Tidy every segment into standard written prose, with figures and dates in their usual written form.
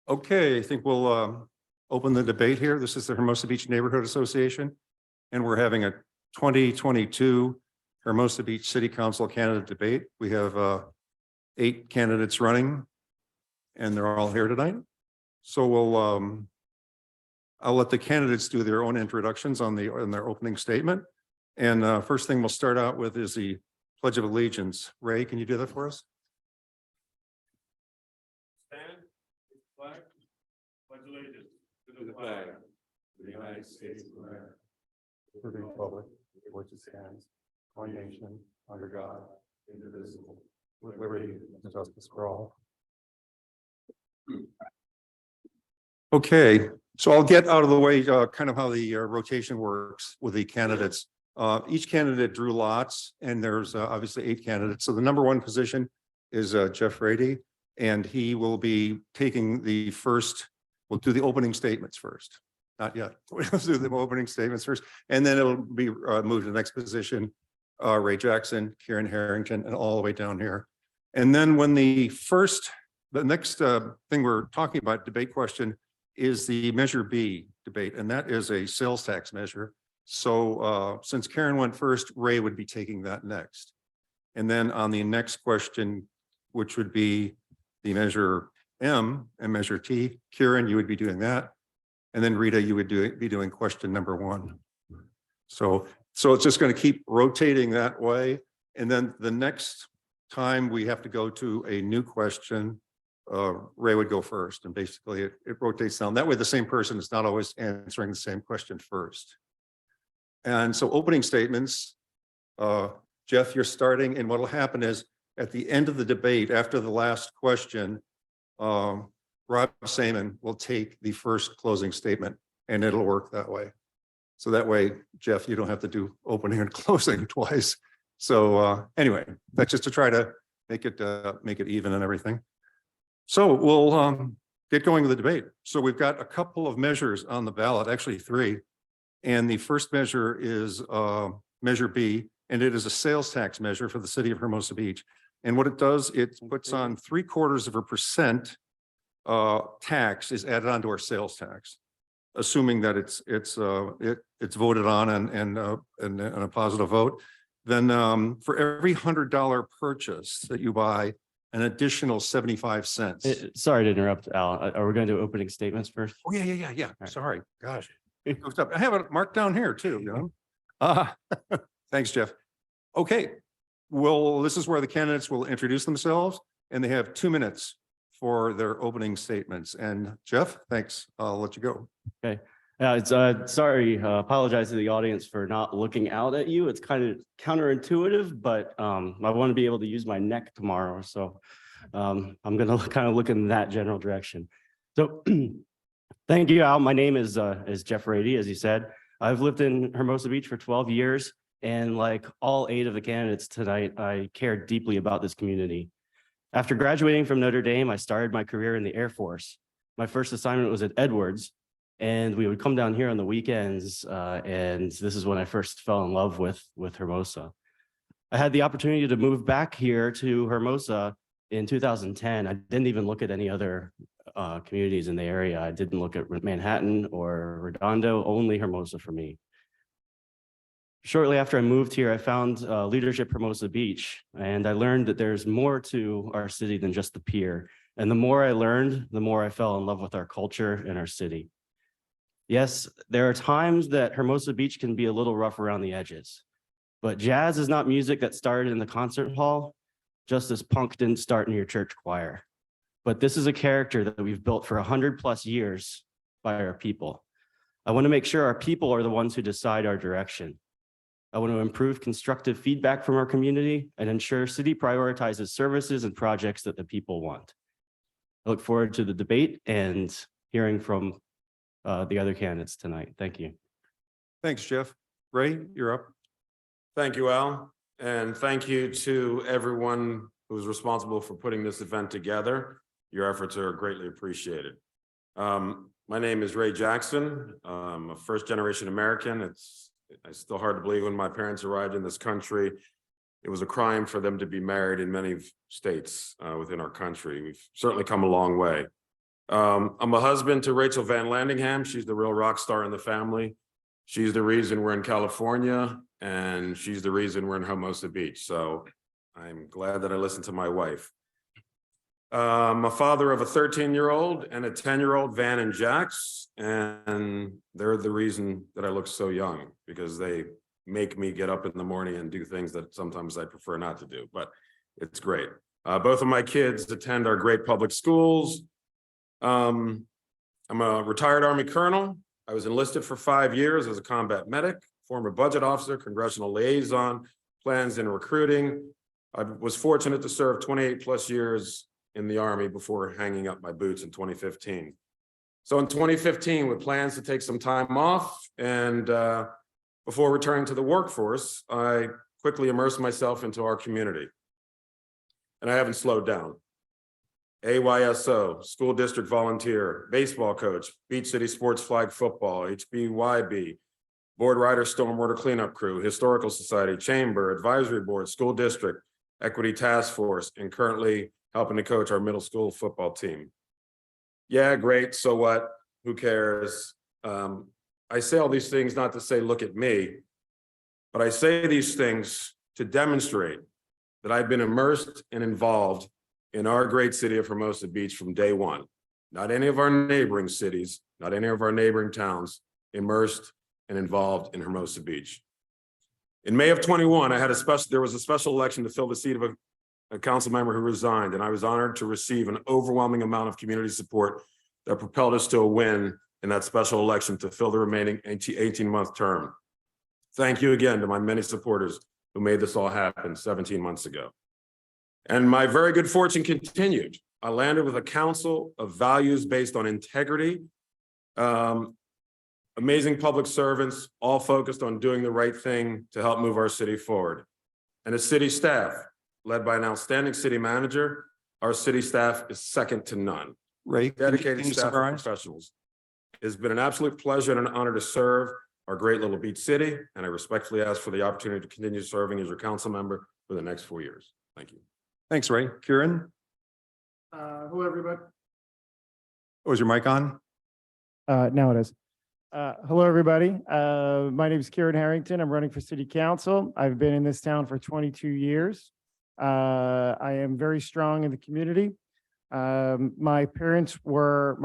Okay, I think we'll open the debate here. This is the Hermosa Beach Neighborhood Association, and we're having a 2022 Hermosa Beach City Council candidate debate. We have 8 candidates running, and they're all here tonight. So I'll let the candidates do their own introductions on their opening statement. And first thing we'll start out with is the Pledge of Allegiance. Ray, can you do that for us? Stand, flag, pledge allegiance to the flag of the United States of America, For the republic, which stands, one nation, under God, indivisible, with liberty and justice for all. Okay, so I'll get out of the way kind of how the rotation works with the candidates. Each candidate drew lots, and there's obviously 8 candidates. So the number 1 position is Jeff Rady, and he will be taking the first. We'll do the opening statements first. Not yet. We'll do the opening statements first, and then it'll be moved to the next position. Ray Jackson, Karen Harrington, and all the way down here. And then when the next thing we're talking about, debate question, is the Measure B debate, and that is a sales tax measure. So since Karen went first, Ray would be taking that next. And then on the next question, which would be the Measure M and Measure T, Karen, you would be doing that. And then Rita, you would be doing question number 1. So it's just going to keep rotating that way. And then the next time we have to go to a new question, Ray would go first, and basically it rotates down. That way the same person is not always answering the same question first. And so opening statements, Jeff, you're starting, and what'll happen is at the end of the debate, after the last question, Rob Seaman will take the first closing statement, and it'll work that way. So that way, Jeff, you don't have to do opening and closing twice. So anyway, that's just to try to make it even and everything. So we'll get going with the debate. So we've got a couple of measures on the ballot, actually 3. And the first measure is Measure B, and it is a sales tax measure for the city of Hermosa Beach. And what it does, it puts on 3/4% tax is added onto our sales tax, assuming that it's voted on and a positive vote. Then for every $100 purchase that you buy, an additional 75 cents. Sorry to interrupt, Al. Are we going to do opening statements first? Oh, yeah. Right. Sorry, gosh. I have it marked down here too, you know. Thanks, Jeff. Okay, well, this is where the candidates will introduce themselves, and they have 2 minutes for their opening statements. And Jeff, thanks. I'll let you go. Okay. It's sorry, apologize to the audience for not looking out at you. It's kind of counterintuitive, but I want to be able to use my neck tomorrow. So I'm going to kind of look in that general direction. So thank you, Al. My name is Jeff Rady, as you said. I've lived in Hermosa Beach for 12 years, and like all 8 of the candidates tonight, I care deeply about this community. After graduating from Notre Dame, I started my career in the Air Force. My first assignment was at Edwards, and we would come down here on the weekends, and this is when I first fell in love with Hermosa. I had the opportunity to move back here to Hermosa in 2010. I didn't even look at any other communities in the area. I didn't look at Manhattan or Redondo, only Hermosa for me. Shortly after I moved here, I found Leadership Hermosa Beach, and I learned that there's more to our city than just the pier. And the more I learned, the more I fell in love with our culture and our city. Yes, there are times that Hermosa Beach can be a little rough around the edges, but jazz is not music that started in the concert hall, just as punk didn't start in your church choir. But this is a character that we've built for 100+ years by our people. I want to make sure our people are the ones who decide our direction. I want to improve constructive feedback from our community and ensure city prioritizes services and projects that the people want. I look forward to the debate and hearing from the other candidates tonight. Thank you. Thanks, Jeff. Ray, you're up. Thank you, Al. And thank you to everyone who's responsible for putting this event together. Your efforts are greatly appreciated. My name is Ray Jackson. I'm a first-generation American. It's still hard to believe when my parents arrived in this country. It was a crime for them to be married in many states within our country. We've certainly come a long way. I'm a husband to Rachel Van Landingham. She's the real rock star in the family. She's the reason we're in California, and she's the reason we're in Hermosa Beach. So I'm glad that I listened to my wife. I'm a father of a 13-year-old and a 10-year-old, Van and Jax, and they're the reason that I look so young, because they make me get up in the morning and do things that sometimes I prefer not to do, but it's great. Both of my kids attend our great public schools. I'm a retired Army colonel. I was enlisted for 5 years as a combat medic, former budget officer, congressional liaison, plans and recruiting. I was fortunate to serve 28 plus years in the Army before hanging up my boots in 2015. So in 2015, with plans to take some time off and before returning to the workforce, I quickly immersed myself into our community. And I haven't slowed down. AYSO, school district volunteer, baseball coach, Beach City Sports Flag Football, HBYB, board rider, stormwater cleanup crew, historical society, chamber, advisory board, school district, equity task force, and currently helping to coach our middle school football team. Yeah, great, so what? Who cares? I say all these things not to say, look at me, but I say these things to demonstrate that I've been immersed and involved in our great city of Hermosa Beach from day one. Not any of our neighboring cities, not any of our neighboring towns, immersed and involved in Hermosa Beach. In May of 21, there was a special election to fill the seat of a council member who resigned, and I was honored to receive an overwhelming amount of community support that propelled us to a win in that special election to fill the remaining 18-month term. Thank you again to my many supporters who made this all happen 17 months ago. And my very good fortune continued. I landed with a council of values based on integrity, amazing public servants, all focused on doing the right thing to help move our city forward. And a city staff led by an outstanding city manager. Our city staff is second to none. Ray, Dedicated staff and professionals. It's been an absolute pleasure and an honor to serve our great little beach city, and I respectfully ask for the opportunity to continue serving as your council member for the next 4 years. Thank you. Thanks, Ray. Kieran, Hello, everybody. was your mic on? Now it is. Hello, everybody. My name is Kieran Harrington. I'm running for city council. I've been in this town for 22 years. I am very strong in the community. My parents were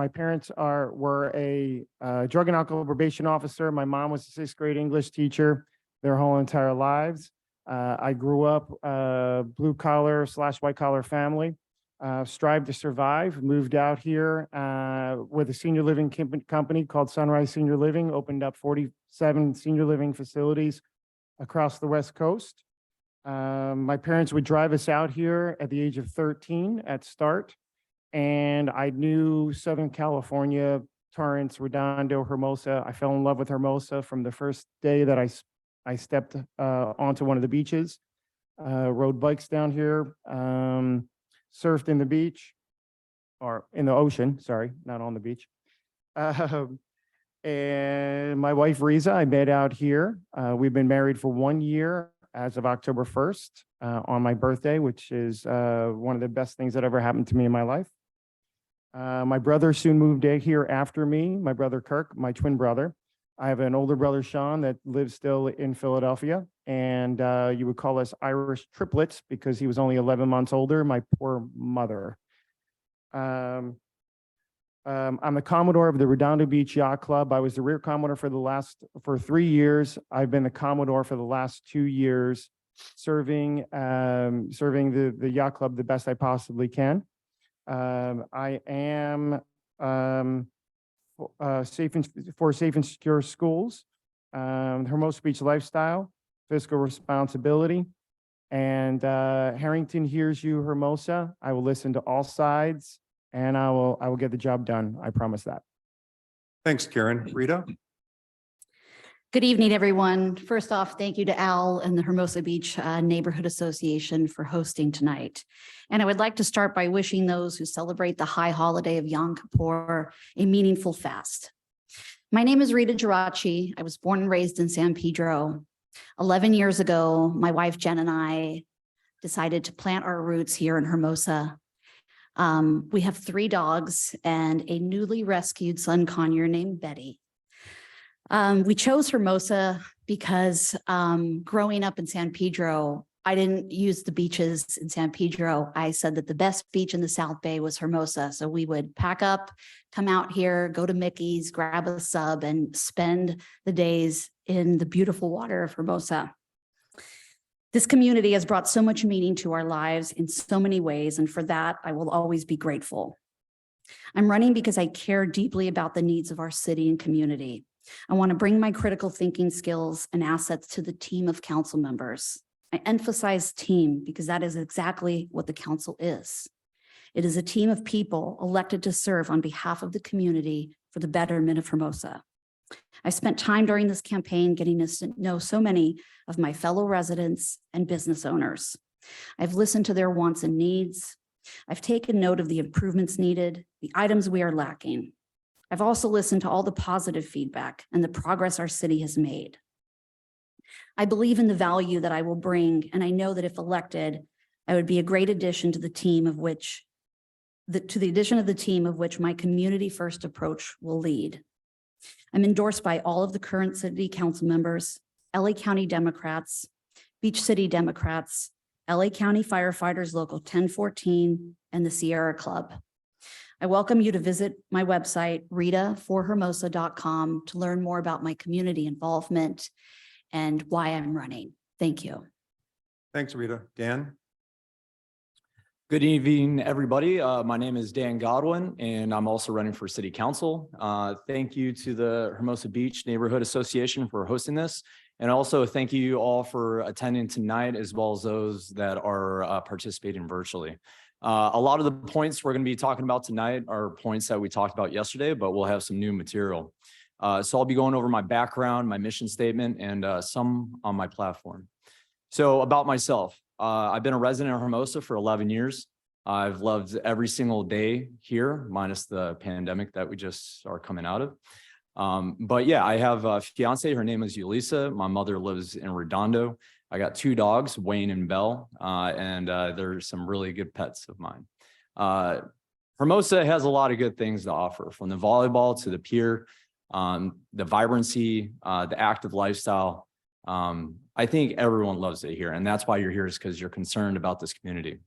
a drug and alcohol probation officer. My mom was a 6th grade English teacher their whole entire lives. I grew up blue collar / white collar family, strived to survive, moved out here with a senior living company called Sunrise Senior Living, opened up 47 senior living facilities across the West Coast. My parents would drive us out here at the age of 13 at start, and I knew Southern California, Torrance, Redondo, Hermosa. I fell in love with Hermosa from the first day that I stepped onto one of the beaches, rode bikes down here, surfed in the beach, or in the ocean, sorry, not on the beach. And my wife, Rita, I met out here. We've been married for 1 year as of October 1st on my birthday, which is one of the best things that ever happened to me in my life. My brother soon moved here after me, my brother Kirk, my twin brother. I have an older brother, Sean, that lives still in Philadelphia, and you would call us Irish triplets because he was only 11 months older, my poor mother. I'm the Commodore of the Redondo Beach Yacht Club. I was the rear Commodore for 3 years. I've been the Commodore for the last 2 years, serving the yacht club the best I possibly can. I am safe and secure schools, Hermosa Beach lifestyle, fiscal responsibility, and Harrington hears you, Hermosa. I will listen to all sides, and I will get the job done. I promise that. Thanks, Karen. Rita? Good evening, everyone. First off, thank you to Al and the Hermosa Beach Neighborhood Association for hosting tonight. And I would like to start by wishing those who celebrate the high holiday of Yom Kippur a meaningful fast. My name is Rita Jarachi. I was born and raised in San Pedro. 11 years ago, my wife Jen and I decided to plant our roots here in Hermosa. We have 3 dogs and a newly rescued sun conure named Betty. We chose Hermosa because growing up in San Pedro, I didn't use the beaches in San Pedro. I said that the best beach in the South Bay was Hermosa. So we would pack up, come out here, go to Mickey's, grab a sub, and spend the days in the beautiful water of Hermosa. This community has brought so much meaning to our lives in so many ways, and for that, I will always be grateful. I'm running because I care deeply about the needs of our city and community. I want to bring my critical thinking skills and assets to the team of council members. I emphasize team because that is exactly what the council is. It is a team of people elected to serve on behalf of the community for the betterment of Hermosa. I spent time during this campaign getting to know so many of my fellow residents and business owners. I've listened to their wants and needs. I've taken note of the improvements needed, the items we are lacking. I've also listened to all the positive feedback and the progress our city has made. I believe in the value that I will bring, and I know that if elected, I would be a great addition to the team of which my community first approach will lead. I'm endorsed by all of the current city council members, LA County Democrats, Beach City Democrats, LA County Firefighters Local 1014, and the Sierra Club. I welcome you to visit my website, ritaforhermosa.com, to learn more about my community involvement and why I'm running. Thank you. Thanks, Rita. Dan? Good evening, everybody. My name is Dan Godwin, and I'm also running for City Council. Thank you to the Hermosa Beach Neighborhood Association for hosting this. And also thank you all for attending tonight, as well as those that are participating virtually. A lot of the points we're going to be talking about tonight are points that we talked about yesterday, but we'll have some new material. So I'll be going over my background, my mission statement, and some on my platform. So about myself, I've been a resident of Hermosa for 11 years. I've loved every single day here, minus the pandemic that we just are coming out of. But yeah, I have a fiance. Her name is Yulisa. My mother lives in Redondo. I got 2 dogs, Wayne and Belle, and they're some really good pets of mine. Hermosa has a lot of good things to offer, from the volleyball to the pier, the vibrancy, the active lifestyle. I think everyone loves it here, and that's why you're here, is because you're concerned about this community.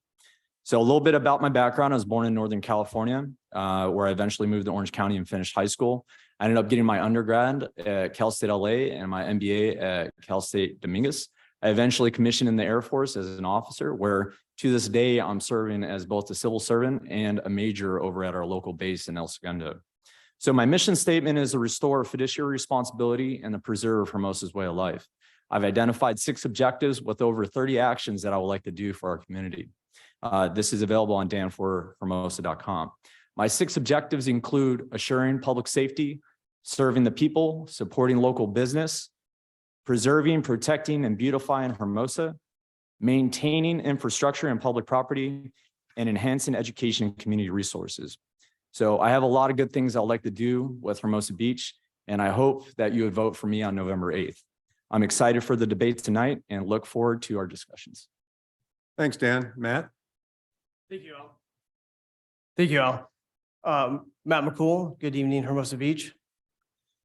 So a little bit about my background. I was born in Northern California, where I eventually moved to Orange County and finished high school. I ended up getting my undergrad at Cal State LA and my MBA at Cal State Dominguez. I eventually commissioned in the Air Force as an officer, where to this day, I'm serving as both a civil servant and a major over at our local base in El Segundo. So my mission statement is to restore fiduciary responsibility and to preserve Hermosa's way of life. I've identified 6 objectives with over 30 actions that I would like to do for our community. This is available on danforhermosa.com. My 6 objectives include assuring public safety, serving the people, supporting local business, preserving, protecting, and beautifying Hermosa, maintaining infrastructure and public property, and enhancing education and community resources. So I have a lot of good things I'd like to do with Hermosa Beach, and I hope that you would vote for me on November 8th. I'm excited for the debate tonight and look forward to our discussions. Thanks, Dan. Matt? Thank you, Al. Thank you, Al. Matt McCool, good evening, Hermosa Beach.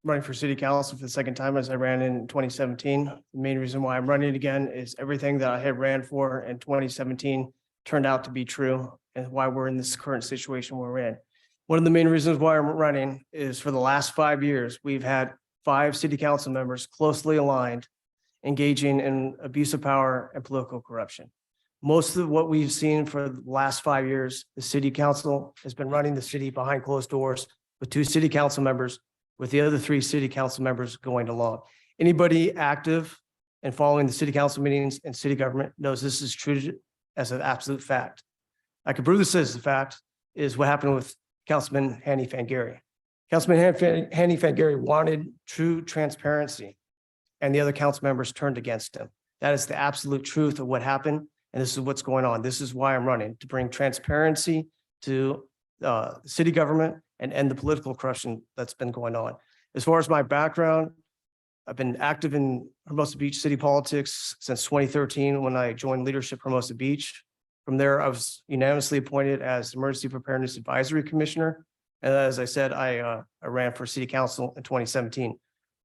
I'm running for city council for the second time, as I ran in 2017. The main reason why I'm running again is everything that I had ran for in 2017 turned out to be true, and why we're in this current situation we're in. One of the main reasons why I'm running is for the last 5 years, we've had 5 city council members closely aligned, engaging in abuse of power and political corruption. Most of what we've seen for the last 5 years, the city council has been running the city behind closed doors with 2 city council members, with the other 3 city council members going along. Anybody active and following the city council meetings and city government knows this is true as an absolute fact. I can prove this as a fact is what happened with Councilman Hanny Fangari. Councilman Hanny Fangari wanted true transparency, and the other council members turned against him. That is the absolute truth of what happened, and this is what's going on. This is why I'm running, to bring transparency to city government and end the political corruption that's been going on. As far as my background, I've been active in Hermosa Beach city politics since 2013, when I joined Leadership Hermosa Beach. From there, I was unanimously appointed as Emergency Preparedness Advisory Commissioner. And as I said, I ran for city council in 2017.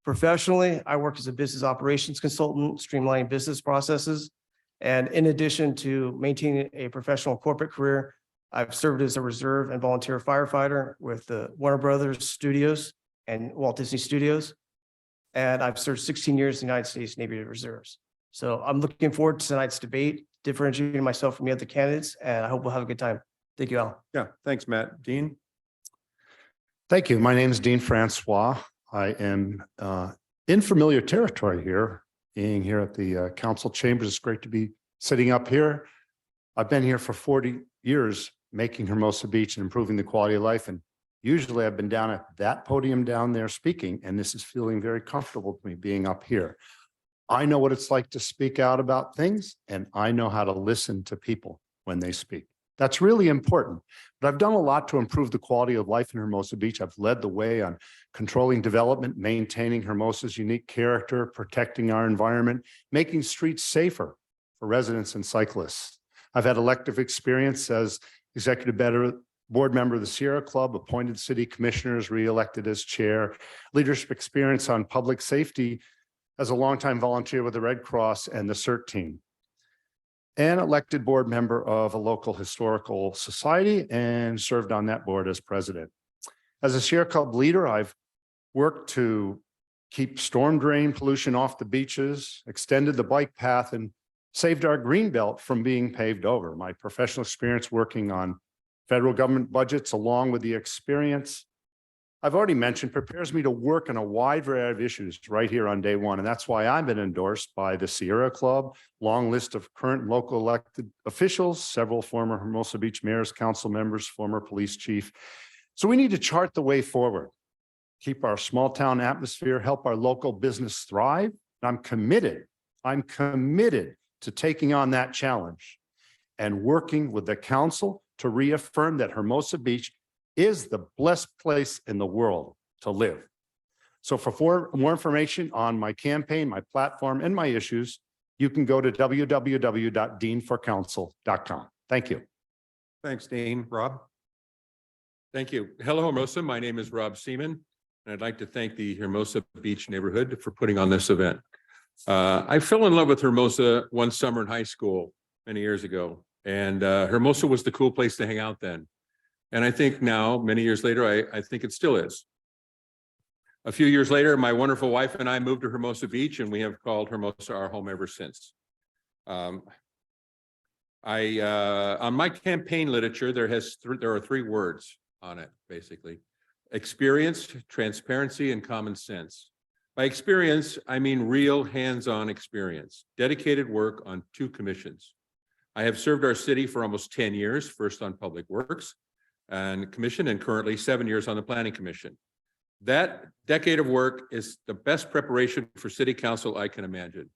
Professionally, I worked as a business operations consultant, streamlining business processes. And in addition to maintaining a professional corporate career, I've served as a reserve and volunteer firefighter with the Warner Brothers Studios and Walt Disney Studios. And I've served 16 years in the United States Navy Reserves. So I'm looking forward to tonight's debate, differentiating myself from the other candidates, and I hope we'll have a good time. Thank you, Al. Yeah, thanks, Matt. Dean? Thank you. My name is Dean Francois. I am in familiar territory here, being here at the council chambers. It's great to be sitting up here. I've been here for 40 years, making Hermosa Beach and improving the quality of life. And usually I've been down at that podium down there speaking, and this is feeling very comfortable to me being up here. I know what it's like to speak out about things, and I know how to listen to people when they speak. That's really important. But I've done a lot to improve the quality of life in Hermosa Beach. I've led the way on controlling development, maintaining Hermosa's unique character, protecting our environment, making streets safer for residents and cyclists. I've had elective experience as executive board member of the Sierra Club, appointed city commissioners, re-elected as chair, leadership experience on public safety as a longtime volunteer with the Red Cross and the CERT team, and elected board member of a local historical society and served on that board as president. As a Sierra Club leader, I've worked to keep storm drain pollution off the beaches, extended the bike path, and saved our green belt from being paved over. My professional experience working on federal government budgets, along with the experience I've already mentioned, prepares me to work on a wide variety of issues right here on day one. And that's why I've been endorsed by the Sierra Club, long list of current and local elected officials, several former Hermosa Beach mayors, council members, former police chief. So we need to chart the way forward, keep our small town atmosphere, help our local business thrive. I'm committed to taking on that challenge and working with the council to reaffirm that Hermosa Beach is the blessed place in the world to live. So for more information on my campaign, my platform, and my issues, you can go to www.deanforcouncil.com. Thank you. Thanks, Dean. Rob? Thank you. Hello, Hermosa. My name is Rob Seaman, and I'd like to thank the Hermosa Beach neighborhood for putting on this event. I fell in love with Hermosa one summer in high school many years ago, and Hermosa was the cool place to hang out then. And I think now, many years later, I think it still is. A few years later, my wonderful wife and I moved to Hermosa Beach, and we have called Hermosa our home ever since. On my campaign literature, there are 3 words on it, basically: experience, transparency, and common sense. By experience, I mean real hands-on experience, dedicated work on 2 commissions. I have served our city for almost 10 years, first on Public Works and Commission, and currently 7 years on the Planning Commission. That decade of work is the best preparation for city council I can imagine.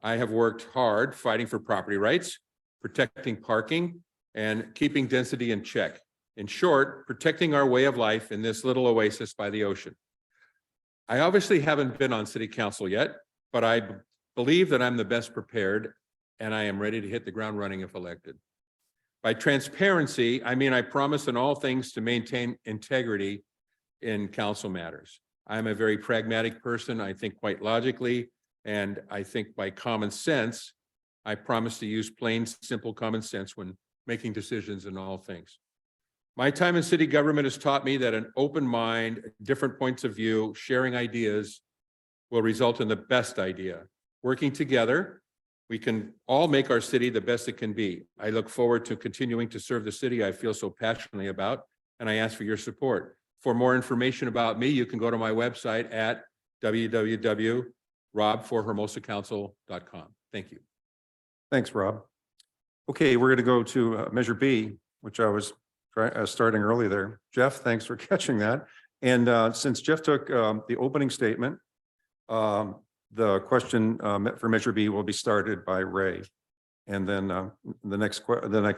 I have worked hard fighting for property rights, protecting parking, and keeping density in check. In short, protecting our way of life in this little oasis by the ocean. I obviously haven't been on city council yet, but I believe that I'm the best prepared, and I am ready to hit the ground running if elected. By transparency, I mean I promise in all things to maintain integrity in council matters. I'm a very pragmatic person. I think quite logically, and I think by common sense. I promise to use plain, simple common sense when making decisions in all things. My time in city government has taught me that an open mind, different points of view, sharing ideas will result in the best idea. Working together, we can all make our city the best it can be. I look forward to continuing to serve the city I feel so passionately about, and I ask for your support. For more information about me, you can go to my website at www.robforhermosacouncil.com. Thank you. Thanks, Rob. Okay, we're going to go to Measure B, which I was starting early there. Jeff, thanks for catching that. And since Jeff took the opening statement, the question for Measure B will be started by Ray. And then the next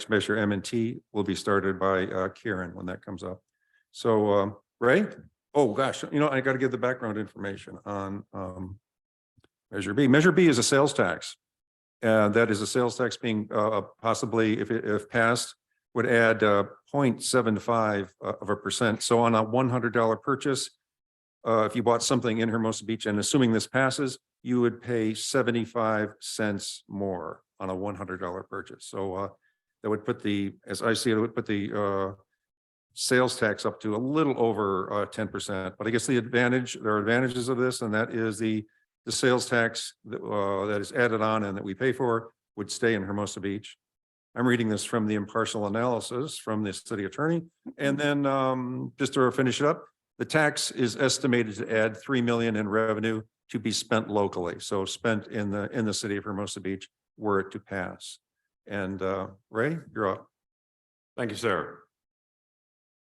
measure, M&T, will be started by Karen when that comes up. So Ray? Oh gosh, I got to give the background information on Measure B. Measure B is a sales tax. That is a sales tax being possibly, if passed, would add 0.75%. So on a $100 purchase, if you bought something in Hermosa Beach, and assuming this passes, you would pay 75 cents more on a $100 purchase. So that would put the, as I see it, would put the sales tax up to a little over 10%. But I guess there are advantages of this, and that is the sales tax that is added on and that we pay for would stay in Hermosa Beach. I'm reading this from the impartial analysis from the city attorney. And then just to finish it up, the tax is estimated to add 3 million in revenue to be spent locally. So spent in the city of Hermosa Beach were it to pass. And Ray, you're up. Thank you, sir.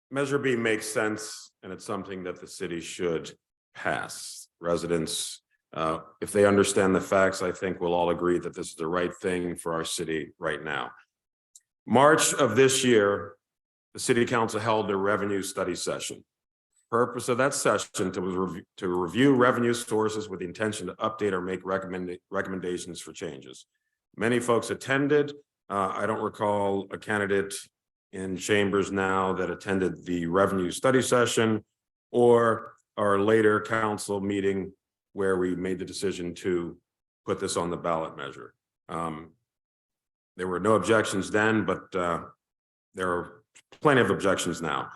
Measure B makes sense, and it's something that the city should pass. Residents, if they understand the facts, I think we'll all agree that this is the right thing for our city right now. March of this year, the city council held a revenue study session. Purpose of that session to review revenue sources with the intention to update or make recommendations for changes. Many folks attended. I don't recall a candidate in chambers now that attended the revenue study session or our later council meeting where we made the decision to put this on the ballot measure. There were no objections then, but there are plenty of objections now.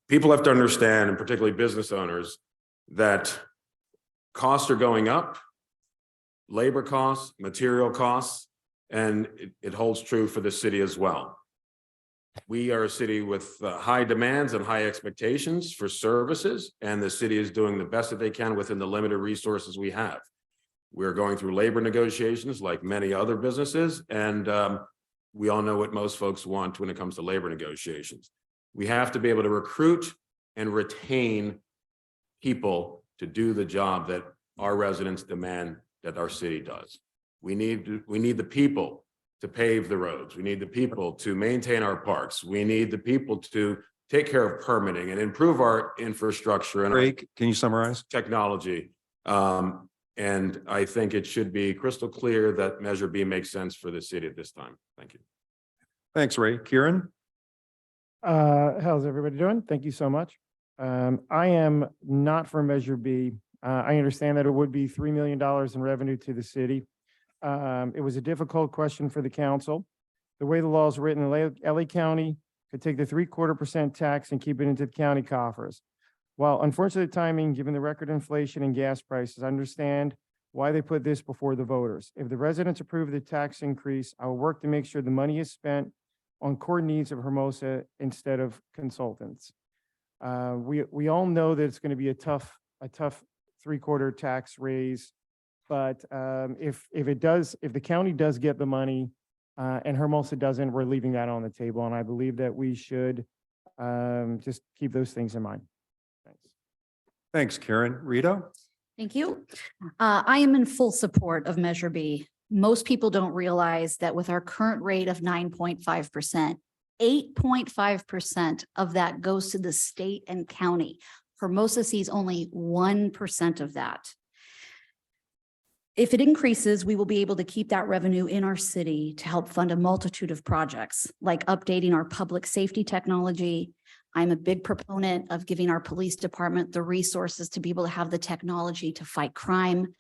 People have to understand, and particularly business owners, that costs are going up, labor costs, material costs, and it holds true for the city as well. We are a city with high demands and high expectations for services, and the city is doing the best that they can within the limited resources we have. We're going through labor negotiations like many other businesses, and we all know what most folks want when it comes to labor negotiations. We have to be able to recruit and retain people to do the job that our residents demand that our city does. We need the people to pave the roads. We need the people to maintain our parks. We need the people to take care of permitting and improve our infrastructure and Ray, can you summarize? technology. And I think it should be crystal clear that Measure B makes sense for the city at this time. Thank you. Thanks, Ray. Kieran? How's everybody doing? Thank you so much. I am not for Measure B. I understand that it would be $3 million in revenue to the city. It was a difficult question for the council. The way the law is written, LA County could take the 0.75% tax and keep it into the county coffers. While unfortunately timing, given the record inflation and gas prices, I understand why they put this before the voters. If the residents approve the tax increase, I will work to make sure the money is spent on core needs of Hermosa instead of consultants. We all know that it's going to be a tough 3/4 tax raise, but if the county does get the money and Hermosa doesn't, we're leaving that on the table, and I believe that we should just keep those things in mind. Thanks. Thanks, Karen. Rita? Thank you. I am in full support of Measure B. Most people don't realize that with our current rate of 9.5%, 8.5% of that goes to the state and county. Hermosa sees only 1% of that. If it increases, we will be able to keep that revenue in our city to help fund a multitude of projects, like updating our public safety technology. I'm a big proponent of giving our police department the resources to be able to have the technology to fight crime.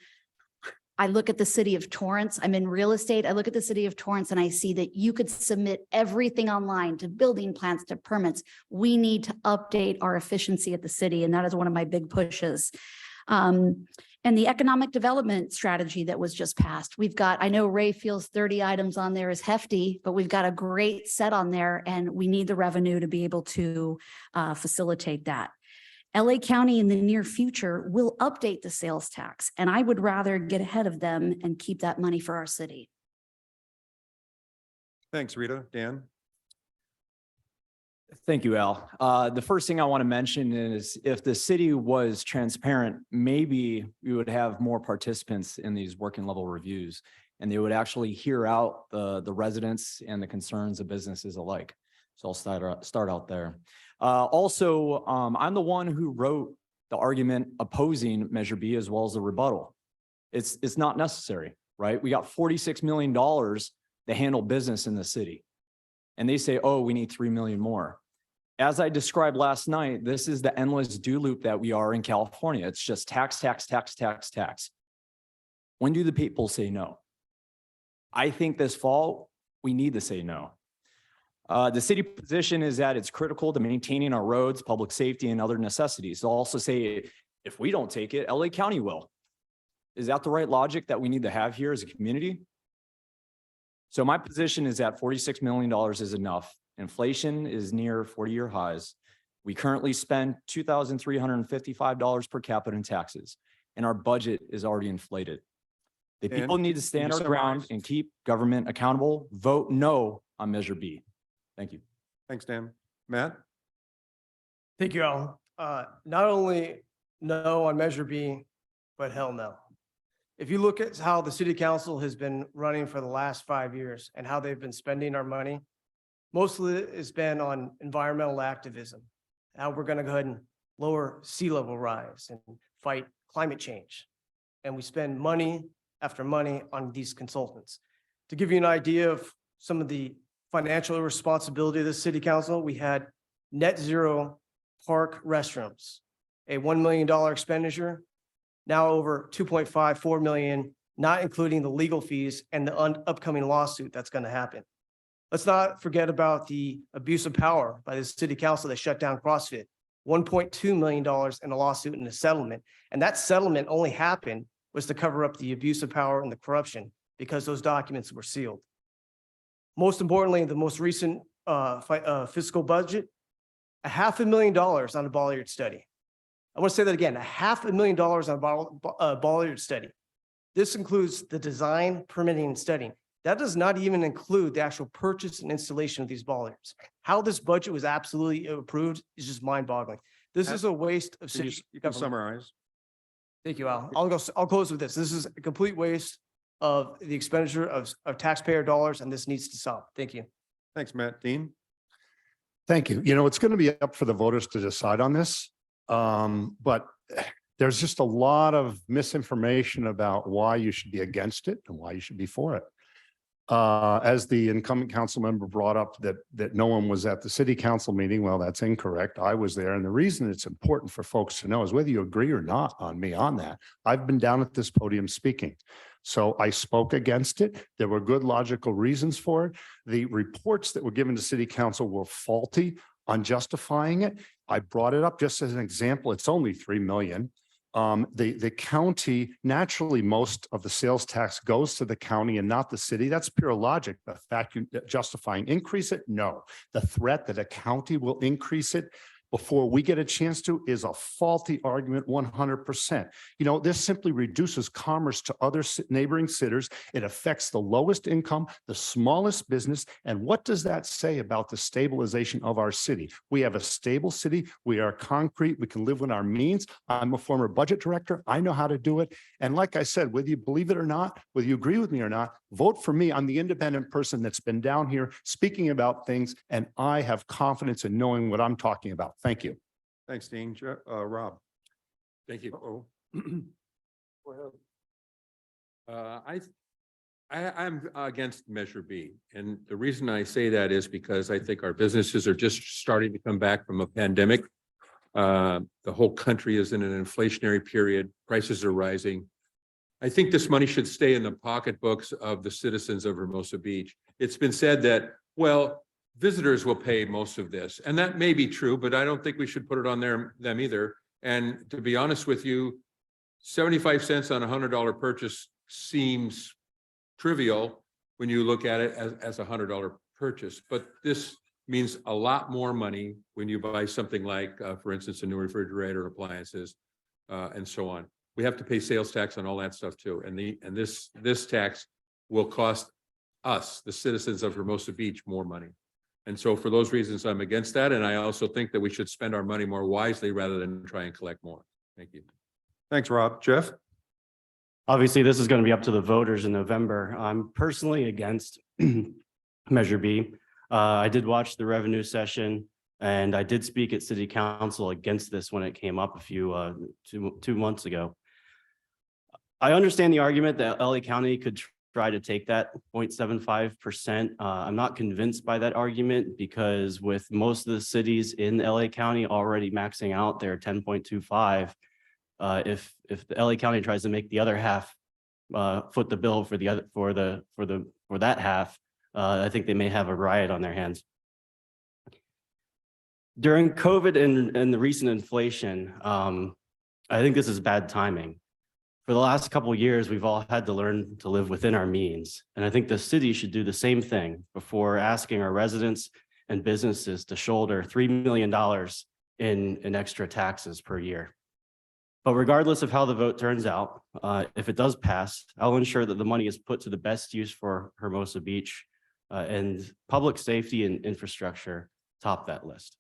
I look at the city of Torrance. I'm in real estate. I look at the city of Torrance and I see that you could submit everything online, to building plans, to permits. We need to update our efficiency at the city, and that is one of my big pushes. And the economic development strategy that was just passed. I know Ray feels 30 items on there is hefty, but we've got a great set on there, and we need the revenue to be able to facilitate that. LA County in the near future will update the sales tax, and I would rather get ahead of them and keep that money for our city. Thanks, Rita. Dan? Thank you, Al. The first thing I want to mention is if the city was transparent, maybe we would have more participants in these working level reviews, and they would actually hear out the residents and the concerns of businesses alike. So I'll start out there. Also, I'm the one who wrote the argument opposing Measure B as well as the rebuttal. It's not necessary. right? We got $46 million to handle business in the city. And they say, oh, we need 3 million more. As I described last night, this is the endless do loop that we are in California. It's just tax, tax, tax, tax, tax. When do the people say no? I think this fall, we need to say no. The city position is that it's critical to maintaining our roads, public safety, and other necessities. They'll also say, if we don't take it, LA County will. Is that the right logic that we need to have here as a community? So my position is that $46 million is enough. Inflation is near 40-year highs. We currently spend $2,355 per capita in taxes, and our budget is already inflated. The Dan, people need to can stand you our ground summarize? and keep government accountable. Vote no on Measure B. Thank you. Thanks, Dan. Matt? Thank you, Al. Not only no on Measure B, but hell no. If you look at how the city council has been running for the last 5 years and how they've been spending our money, most of it has been on environmental activism, how we're going to go ahead and lower sea level rise and fight climate change. And we spend money after money on these consultants. To give you an idea of some of the financial responsibility of the city council, we had net zero park restrooms, a $1 million expenditure, now over 2.54 million, not including the legal fees and the upcoming lawsuit that's going to happen. Let's not forget about the abuse of power by the city council that shut down CrossFit, $1.2 million in a lawsuit and a settlement. And that settlement only happened was to cover up the abuse of power and the corruption because those documents were sealed. Most importantly, the most recent fiscal budget, $500,000 on a Bolliard study. I want to say that again, $500,000 on a Bolliard study. This includes the design, permitting, and studying. That does not even include the actual purchase and installation of these bollards. How this budget was absolutely approved is just mind-boggling. This is a waste of city You can government. summarize. Thank you, Al. I'll close with this. This is a complete waste of the expenditure of taxpayer dollars, and this needs to stop. Thank you. Thanks, Matt. Dean? Thank you. You know, it's going to be up for the voters to decide on this. But there's just a lot of misinformation about why you should be against it and why you should be for it. As the incumbent council member brought up that no one was at the city council meeting. Well, that's incorrect. I was there. And the reason it's important for folks to know is whether you agree or not on me on that. I've been down at this podium speaking. So I spoke against it. There were good logical reasons for it. The reports that were given to city council were faulty on justifying it. I brought it up just as an example. It's only 3 million. The county, naturally, most of the sales tax goes to the county and not the city. That's pure logic. The fact you justifying increase it, no. The threat that a county will increase it before we get a chance to is a faulty argument 100%. You know, this simply reduces commerce to other neighboring cities. It affects the lowest income, the smallest business. And what does that say about the stabilization of our city? We have a stable city. We are concrete. We can live within our means. I'm a former budget director. I know how to do it. And like I said, whether you believe it or not, whether you agree with me or not, vote for me. I'm the independent person that's been down here speaking about things, and I have confidence in knowing what I'm talking about. Thank you. Thanks, Dean. Rob? Thank you. Uh-oh. I'm against Measure B. And the reason I say that is because I think our businesses are just starting to come back from a pandemic. The whole country is in an inflationary period. Prices are rising. I think this money should stay in the pocketbooks of the citizens of Hermosa Beach. It's been said that, well, visitors will pay most of this, and that may be true, but I don't think we should put it on them either. And to be honest with you, 75 cents on $100 purchase seems trivial when you look at it as a $100 purchase, but this means a lot more money when you buy something like, for instance, a new refrigerator, appliances, and so on. We have to pay sales tax on all that stuff too, and this tax will cost us, the citizens of Hermosa Beach, more money. And so for those reasons, I'm against that. And I also think that we should spend our money more wisely rather than try and collect more. Thank you. Thanks, Rob. Jeff? Obviously, this is going to be up to the voters in November. I'm personally against Measure B. I did watch the revenue session, and I did speak at City Council against this when it came up a few 2 months ago. I understand the argument that LA County could try to take that 0.75%. I'm not convinced by that argument because with most of the cities in LA County already maxing out their 10.25, if the LA County tries to make the other half foot the bill for the other for that half, I think they may have a riot on their hands. During COVID and the recent inflation, I think this is bad timing. For the last couple of years, we've all had to learn to live within our means. And I think the city should do the same thing before asking our residents and businesses to shoulder $3 million in extra taxes per year. But regardless of how the vote turns out, if it does pass, I'll ensure that the money is put to the best use for Hermosa Beach and public safety and infrastructure top that list.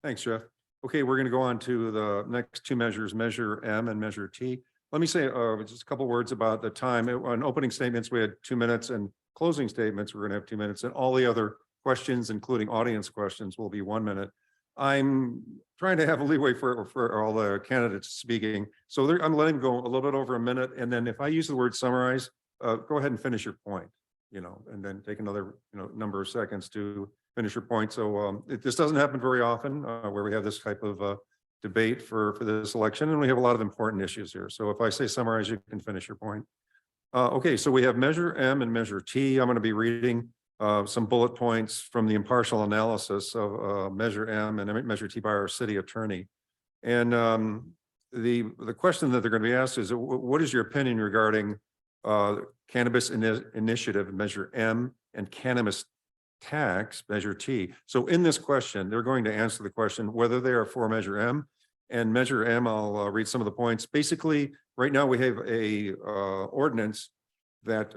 Thanks, Jeff. Okay, we're going to go on to the next two measures, Measure M and Measure T. Let me say just a couple words about the time. On opening statements, we had 2 minutes, and closing statements, we're going to have 2 minutes, and all the other questions, including audience questions, will be 1 minute. I'm trying to have a leeway for all the candidates speaking. So I'm letting go a little bit over a minute. And then if I use the word summarize, go ahead and finish your point, and then take another, number of seconds to finish your point. So this doesn't happen very often where we have this type of debate for this election, and we have a lot of important issues here. So if I say summarize, you can finish your point. Okay, so we have Measure M and Measure T. I'm going to be reading some bullet points from the impartial analysis of Measure M and Measure T by our city attorney. And the question that they're going to be asked is, what is your opinion regarding cannabis initiative, Measure M, and cannabis tax, Measure T? So in this question, they're going to answer the question whether they are for Measure M. And Measure M, I'll read some of the points. Basically, right now we have a ordinance that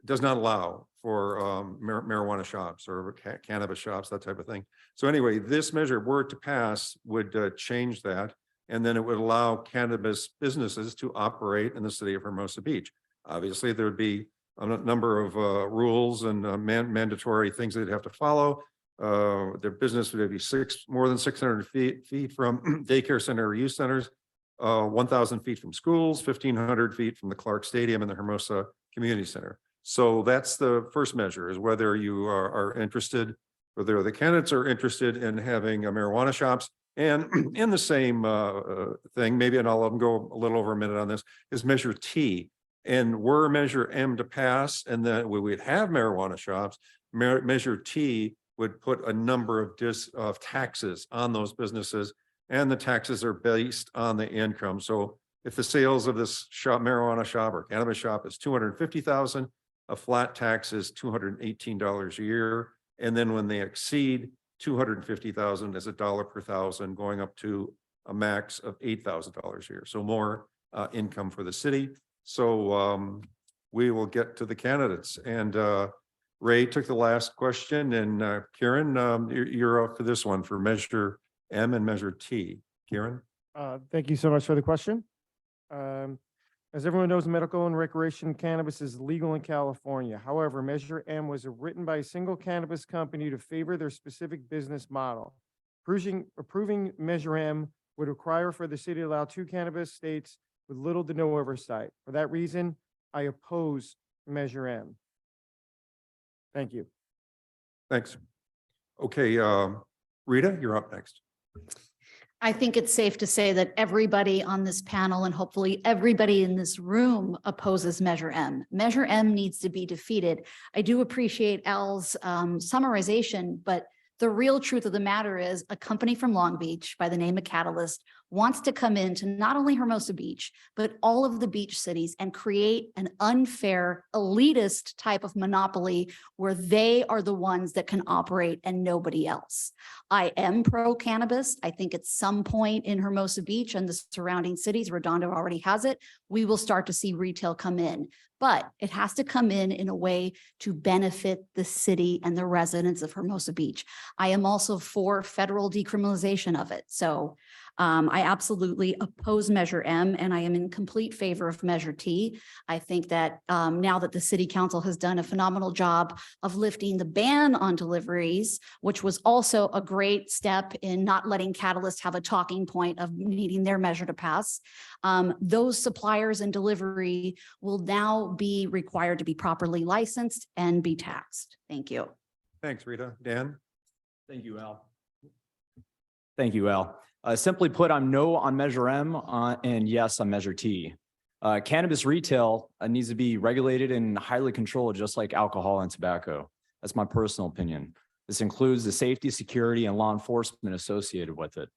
does not allow for marijuana shops or cannabis shops, that type of thing. So anyway, this measure, were it to pass, would change that. And then it would allow cannabis businesses to operate in the city of Hermosa Beach. Obviously, there would be a number of rules and mandatory things they'd have to follow. Their business would be more than 600 feet from daycare center or youth centers, 1,000 feet from schools, 1,500 feet from the Clark Stadium and the Hermosa Community Center. So that's the first measure, is whether you are interested, whether the candidates are interested in having marijuana shops. And in the same thing, maybe, and I'll let them go a little over a minute on this, is Measure T. And were Measure M to pass, and then we would have marijuana shops, Measure T would put a number of taxes on those businesses, and the taxes are based on the income. So if the sales of this marijuana shop or cannabis shop is $250,000, a flat tax is $218 a year. And then when they exceed $250,000, is $1 per thousand, going up to a max of $8,000 a year. So more income for the city. So we will get to the candidates. And Ray took the last question, and Kieran, you're up for this one for Measure M and Measure T. Kieran? Thank you so much for the question. As everyone knows, medical and recreation cannabis is legal in California. However, Measure M was written by a single cannabis company to favor their specific business model. Approving Measure M would require for the city to allow 2 cannabis states with little to no oversight. For that reason, I oppose Measure M. Thank you. Thanks. Okay, Rita, you're up next. I think it's safe to say that everybody on this panel and hopefully everybody in this room opposes Measure M. Measure M needs to be defeated. I do appreciate Al's summarization, but the real truth of the matter is a company from Long Beach by the name of Catalyst wants to come into not only Hermosa Beach, but all of the beach cities and create an unfair, elitist type of monopoly where they are the ones that can operate and nobody else. I am pro-cannabis. I think at some point in Hermosa Beach and the surrounding cities, Redondo already has it, we will start to see retail come in. But it has to come in a way to benefit the city and the residents of Hermosa Beach. I am also for federal decriminalization of it. So I absolutely oppose Measure M, and I am in complete favor of Measure T. I think that now that the city council has done a phenomenal job of lifting the ban on deliveries, which was also a great step in not letting Catalyst have a talking point of needing their measure to pass. Those suppliers and delivery will now be required to be properly licensed and be taxed. Thank you. Thanks, Rita. Dan? Thank you, Al. Thank you, Al. Simply put, I'm no on Measure M and yes on Measure T. Cannabis retail needs to be regulated and highly controlled, just like alcohol and tobacco. That's my personal opinion. This includes the safety, security, and law enforcement associated with it.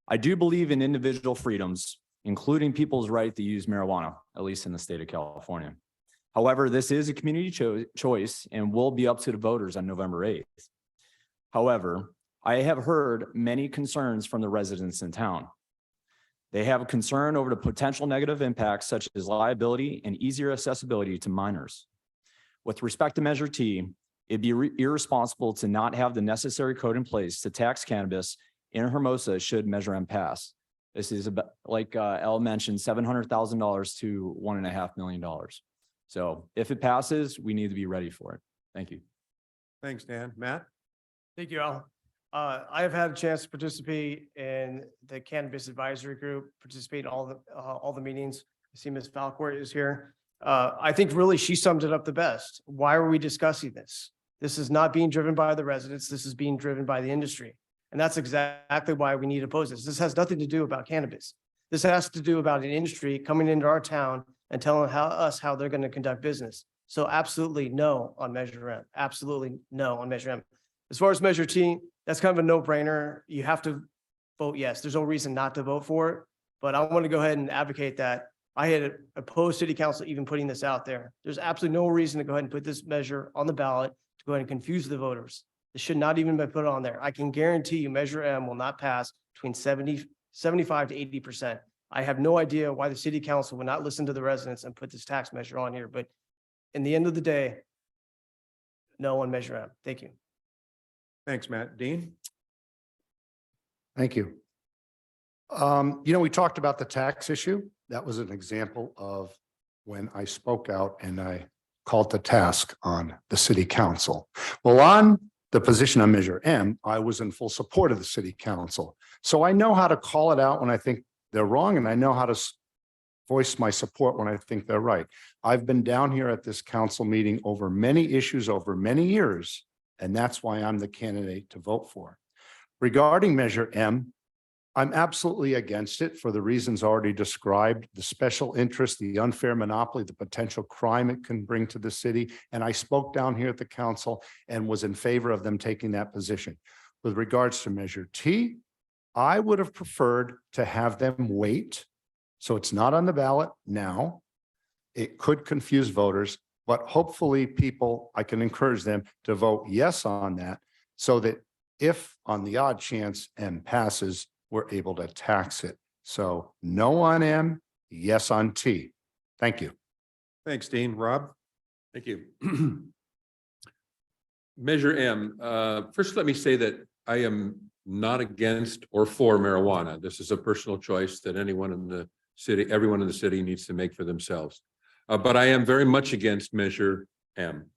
I do believe in individual freedoms, including people's right to use marijuana, at least in the state of California. However, this is a community choice and will be up to the voters on November 8th. However, I have heard many concerns from the residents in town. They have a concern over the potential negative impacts such as liability and easier accessibility to minors. With respect to Measure T, it'd be irresponsible to not have the necessary code in place to tax cannabis in Hermosa should Measure M pass. This is about, like Elle mentioned, $700,000 to $1.5 million. So if it passes, we need to be ready for it. Thank you. Thanks, Dan. Matt? Thank you, Al. I have had a chance to participate in the Cannabis Advisory Group, participate in all the meetings. I see Ms. Falcourt is here. I think really she summed it up the best. Why are we discussing this? This is not being driven by the residents. This is being driven by the industry. And that's exactly why we need to oppose this. This has nothing to do about cannabis. This has to do about an industry coming into our town and telling us how they're going to conduct business. So absolutely no on Measure M. Absolutely no on Measure M. As far as Measure T, that's kind of a no-brainer. You have to vote yes. There's no reason not to vote for it. But I want to go ahead and advocate that. I had opposed city council even putting this out there. There's absolutely no reason to go ahead and put this measure on the ballot to go ahead and confuse the voters. This should not even be put on there. I can guarantee you Measure M will not pass between 75 to 80%. I have no idea why the city council would not listen to the residents and put this tax measure on here. But in the end of the day, no on Measure M. Thank you. Thanks, Matt. Dean? Thank you. We talked about the tax issue. That was an example of when I spoke out and I called to task on the city council. Well, on the position on Measure M, I was in full support of the city council. So I know how to call it out when I think they're wrong, and I know how to voice my support when I think they're right. I've been down here at this council meeting over many issues over many years, and that's why I'm the candidate to vote for. Regarding Measure M, I'm absolutely against it for the reasons already described, the special interest, the unfair monopoly, the potential crime it can bring to the city. And I spoke down here at the council and was in favor of them taking that position. With regards to Measure T, I would have preferred to have them wait. So it's not on the ballot now. It could confuse voters, but hopefully I can encourage them to vote yes on that so that if on the odd chance M passes, we're able to tax it. So no on M, yes on T. Thank you. Thanks, Dean. Rob? Thank you. Measure M. First, let me say that I am not against or for marijuana. This is a personal choice that everyone in the city needs to make for themselves. But I am very much against Measure M.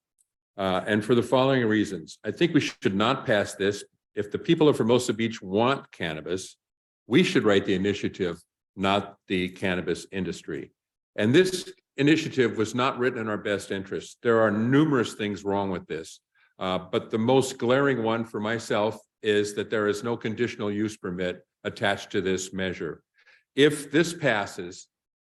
And for the following reasons. I think we should not pass this. If the people of Hermosa Beach want cannabis, we should write the initiative, not the cannabis industry. And this initiative was not written in our best interest. There are numerous things wrong with this. But the most glaring one for myself is that there is no conditional use permit attached to this measure. If this passes,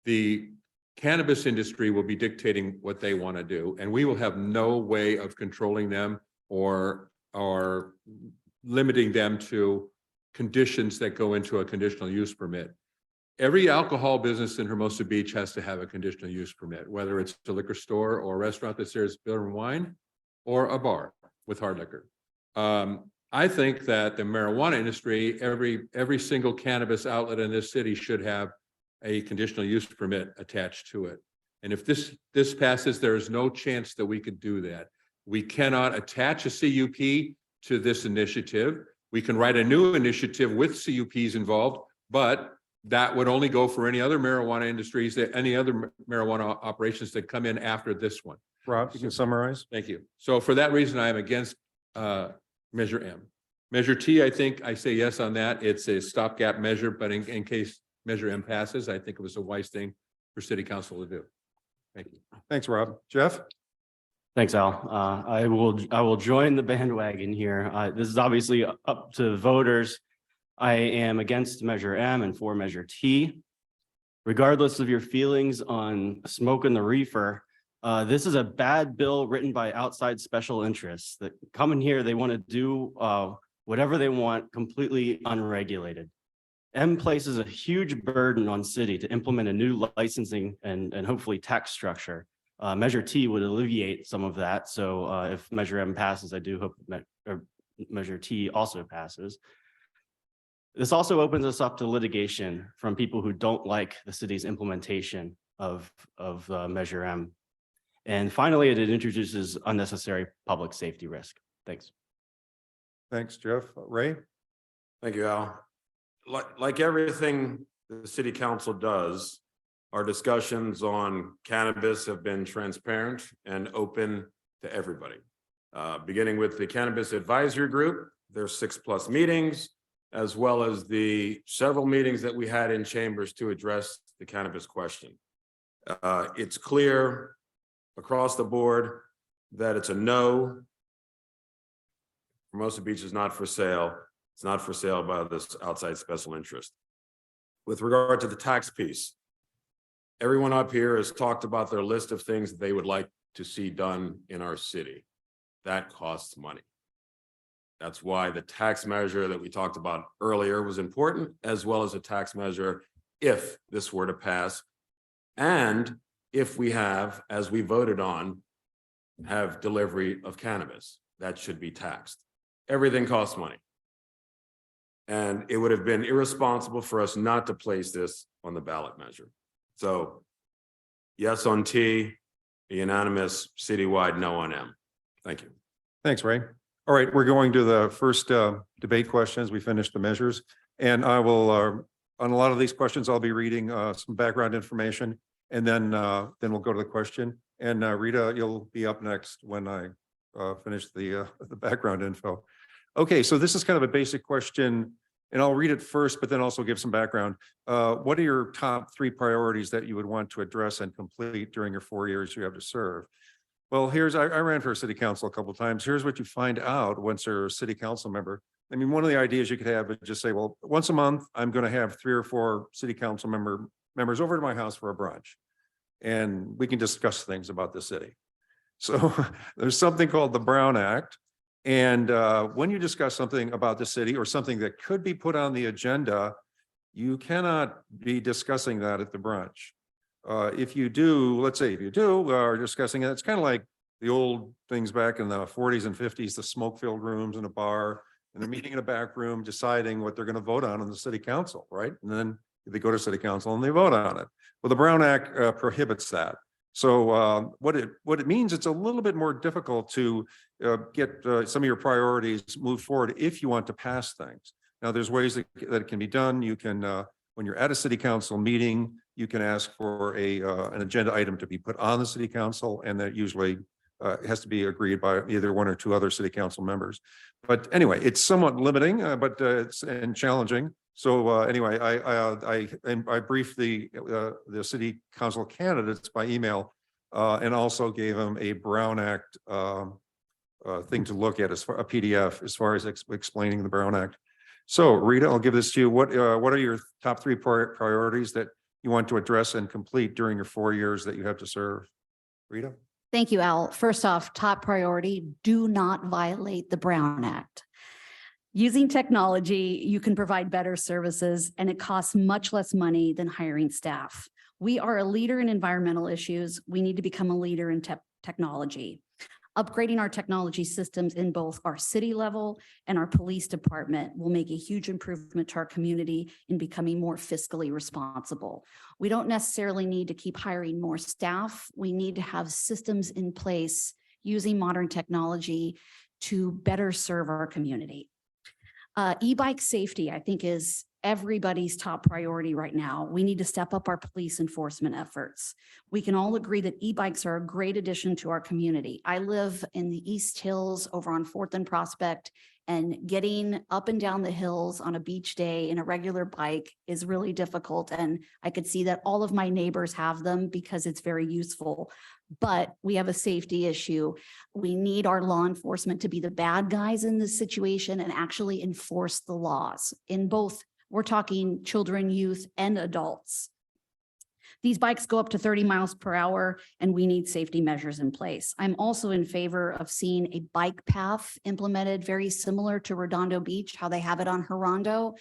the cannabis industry will be dictating what they want to do, and we will have no way of controlling them or limiting them to conditions that go into a conditional use permit. Every alcohol business in Hermosa Beach has to have a conditional use permit, whether it's a liquor store or a restaurant that serves beer and wine, or a bar with hard liquor. I think that the marijuana industry, every single cannabis outlet in this city should have a conditional use permit attached to it. And if this passes, there is no chance that we could do that. We cannot attach a CUP to this initiative. We can write a new initiative with CUPs involved, But that would only go for any other marijuana industries, that any other marijuana operations that come in after this one. Rob, you can summarize? Thank you. So for that reason, I am against Measure M. Measure T, I think I say yes on that. It's a stopgap measure, but in case Measure M passes, I think it was a wise thing for City Council to do. Thank you. Thanks, Rob. Jeff? Thanks, Al. I will join the bandwagon here. This is obviously up to voters. I am against Measure M and for Measure T. Regardless of your feelings on smoking the reefer, this is a bad bill written by outside special interests that come in here. They want to do whatever they want, completely unregulated. M places a huge burden on city to implement a new licensing and hopefully tax structure. Measure T would alleviate some of that. So if Measure M passes, I do hope Measure T also passes. This also opens us up to litigation from people who don't like the city's implementation of Measure M. And finally, it introduces unnecessary public safety risk. Thanks. Thanks, Jeff. Ray? Thank you, Al. Like everything the city council does, our discussions on cannabis have been transparent and open to everybody. Beginning with the Cannabis Advisory Group, there's 6+ meetings, as well as the several meetings that we had in chambers to address the cannabis question. It's clear across the board that it's a no. Hermosa Beach is not for sale. It's not for sale by this outside special interest. With regard to the tax piece, everyone up here has talked about their list of things that they would like to see done in our city. That costs money. That's why the tax measure that we talked about earlier was important, as well as a tax measure if this were to pass. And if we have, as we voted on, have delivery of cannabis, that should be taxed. Everything costs money. And it would have been irresponsible for us not to place this on the ballot measure. So yes on T, unanimous, citywide, no on M. Thank you. Thanks, Ray. All right, we're going to the first debate questions. We finished the measures. And I will, on a lot of these questions, I'll be reading some background information, and then we'll go to the question. And Rita, you'll be up next when I finish the background info. Okay, so this is kind of a basic question, and I'll read it first, but then also give some background. What are your top 3 priorities that you would want to address and complete during your 4 years you have to serve? Well, I ran for city council a couple of times. Here's what you find out once you're a city council member. I mean, one of the ideas you could have is just say, well, once a month, I'm going to have 3 or 4 city council members over to my house for a brunch, and we can discuss things about the city. So there's something called the Brown Act. And when you discuss something about the city or something that could be put on the agenda, you cannot be discussing that at the brunch. If you do, let's say if you do are discussing it, it's kind of like the old things back in the 40s and 50s, the smoke-filled rooms in a bar, and they're meeting in a back room, deciding what they're going to vote on in the city council, right? And then they go to city council and they vote on it. Well, the Brown Act prohibits that. So what it means, it's a little bit more difficult to get some of your priorities moved forward if you want to pass things. Now, there's ways that it can be done. You can, when you're at a city council meeting, you can ask for an agenda item to be put on the city council, and that usually has to be agreed by either 1 or 2 other city council members. But anyway, it's somewhat limiting, but it's challenging. So anyway, I briefed the city council candidates by email and also gave them a Brown Act thing to look at, as far a PDF, as far as explaining the Brown Act. So Rita, I'll give this to you. What are your top 3 priorities that you want to address and complete during your 4 years that you have to serve? Rita? Thank you, Al. First off, top priority, do not violate the Brown Act. Using technology, you can provide better services, and it costs much less money than hiring staff. We are a leader in environmental issues. We need to become a leader in technology. Upgrading our technology systems in both our city level and our police department will make a huge improvement to our community in becoming more fiscally responsible. We don't necessarily need to keep hiring more staff. We need to have systems in place using modern technology to better serve our community. E-bike safety, I think, is everybody's top priority right now. We need to step up our police enforcement efforts. We can all agree that e-bikes are a great addition to our community. I live in the East Hills over on 4th and Prospect, and getting up and down the hills on a beach day in a regular bike is really difficult. And I could see that all of my neighbors have them because it's very useful. But we have a safety issue. We need our law enforcement to be the bad guys in this situation and actually enforce the laws in both. We're talking children, youth, and adults. These bikes go up to 30 miles per hour, and we need safety measures in place. I'm also in favor of seeing a bike path implemented very similar to Redondo Beach, how they have it on Redondo.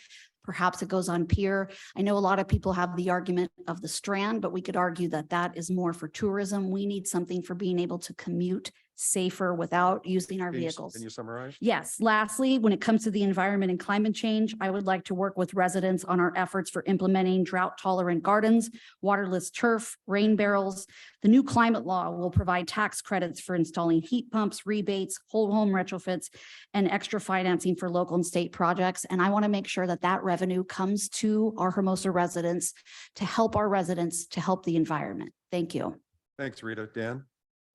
Perhaps it goes on Pier. I know a lot of people have the argument of the Strand, but we could argue that that is more for tourism. We need something for being able to commute safer without using our vehicles. Can you summarize? Yes. Lastly, when it comes to the environment and climate change, I would like to work with residents on our efforts for implementing drought tolerant gardens, waterless turf, rain barrels. The new climate law will provide tax credits for installing heat pumps, rebates, whole home retrofits, and extra financing for local and state projects. And I want to make sure that that revenue comes to our Hermosa residents to help our residents, to help the environment. Thank you. Thanks, Rita. Dan?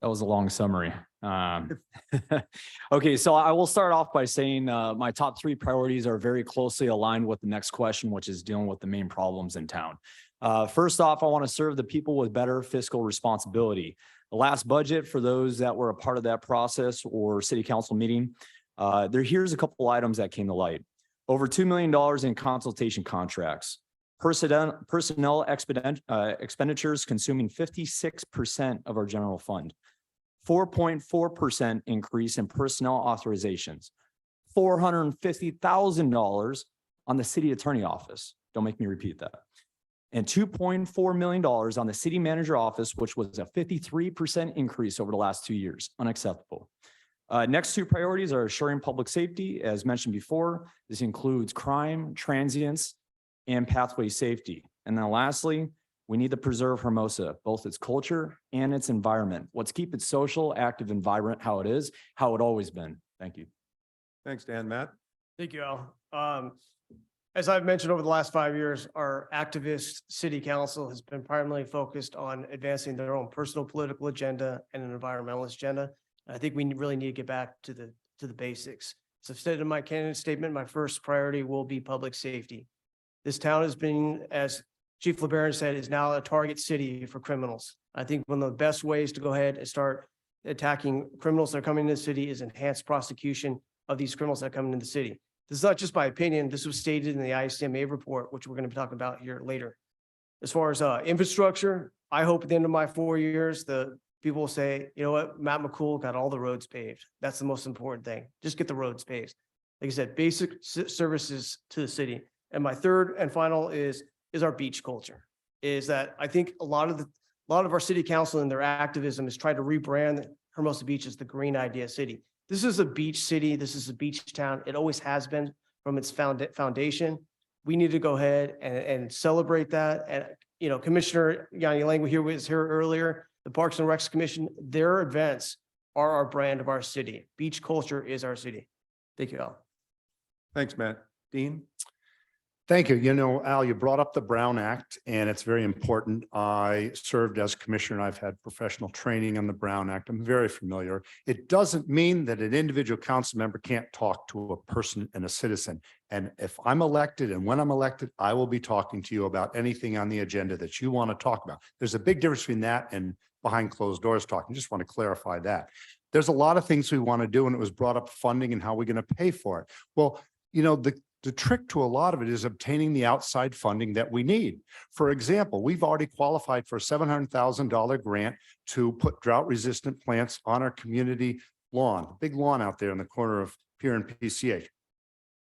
That was a long summary. Okay, so I will start off by saying my top 3 priorities are very closely aligned with the next question, which is dealing with the main problems in town. First off, I want to serve the people with better fiscal responsibility. The last budget, for those that were a part of that process or city council meeting, here's a couple items that came to light. Over $2 million in consultation contracts. Personnel expenditures consuming 56% of our general fund. 4.4% increase in personnel authorizations. $450,000 on the city attorney office. Don't make me repeat that. And $2.4 million on the city manager office, which was a 53% increase over the last 2 years. Unacceptable. Next 2 priorities are assuring public safety. As mentioned before, this includes crime, transients, and pathway safety. And then lastly, we need to preserve Hermosa, both its culture and its environment. Let's keep it social, active, and vibrant how it is, how it always been. Thank you. Thanks, Dan. Matt? Thank you, Al. As I've mentioned over the last 5 years, our activist city council has been primarily focused on advancing their own personal political agenda and an environmentalist agenda. I think we really need to get back to the basics. As I've stated in my candidate statement, my first priority will be public safety. This town has been, as Chief LeBaron said, is now a target city for criminals. I think one of the best ways to go ahead and start attacking criminals that are coming into the city is enhanced prosecution of these criminals that come into the city. This is not just my opinion. This was stated in the ICMA report, which we're going to be talking about here later. As far as infrastructure, I hope at the end of my 4 years, the people will say, you know what, Matt McCool got all the roads paved. That's the most important thing. Just get the roads paved. Like I said, basic services to the city. And my third and final is our beach culture. Is that I think a lot of our city council and their activism is trying to rebrand Hermosa Beach as the green idea city. This is a beach city. This is a beach town. It always has been from its foundation. We need to go ahead and celebrate that. And, you know, Commissioner Yanni Lang here was here earlier, the Parks and Recs Commission, their events are our brand of our city. Beach culture is our city. Thank you, Al. Thanks, Matt. Dean? Thank you. You know, Al, you brought up the Brown Act, and it's very important. I served as commissioner, and I've had professional training on the Brown Act. I'm very familiar. It doesn't mean that an individual council member can't talk to a person and a citizen. And if I'm elected and when I'm elected, I will be talking to you about anything on the agenda that you want to talk about. There's a big difference between that and behind closed doors talking. Just want to clarify that. There's a lot of things we want to do, and it was brought up funding and how we're going to pay for it. Well, you know, the trick to a lot of it is obtaining the outside funding that we need. For example, we've already qualified for a $700,000 grant to put drought resistant plants on our community lawn, big lawn out there in the corner of Pier and PCH.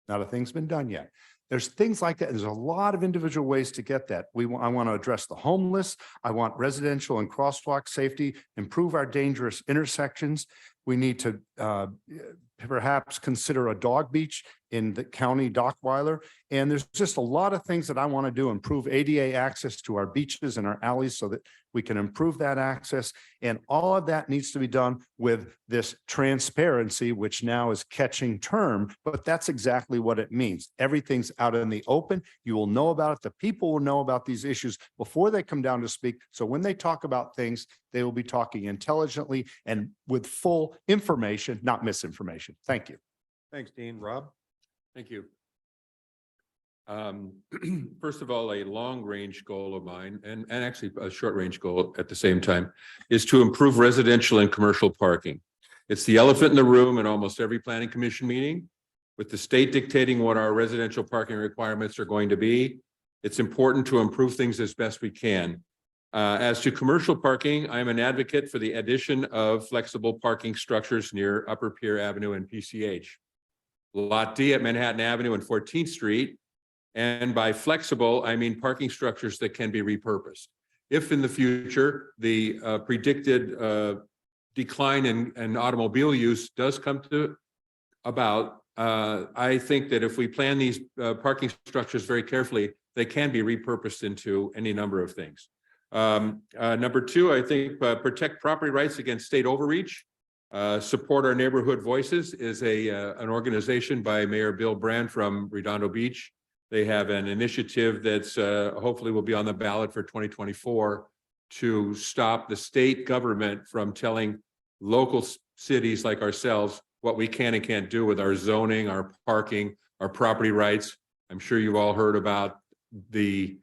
Not a thing's been done yet. There's things like that. There's a lot of individual ways to get that. I want to address the homeless. I want residential and crosswalk safety, improve our dangerous intersections. We need to perhaps consider a dog beach in the county Dockweiler. And there's just a lot of things that I want to do, improve ADA access to our beaches and our alleys so that we can improve that access. And all of that needs to be done with this transparency, which now is catching term, but that's exactly what it means. Everything's out in the open. You will know about it. The people will know about these issues before they come down to speak. So when they talk about things, they will be talking intelligently and with full information, not misinformation. Thank you. Thanks, Dean. Rob? Thank you. First of all, a long-range goal of mine, and actually a short-range goal at the same time, is to improve residential and commercial parking. It's the elephant in the room in almost every planning commission meeting. With the state dictating what our residential parking requirements are going to be, it's important to improve things as best we can. As to commercial parking, I'm an advocate for the addition of flexible parking structures near Upper Pier Avenue and PCH. Lot D at Manhattan Avenue and 14th Street. And by flexible, I mean parking structures that can be repurposed. If in the future, the predicted decline in automobile use does come to about, I think that if we plan these parking structures very carefully, they can be repurposed into any number of things. Number two, I think protect property rights against state overreach. Support Our Neighborhood Voices is an organization by Mayor Bill Brand from Redondo Beach. They have an initiative that's hopefully will be on the ballot for 2024 to stop the state government from telling local cities like ourselves what we can and can't do with our zoning, our parking, our property rights. I'm sure you've all heard about the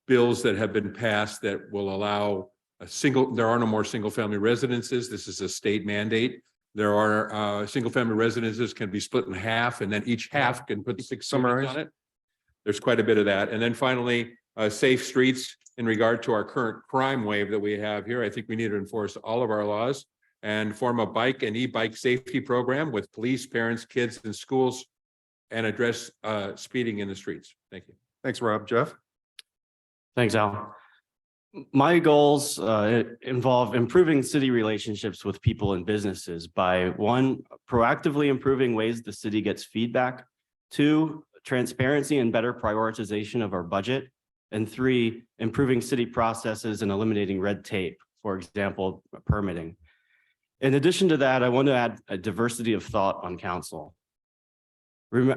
bills that have been passed that will allow there are no more single-family residences. This is a state mandate. There are single-family residences can be split in half, and then each half can put 6 units on it. There's quite a bit of that. And then finally, safe streets in regard to our current crime wave that we have here. I think we need to enforce all of our laws and form a bike and e-bike safety program with police, parents, kids, and schools, and address speeding in the streets. Thank you. Thanks, Rob. Jeff? Thanks, Al. My goals involve improving city relationships with people and businesses by 1, proactively improving ways the city gets feedback, 2, transparency and better prioritization of our budget, and 3, improving city processes and eliminating red tape, for example, permitting. In addition to that, I want to add a diversity of thought on council. We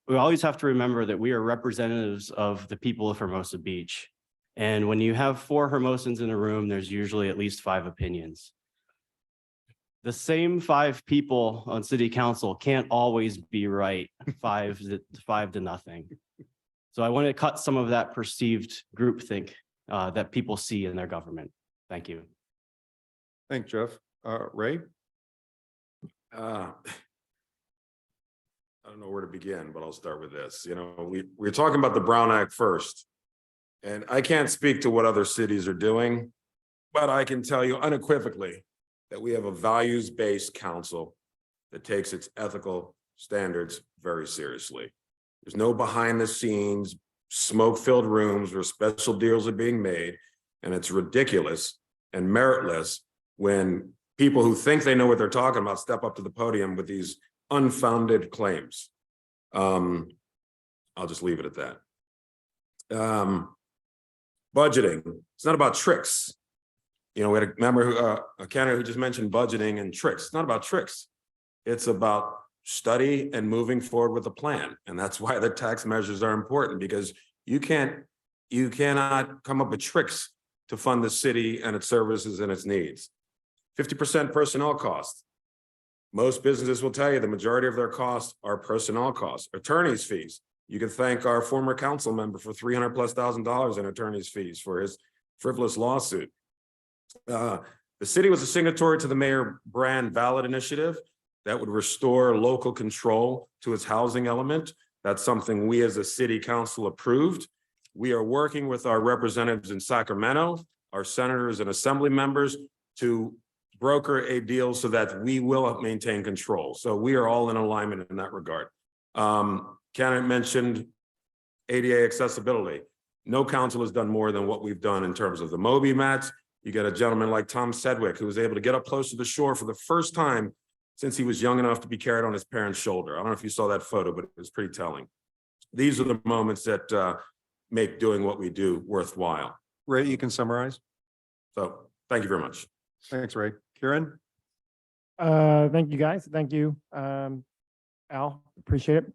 always have to remember that we are representatives of the people of Hermosa Beach. And when you have 4 Hermosans in a room, there's usually at least 5 opinions. The same 5 people on city council can't always be right, 5 to nothing. So I want to cut some of that perceived groupthink that people see in their government. Thank you. Thanks, Jeff. Ray? I don't know where to begin, but I'll start with this. You know, we're talking about the Brown Act first. And I can't speak to what other cities are doing, but I can tell you unequivocally that we have a values-based council that takes its ethical standards very seriously. There's no behind the scenes, smoke-filled rooms where special deals are being made, and it's ridiculous and meritless when people who think they know what they're talking about step up to the podium with these unfounded claims. I'll just leave it at that. Budgeting, it's not about tricks. You know, we had a member, a candidate who just mentioned budgeting and tricks. It's not about tricks. It's about study and moving forward with a plan. And that's why the tax measures are important, because you cannot come up with tricks to fund the city and its services and its needs. 50% personnel costs. Most businesses will tell you the majority of their costs are personnel costs. Attorney's fees. You can thank our former council member for $300,000+ in attorney's fees for his frivolous lawsuit. The city was a signatory to the Mayor Brand ballot initiative that would restore local control to its housing element. That's something we as a city council approved. We are working with our representatives in Sacramento, our senators and assembly members to broker a deal so that we will maintain control. So we are all in alignment in that regard. Candidate mentioned ADA accessibility. No council has done more than what we've done in terms of the Moby mats. You get a gentleman like Tom Sedgwick, who was able to get up close to the shore for the first time since he was young enough to be carried on his parents' shoulder. I don't know if you saw that photo, but it was pretty telling. These are the moments that make doing what we do worthwhile. Ray, you can summarize. So thank you very much. Thanks, Ray. Kieran? Thank you, guys. Thank you. Al, appreciate it.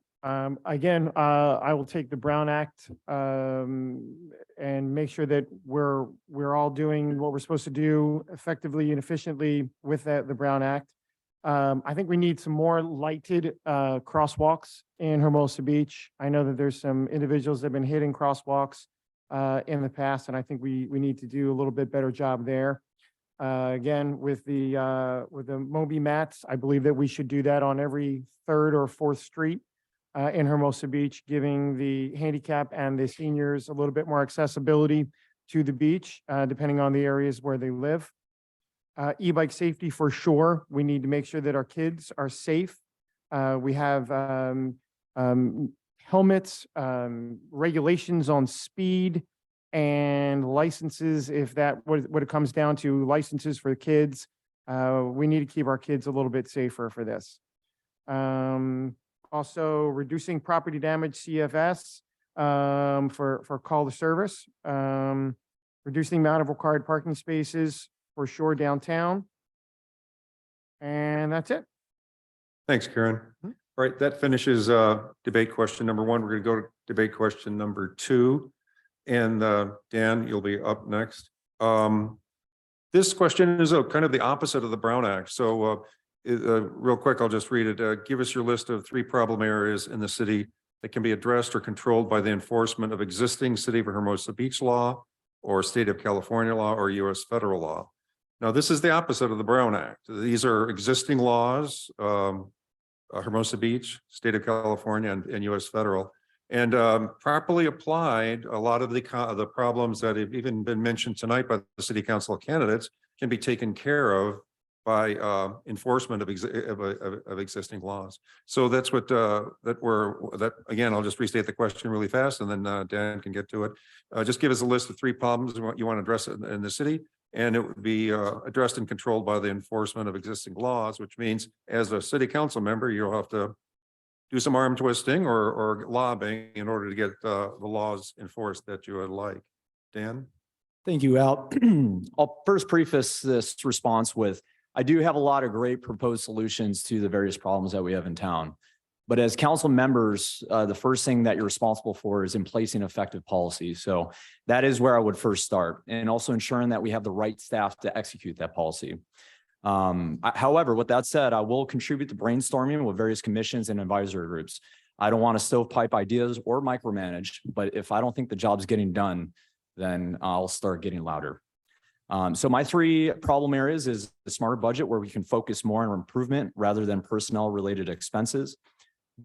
Again, I will take the Brown Act, and make sure that we're all doing what we're supposed to do effectively and efficiently with the Brown Act. I think we need some more lighted, crosswalks in Hermosa Beach. I know that there's some individuals that have been hitting crosswalks, in the past, and I think we need to do a little bit better job there. Again, with the Moby mats, I believe that we should do that on every third or fourth street in Hermosa Beach, giving the handicap and the seniors a little bit more accessibility to the beach, depending on the areas where they live. E-bike safety for sure. We need to make sure that our kids are safe. We have helmets, regulations on speed, and licenses, if that what it comes down to, licenses for the kids. We need to keep our kids a little bit safer for this. Also reducing property damage CFS for call to service. Reducing the amount of required parking spaces for sure downtown. And that's it. Thanks, Karen. All right, that finishes debate question number 1. We're going to go to debate question number 2. And Dan, you'll be up next. This question is kind of the opposite of the Brown Act. So real quick, I'll just read it. Give us your list of 3 problem areas in the city that can be addressed or controlled by the enforcement of existing City of Hermosa Beach law or State of California law or U.S. federal law. Now, this is the opposite of the Brown Act. These are existing laws, Hermosa Beach, State of California, and U.S. federal. And properly applied, a lot of the problems that have even been mentioned tonight by the city council candidates can be taken care of by enforcement of existing laws. So that's what again, I'll just restate the question really fast, and then Dan can get to it. Just give us a list of 3 problems you want to address in the city, and it would be addressed and controlled by the enforcement of existing laws, which means as a city council member, you'll have to do some arm twisting or lobbying in order to get the laws enforced that you would like. Dan? Thank you, Al. I'll first preface this response with, I do have a lot of great proposed solutions to the various problems that we have in town. But as council members, the first thing that you're responsible for is in placing effective policy. So that is where I would first start, and also ensuring that we have the right staff to execute that policy. However, with that said, I will contribute to brainstorming with various commissions and advisory groups. I don't want to stovepipe ideas or micromanage, but if I don't think the job's getting done, then I'll start getting louder. So my 3 problem areas is the smarter budget, where we can focus more on improvement rather than personnel related expenses,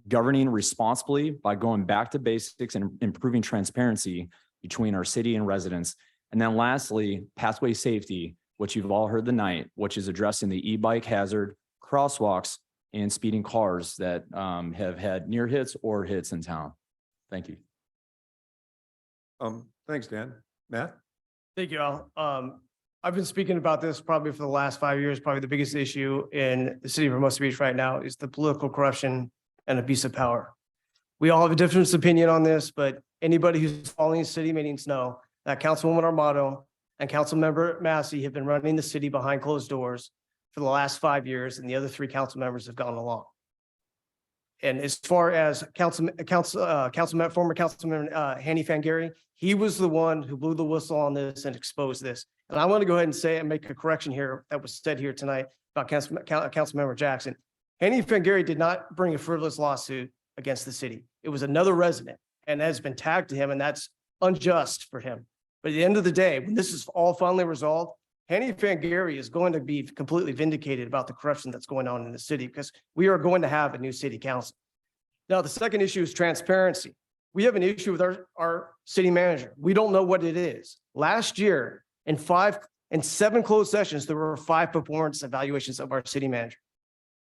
governing responsibly by going back to basics and improving transparency between our city and residents. And then lastly, pathway safety, which you've all heard tonight, which is addressing the e-bike hazard, crosswalks, and speeding cars that have had near hits or hits in town. Thank you. Thanks, Dan. Matt? Thank you, Al. I've been speaking about this probably for the last 5 years. Probably the biggest issue in the city of Hermosa Beach right now is the political corruption and abuse of power. We all have a different opinion on this, but anybody who's following city meetings know that Councilwoman Armato and Councilmember Massey have been running the city behind closed doors for the last 5 years, and the other 3 council members have gone along. And as far as former Councilmember Hanny Fangari, he was the one who blew the whistle on this and exposed this. And I want to go ahead and say and make a correction here that was said here tonight about Councilmember Jackson. Hanny Fangari did not bring a frivolous lawsuit against the city. It was another resident, and that has been tagged to him, and that's unjust for him. But at the end of the day, when this is all finally resolved, Hanny Fangari is going to be completely vindicated about the corruption that's going on in the city, because we are going to have a new city council. Now, the second issue is transparency. We have an issue with our city manager. We don't know what it is. Last year, in 7 closed sessions, there were 5 performance evaluations of our city manager,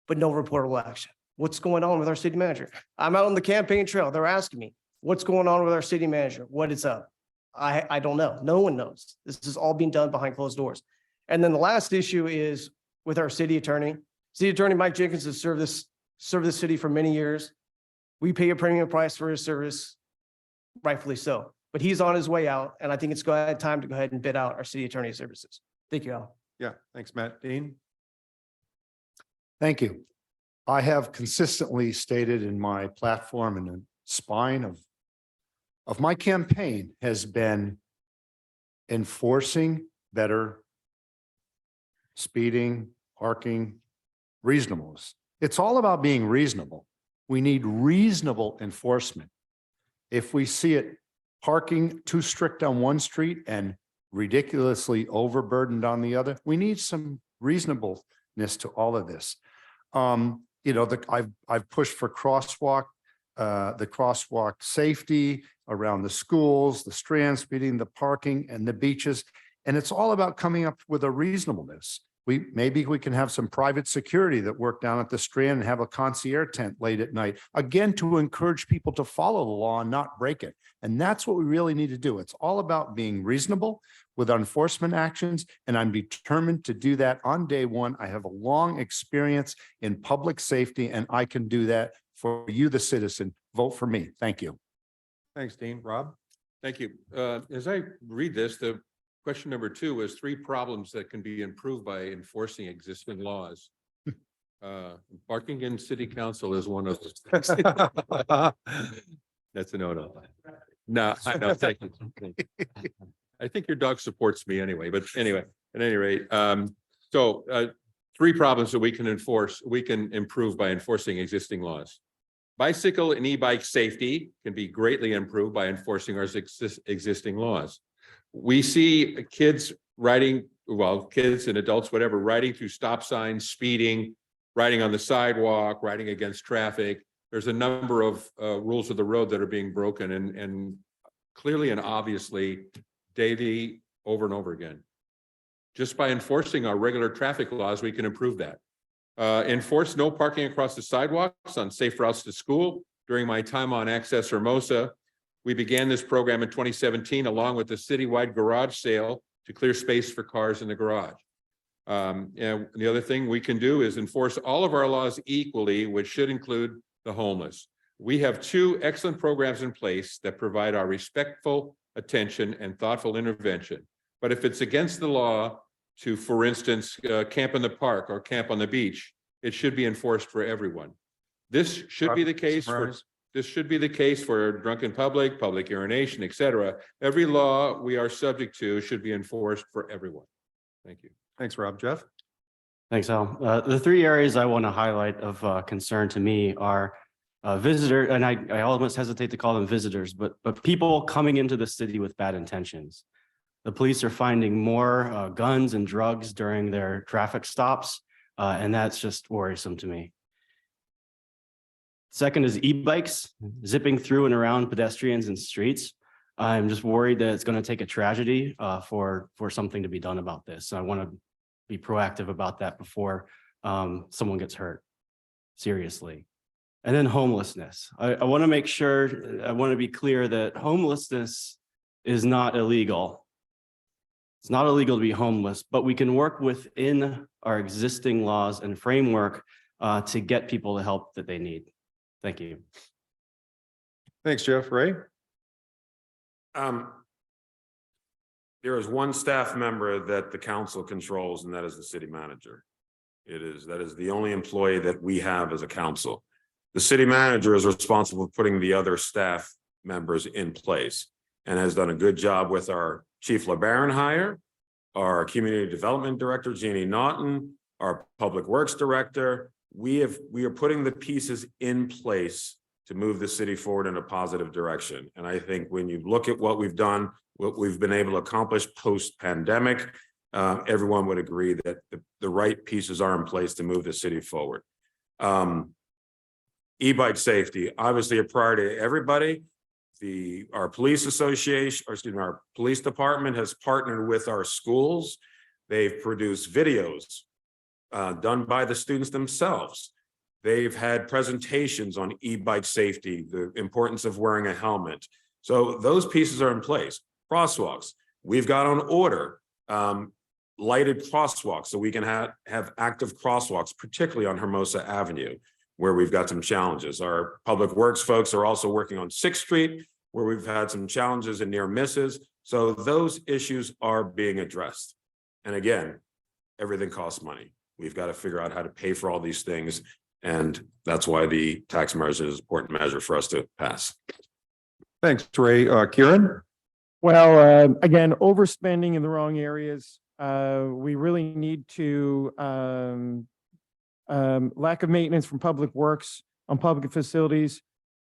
but no reportable action. What's going on with our city manager? I'm out on the campaign trail. They're asking me, what's going on with our city manager? What is up? I don't know. No one knows. This is all being done behind closed doors. And then the last issue is with our city attorney. City Attorney Mike Jenkins has served the city for many years. We pay a premium price for his service, rightfully so. But he's on his way out, and I think it's time to go ahead and bid out our city attorney services. Thank you, Al. Yeah, thanks, Matt. Dean? Thank you. I have consistently stated in my platform, and the spine of my campaign has been enforcing better speeding, parking, reasonableness. It's all about being reasonable. We need reasonable enforcement. If we see it parking too strict on one street and ridiculously overburdened on the other, we need some reasonableness to all of this. I've pushed for the crosswalk safety around the schools, the strand speeding, the parking and the beaches. And it's all about coming up with a reasonableness. Maybe we can have some private security that work down at the Strand and have a concierge tent late at night, again, to encourage people to follow the law and not break it. And that's what we really need to do. It's all about being reasonable with enforcement actions. And I'm determined to do that on day one. I have a long experience in public safety, and I can do that for you, the citizen. Vote for me. Thank you. Thanks, Dean. Rob? Thank you. As I read this, the question number 2 is 3 problems that can be improved by enforcing existing laws. Parking in city council is one of those. That's a no. No, I know. Thank you. I think your dog supports me anyway, but anyway, at any rate, 3 problems that we can improve by enforcing existing laws. Bicycle and e-bike safety can be greatly improved by enforcing our existing laws. We see kids kids and adults, whatever, riding through stop signs, speeding, riding on the sidewalk, riding against traffic. There's a number of rules of the road that are being broken and clearly and obviously daily over and over again. Just by enforcing our regular traffic laws, we can improve that. Enforce no parking across the sidewalks on safe routes to school. During my time on Access Hermosa, we began this program in 2017 along with the citywide garage sale to clear space for cars in the garage. And the other thing we can do is enforce all of our laws equally, which should include the homeless. We have 2 excellent programs in place that provide our respectful attention and thoughtful intervention. But if it's against the law to, for instance, camp in the park or camp on the beach, it should be enforced for everyone. This should be the case for This should be the case for drunken public urination, etc. Every law we are subject to should be enforced for everyone. Thank you. Thanks, Rob. Jeff? Thanks, Al. The 3 areas I want to highlight of concern to me are visitor, and I almost hesitate to call them visitors, but people coming into the city with bad intentions. The police are finding more guns and drugs during their traffic stops, and that's just worrisome to me. Second is e-bikes zipping through and around pedestrians and streets. I'm just worried that it's going to take a tragedy for something to be done about this. I want to be proactive about that before someone gets hurt seriously. And then homelessness. I want to make sure, I want to be clear that homelessness is not illegal. It's not illegal to be homeless, but we can work within our existing laws and framework to get people the help that they need. Thank you. Thanks, Jeff. Ray? There is one staff member that the council controls, and that is the city manager. That is the only employee that we have as a council. The city manager is responsible for putting the other staff members in place and has done a good job with our Chief LeBaron hire, our Community Development Director, Jeannie Naughton, our Public Works Director. We are putting the pieces in place to move the city forward in a positive direction. And I think when you look at what we've done, what we've been able to accomplish post-pandemic, everyone would agree that the right pieces are in place to move the city forward. E-bike safety, obviously a priority to everybody. Our police association, or excuse me, our police department has partnered with our schools. They've produced videos done by the students themselves. They've had presentations on e-bike safety, the importance of wearing a helmet. So those pieces are in place. Crosswalks, we've got on order lighted crosswalks so we can have active crosswalks, particularly on Hermosa Avenue, where we've got some challenges. Our public works folks are also working on 6th Street, where we've had some challenges and near misses. So those issues are being addressed. And again, everything costs money. We've got to figure out how to pay for all these things. And that's why the tax measure is an important measure for us to pass. Thanks, Ray. Kieran? Well, again, overspending in the wrong areas. We really need to, lack of maintenance from public works on public facilities,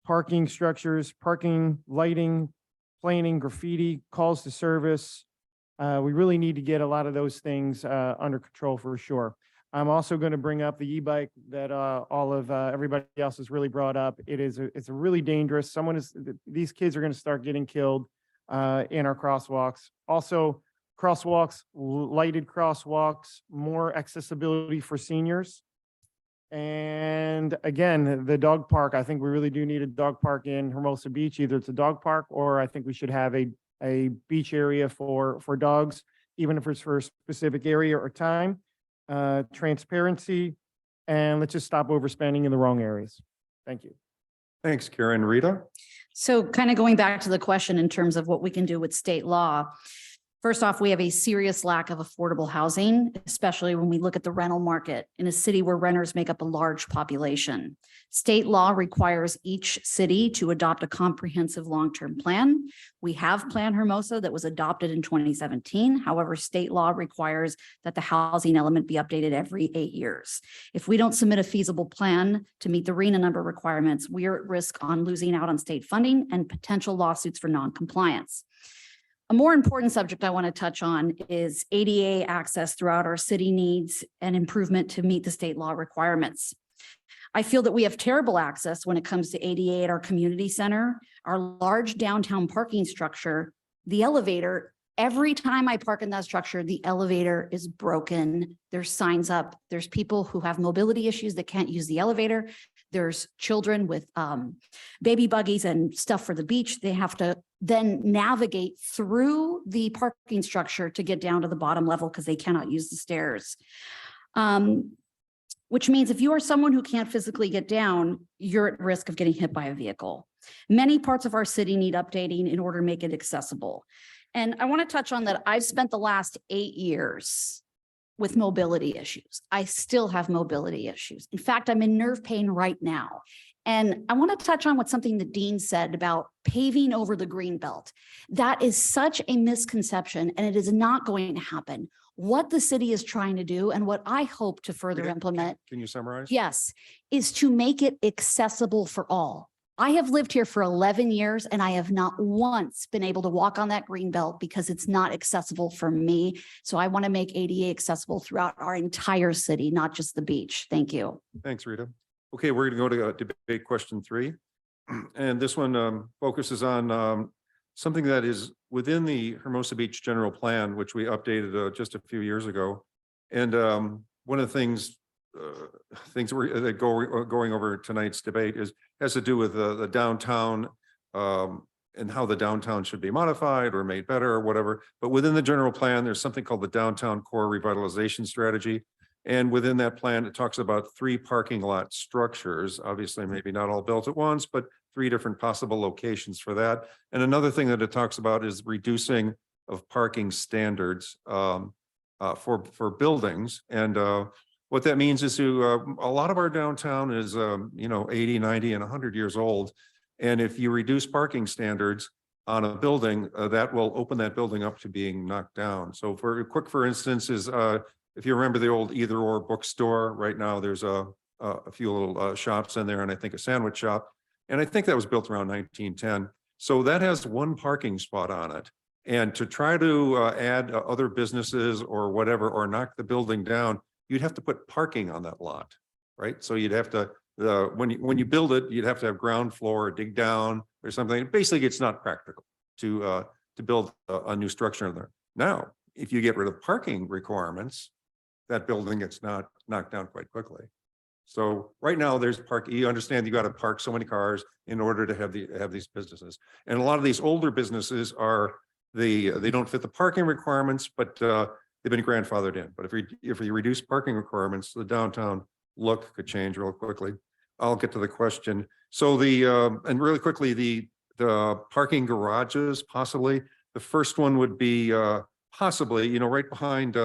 parking structures, parking, lighting, planing, graffiti, calls to service. We really need to get a lot of those things under control for sure. I'm also going to bring up the e-bike that all of everybody else has really brought up. It's a really dangerous. These kids are going to start getting killed in our crosswalks. Also, crosswalks, lighted crosswalks, more accessibility for seniors. And again, the dog park, I think we really do need a dog park in Hermosa Beach. Either it's a dog park or I think we should have a beach area for dogs, even if it's for a specific area or time. Transparency, and let's just stop overspending in the wrong areas. Thank you. Thanks, Karen. Rita? So kind of going back to the question in terms of what we can do with state law. First off, we have a serious lack of affordable housing, especially when we look at the rental market in a city where renters make up a large population. State law requires each city to adopt a comprehensive long-term plan. We have Plan Hermosa that was adopted in 2017. However, state law requires that the housing element be updated every 8 years. If we don't submit a feasible plan to meet the RENA number requirements, we are at risk on losing out on state funding and potential lawsuits for non-compliance. A more important subject I want to touch on is ADA access throughout our city needs and improvement to meet the state law requirements. I feel that we have terrible access when it comes to ADA at our community center, our large downtown parking structure, the elevator. Every time I park in that structure, the elevator is broken. There's signs up. There's people who have mobility issues that can't use the elevator. There's children with baby buggies and stuff for the beach. They have to then navigate through the parking structure to get down to the bottom level because they cannot use the stairs. Which means if you are someone who can't physically get down, you're at risk of getting hit by a vehicle. Many parts of our city need updating in order to make it accessible. And I want to touch on that. I've spent the last 8 years with mobility issues. I still have mobility issues. In fact, I'm in nerve pain right now. And I want to touch on something that Dean said about paving over the green belt. That is such a misconception, and it is not going to happen. What the city is trying to do and what I hope to further implement. Can you summarize? Yes, is to make it accessible for all. I have lived here for 11 years and I have not once been able to walk on that green belt because it's not accessible for me. So I want to make ADA accessible throughout our entire city, not just the beach. Thank you. Thanks, Rita. Okay, we're going to go to debate question 3. And this one focuses on something that is within the Hermosa Beach General Plan, which we updated just a few years ago. And one of the things that going over tonight's debate has to do with the downtown and how the downtown should be modified or made better or whatever. But within the general plan, there's something called the Downtown Core Revitalization Strategy. And within that plan, it talks about 3 parking lot structures, obviously maybe not all built at once, but 3 different possible locations for that. And another thing that it talks about is reducing of parking standards for buildings. And what that means is to a lot of our downtown is 80, 90, and 100 years old. And if you reduce parking standards on a building, that will open that building up to being knocked down. So for instance is if you remember the old Either Or bookstore, right now there's a few little shops in there, and I think a sandwich shop. And I think that was built around 1910. So that has 1 parking spot on it. And to try to add other businesses or whatever, or knock the building down, you'd have to put parking on that lot, right? So you'd have to, when you build it, you'd have to have ground floor, dig down or something. Basically, it's not practical to build a new structure in there. Now, if you get rid of parking requirements, that building gets knocked down quite quickly. So right now there's you understand you got to park so many cars in order to have these businesses. And a lot of these older businesses are they don't fit the parking requirements, but they've been grandfathered in. But if we reduce parking requirements, the downtown look could change real quickly. I'll get to the question. So and really quickly, the parking garages, possibly. The first one would be possibly, right behind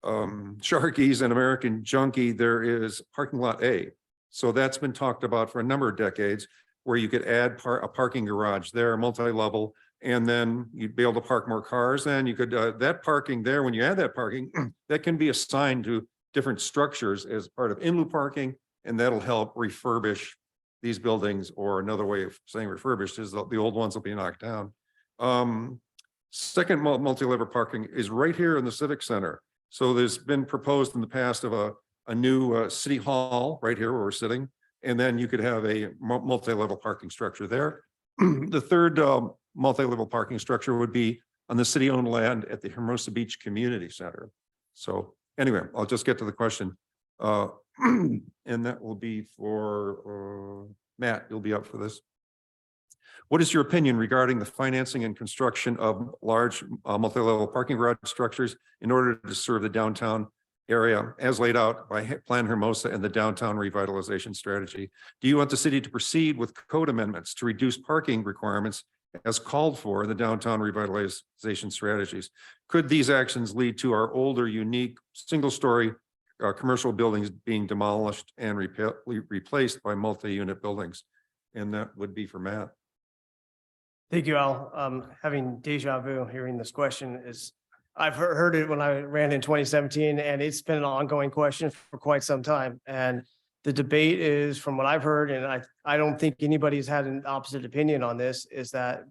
Sharky's and American Junkie, there is parking lot A. So that's been talked about for a number of decades, where you could add a parking garage there, multi-level, and then you'd be able to park more cars. And you could, that parking there, when you add that parking, that can be assigned to different structures as part of in lieu parking, and that'll help refurbish these buildings. Or another way of saying refurbished is the old ones will be knocked down. Second multi-level parking is right here in the Civic Center. So there's been proposed in the past of a new city hall right here where we're sitting, and then you could have a multi-level parking structure there. The third multi-level parking structure would be on the city-owned land at the Hermosa Beach Community Center. So anyway, I'll just get to the question. And that will be for Matt, you'll be up for this. What is your opinion regarding the financing and construction of large multi-level parking garage structures in order to serve the downtown area as laid out by Plan Hermosa and the downtown revitalization strategy? Do you want the city to proceed with code amendments to reduce parking requirements as called for in the downtown revitalization strategies? Could these actions lead to our older, unique, single-story commercial buildings being demolished and replaced by multi-unit buildings? And that would be for Matt. Thank you, Al. Having deja vu hearing this question is, I've heard it when I ran in 2017, and it's been an ongoing question for quite some time. And the debate is, from what I've heard, and I don't think anybody's had an opposite opinion on this, is that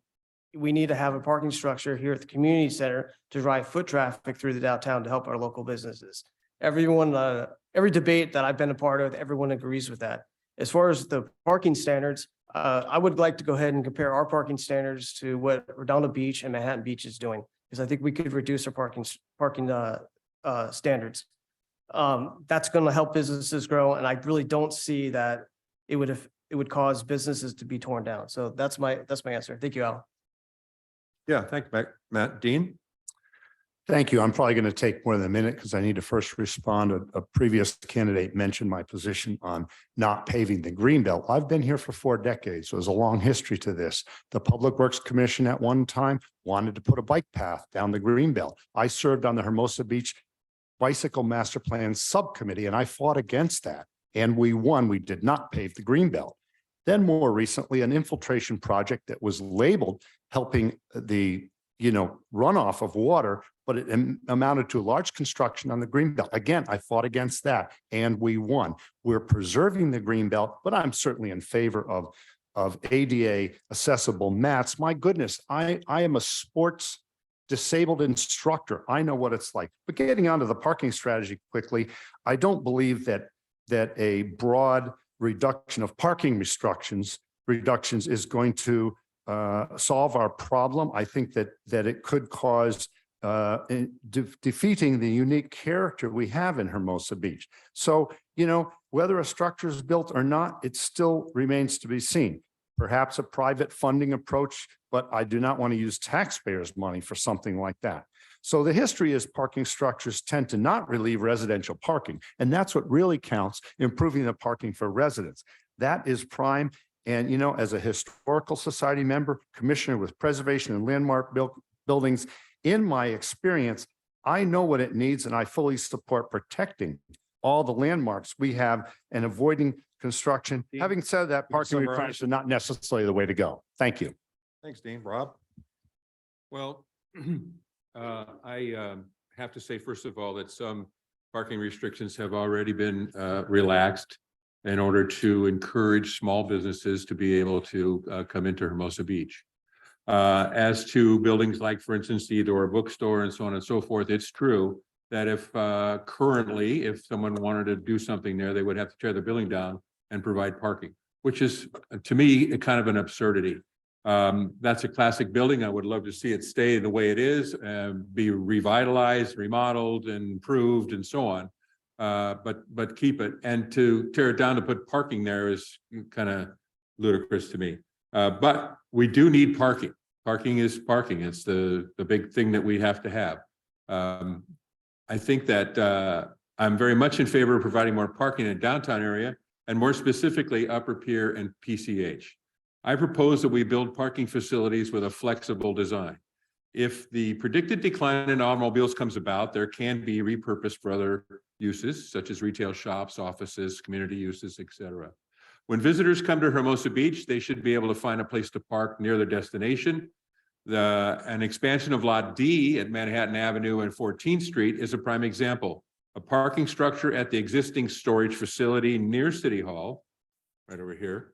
we need to have a parking structure here at the community center to drive foot traffic through the downtown to help our local businesses. Everyone, every debate that I've been a part of, everyone agrees with that. As far as the parking standards, I would like to go ahead and compare our parking standards to what Redondo Beach and Manhattan Beach is doing, because I think we could reduce our parking standards. That's going to help businesses grow, and I really don't see that it would cause businesses to be torn down. So that's my answer. Thank you, Al. Yeah, thank you, Matt. Dean? Thank you. I'm probably going to take more than a minute because I need to first respond. A previous candidate mentioned my position on not paving the Greenbelt. I've been here for 4 decades. So there's a long history to this. The Public Works Commission at one time wanted to put a bike path down the Greenbelt. I served on the Hermosa Beach Bicycle Master Plan Subcommittee, and I fought against that. And we won. We did not pave the Greenbelt. Then more recently, an infiltration project that was labeled helping the runoff of water, but it amounted to a large construction on the Greenbelt. Again, I fought against that and we won. We're preserving the Greenbelt, but I'm certainly in favor of ADA accessible mats. My goodness, I am a sports disabled instructor. I know what it's like. But getting onto the parking strategy quickly, I don't believe that a broad reduction of parking reductions is going to solve our problem. I think that it could cause defeating the unique character we have in Hermosa Beach. So, whether a structure is built or not, it still remains to be seen. Perhaps a private funding approach, but I do not want to use taxpayers' money for something like that. So the history is parking structures tend to not relieve residential parking, and that's what really counts, improving the parking for residents. That is prime. And, as a historical society member, commissioner with preservation and landmark buildings, in my experience, I know what it needs, and I fully support protecting all the landmarks we have and avoiding construction. Having said that, parking requirements are not necessarily the way to go. Thank you. Thanks, Dean. Rob? Well, I have to say, first of all, that some parking restrictions have already been relaxed in order to encourage small businesses to be able to come into Hermosa Beach. As to buildings like, for instance, the Eudora bookstore and so on and so forth, it's true that if someone wanted to do something there, they would have to tear the building down and provide parking, which is, to me, kind of an absurdity. That's a classic building. I would love to see it stay the way it is, be revitalized, remodeled, and improved, and so on. But keep it, and to tear it down to put parking there is kind of ludicrous to me. But we do need parking. Parking is parking. It's the big thing that we have to have. I think that I'm very much in favor of providing more parking in the downtown area and more specifically Upper Pier and PCH. I propose that we build parking facilities with a flexible design. If the predicted decline in automobiles comes about, there can be repurposed for other uses such as retail shops, offices, community uses, etc. When visitors come to Hermosa Beach, they should be able to find a place to park near their destination. An expansion of Lot D at Manhattan Avenue and 14th Street is a prime example. A parking structure at the existing storage facility near City Hall, right over here,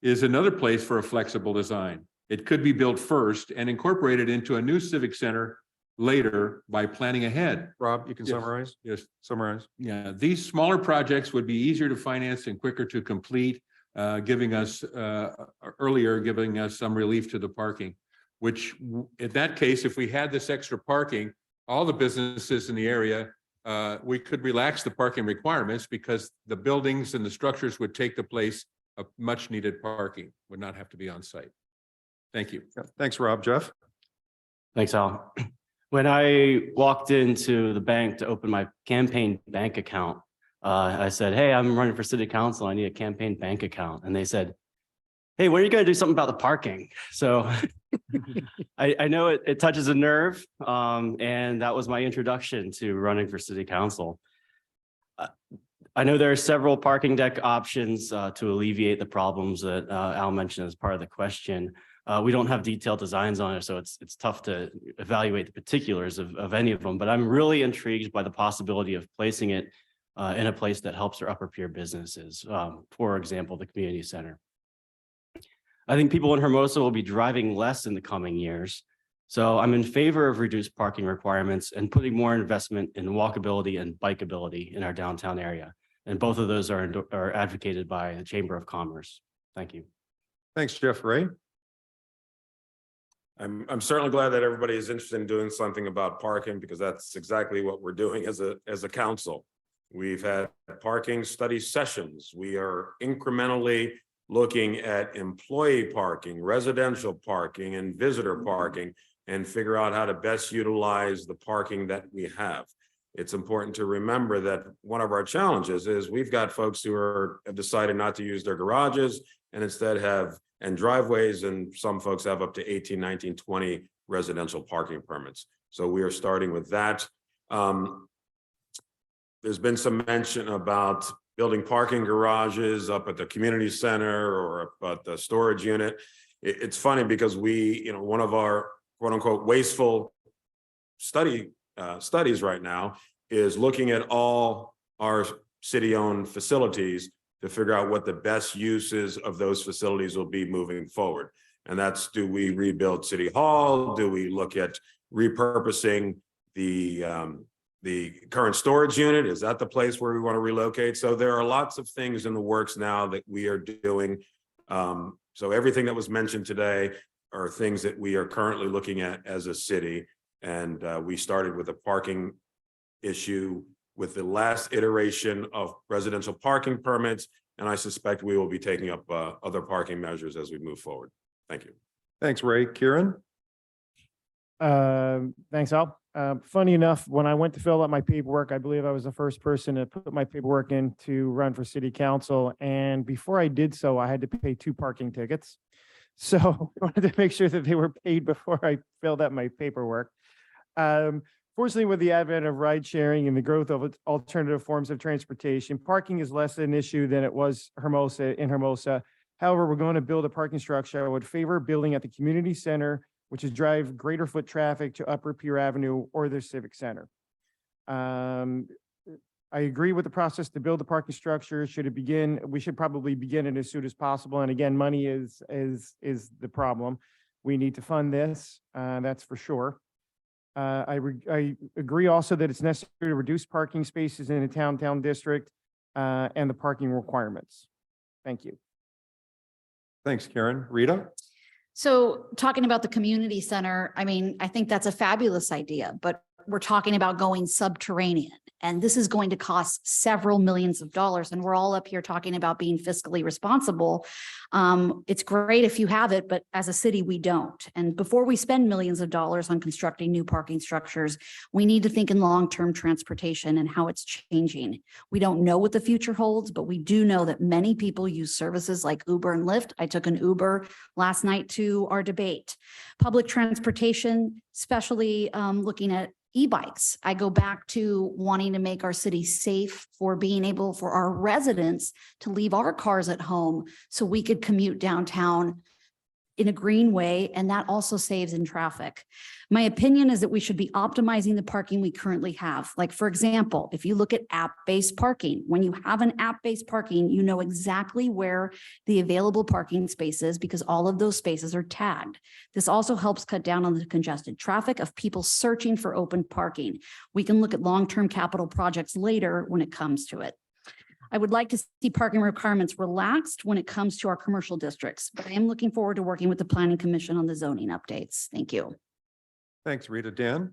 is another place for a flexible design. It could be built first and incorporated into a new civic center later by planning ahead. Rob, you can Yes. summarize? Yes. Summarize. Yeah, these smaller projects would be easier to finance and quicker to complete, giving us some relief to the parking, which in that case, if we had this extra parking, all the businesses in the area, we could relax the parking requirements because the buildings and the structures would take the place of much needed parking, would not have to be on site. Thank you. Yeah, thanks, Rob. Jeff? Thanks, Al. When I walked into the bank to open my campaign bank account, I said, hey, I'm running for city council. I need a campaign bank account. And they said, hey, when are you going to do something about the parking? So I know it touches a nerve. And that was my introduction to running for city council. I know there are several parking deck options to alleviate the problems that Al mentioned as part of the question. We don't have detailed designs on it, so it's tough to evaluate the particulars of any of them, but I'm really intrigued by the possibility of placing it in a place that helps our upper pier businesses, for example, the community center. I think people in Hermosa will be driving less in the coming years, so I'm in favor of reduced parking requirements and putting more investment in walkability and bikeability in our downtown area. And both of those are advocated by the Chamber of Commerce. Thank you. Thanks, Jeff. Ray? I'm certainly glad that everybody is interested in doing something about parking because that's exactly what we're doing as a council. We've had parking study sessions. We are incrementally looking at employee parking, residential parking, and visitor parking, and figure out how to best utilize the parking that we have. It's important to remember that one of our challenges is we've got folks who have decided not to use their garages and instead and driveways, and some folks have up to 18, 19, 20 residential parking permits. So we are starting with that. There's been some mention about building parking garages up at the community center or up at the storage unit. It's funny because one of our quote unquote wasteful studies right now is looking at all our city-owned facilities to figure out what the best uses of those facilities will be moving forward. And that's, do we rebuild City Hall? Do we look at repurposing the current storage unit? Is that the place where we want to relocate? So there are lots of things in the works now that we are doing. So everything that was mentioned today are things that we are currently looking at as a city. And we started with a parking issue with the last iteration of residential parking permits. And I suspect we will be taking up other parking measures as we move forward. Thank you. Thanks, Ray. Kieran? Thanks, Al. Funny enough, when I went to fill out my paperwork, I believe I was the first person to put my paperwork in to run for city council. And before I did so, I had to pay 2 parking tickets. So I wanted to make sure that they were paid before I filled out my paperwork. Fortunately, with the advent of ride sharing and the growth of alternative forms of transportation, parking is less an issue than it was in Hermosa. However, we're going to build a parking structure. I would favor building at the community center, which is drive greater foot traffic to Upper Pier Avenue or the Civic Center. I agree with the process to build the parking structure. We should probably begin it as soon as possible. And again, money is the problem. We need to fund this, that's for sure. I agree also that it's necessary to reduce parking spaces in the downtown district and the parking requirements. Thank you. Thanks, Karen. Rita? So talking about the community center, I mean, I think that's a fabulous idea, but we're talking about going subterranean. And this is going to cost several millions of dollars. And we're all up here talking about being fiscally responsible. It's great if you have it, but as a city, we don't. And before we spend millions of dollars on constructing new parking structures, we need to think in long-term transportation and how it's changing. We don't know what the future holds, but we do know that many people use services like Uber and Lyft. I took an Uber last night to our debate. Public transportation, especially looking at e-bikes. I go back to wanting to make our city safe for being able for our residents to leave our cars at home so we could commute downtown in a green way, and that also saves in traffic. My opinion is that we should be optimizing the parking we currently have. Like, for example, if you look at app-based parking, when you have an app-based parking, you know exactly where the available parking space is because all of those spaces are tagged. This also helps cut down on the congested traffic of people searching for open parking. We can look at long-term capital projects later when it comes to it. I would like to see parking requirements relaxed when it comes to our commercial districts, but I am looking forward to working with the Planning Commission on the zoning updates. Thank you. Thanks, Rita. Dan?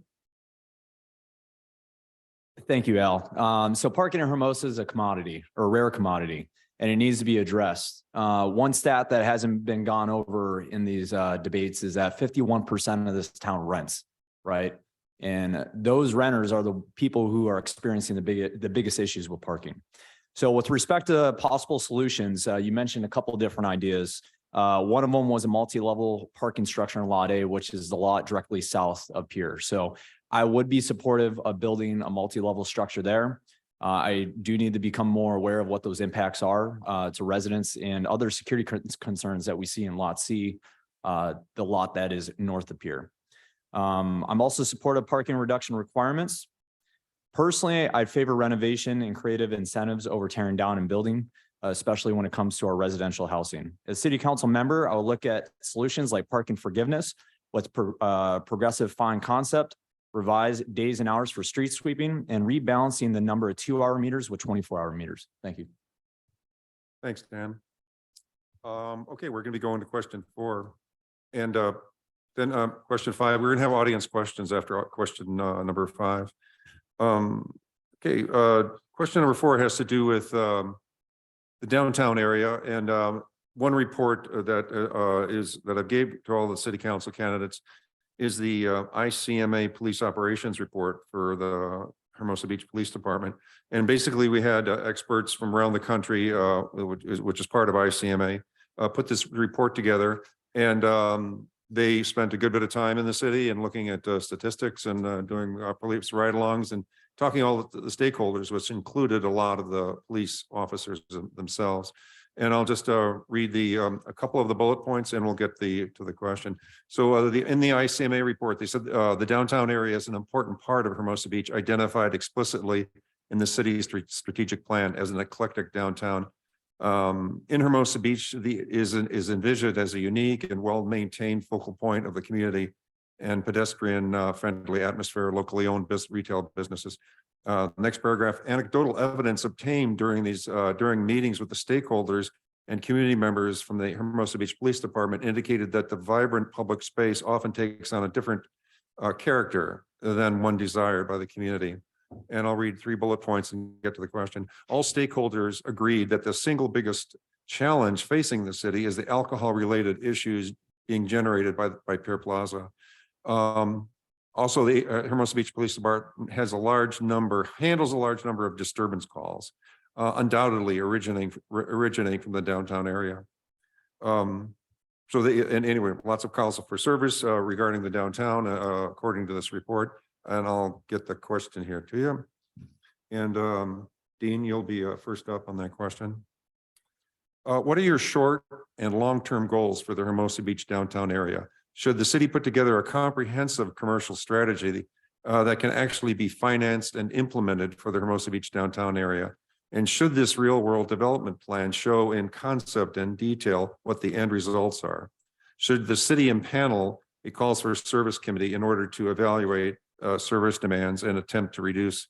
Thank you, Al. So parking in Hermosa is a commodity or a rare commodity, and it needs to be addressed. One stat that hasn't been gone over in these debates is that 51% of this town rents, right? And those renters are the people who are experiencing the biggest issues with parking. So with respect to possible solutions, you mentioned a couple of different ideas. One of them was a multi-level parking structure in Lot A, which is the lot directly south of here. So I would be supportive of building a multi-level structure there. I do need to become more aware of what those impacts are to residents and other security concerns that we see in Lot C, the lot that is north of here. I'm also supportive of parking reduction requirements. Personally, I'd favor renovation and creative incentives over tearing down and building, especially when it comes to our residential housing. As city council member, I will look at solutions like parking forgiveness with progressive fine concept, revised days and hours for street sweeping, and rebalancing the number of 2-hour meters with 24-hour meters. Thank you. Thanks, Dan. Okay, we're going to be going to question 4. And then question 5, we're going to have audience questions after question number 5. Okay, question number 4 has to do with the downtown area, and one report that I gave to all the city council candidates is the ICMA police operations report for the Hermosa Beach Police Department. And basically we had experts from around the country, which is part of ICMA, put this report together, and they spent a good bit of time in the city and looking at statistics and doing police ride-alongs and talking to all the stakeholders, which included a lot of the police officers themselves. And I'll just read a couple of the bullet points, and we'll get to the question. So in the ICMA report, they said the downtown area is an important part of Hermosa Beach, identified explicitly in the city's strategic plan as an eclectic downtown. In Hermosa Beach is envisioned as a unique and well-maintained focal point of the community and pedestrian friendly atmosphere, locally owned retail businesses. Next paragraph, anecdotal evidence obtained during meetings with the stakeholders and community members from the Hermosa Beach Police Department indicated that the vibrant public space often takes on a different character than one desired by the community. And I'll read 3 bullet points and get to the question. All stakeholders agreed that the single biggest challenge facing the city is the alcohol-related issues being generated by Pier Plaza. Also, the Hermosa Beach Police Department handles a large number of disturbance calls, undoubtedly originating from the downtown area. And anyway, lots of calls for service regarding the downtown, according to this report. And I'll get the question here to you. And Dean, you'll be first up on that question. What are your short and long-term goals for the Hermosa Beach downtown area? Should the city put together a comprehensive commercial strategy that can actually be financed and implemented for the Hermosa Beach downtown area? And should this real-world development plan show in concept and detail what the end results are? Should the city impanel a calls for service committee in order to evaluate service demands and attempt to reduce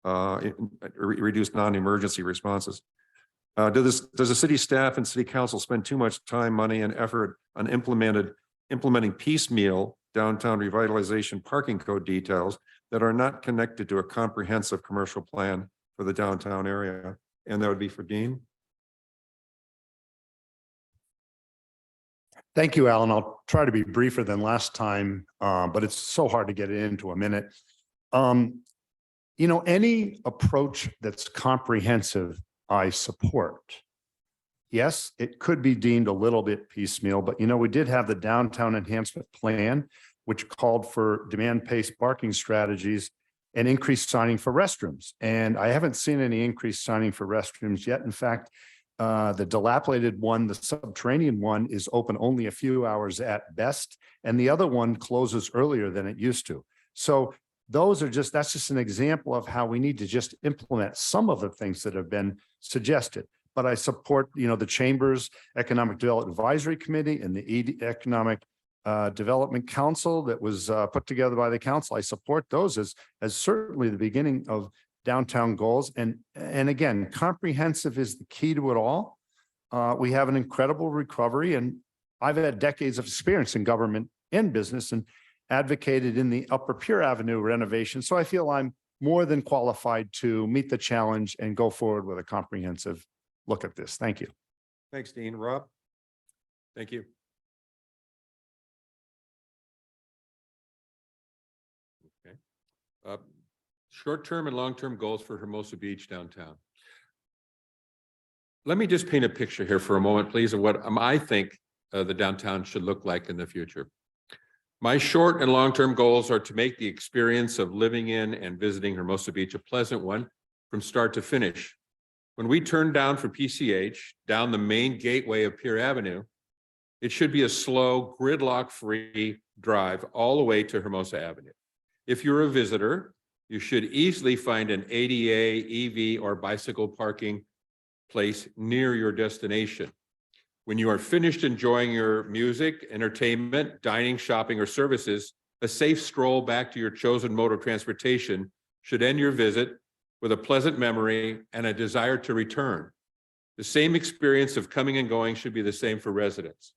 non-emergency responses? Does the city staff and city council spend too much time, money, and effort on implementing piecemeal downtown revitalization parking code details that are not connected to a comprehensive commercial plan for the downtown area. And that would be for Dean. Thank you, Alan. I'll try to be briefer than last time, but it's so hard to get it into a minute. Any approach that's comprehensive, I support. Yes, it could be deemed a little bit piecemeal, but we did have the downtown enhancement plan, which called for demand-based parking strategies and increased signing for restrooms. And I haven't seen any increased signing for restrooms yet. In fact, the dilapidated one, the subterranean one, is open only a few hours at best, and the other one closes earlier than it used to. So that's just an example of how we need to just implement some of the things that have been suggested. But I support, the Chamber's Economic Development Advisory Committee and the Economic Development Council that was put together by the council. I support those as certainly the beginning of downtown goals. And again, comprehensive is the key to it all. We have an incredible recovery, and I've had decades of experience in government and business and advocated in the Upper Pier Avenue renovation. So I feel I'm more than qualified to meet the challenge and go forward with a comprehensive look at this. Thank you. Thanks, Dean. Rob? Thank you. Okay. Short-term and long-term goals for Hermosa Beach downtown. Let me just paint a picture here for a moment, please, of what I think the downtown should look like in the future. My short and long-term goals are to make the experience of living in and visiting Hermosa Beach a pleasant one from start to finish. When we turn down from PCH, down the main gateway of Pier Avenue, it should be a slow, gridlock-free drive all the way to Hermosa Avenue. If you're a visitor, you should easily find an ADA, EV, or bicycle parking place near your destination. When you are finished enjoying your music, entertainment, dining, shopping, or services, a safe stroll back to your chosen mode of transportation should end your visit with a pleasant memory and a desire to return. The same experience of coming and going should be the same for residents.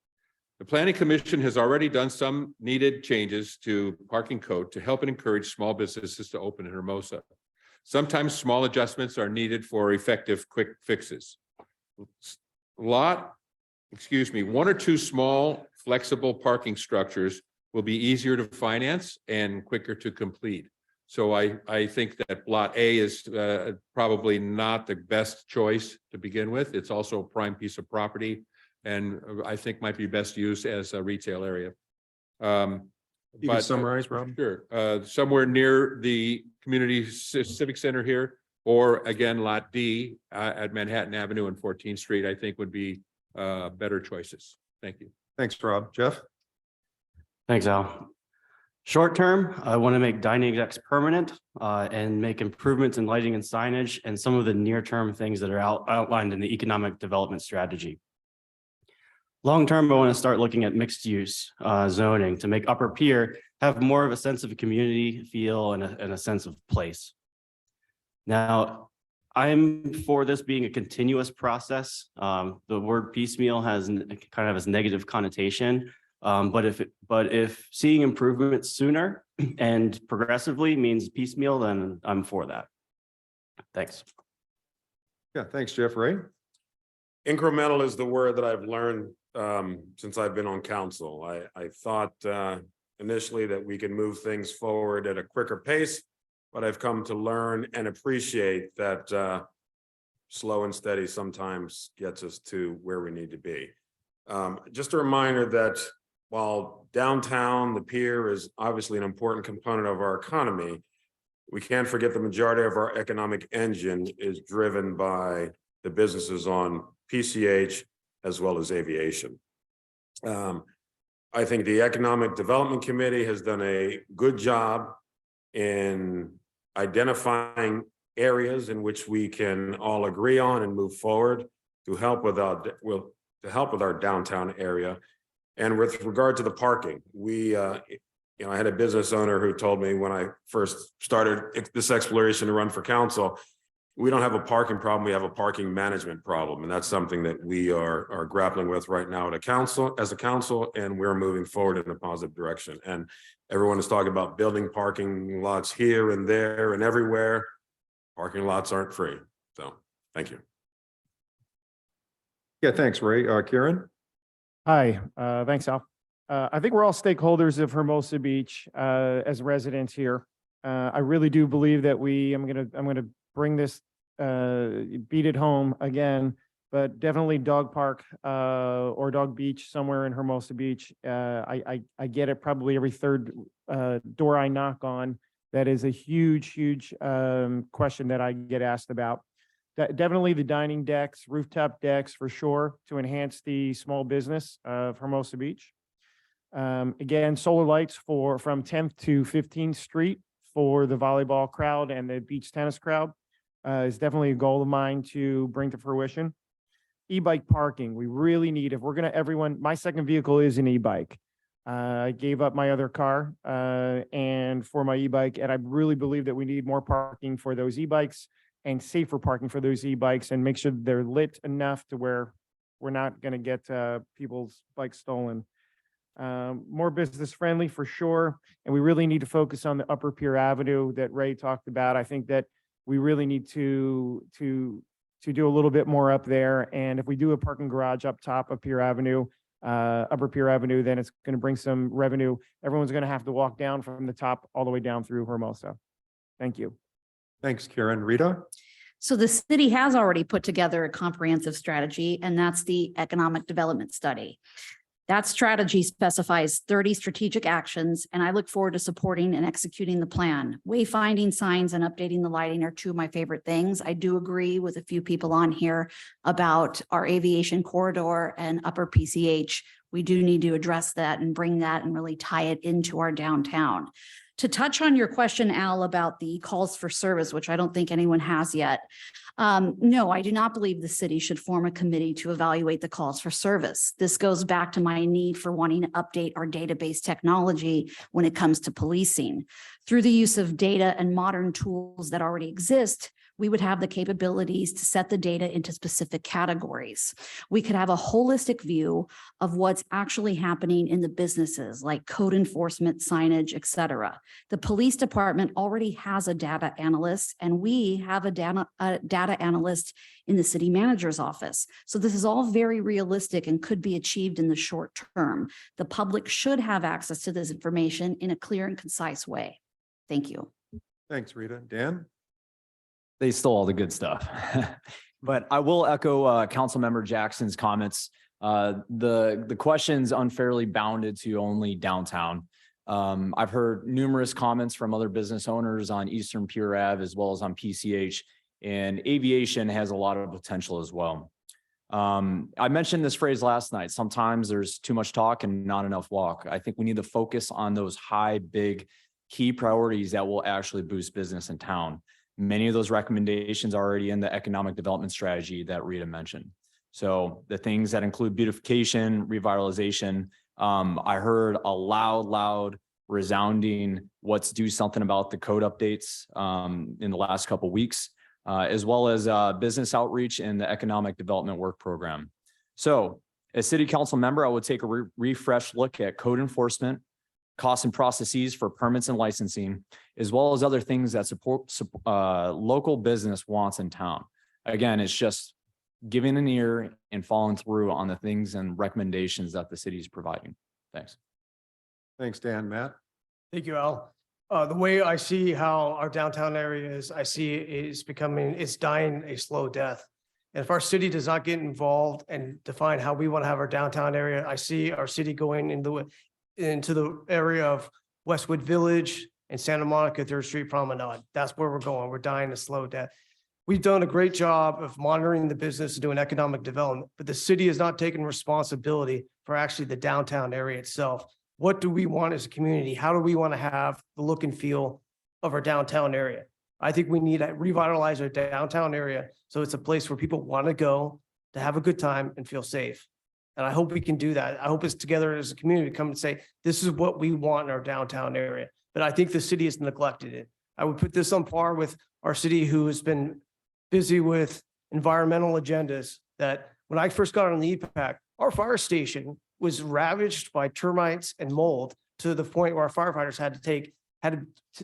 The Planning Commission has already done some needed changes to parking code to help and encourage small businesses to open in Hermosa. Sometimes small adjustments are needed for effective quick fixes. One or two small flexible parking structures will be easier to finance and quicker to complete. So I think that Lot A is probably not the best choice to begin with. It's also a prime piece of property, and I think might be best used as a retail area. You can summarize, Rob? Sure. Somewhere near the community civic center here, or again, Lot D at Manhattan Avenue and 14th Street, I think would be better choices. Thank you. Thanks, Rob. Jeff? Thanks, Al. Short term, I want to make dining decks permanent and make improvements in lighting and signage and some of the near-term things that are outlined in the economic development strategy. Long term, I want to start looking at mixed use zoning to make Upper Pier have more of a sense of a community feel and a sense of place. Now, I'm for this being a continuous process. The word piecemeal has kind of a negative connotation. But if seeing improvements sooner and progressively means piecemeal, then I'm for that. Thanks. Yeah, thanks, Jeff. Ray? Incremental is the word that I've learned since I've been on council. I thought initially that we could move things forward at a quicker pace, but I've come to learn and appreciate that slow and steady sometimes gets us to where we need to be. Just a reminder that while downtown, the pier is obviously an important component of our economy, we can't forget the majority of our economic engine is driven by the businesses on PCH as well as aviation. I think the Economic Development Committee has done a good job in identifying areas in which we can all agree on and move forward to help with our downtown area. And with regard to the parking, I had a business owner who told me when I first started this exploration to run for council, we don't have a parking problem, we have a parking management problem. And that's something that we are grappling with right now as a council, and we're moving forward in a positive direction. And everyone is talking about building parking lots here and there and everywhere. Parking lots aren't free. So thank you. Yeah, thanks, Ray. Kieran? Hi, thanks, Al. I think we're all stakeholders of Hermosa Beach as residents here. I really do believe that I'm gonna bring this, beat it home again, but definitely dog park or dog beach somewhere in Hermosa Beach. I get it probably every third door I knock on. That is a huge question that I get asked about. Definitely the dining decks, rooftop decks for sure to enhance the small business of Hermosa Beach. Again, solar lights from 10th to 15th Street for the volleyball crowd and the beach tennis crowd is definitely a goal of mine to bring to fruition. E-bike parking, we really need, if we're gonna, my second vehicle is an e-bike. I gave up my other car and for my e-bike, and I really believe that we need more parking for those e-bikes and safer parking for those e-bikes, and make sure they're lit enough to where we're not gonna get people's bikes stolen. More business friendly for sure. And we really need to focus on the Upper Pier Avenue that Ray talked about. I think that we really need to do a little bit more up there. And if we do a parking garage up top of Pier Avenue, Upper Pier Avenue, then it's going to bring some revenue. Everyone's going to have to walk down from the top all the way down through Hermosa. Thank you. Thanks, Kieran. Rita? So the city has already put together a comprehensive strategy, and that's the economic development study. That strategy specifies 30 strategic actions, and I look forward to supporting and executing the plan. Wayfinding signs and updating the lighting are two of my favorite things. I do agree with a few people on here about our aviation corridor and upper PCH. We do need to address that and bring that and really tie it into our downtown. To touch on your question, Al, about the calls for service, which I don't think anyone has yet. No, I do not believe the city should form a committee to evaluate the calls for service. This goes back to my need for wanting to update our database technology when it comes to policing. Through the use of data and modern tools that already exist, we would have the capabilities to set the data into specific categories. We could have a holistic view of what's actually happening in the businesses, like code enforcement, signage, et cetera. The police department already has a data analyst, and we have a data analyst in the city manager's office. So this is all very realistic and could be achieved in the short term. The public should have access to this information in a clear and concise way. Thank you. Thanks, Rita. Dan? They stole all the good stuff. But I will echo Councilmember Jackson's comments. The question's unfairly bounded to only downtown. I've heard numerous comments from other business owners on Eastern Pier Ave as well as on PCH, and aviation has a lot of potential as well. I mentioned this phrase last night. Sometimes there's too much talk and not enough walk. I think we need to focus on those high, big, key priorities that will actually boost business in town. Many of those recommendations are already in the economic development strategy that Rita mentioned. So the things that include beautification, revitalization, I heard a loud, resounding, let's do something about the code updates in the last couple of weeks, as well as business outreach and the economic development work program. So as city council member, I would take a refresh look at code enforcement, costs and processes for permits and licensing, as well as other things that support local business wants in town. Again, it's just giving an ear and following through on the things and recommendations that the city is providing. Thanks. Thanks, Dan. Matt? Thank you, Al. The way I see how our downtown area is, I see it's dying a slow death. And if our city does not get involved and define how we want to have our downtown area, I see our city going into the area of Westwood Village and Santa Monica 3rd Street Promenade. That's where we're going. We're dying a slow death. We've done a great job of monitoring the business and doing economic development, but the city has not taken responsibility for actually the downtown area itself. What do we want as a community? How do we want to have the look and feel of our downtown area? I think we need to revitalize our downtown area so it's a place where people want to go to have a good time and feel safe. And I hope we can do that. I hope it's together as a community to come and say, this is what we want in our downtown area. But I think the city has neglected it. I would put this on par with our city, who has been busy with environmental agendas that when I first got on the EPAC, our fire station was ravaged by termites and mold to the point where our firefighters had to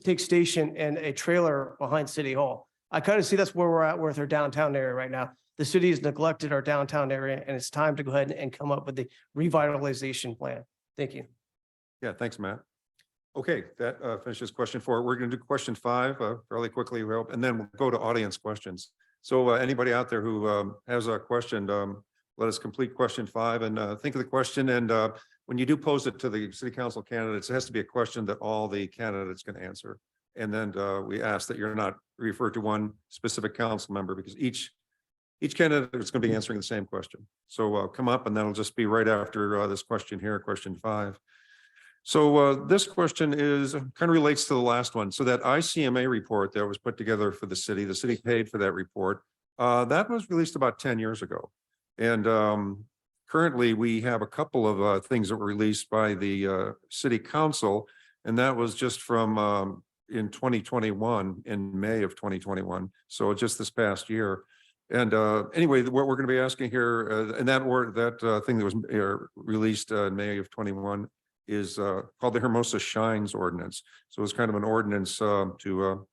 take station in a trailer behind City Hall. I kind of see that's where we're at with our downtown area right now. The city has neglected our downtown area, and it's time to go ahead and come up with the revitalization plan. Thank you. Yeah, thanks, Matt. Okay, that finishes question 4. We're going to do question 5 fairly quickly, we hope, and then we'll go to audience questions. So anybody out there who has a question, let us complete question 5 and think of the question. And when you do pose it to the city council candidates, it has to be a question that all the candidates can answer. And then we ask that you're not referred to one specific council member, because each candidate is going to be answering the same question. So come up, and that'll just be right after this question here, question 5. So this question is kind of relates to the last one. So that ICMA report that was put together for the city paid for that report. That was released about 10 years ago. And currently we have a couple of things that were released by the city council. And that was just from in 2021, in May of 2021. So just this past year. And anyway, what we're going to be asking here, and that thing that was released in May of 21 is called the Hermosa Shines Ordinance. So it's kind of an ordinance to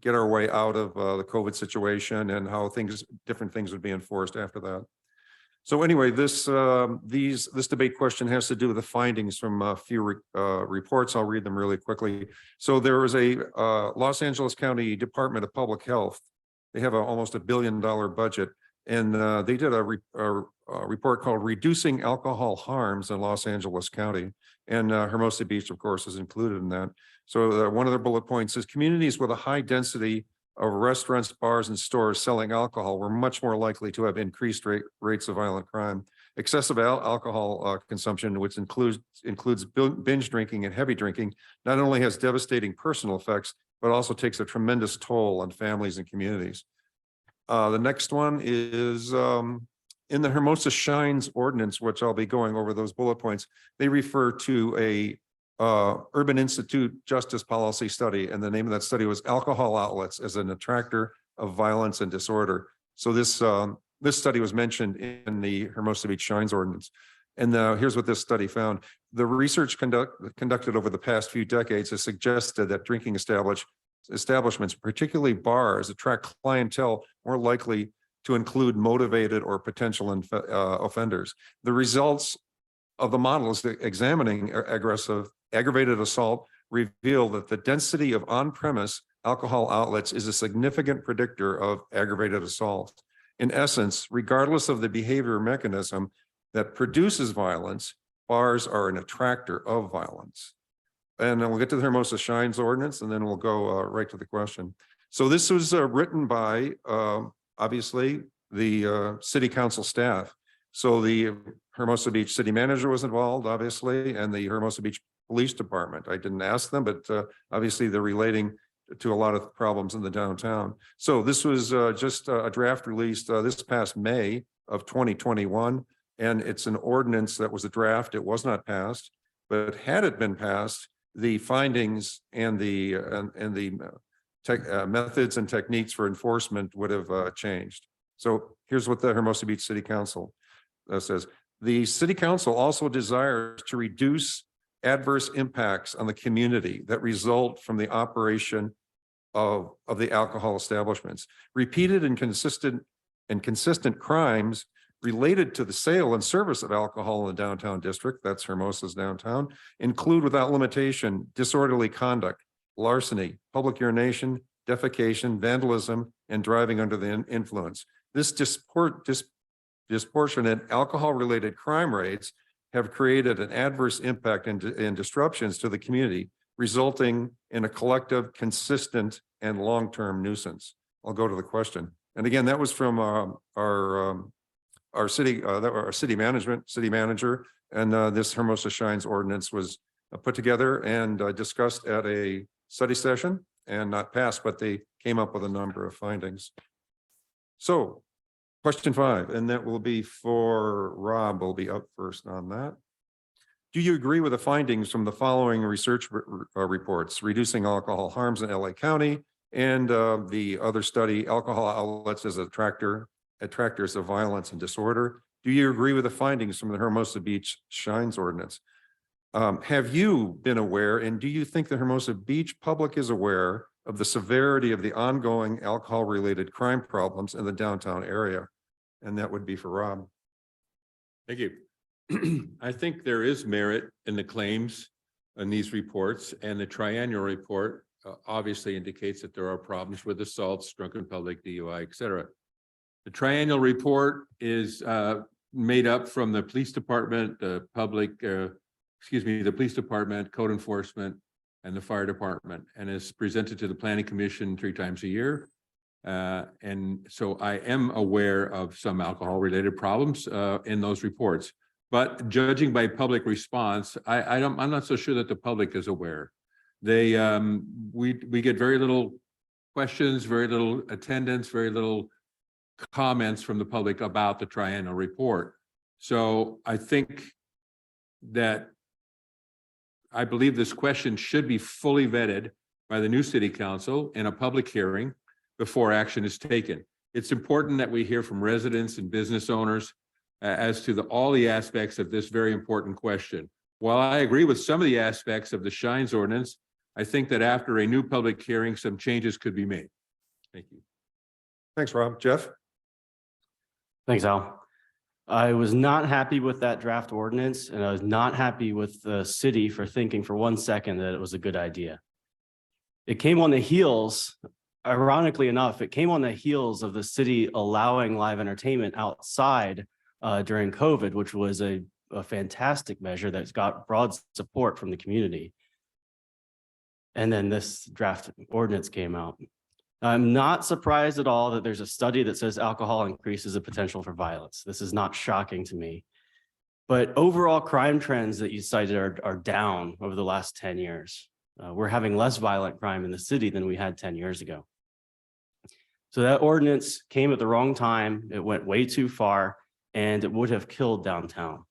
get our way out of the COVID situation and how different things would be enforced after that. So anyway, this debate question has to do with the findings from a few reports. I'll read them really quickly. So there was a Los Angeles County Department of Public Health. They have almost $1 billion budget. And they did a report called Reducing Alcohol Harms in Los Angeles County. And Hermosa Beach, of course, is included in that. So one of their bullet points is communities with a high density of restaurants, bars, and stores selling alcohol were much more likely to have increased rates of violent crime. Excessive alcohol consumption, which includes binge drinking and heavy drinking, not only has devastating personal effects, but also takes a tremendous toll on families and communities. The next one is in the Hermosa Shines Ordinance, which I'll be going over those bullet points. They refer to a Urban Institute Justice Policy Study, and the name of that study was Alcohol Outlets as an Attractor of Violence and Disorder. So this study was mentioned in the Hermosa Beach Shines Ordinance. And here's what this study found. The research conducted over the past few decades has suggested that drinking establishments, particularly bars, attract clientele more likely to include motivated or potential offenders. The results of the model is examining aggravated assault reveal that the density of on-premise alcohol outlets is a significant predictor of aggravated assault. In essence, regardless of the behavior mechanism that produces violence, bars are an attractor of violence. And then we'll get to the Hermosa Shines Ordinance, and then we'll go right to the question. So this was written by, obviously, the city council staff. So the Hermosa Beach city manager was involved, obviously, and the Hermosa Beach Police Department. I didn't ask them, but obviously they're relating to a lot of problems in the downtown. So this was just a draft released this past May of 2021, and it's an ordinance that was a draft. It was not passed, but had it been passed, the findings and the methods and techniques for enforcement would have changed. So here's what the Hermosa Beach City Council says. The City Council also desires to reduce adverse impacts on the community that result from the operation of the alcohol establishments. Repeated and consistent crimes related to the sale and service of alcohol in the downtown district, that's Hermosa's downtown, include without limitation disorderly conduct, larceny, public urination, defecation, vandalism, and driving under the influence. This disproportionate alcohol-related crime rates have created an adverse impact and disruptions to the community, resulting in a collective, consistent, and long-term nuisance. I'll go to the question. And again, that was from our city manager, and this Hermosa Shines Ordinance was put together and discussed at a study session and not passed, but they came up with a number of findings. So question 5, and that will be for Rob, will be up first on that. Do you agree with the findings from the following research reports? Reducing Alcohol Harms in LA County, and the other study, alcohol outlets as attractors of violence and disorder. Do you agree with the findings from the Hermosa Beach Shines Ordinance? Have you been aware, and do you think the Hermosa Beach public is aware of the severity of the ongoing alcohol-related crime problems in the downtown area? And that would be for Rob. Thank you. I think there is merit in the claims in these reports, and the triennial report obviously indicates that there are problems with assaults, drunken public, DUI, et cetera. The triennial report is made up from the police department, the police department, code enforcement, and the fire department, and is presented to the planning commission 3 times a year. And so I am aware of some alcohol-related problems in those reports. But judging by public response, I'm not so sure that the public is aware. We get very little questions, very little attendance, very little comments from the public about the triennial report. So I think that I believe this question should be fully vetted by the new city council in a public hearing before action is taken. It's important that we hear from residents and business owners as to all the aspects of this very important question. While I agree with some of the aspects of the Shines Ordinance, I think that after a new public hearing, some changes could be made. Thank you. Thanks, Rob. Jeff? Thanks, Al. I was not happy with that draft ordinance, and I was not happy with the city for thinking for 1 second that it was a good idea. It came on the heels, ironically enough, it came on the heels of the city allowing live entertainment outside during COVID, which was a fantastic measure that's got broad support from the community. And then this draft ordinance came out. I'm not surprised at all that there's a study that says alcohol increases the potential for violence. This is not shocking to me. But overall crime trends that you cited are down over the last 10 years. We're having less violent crime in the city than we had 10 years ago. So that ordinance came at the wrong time. It went way too far, and it would have killed downtown.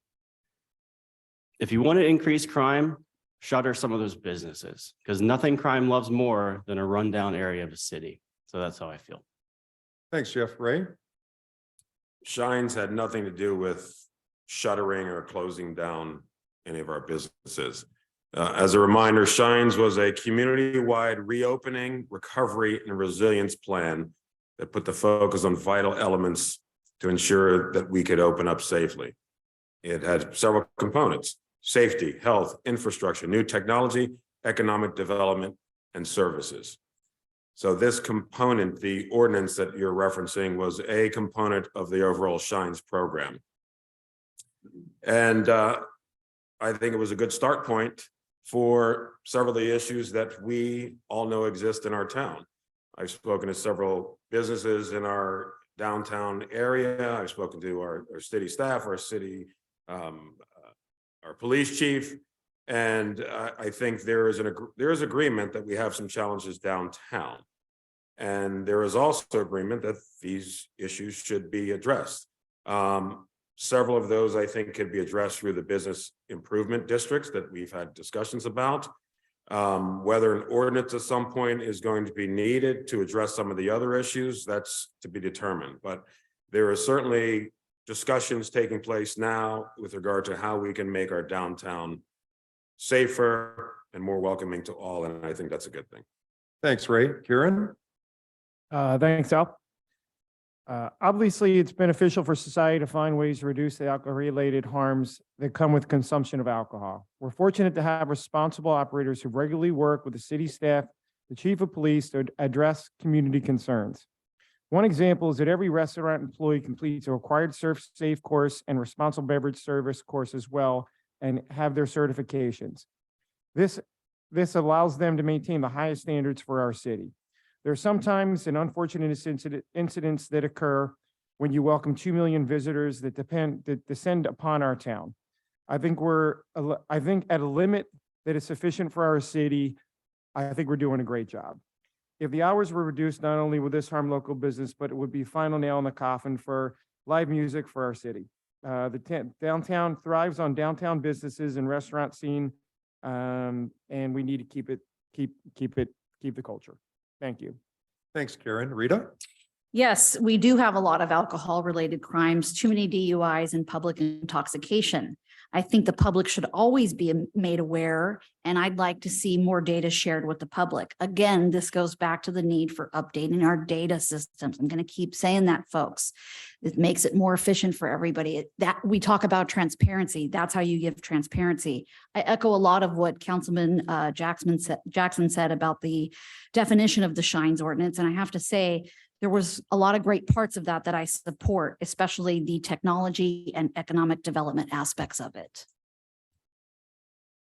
If you want to increase crime, shutter some of those businesses, because nothing crime loves more than a rundown area of a city. So that's how I feel. Thanks, Jeff. Ray? Shines had nothing to do with shuttering or closing down any of our businesses. As a reminder, Shines was a community-wide reopening, recovery, and resilience plan that put the focus on vital elements to ensure that we could open up safely. It had several components: safety, health, infrastructure, new technology, economic development, and services. So this component, the ordinance that you're referencing, was a component of the overall Shines program. And I think it was a good start point for several of the issues that we all know exist in our town. I've spoken to several businesses in our downtown area. I've spoken to our city staff, our city, our police chief, and I think there is agreement that we have some challenges downtown. And there is also agreement that these issues should be addressed. Several of those, I think, could be addressed through the business improvement districts that we've had discussions about. Whether an ordinance at some point is going to be needed to address some of the other issues, that's to be determined. But there are certainly discussions taking place now with regard to how we can make our downtown safer and more welcoming to all. And I think that's a good thing. Thanks, Ray. Kieran? Thanks, Al. Obviously, it's beneficial for society to find ways to reduce the alcohol-related harms that come with consumption of alcohol. We're fortunate to have responsible operators who regularly work with the city staff, the chief of police to address community concerns. One example is that every restaurant employee completes a required Serve Safe course and responsible beverage service course as well and have their certifications. This allows them to maintain the highest standards for our city. There are sometimes an unfortunate incidents that occur when you welcome 2 million visitors that descend upon our town. I think at a limit that is sufficient for our city, I think we're doing a great job. If the hours were reduced, not only would this harm local business, but it would be final nail in the coffin for live music for our city. The downtown thrives on downtown businesses and restaurant scene, and we need to keep the culture. Thank you. Thanks, Karen. Rita? Yes, we do have a lot of alcohol related crimes, too many DUIs and public intoxication. I think the public should always be made aware, and I'd like to see more data shared with the public. Again, this goes back to the need for updating our data systems. I'm going to keep saying that, folks. It makes it more efficient for everybody. That we talk about transparency. That's how you give transparency. I echo a lot of what Councilman Jackson said about the definition of the Shines Ordinance, and I have to say, there was a lot of great parts of that I support, especially the technology and economic development aspects of it.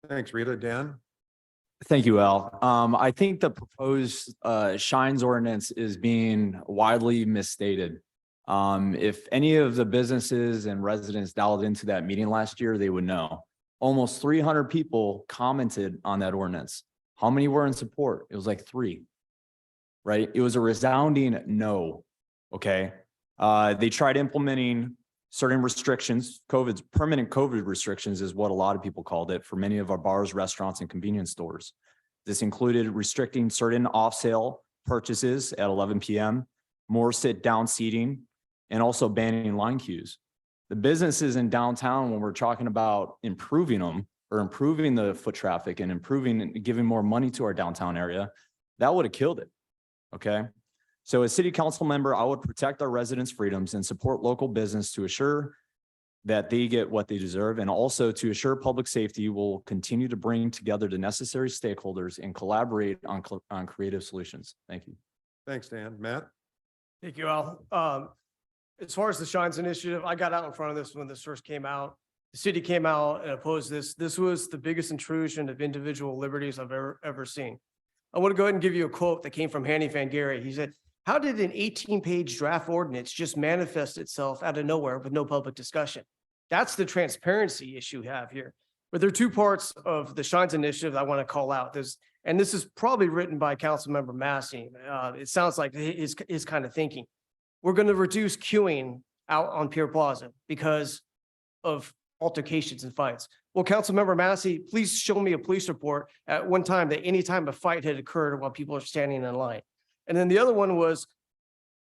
Thanks, Rita. Dan? Thank you, Al. I think the proposed Shines ordinance is being widely misstated. If any of the businesses and residents dialed into that meeting last year, they would know. Almost 300 people commented on that ordinance. How many were in support? It was like 3. Right? It was a resounding no. Okay. They tried implementing certain restrictions. Permanent COVID restrictions is what a lot of people called it for many of our bars, restaurants, and convenience stores. This included restricting certain off-sale purchases at 11 p.m., more sit-down seating, and also banning line queues. The businesses in downtown, when we're talking about improving them or improving the foot traffic and giving more money to our downtown area, that would have killed it. Okay. So as city council member, I would protect our residents' freedoms and support local business to assure that they get what they deserve. And also to assure public safety will continue to bring together the necessary stakeholders and collaborate on creative solutions. Thank you. Thanks, Dan. Matt? Thank you, Al. As far as the Shines Initiative, I got out in front of this when this first came out. The city came out and opposed this. This was the biggest intrusion of individual liberties I've ever seen. I want to go ahead and give you a quote that came from Hanny Van Gary. He said, "How did an 18-page draft ordinance just manifest itself out of nowhere with no public discussion?" That's the transparency issue we have here. But there are 2 parts of the Shines Initiative I want to call out. And this is probably written by Councilmember Massey. It sounds like his kind of thinking. We're going to reduce queuing out on Pier Plaza because of altercations and fights. Well, Councilmember Massey, please show me a police report at one time that any time a fight had occurred while people are standing in line. And then the other one was,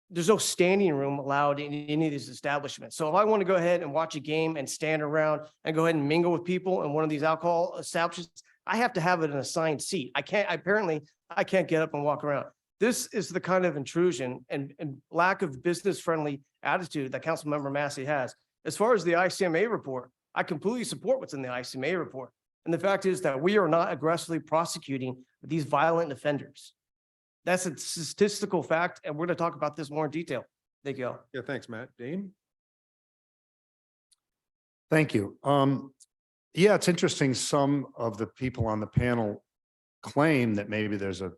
there's no standing room allowed in any of these establishments. So if I want to go ahead and watch a game and stand around and go ahead and mingle with people in one of these alcohol establishments, I have to have it in an assigned seat. I can't get up and walk around. This is the kind of intrusion and lack of business-friendly attitude that Councilmember Massey has. As far as the ICMA report, I completely support what's in the ICMA report. And the fact is that we are not aggressively prosecuting these violent offenders. That's a statistical fact, and we're going to talk about this more in detail. Thank you all. Yeah, thanks, Matt. Dean? Thank you. Yeah, it's interesting. Some of the people on the panel claim that maybe there's a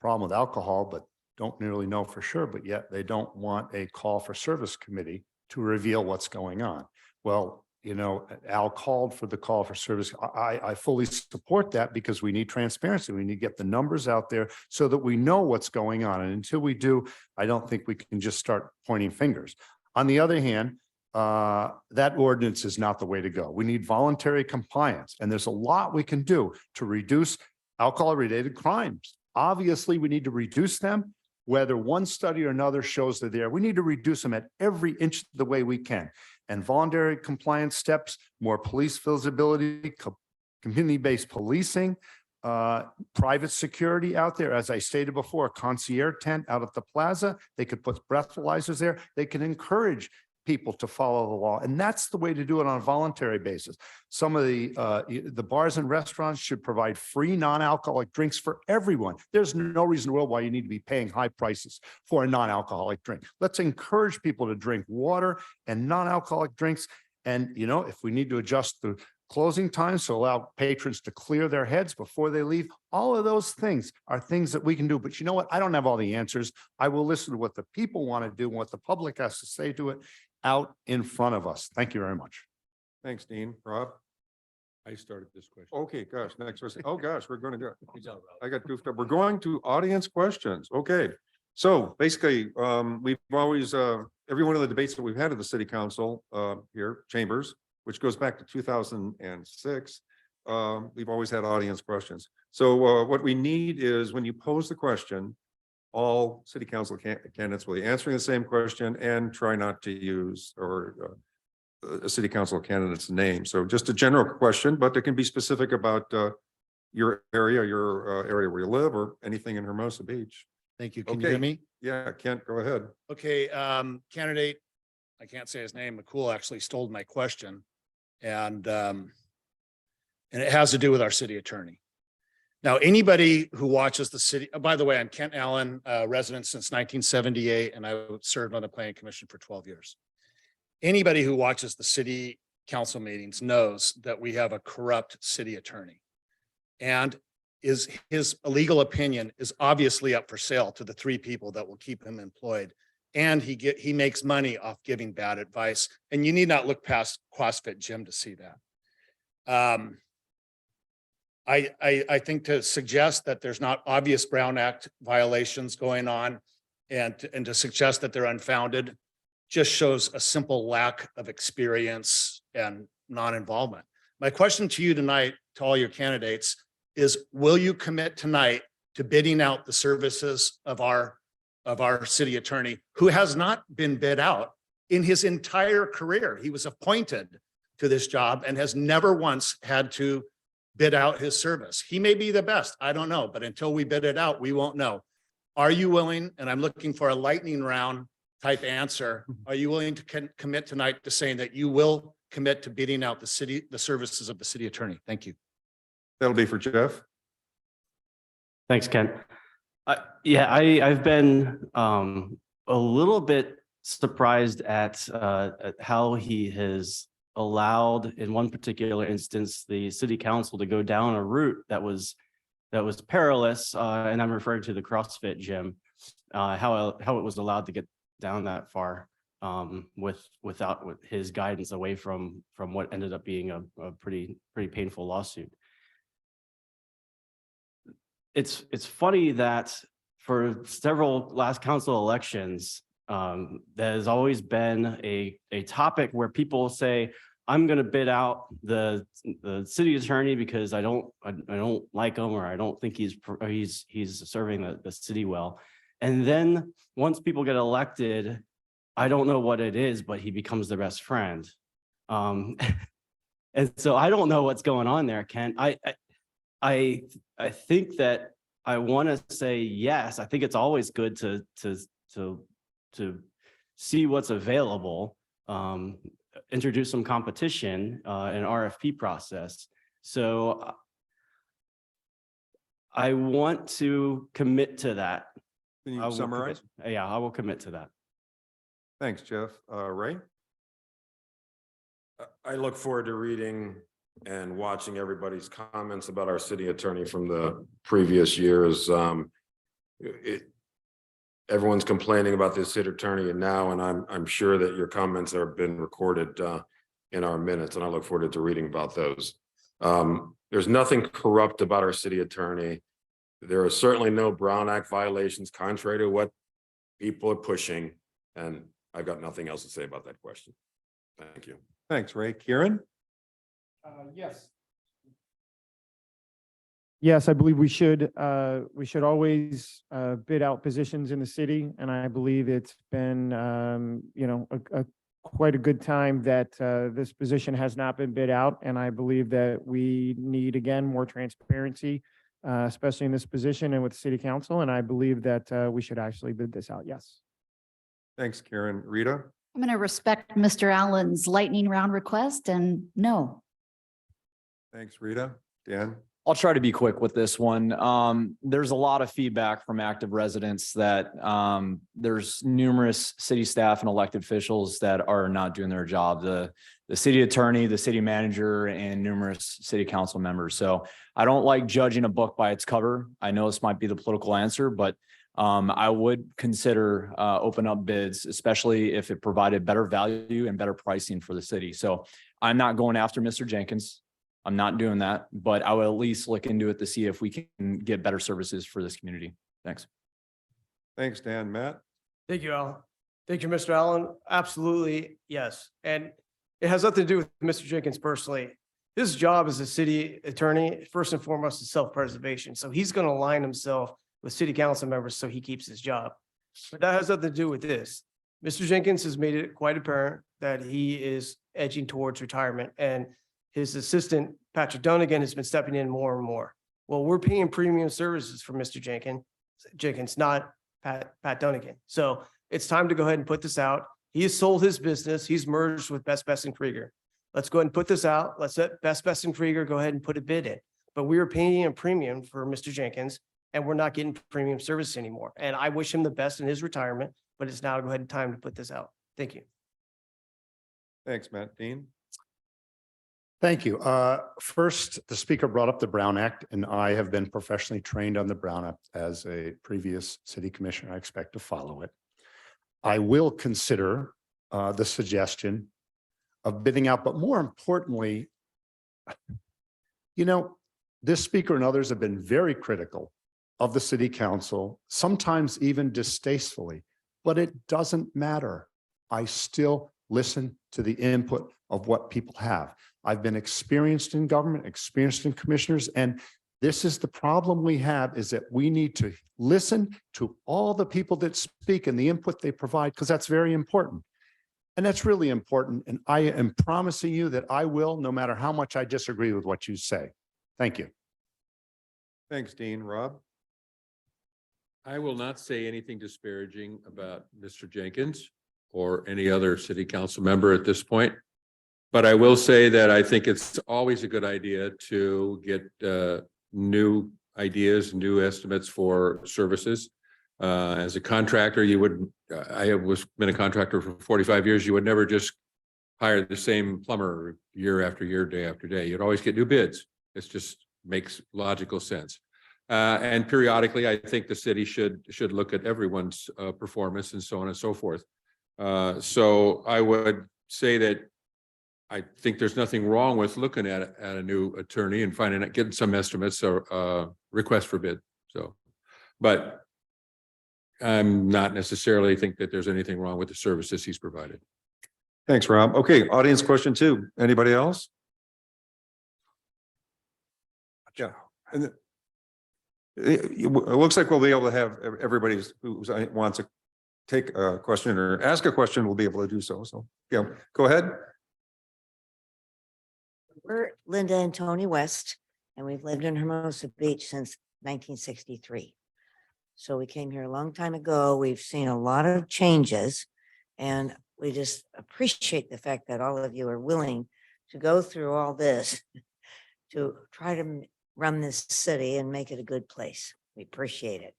problem with alcohol, but don't really know for sure, but yet they don't want a call for service committee to reveal what's going on. Well, you know, Al called for the call for service. I fully support that because we need transparency. We need to get the numbers out there so that we know what's going on. And until we do, I don't think we can just start pointing fingers. On the other hand, that ordinance is not the way to go. We need voluntary compliance, and there's a lot we can do to reduce alcohol-related crimes. Obviously, we need to reduce them. Whether one study or another shows they're there, we need to reduce them at every inch of the way we can. And voluntary compliance steps, more police visibility, community-based policing, private security out there. As I stated before, a concierge tent out at the plaza, they could put breathalyzers there. They can encourage people to follow the law. And that's the way to do it on a voluntary basis. Some of the bars and restaurants should provide free non-alcoholic drinks for everyone. There's no reason in the world why you need to be paying high prices for a non-alcoholic drink. Let's encourage people to drink water and non-alcoholic drinks. And, you know, if we need to adjust the closing times to allow patrons to clear their heads before they leave, all of those things are things that we can do. But you know what? I don't have all the answers. I will listen to what the people want to do and what the public has to say to it out in front of us. Thank you very much. Thanks, Dean. Rob? I started this question. Okay, gosh, next person. Oh, gosh, we're going to go. I got goofed up. We're going to audience questions. Okay. So basically, we've always, every one of the debates that we've had at the city council here, chambers, which goes back to 2006, we've always had audience questions. So what we need is when you pose the question, all city council candidates will be answering the same question and try not to use a city council candidate's name. So just a general question, but there can be specific about your area where you live, or anything in Hermosa Beach. Thank you. Can you hear Okay. me? Yeah, Kent, go ahead. Okay, candidate, I can't say his name, McCool actually stole my question. And it has to do with our city attorney. Now, anybody who watches the city, by the way, I'm Kent Allen, resident since 1978, and I served on the planning commission for 12 years. Anybody who watches the city council meetings knows that we have a corrupt city attorney. And his legal opinion is obviously up for sale to the three people that will keep him employed. And he makes money off giving bad advice. And you need not look past CrossFit Gym to see that. I think to suggest that there's not obvious Brown Act violations going on and to suggest that they're unfounded just shows a simple lack of experience and non-involvement. My question to you tonight, to all your candidates, is will you commit tonight to bidding out the services of our city attorney, who has not been bid out in his entire career? He was appointed to this job and has never once had to bid out his service. He may be the best, I don't know, but until we bid it out, we won't know. Are you willing, and I'm looking for a lightning round type answer, are you willing to commit tonight to saying that you will commit to bidding out the services of the city attorney? Thank you. That'll be for Jeff. Thanks, Ken. Yeah, I've been a little bit surprised at how he has allowed, in one particular instance, the city council to go down a route that was perilous, and I'm referring to the CrossFit Gym, how it was allowed to get down that far without his guidance away from what ended up being a pretty painful lawsuit. It's funny that for several last council elections, there's always been a topic where people say, I'm going to bid out the city attorney because I don't like him, or I don't think he's serving the city well. And then once people get elected, I don't know what it is, but he becomes their best friend. And so I don't know what's going on there, Ken. I think that I want to say yes. I think it's always good to see what's available, introduce some competition, an RFP process. So I want to commit to that. Can you summarize? Yeah, I will commit to that. Thanks, Jeff. Ray? I look forward to reading and watching everybody's comments about our city attorney from the previous years. Everyone's complaining about this city attorney now, and I'm sure that your comments have been recorded in our minutes, and I look forward to reading about those. There's nothing corrupt about our city attorney. There are certainly no Brown Act violations, contrary to what people are pushing, and I've got nothing else to say about that question. Thank you. Thanks, Ray. Kieran? Yes. Yes, I believe we should always bid out positions in the city, and I believe it's been quite a good time that this position has not been bid out, and I believe that we need, again, more transparency, especially in this position and with city council, and I believe that we should actually bid this out. Yes. Thanks, Karen. Rita? I'm going to respect Mr. Allen's lightning round request and no. Thanks, Rita. Dan? I'll try to be quick with this one. There's a lot of feedback from active residents that there's numerous city staff and elected officials that are not doing their job. The city attorney, the city manager, and numerous city council members. So I don't like judging a book by its cover. I know this might be the political answer, but I would consider open up bids, especially if it provided better value and better pricing for the city. So I'm not going after Mr. Jenkins. I'm not doing that, but I will at least look into it to see if we can get better services for this community. Thanks. Thanks, Dan. Matt? Thank you, Al. Thank you, Mr. Allen. Absolutely, yes. And it has nothing to do with Mr. Jenkins personally. His job as a city attorney, first and foremost, is self-preservation. So he's going to align himself with city council members so he keeps his job. But that has nothing to do with this. Mr. Jenkins has made it quite apparent that he is edging towards retirement, and his assistant, Patrick Dunnigan, has been stepping in more and more. Well, we're paying premium services for Mr. Jenkins, not Pat Dunnigan. So it's time to go ahead and put this out. He has sold his business. He's merged with Best and Krieger. Let's go ahead and put this out. Let's let Best and Krieger go ahead and put a bid in. But we are paying a premium for Mr. Jenkins, and we're not getting premium service anymore. And I wish him the best in his retirement, but it's now go ahead and time to put this out. Thank you. Thanks, Matt. Dean? Thank you. First, the speaker brought up the Brown Act, and I have been professionally trained on the Brown Act as a previous city commissioner. I expect to follow it. I will consider the suggestion of bidding out, but more importantly, this speaker and others have been very critical of the city council, sometimes even distastefully, but it doesn't matter. I still listen to the input of what people have. I've been experienced in government, experienced in commissioners, and this is the problem we have, is that we need to listen to all the people that speak and the input they provide, because that's very important. And that's really important. And I am promising you that I will, no matter how much I disagree with what you say. Thank you. Thanks, Dean. Rob? I will not say anything disparaging about Mr. Jenkins or any other city council member at this point. But I will say that I think it's always a good idea to get new ideas, new estimates for services. As a contractor, I have been a contractor for 45 years. You would never just hire the same plumber year after year, day after day. You'd always get new bids. It just makes logical sense. And periodically, I think the city should look at everyone's performance and so on and so forth. So I would say that I think there's nothing wrong with looking at a new attorney and getting some estimates or request for bid. So, but I'm not necessarily think that there's anything wrong with the services he's provided. Thanks, Rob. Okay, audience question 2. Anybody else? Yeah. And it looks like we'll be able to have everybody who wants to take a question or ask a question will be able to do so. So, yeah, go ahead. We're Linda and Tony West, and we've lived in Hermosa Beach since 1963. So we came here a long time ago. We've seen a lot of changes, and we just appreciate the fact that all of you are willing to go through all this to try to run this city and make it a good place. We appreciate it.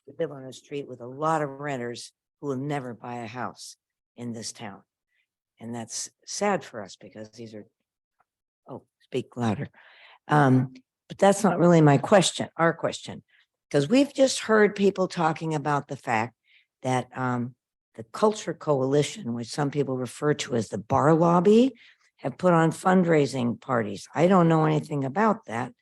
We live on a street with a lot of renters who will never buy a house in this town. And that's sad for us because these are, speak louder. But that's not really my question, our question, because we've just heard people talking about the fact that the Culture Coalition, which some people refer to as the bar lobby, have put on fundraising parties. I don't know anything about that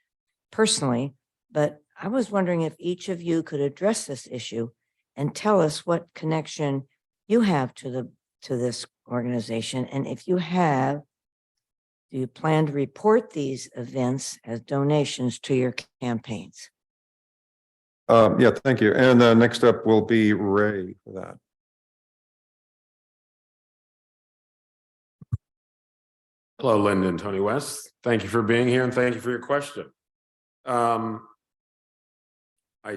personally, but I was wondering if each of you could address this issue and tell us what connection you have to this organization. And if you have, do you plan to report these events as donations to your campaigns? Yeah, thank you. And next up will be Ray for that. Hello, Linda and Tony West. Thank you for being here and thank you for your question. I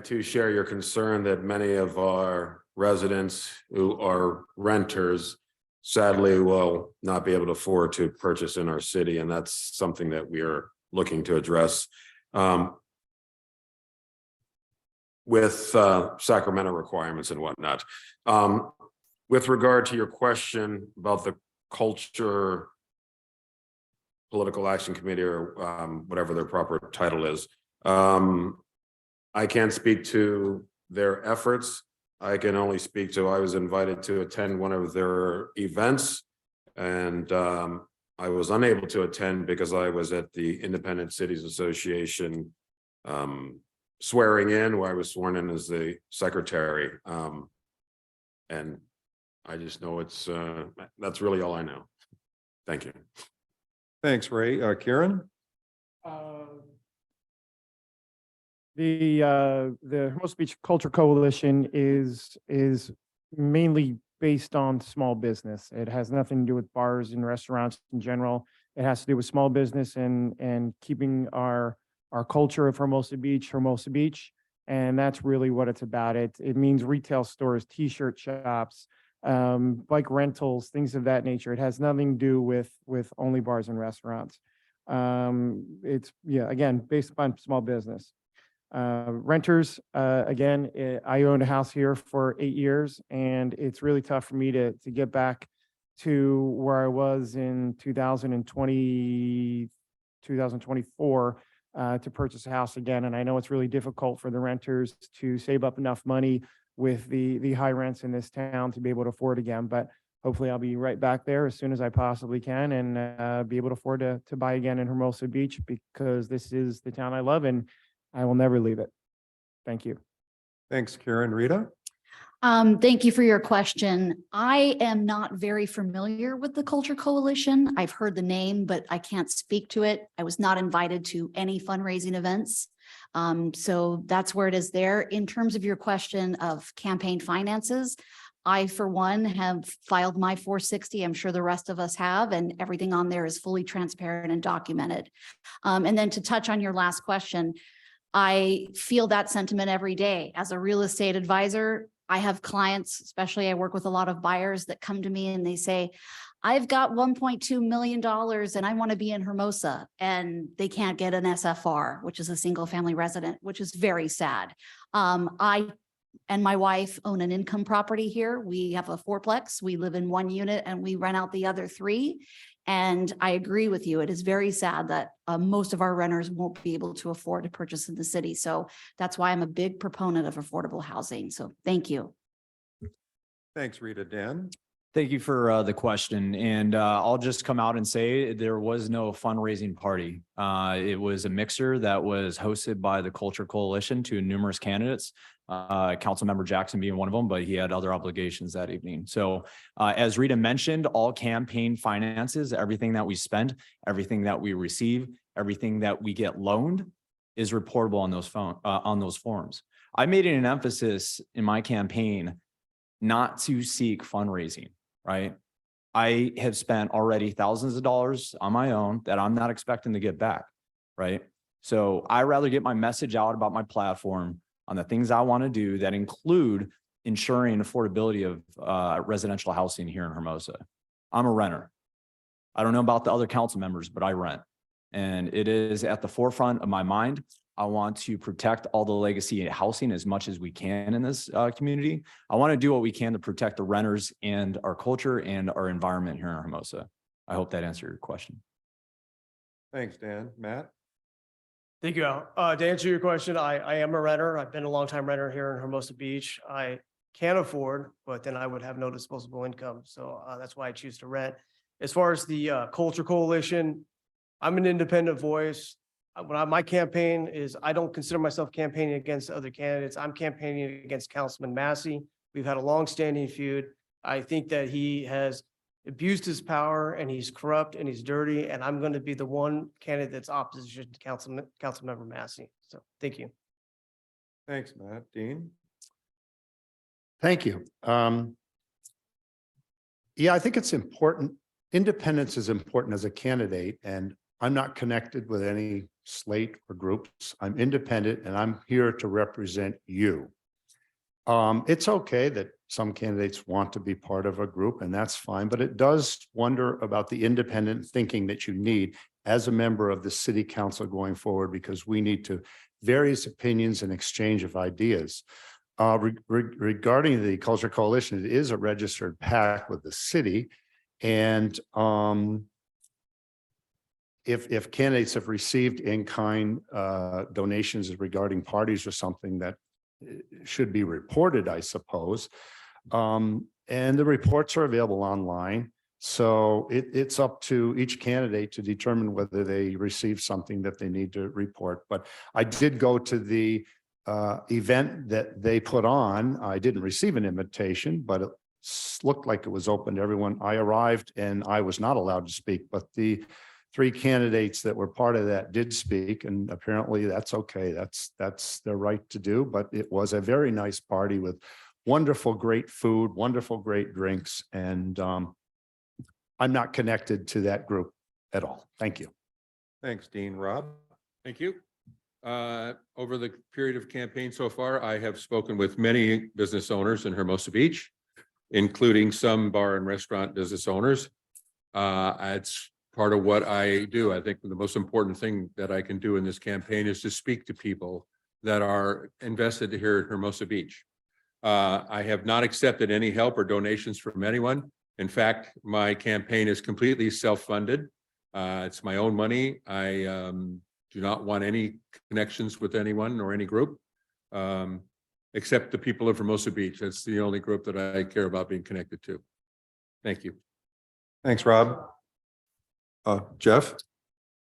too share your concern that many of our residents who are renters sadly will not be able to afford to purchase in our city, and that's something that we are looking to address with Sacramento requirements and whatnot. With regard to your question about the Culture Political Action Committee or whatever their proper title is, I can't speak to their efforts. I can only speak to, I was invited to attend one of their events, and I was unable to attend because I was at the Independent Cities Association swearing in, where I was sworn in as the secretary. And I just know it's, that's really all I know. Thank you. Thanks, Ray. Karen? The Hermosa Beach Culture Coalition is mainly based on small business. It has nothing to do with bars and restaurants in general. It has to do with small business and keeping our culture of Hermosa Beach. And that's really what it's about. It means retail stores, t-shirt shops, bike rentals, things of that nature. It has nothing to do with only bars and restaurants. It's, yeah, again, based upon small business. Renters, again, I owned a house here for 8 years, and it's really tough for me to get back to where I was in 2024 to purchase a house again. And I know it's really difficult for the renters to save up enough money with the high rents in this town to be able to afford again. But hopefully I'll be right back there as soon as I possibly can and be able to afford to buy again in Hermosa Beach, because this is the town I love and I will never leave it. Thank you. Thanks, Karen. Rita? Thank you for your question. I am not very familiar with the Culture Coalition. I've heard the name, but I can't speak to it. I was not invited to any fundraising events. So that's where it is there. In terms of your question of campaign finances, I, for one, have filed my 460. I'm sure the rest of us have, and everything on there is fully transparent and documented. And then to touch on your last question, I feel that sentiment every day. As a real estate advisor, I have clients, especially I work with a lot of buyers that come to me and they say, I've got $1.2 million and I want to be in Hermosa, and they can't get an SFR, which is a single family resident, which is very sad. I and my wife own an income property here. We have a fourplex. We live in one unit and we rent out the other 3. And I agree with you. It is very sad that most of our renters won't be able to afford to purchase in the city. So that's why I'm a big proponent of affordable housing. So thank you. Thanks, Rita. Dan? Thank you for the question. And I'll just come out and say there was no fundraising party. It was a mixer that was hosted by the Culture Coalition to numerous candidates, Councilmember Jackson being one of them, but he had other obligations that evening. So as Rita mentioned, all campaign finances, everything that we spend, everything that we receive, everything that we get loaned is reportable on those forms. I made it an emphasis in my campaign not to seek fundraising. Right. I have spent already thousands of dollars on my own that I'm not expecting to get back. Right. So I rather get my message out about my platform on the things I want to do that include ensuring affordability of residential housing here in Hermosa. I'm a renter. I don't know about the other council members, but I rent. And it is at the forefront of my mind. I want to protect all the legacy housing as much as we can in this community. I want to do what we can to protect the renters and our culture and our environment here in Hermosa. I hope that answered your question. Thanks, Dan. Matt? Thank you, Al. To answer your question, I am a renter. I've been a longtime renter here in Hermosa Beach. I can afford, but then I would have no disposable income. So that's why I choose to rent. As far as the Culture Coalition, I'm an independent voice. My campaign is, I don't consider myself campaigning against other candidates. I'm campaigning against Councilman Massey. We've had a long-standing feud. I think that he has abused his power and he's corrupt and he's dirty, and I'm going to be the one candidate that's opposition to Councilmember Massey. So thank you. Thanks, Matt. Dean? Thank you. Yeah, I think it's important. Independence is important as a candidate, and I'm not connected with any slate or groups. I'm independent and I'm here to represent you. It's okay that some candidates want to be part of a group, and that's fine, but it does wonder about the independent thinking that you need as a member of the city council going forward, because we need to various opinions and exchange of ideas. Regarding the Culture Coalition, it is a registered PAC with the city, and if candidates have received in-kind donations regarding parties or something, that should be reported, I suppose. And the reports are available online. So it's up to each candidate to determine whether they receive something that they need to report. But I did go to the event that they put on. I didn't receive an invitation, but it looked like it was open to everyone. I arrived and I was not allowed to speak, but the three candidates that were part of that did speak, and apparently that's okay. That's their right to do, but it was a very nice party with wonderful, great food, wonderful, great drinks, and I'm not connected to that group at all. Thank you. Thanks, Dean. Rob? Thank you. Over the period of campaign so far, I have spoken with many business owners in Hermosa Beach, including some bar and restaurant business owners. It's part of what I do. I think the most important thing that I can do in this campaign is to speak to people that are invested here at Hermosa Beach. I have not accepted any help or donations from anyone. In fact, my campaign is completely self-funded. It's my own money. I do not want any connections with anyone or any group, except the people of Hermosa Beach. That's the only group that I care about being connected to. Thank you. Thanks, Rob. Jeff?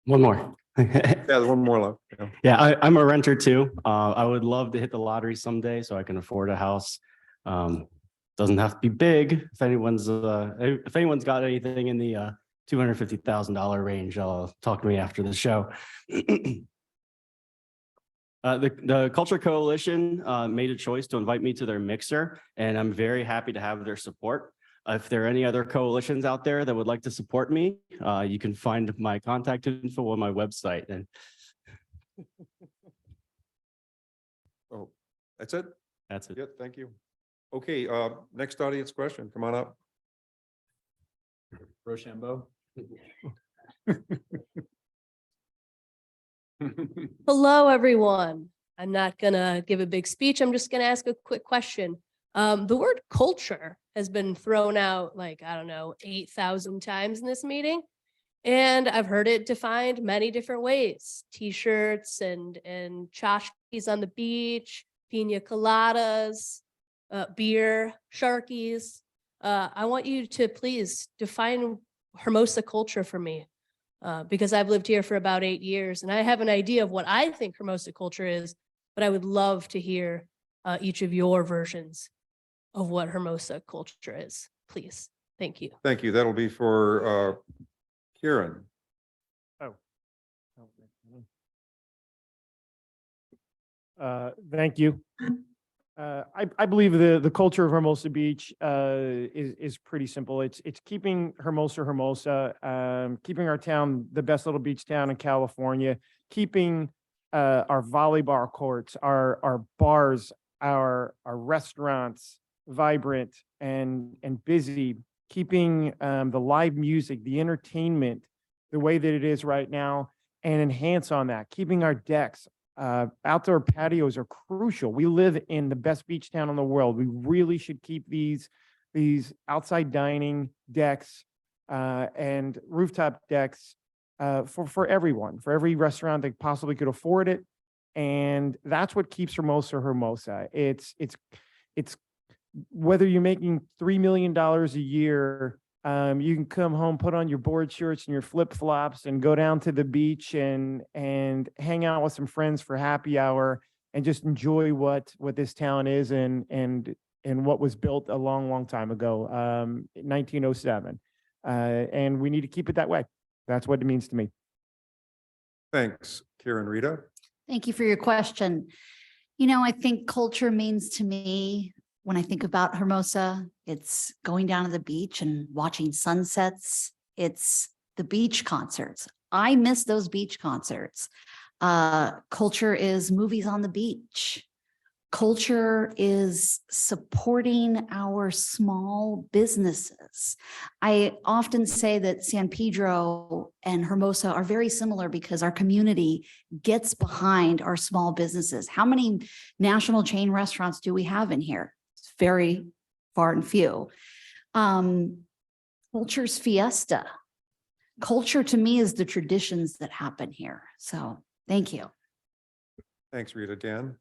One more. Yeah, one more left. Yeah. Yeah, I'm a renter too. I would love to hit the lottery someday so I can afford a house. Doesn't have to be big. If anyone's got anything in the $250,000 range, talk to me after the show. The Culture Coalition made a choice to invite me to their mixer, and I'm very happy to have their support. If there are any other coalitions out there that would like to support me, you can find my contact info on my website. And Oh, that's it? that's it. Yeah, thank you. Okay, next audience question. Come on up. Rochambeau. Hello, everyone. I'm not gonna give a big speech. I'm just gonna ask a quick question. The word culture has been thrown out like, I don't know, 8,000 times in this meeting. And I've heard it defined many different ways. T-shirts and tchotchkes on the beach, pina coladas, beer, Sharkies. I want you to please define Hermosa culture for me, because I've lived here for about 8 years and I have an idea of what I think Hermosa culture is, but I would love to hear each of your versions of what Hermosa culture is, please. Thank you. Thank you. That'll be for Kieran. Thank you. I believe the culture of Hermosa Beach is pretty simple. It's keeping Hermosa, keeping our town the best little beach town in California, keeping our volleyball courts, our bars, our restaurants vibrant and busy, keeping the live music, the entertainment the way that it is right now, and enhance on that, keeping our decks. Outdoor patios are crucial. We live in the best beach town in the world. We really should keep these outside dining decks and rooftop decks for everyone, for every restaurant that possibly could afford it. And that's what keeps Hermosa. It's whether you're making $3 million a year, you can come home, put on your board shorts and your flip flops and go down to the beach and hang out with some friends for happy hour and just enjoy what this town is and what was built a long time ago, 1907. And we need to keep it that way. That's what it means to me. Thanks, Kieran. Rita? Thank you for your question. You know, I think culture means to me, when I think about Hermosa, it's going down to the beach and watching sunsets. It's the beach concerts. I miss those beach concerts. Culture is movies on the beach. Culture is supporting our small businesses. I often say that San Pedro and Hermosa are very similar because our community gets behind our small businesses. How many national chain restaurants do we have in here? It's very far and few. Culture's fiesta. Culture to me is the traditions that happen here. So thank you. Thanks, Rita. Dan?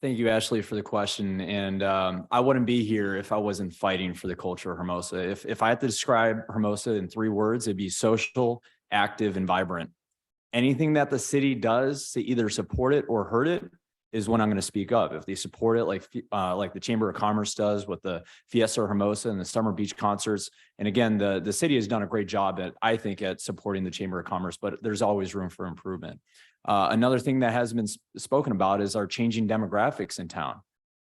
Thank you, Ashley, for the question. And I wouldn't be here if I wasn't fighting for the culture of Hermosa. If I had to describe Hermosa in 3 words, it'd be social, active, and vibrant. Anything that the city does to either support it or hurt it is when I'm going to speak up. If they support it, like the Chamber of Commerce does with the Fiesta Hermosa and the Summer Beach concerts. And again, the city has done a great job I think, at supporting the Chamber of Commerce, but there's always room for improvement. Another thing that has been spoken about is our changing demographics in town,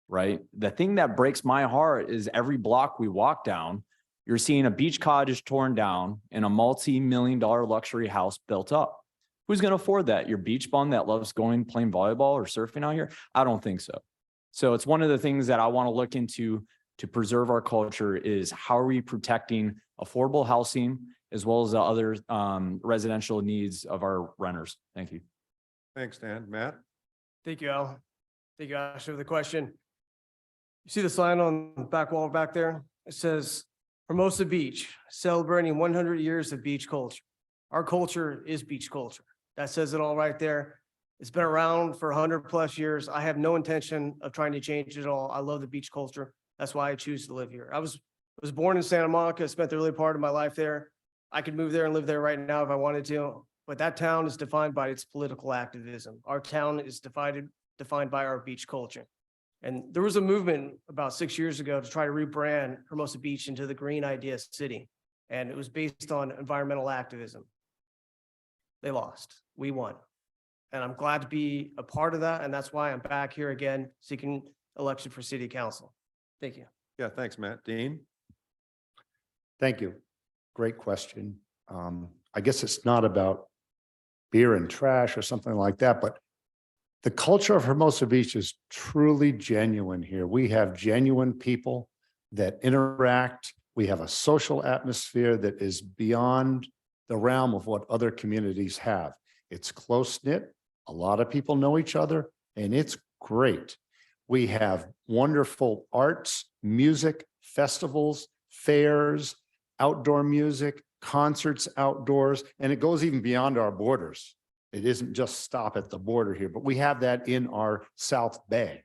right? The thing that breaks my heart is every block we walk down, you're seeing a beach cottage torn down and a multi-million-dollar luxury house built up. Who's going to afford that? Your beach bum that loves playing volleyball or surfing out here? I don't think so. So it's one of the things that I want to look into to preserve our culture is how are we protecting affordable housing as well as the other residential needs of our renters? Thank you. Thanks, Dan. Matt? Thank you, Al. Thank you, Ash, for the question. You see the sign on the back wall back there? It says Hermosa Beach, celebrating 100 years of beach culture. Our culture is beach culture. That says it all right there. It's been around for 100+ years. I have no intention of trying to change it at all. I love the beach culture. That's why I choose to live here. I was born in Santa Monica, spent the early part of my life there. I could move there and live there right now if I wanted to, but that town is defined by its political activism. Our town is defined by our beach culture. And there was a movement about 6 years ago to try to rebrand Hermosa Beach into the Green Idea City. And it was based on environmental activism. They lost, we won. And I'm glad to be a part of that. And that's why I'm back here again, seeking election for city council. Thank you. Yeah, thanks, Matt. Dean? Thank you. Great question. I guess it's not about beer and trash or something like that, but the culture of Hermosa Beach is truly genuine here. We have genuine people that interact. We have a social atmosphere that is beyond the realm of what other communities have. It's close-knit. A lot of people know each other, and it's great. We have wonderful arts, music, festivals, fairs, outdoor music, concerts outdoors, and it goes even beyond our borders. It isn't just stop at the border here, but we have that in our South Bay.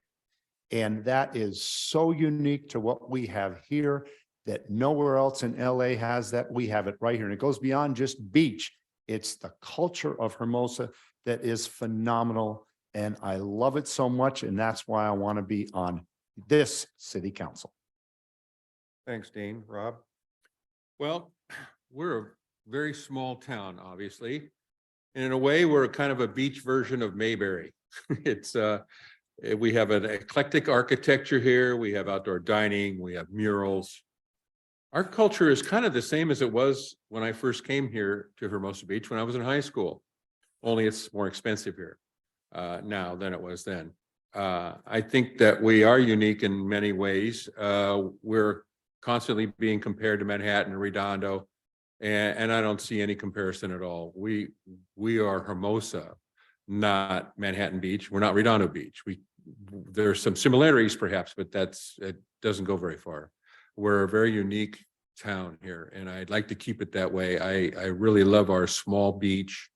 And that is so unique to what we have here that nowhere else in LA has that. We have it right here. And it goes beyond just beach. It's the culture of Hermosa that is phenomenal. And I love it so much. And that's why I want to be on this city council. Thanks, Dean. Rob? Well, we're a very small town, obviously. And in a way, we're kind of a beach version of Mayberry. It's we have an eclectic architecture here. We have outdoor dining, we have murals. Our culture is kind of the same as it was when I first came here to Hermosa Beach when I was in high school. Only it's more expensive here now than it was then. I think that we are unique in many ways. We're constantly being compared to Manhattan and Redondo, and I don't see any comparison at all. We are Hermosa, not Manhattan Beach. We're not Redondo Beach. There's some similarities perhaps, but it doesn't go very far. We're a very unique town here, and I'd like to keep it that way. I really love our small beach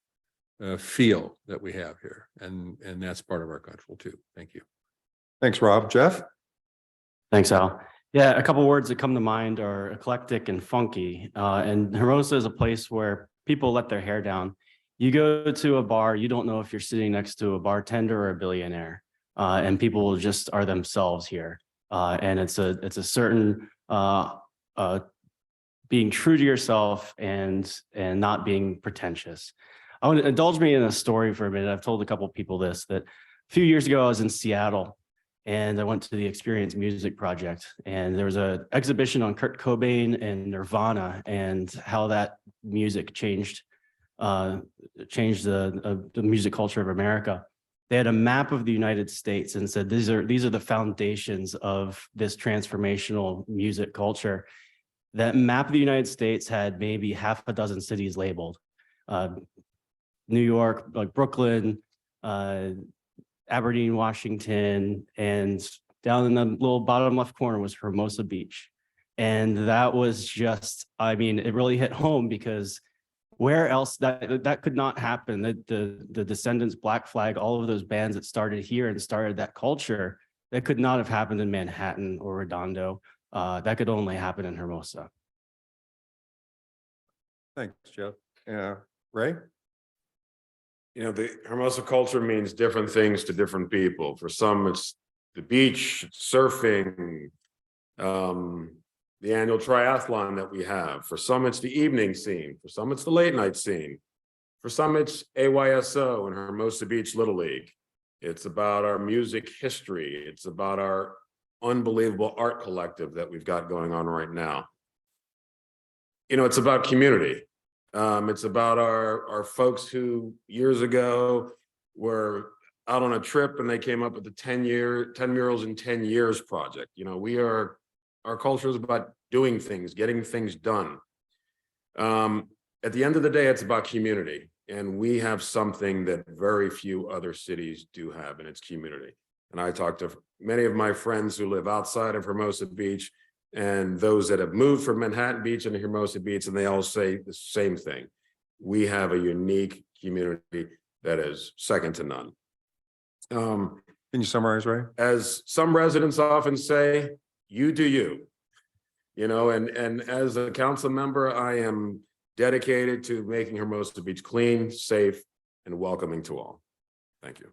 feel that we have here, and that's part of our culture too. Thank you. Thanks, Rob. Jeff? Thanks, Al. Yeah, a couple words that come to mind are eclectic and funky. And Hermosa is a place where people let their hair down. You go to a bar, you don't know if you're sitting next to a bartender or a billionaire, and people just are themselves here. And it's a certain being true to yourself and not being pretentious. I want to indulge me in a story for a minute. I've told a couple of people this, that a few years ago I was in Seattle and I went to the Experience Music Project, and there was an exhibition on Kurt Cobain and Nirvana and how that music changed the music culture of America. They had a map of the United States and said, these are the foundations of this transformational music culture. That map of the United States had maybe half a dozen cities labeled. New York, like Brooklyn, Aberdeen, Washington, and down in the little bottom left corner was Hermosa Beach. And that was just, I mean, it really hit home because where else that could not happen. The Descendants, Black Flag, all of those bands that started here and started that culture, that could not have happened in Manhattan or Redondo. That could only happen in Hermosa. Thanks, Jeff. Ray? You know, the Hermosa culture means different things to different people. For some, it's the beach, surfing, the annual triathlon that we have. For some, it's the evening scene. For some, it's the late night scene. For some, it's AYSO and Hermosa Beach Little League. It's about our music history. It's about our unbelievable art collective that we've got going on right now. You know, it's about community. It's about our folks who years ago were out on a trip and they came up with the 10 murals in 10 years project. You know, our culture is about doing things, getting things done. At the end of the day, it's about community. And we have something that very few other cities do have, and it's community. And I talked to many of my friends who live outside of Hermosa Beach and those that have moved from Manhattan Beach into Hermosa Beach, and they all say the same thing. We have a unique community that is second to none. Can you summarize, Ray? As some residents often say, you do you. You know, and as a council member, I am dedicated to making Hermosa Beach clean, safe, and welcoming to all. Thank you.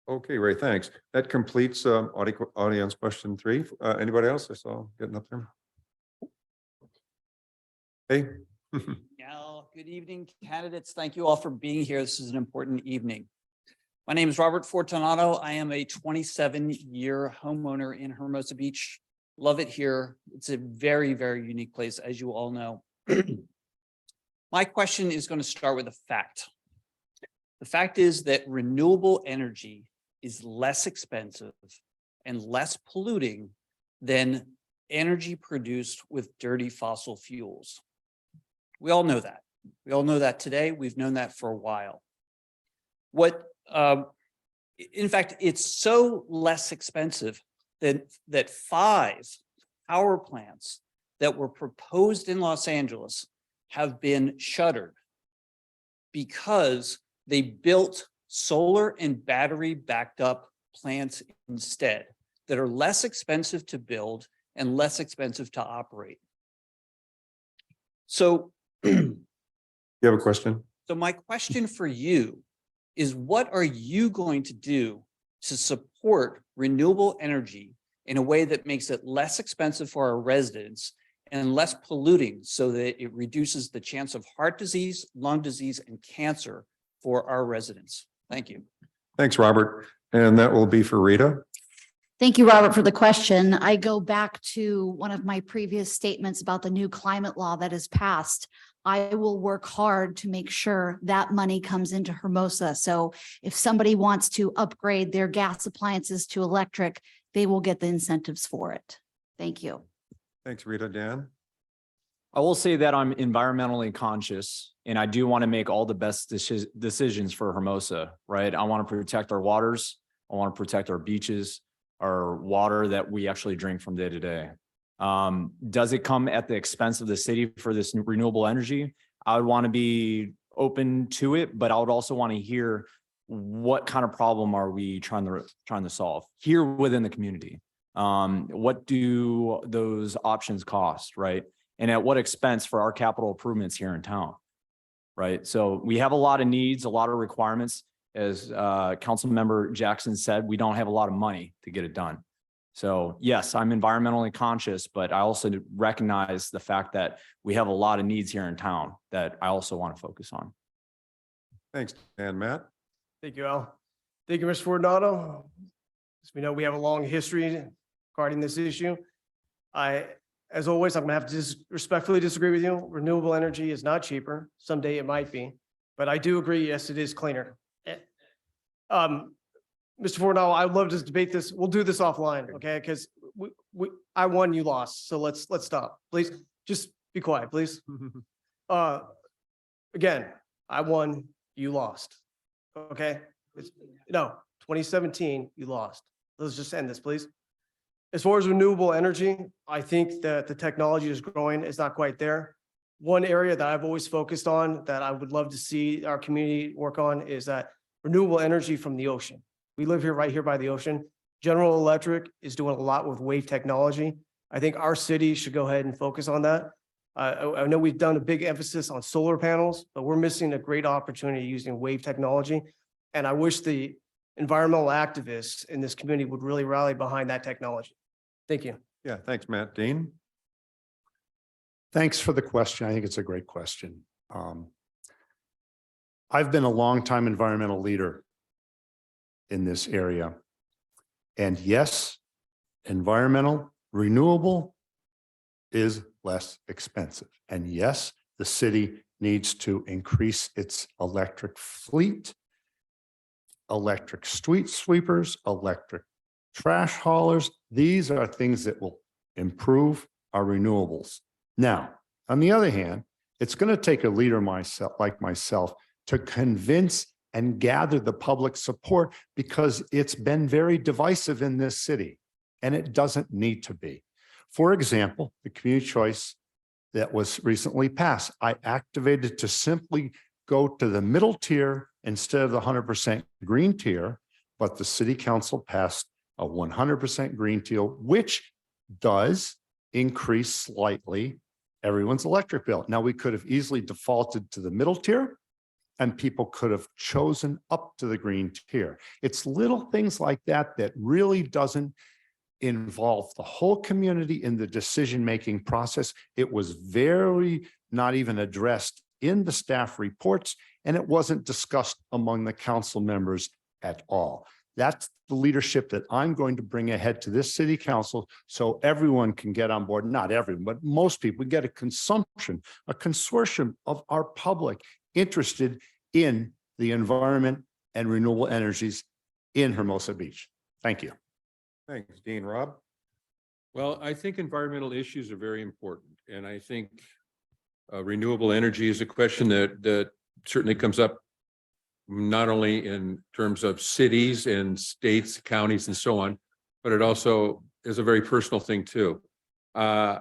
Okay, Ray, thanks. That completes audience question 3. Anybody else I saw getting up there? Hey. Good evening, candidates. Thank you all for being here. This is an important evening. My name is Robert Fortunato. I am a 27-year homeowner in Hermosa Beach. Love it here. It's a very, very unique place, as you all know. My question is going to start with a fact. The fact is that renewable energy is less expensive and less polluting than energy produced with dirty fossil fuels. We all know that. We all know that today. We've known that for a while. In fact, it's so less expensive that 5 power plants that were proposed in Los Angeles have been shuttered because they built solar and battery backed up plants instead that are less expensive to build and less expensive to operate. So You have a question? So my question for you is, what are you going to do to support renewable energy in a way that makes it less expensive for our residents and less polluting so that it reduces the chance of heart disease, lung disease, and cancer for our residents? Thank you. Thanks, Robert. And that will be for Rita. Thank you, Robert, for the question. I go back to one of my previous statements about the new climate law that is passed. I will work hard to make sure that money comes into Hermosa. So if somebody wants to upgrade their gas appliances to electric, they will get the incentives for it. Thank you. Thanks, Rita. Dan? I will say that I'm environmentally conscious and I do want to make all the best decisions for Hermosa, right? I want to protect our waters. I want to protect our beaches, our water that we actually drink from day to day. Does it come at the expense of the city for this renewable energy? I would want to be open to it, but I would also want to hear what kind of problem are we trying to solve here within the community? What do those options cost, right? And at what expense for our capital improvements here in town, right? So we have a lot of needs, a lot of requirements. As Councilmember Jackson said, we don't have a lot of money to get it done. So yes, I'm environmentally conscious, but I also recognize the fact that we have a lot of needs here in town that I also want to focus on. Thanks, Dan. Matt? Thank you, Al. Thank you, Mr. Fortunato. As we know, we have a long history regarding this issue. As always, I'm gonna have to respectfully disagree with you. Renewable energy is not cheaper. Someday it might be, but I do agree, yes, it is cleaner. Mr. Fortunato, I would love to debate this. We'll do this offline, okay? Because I won, you lost. So let's stop. Please, just be quiet, please. Again, I won, you lost. Okay? No, 2017, you lost. Let's just end this, please. As far as renewable energy, I think that the technology is growing. It's not quite there. One area that I've always focused on that I would love to see our community work on is that renewable energy from the ocean. We live here, right here by the ocean. General Electric is doing a lot with wave technology. I think our city should go ahead and focus on that. I know we've done a big emphasis on solar panels, but we're missing a great opportunity using wave technology. And I wish the environmental activists in this community would really rally behind that technology. Thank you. Yeah, thanks, Matt. Dean? Thanks for the question. I think it's a great question. I've been a longtime environmental leader in this area. And yes, environmental renewable is less expensive. And yes, the city needs to increase its electric fleet, electric street sweepers, electric trash haulers. These are things that will improve our renewables. Now, on the other hand, it's going to take a leader like myself to convince and gather the public support, because it's been very divisive in this city and it doesn't need to be. For example, the community choice that was recently passed, I activated to simply go to the middle tier instead of the 100% green tier, but the city council passed a 100% green tier, which does increase slightly everyone's electric bill. Now, we could have easily defaulted to the middle tier and people could have chosen up to the green tier. It's little things like that that really doesn't involve the whole community in the decision-making process. It was very not even addressed in the staff reports, and it wasn't discussed among the council members at all. That's the leadership that I'm going to bring ahead to this city council so everyone can get on board. Not everyone, but most people get a consumption, a consortium of our public interested in the environment and renewable energies in Hermosa Beach. Thank you. Thanks, Dean. Rob? Well, I think environmental issues are very important, and I think renewable energy is a question that certainly comes up not only in terms of cities and states, counties, and so on, but it also is a very personal thing too. I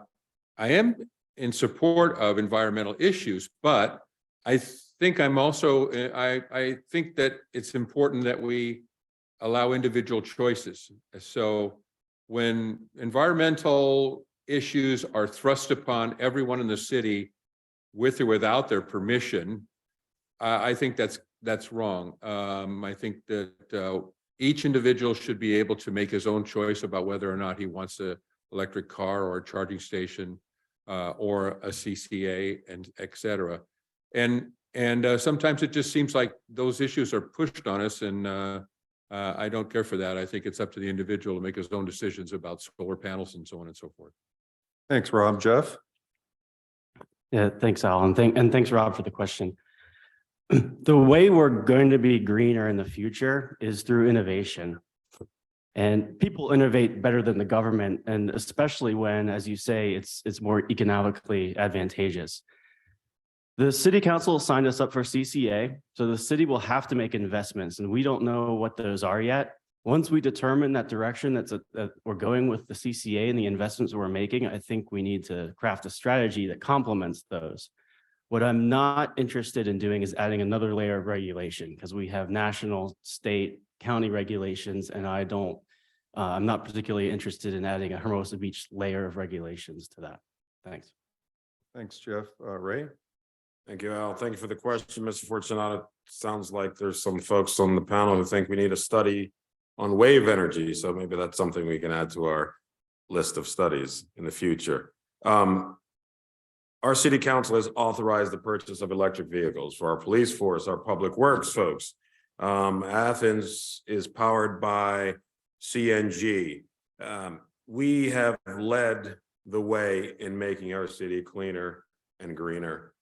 am in support of environmental issues, but I think I'm also, I think that it's important that we allow individual choices. So when environmental issues are thrust upon everyone in the city with or without their permission, I think that's wrong. I think that each individual should be able to make his own choice about whether or not he wants an electric car or a charging station or a CCA and et cetera. And sometimes it just seems like those issues are pushed on us, and I don't care for that. I think it's up to the individual to make his own decisions about solar panels and so on and so forth. Thanks, Rob. Jeff? Yeah, thanks, Al, and thanks, Rob, for the question. The way we're going to be greener in the future is through innovation. And people innovate better than the government, and especially when, as you say, it's more economically advantageous. The city council signed us up for CCA, so the city will have to make investments, and we don't know what those are yet. Once we determine that direction that we're going with the CCA and the investments we're making, I think we need to craft a strategy that complements those. What I'm not interested in doing is adding another layer of regulation, because we have national, state, county regulations, and I'm not particularly interested in adding a Hermosa Beach layer of regulations to that. Thanks. Thanks, Jeff. Ray? Thank you, Al. Thank you for the question, Mr. Fortunato. Sounds like there's some folks on the panel who think we need a study on wave energy. So maybe that's something we can add to our list of studies in the future. Our city council has authorized the purchase of electric vehicles for our police force, our public works folks. Athens is powered by CNG. We have led the way in making our city cleaner and greener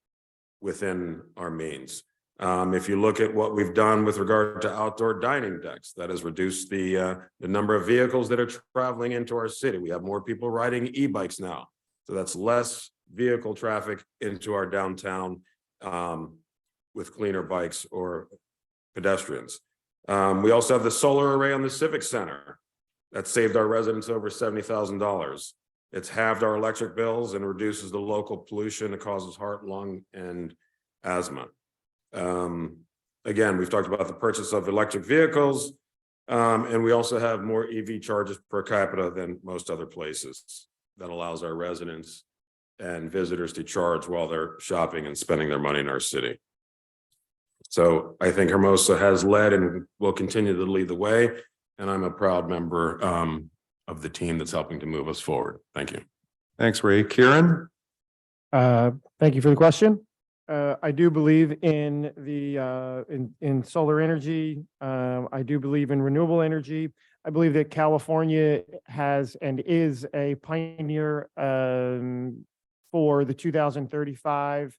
within our means. If you look at what we've done with regard to outdoor dining decks, that has reduced the number of vehicles that are traveling into our city. We have more people riding e-bikes now. So that's less vehicle traffic into our downtown with cleaner bikes or pedestrians. We also have the solar array on the Civic Center that saved our residents over $70,000. It's halved our electric bills and reduces the local pollution that causes heart, lung, and asthma. Again, we've talked about the purchase of electric vehicles, and we also have more EV charges per capita than most other places. That allows our residents and visitors to charge while they're shopping and spending their money in our city. So I think Hermosa has led and will continue to lead the way, and I'm a proud member of the team that's helping to move us forward. Thank you. Thanks, Ray. Kieran? Thank you for the question. I do believe in in solar energy. I do believe in renewable energy. I believe that California has and is a pioneer for the 2035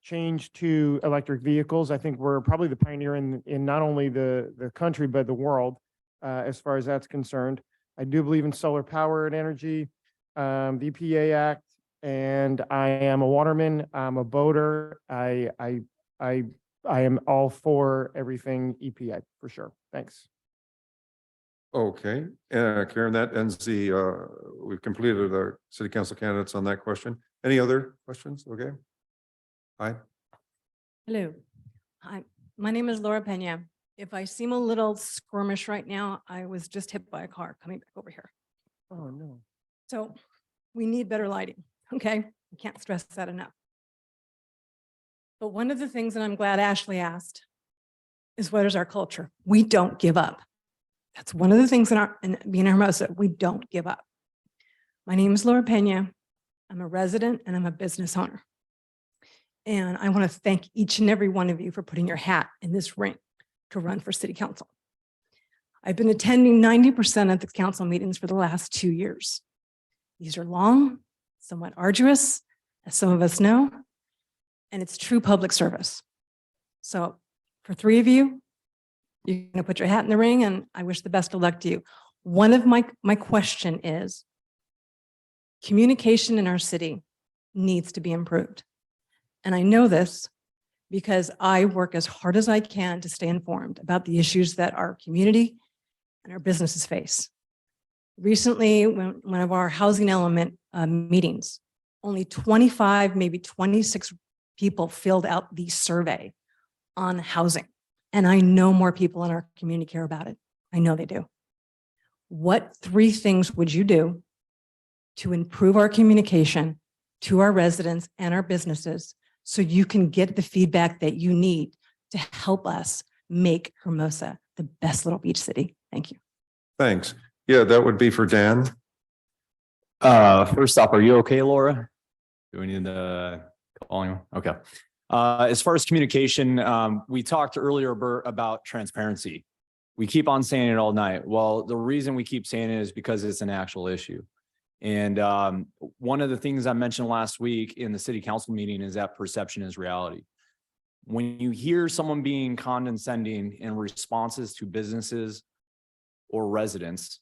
change to electric vehicles. I think we're probably the pioneer in not only the country, but the world as far as that's concerned. I do believe in solar powered energy, the EPA Act, and I am a waterman. I'm a boater. I am all for everything EPA for sure. Thanks. Okay, Karen, that ends we've completed our city council candidates on that question. Any other questions? Okay. Hi. Hello. Hi, my name is Laura Pena. If I seem a little squirmish right now, I was just hit by a car coming back over here. Oh, no. So we need better lighting, okay? I can't stress that enough. But one of the things that I'm glad Ashley asked is what is our culture? We don't give up. That's one of the things in being in Hermosa, we don't give up. My name is Laura Pena. I'm a resident and I'm a business owner. And I want to thank each and every one of you for putting your hat in this ring to run for city council. I've been attending 90% of the council meetings for the last 2 years. These are long, somewhat arduous, as some of us know, and it's true public service. So for 3 of you, you're going to put your hat in the ring, and I wish the best of luck to you. One of my question is, communication in our city needs to be improved. And I know this because I work as hard as I can to stay informed about the issues that our community and our businesses face. Recently, when one of our housing element meetings, only 25, maybe 26 people filled out the survey on housing. And I know more people in our community care about it. I know they do. What 3 things would you do to improve our communication to our residents and our businesses so you can get the feedback that you need to help us make Hermosa the best little beach city? Thank you. Thanks. Yeah, that would be for Dan. First off, are you okay, Laura? Do we need the volume? Okay. As far as communication, we talked earlier, Bert, about transparency. We keep on saying it all night. Well, the reason we keep saying it is because it's an actual issue. And one of the things I mentioned last week in the city council meeting is that perception is reality. When you hear someone being condescending in responses to businesses or residents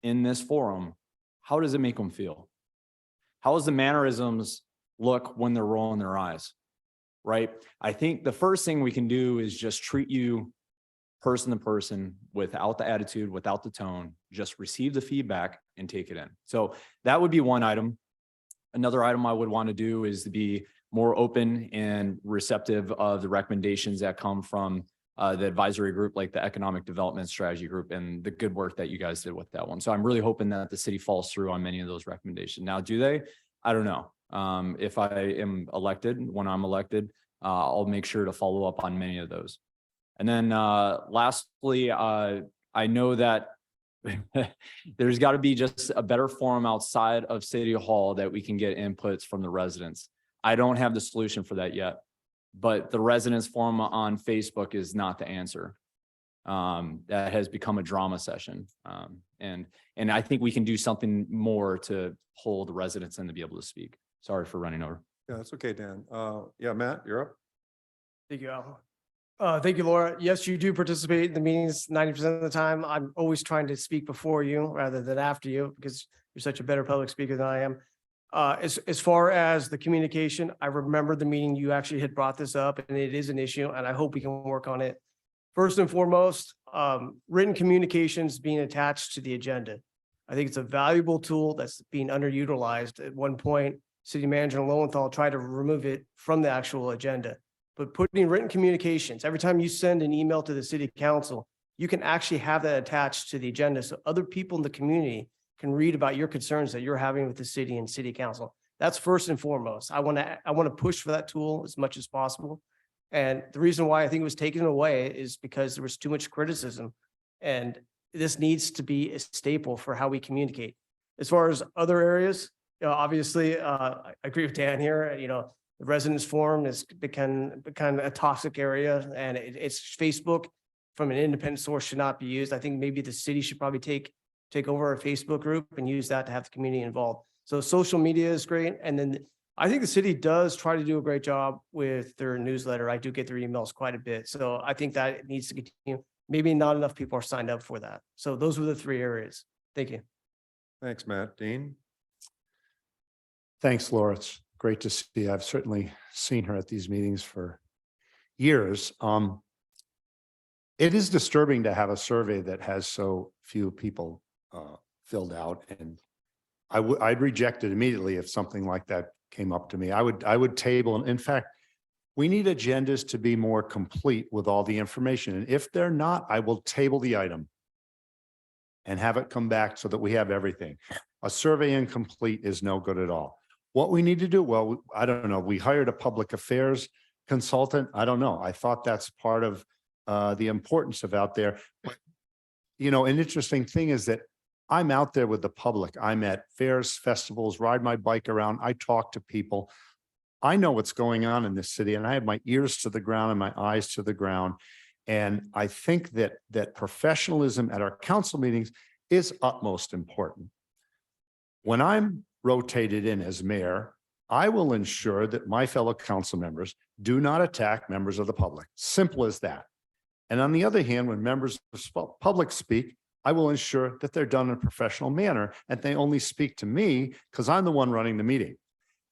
in this forum, how does it make them feel? How does the mannerisms look when they're rolling their eyes, right? I think the first thing we can do is just treat you person to person without the attitude, without the tone, just receive the feedback and take it in. So that would be one item. Another item I would want to do is to be more open and receptive of the recommendations that come from the advisory group, like the Economic Development Strategy Group, and the good work that you guys did with that one. So I'm really hoping that the city falls through on many of those recommendations. Now, do they? I don't know. If I am elected, when I'm elected, I'll make sure to follow up on many of those. And then lastly, I know that there's got to be just a better forum outside of City Hall that we can get inputs from the residents. I don't have the solution for that yet, but the residents forum on Facebook is not the answer. That has become a drama session. And I think we can do something more to hold the residents in to be able to speak. Sorry for running over. Yeah, that's okay, Dan. Yeah, Matt, you're up. Thank you, Al. Thank you, Laura. Yes, you do participate in the meetings 90% of the time. I'm always trying to speak before you rather than after you because you're such a better public speaker than I am. As far as the communication, I remember the meeting you actually had brought this up, and it is an issue, and I hope we can work on it. First and foremost, written communications being attached to the agenda. I think it's a valuable tool that's being underutilized. At one point, City Manager Lowenthal tried to remove it from the actual agenda. But putting written communications, every time you send an email to the city council, you can actually have that attached to the agenda so other people in the community can read about your concerns that you're having with the city and city council. That's first and foremost. I want to push for that tool as much as possible. And the reason why I think it was taken away is because there was too much criticism. And this needs to be a staple for how we communicate. As far as other areas, obviously, I agree with Dan here, the residence forum has become a toxic area, and it's Facebook from an independent source should not be used. I think maybe the city should probably take over a Facebook group and use that to have the community involved. So social media is great. And then I think the city does try to do a great job with their newsletter. I do get their emails quite a bit. So I think that needs to continue. Maybe not enough people are signed up for that. So those were the three areas. Thank you. Thanks, Matt. Dean? Thanks, Laura. It's great to see. I've certainly seen her at these meetings for years. It is disturbing to have a survey that has so few people filled out, and I'd reject it immediately if something like that came up to me. I would table, and in fact, we need agendas to be more complete with all the information. And if they're not, I will table the item and have it come back so that we have everything. A survey incomplete is no good at all. What we need to do, well, I don't know. We hired a public affairs consultant. I don't know. I thought that's part of the importance of out there. But, an interesting thing is that I'm out there with the public. I'm at fairs, festivals, ride my bike around. I talk to people. I know what's going on in this city, and I have my ears to the ground and my eyes to the ground. And I think that professionalism at our council meetings is utmost important. When I'm rotated in as mayor, I will ensure that my fellow council members do not attack members of the public. Simple as that. And on the other hand, when members of the public speak, I will ensure that they're done in a professional manner and they only speak to me because I'm the one running the meeting.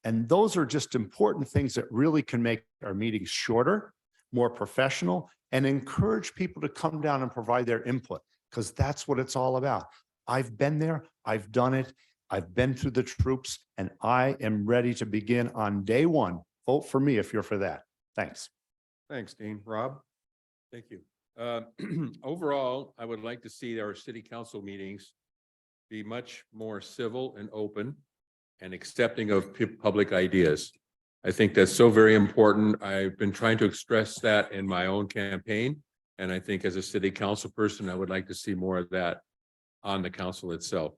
And those are just important things that really can make our meetings shorter, more professional, and encourage people to come down and provide their input, because that's what it's all about. I've been there, I've done it, I've been through the troops, and I am ready to begin on day one. Vote for me if you're for that. Thanks. Thanks, Dean. Rob? Thank you. Overall, I would like to see our city council meetings be much more civil and open and accepting of public ideas. I think that's so very important. I've been trying to express that in my own campaign. And I think as a city council person, I would like to see more of that on the council itself.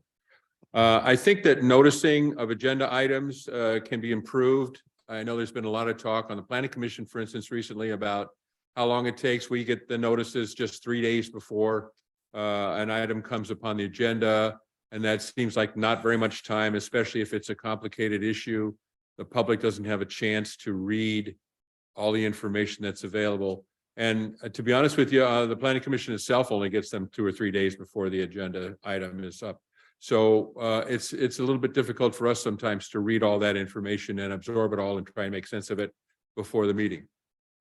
I think that noticing of agenda items can be improved. I know there's been a lot of talk on the Planning Commission, for instance, recently about how long it takes. We get the notices just 3 days before an item comes upon the agenda. And that seems like not very much time, especially if it's a complicated issue. The public doesn't have a chance to read all the information that's available. And to be honest with you, the Planning Commission itself only gets them 2 or 3 days before the agenda item is up. So it's a little bit difficult for us sometimes to read all that information and absorb it all and try and make sense of it before the meeting.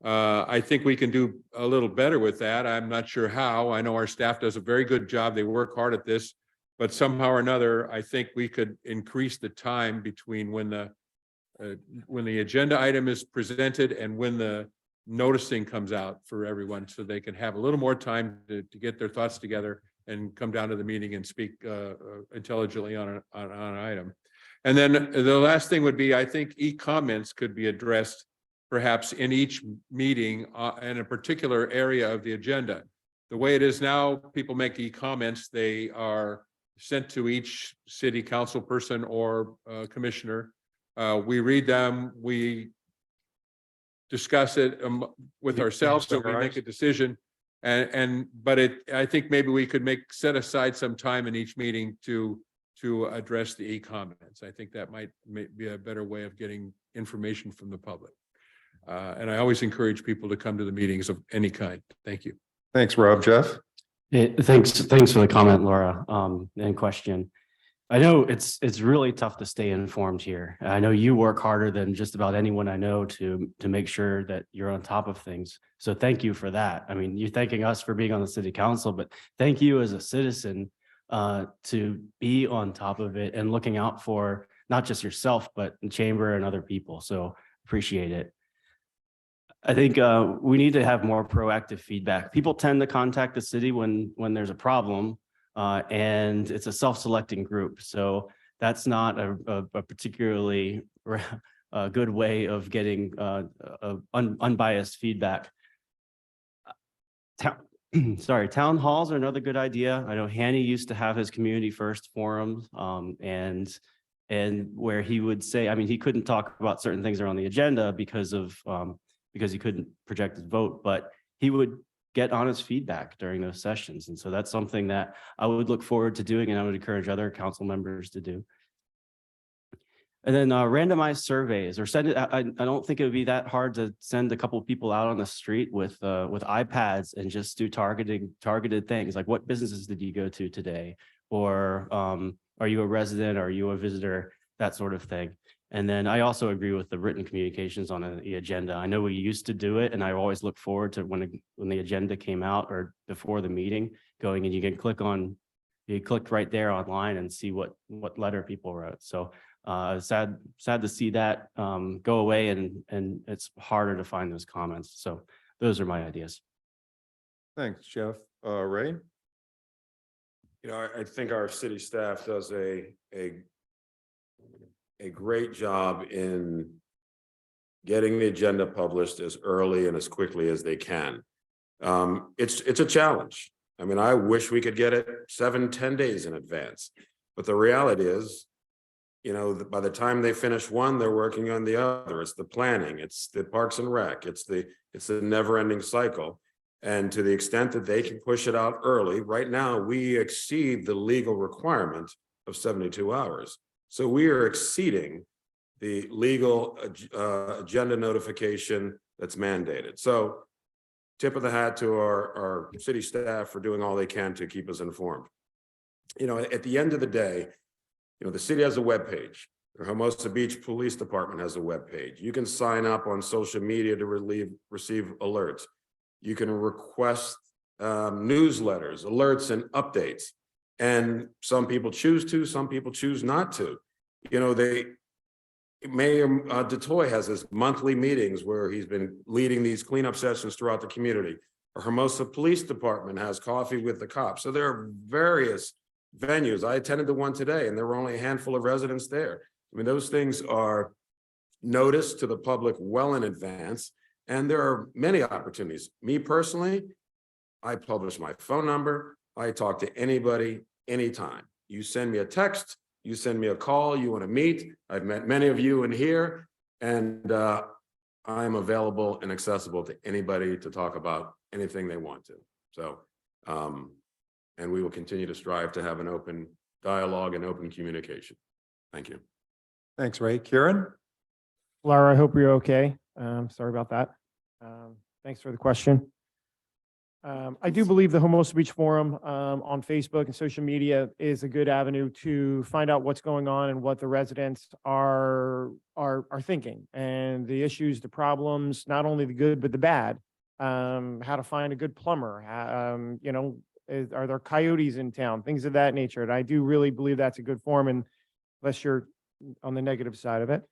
I think we can do a little better with that. I'm not sure how. I know our staff does a very good job. They work hard at this, but somehow or another, I think we could increase the time between when the agenda item is presented and when the noticing comes out for everyone, so they can have a little more time to get their thoughts together and come down to the meeting and speak intelligently on an item. And then the last thing would be, I think e-comments could be addressed perhaps in each meeting in a particular area of the agenda. The way it is now, people make e-comments, they are sent to each city council person or commissioner. We read them, we discuss it with ourselves, so we make a decision. But I think maybe we could set aside some time in each meeting to address the e-comments. I think that might be a better way of getting information from the public. And I always encourage people to come to the meetings of any kind. Thank you. Thanks, Rob. Jeff? Thanks for the comment, Laura, and question. I know it's really tough to stay informed here. I know you work harder than just about anyone I know to make sure that you're on top of things. So thank you for that. I mean, you're thanking us for being on the city council, but thank you as a citizen to be on top of it and looking out for not just yourself, but the chamber and other people. So appreciate it. I think we need to have more proactive feedback. People tend to contact the city when there's a problem, and it's a self-selecting group. So that's not a particularly a good way of getting unbiased feedback. Town halls are another good idea. I know Hanny used to have his community first forums, and where he would say, I mean, he couldn't talk about certain things that are on the agenda because he couldn't project his vote, but he would get honest feedback during those sessions. And so that's something that I would look forward to doing, and I would encourage other council members to do. And then randomized surveys, or send it. I don't think it would be that hard to send a couple of people out on the street with iPads and just do targeted things like, what businesses did you go to today? Or are you a resident? Are you a visitor? That sort of thing. And then I also agree with the written communications on the agenda. I know we used to do it, and I always look forward to when the agenda came out or before the meeting, going and you can click right there online and see what letter people wrote. So sad to see that go away, and it's harder to find those comments. So those are my ideas. Thanks, Jeff. Ray? You know, I think our city staff does a great job in getting the agenda published as early and as quickly as they can. It's a challenge. I mean, I wish we could get it 7-10 days in advance, but the reality is, you know, by the time they finish one, they're working on the other. It's the planning, it's the Parks and Rec, it's the never-ending cycle. And to the extent that they can push it out early, right now, we exceed the legal requirement of 72 hours. So we are exceeding the legal agenda notification that's mandated. So tip of the hat to our city staff for doing all they can to keep us informed. You know, at the end of the day, you know, the city has a webpage. The Hermosa Beach Police Department has a webpage. You can sign up on social media to receive alerts. You can request newsletters, alerts, and updates. And some people choose to, some people choose not to. You know, Mayor DeToy has his monthly meetings where he's been leading these cleanup sessions throughout the community. Our Hermosa Police Department has coffee with the cops. So there are various venues. I attended the one today, and there were only a handful of residents there. I mean, those things are noticed to the public well in advance. And there are many opportunities. Me personally, I publish my phone number. I talk to anybody, anytime. You send me a text, you send me a call, you want to meet. I've met many of you in here, and I'm available and accessible to anybody to talk about anything they want to. So, and we will continue to strive to have an open dialogue and open communication. Thank you. Thanks, Ray. Kieran? Laura, I hope you're okay. Sorry about that. Thanks for the question. I do believe the Hermosa Beach Forum on Facebook and social media is a good avenue to find out what's going on and what the residents are thinking, and the issues, the problems, not only the good but the bad. How to find a good plumber. You know, are there coyotes in town? Things of that nature. And I do really believe that's a good forum, and unless you're on the negative side of it.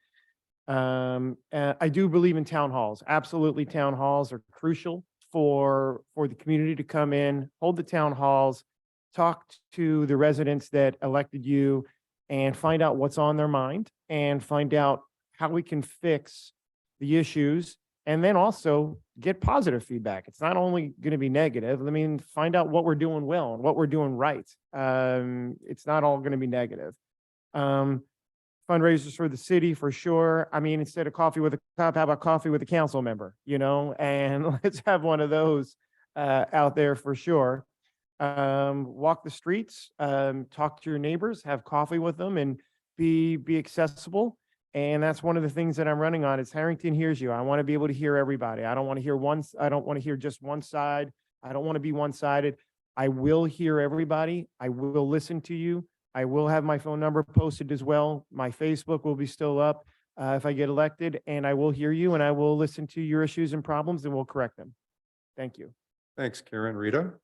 I do believe in town halls. Absolutely, town halls are crucial for the community to come in, hold the town halls, talk to the residents that elected you, and find out what's on their mind, and find out how we can fix the issues, and then also get positive feedback. It's not only going to be negative. I mean, find out what we're doing well and what we're doing right. It's not all going to be negative. Fundraisers for the city, for sure. I mean, instead of coffee with a cop, how about coffee with a council member, you know? And let's have one of those out there for sure. Walk the streets, talk to your neighbors, have coffee with them, and be accessible. And that's one of the things that I'm running on is Harrington hears you. I want to be able to hear everybody. I don't want to hear just one side. I don't want to be one-sided. I will hear everybody. I will listen to you. I will have my phone number posted as well. My Facebook will be still up if I get elected, and I will hear you, and I will listen to your issues and problems, and we'll correct them. Thank you. Thanks, Karen. Rita?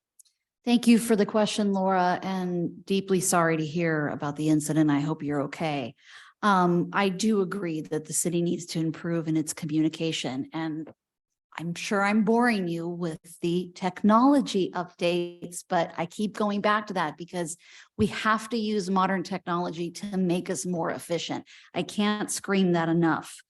Thank you for the question, Laura, and deeply sorry to hear about the incident. I hope you're okay. I do agree that the city needs to improve in its communication, and I'm sure I'm boring you with the technology updates, but I keep going back to that because we have to use modern technology to make us more efficient. I can't scream that enough.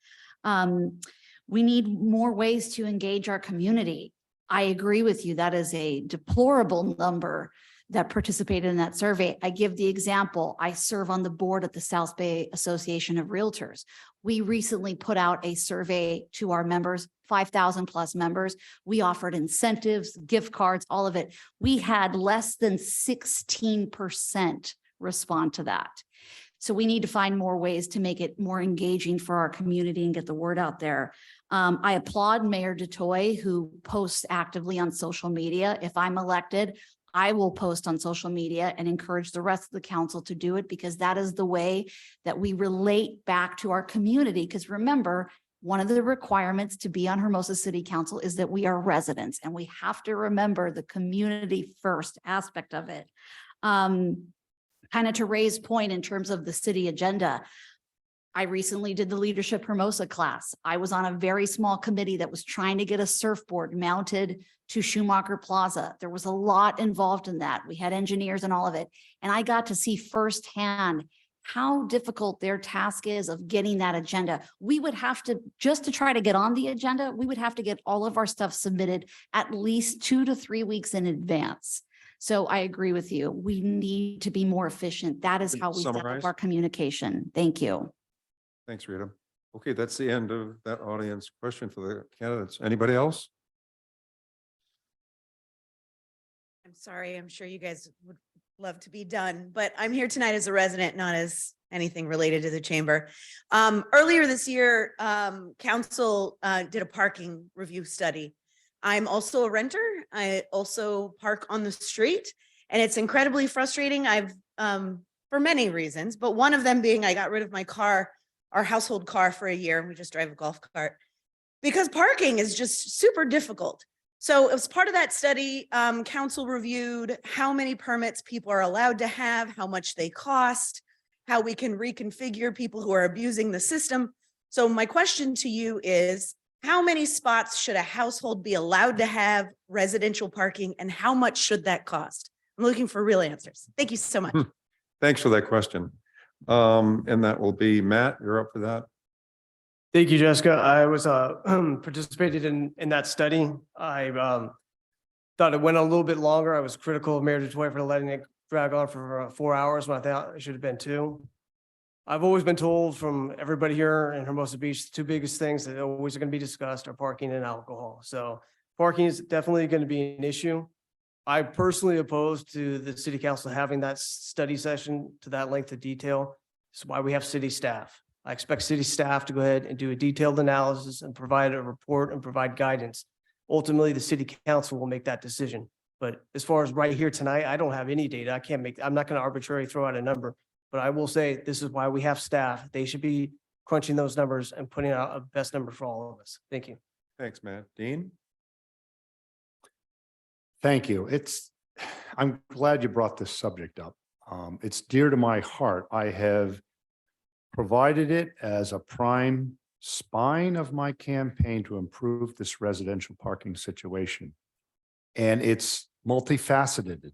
We need more ways to engage our community. I agree with you. That is a deplorable number that participated in that survey. I give the example. I serve on the board at the South Bay Association of Realtors. We recently put out a survey to our members, 5,000 plus members. We offered incentives, gift cards, all of it. We had less than 16% respond to that. So we need to find more ways to make it more engaging for our community and get the word out there. I applaud Mayor DeToy, who posts actively on social media. If I'm elected, I will post on social media and encourage the rest of the council to do it, because that is the way that we relate back to our community. Because remember, one of the requirements to be on Hermosa City Council is that we are residents, and we have to remember the community first aspect of it. Kind of to Ray's point in terms of the city agenda, I recently did the Leadership Hermosa class. I was on a very small committee that was trying to get a surfboard mounted to Schumacher Plaza. There was a lot involved in that. We had engineers and all of it. And I got to see firsthand how difficult their task is of getting that agenda. We would have to, just to try to get on the agenda, we would have to get all of our stuff submitted at least 2 to 3 weeks in advance. So I agree with you. We need to be more efficient. That is how we set Summarize. up our communication. Thank you. Thanks, Rita. Okay, that's the end of that audience question for the candidates. Anybody else? I'm sorry, I'm sure you guys would love to be done, but I'm here tonight as a resident, not as anything related to the chamber. Earlier this year, council did a parking review study. I'm also a renter. I also park on the street, and it's incredibly frustrating. I've, for many reasons, but one of them being I got rid of my car, our household car, for a year. We just drive a golf cart because parking is just super difficult. So as part of that study, council reviewed how many permits people are allowed to have, how much they cost, how we can reconfigure people who are abusing the system. So my question to you is, how many spots should a household be allowed to have residential parking, and how much should that cost? I'm looking for real answers. Thank you so much. Thanks for that question. And that will be Matt, you're up for that. Thank you, Jessica. I was participated in that study. I thought it went a little bit longer. I was critical of Mayor DeToy for letting it drag on for 4 hours when I thought it should have been 2. I've always been told from everybody here in Hermosa Beach, the 2 biggest things that always are going to be discussed are parking and alcohol. So parking is definitely going to be an issue. I personally opposed to the city council having that study session to that length of detail. That's why we have city staff. I expect city staff to go ahead and do a detailed analysis and provide a report and provide guidance. Ultimately, the city council will make that decision. But as far as right here tonight, I don't have any data. I'm not going to arbitrarily throw out a number, but I will say this is why we have staff. They should be crunching those numbers and putting out a best number for all of us. Thank you. Thanks, Matt. Dean? Thank you. I'm glad you brought this subject up. It's dear to my heart. I have provided it as a prime spine of my campaign to improve this residential parking situation. And it's multifaceted.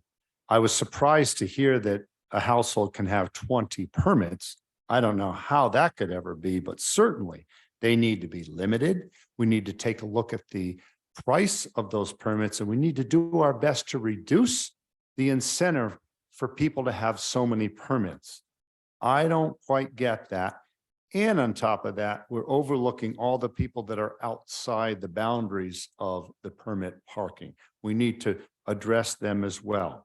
I was surprised to hear that a household can have 20 permits. I don't know how that could ever be, but certainly they need to be limited. We need to take a look at the price of those permits, and we need to do our best to reduce the incentive for people to have so many permits. I don't quite get that. And on top of that, we're overlooking all the people that are outside the boundaries of the permit parking. We need to address them as well.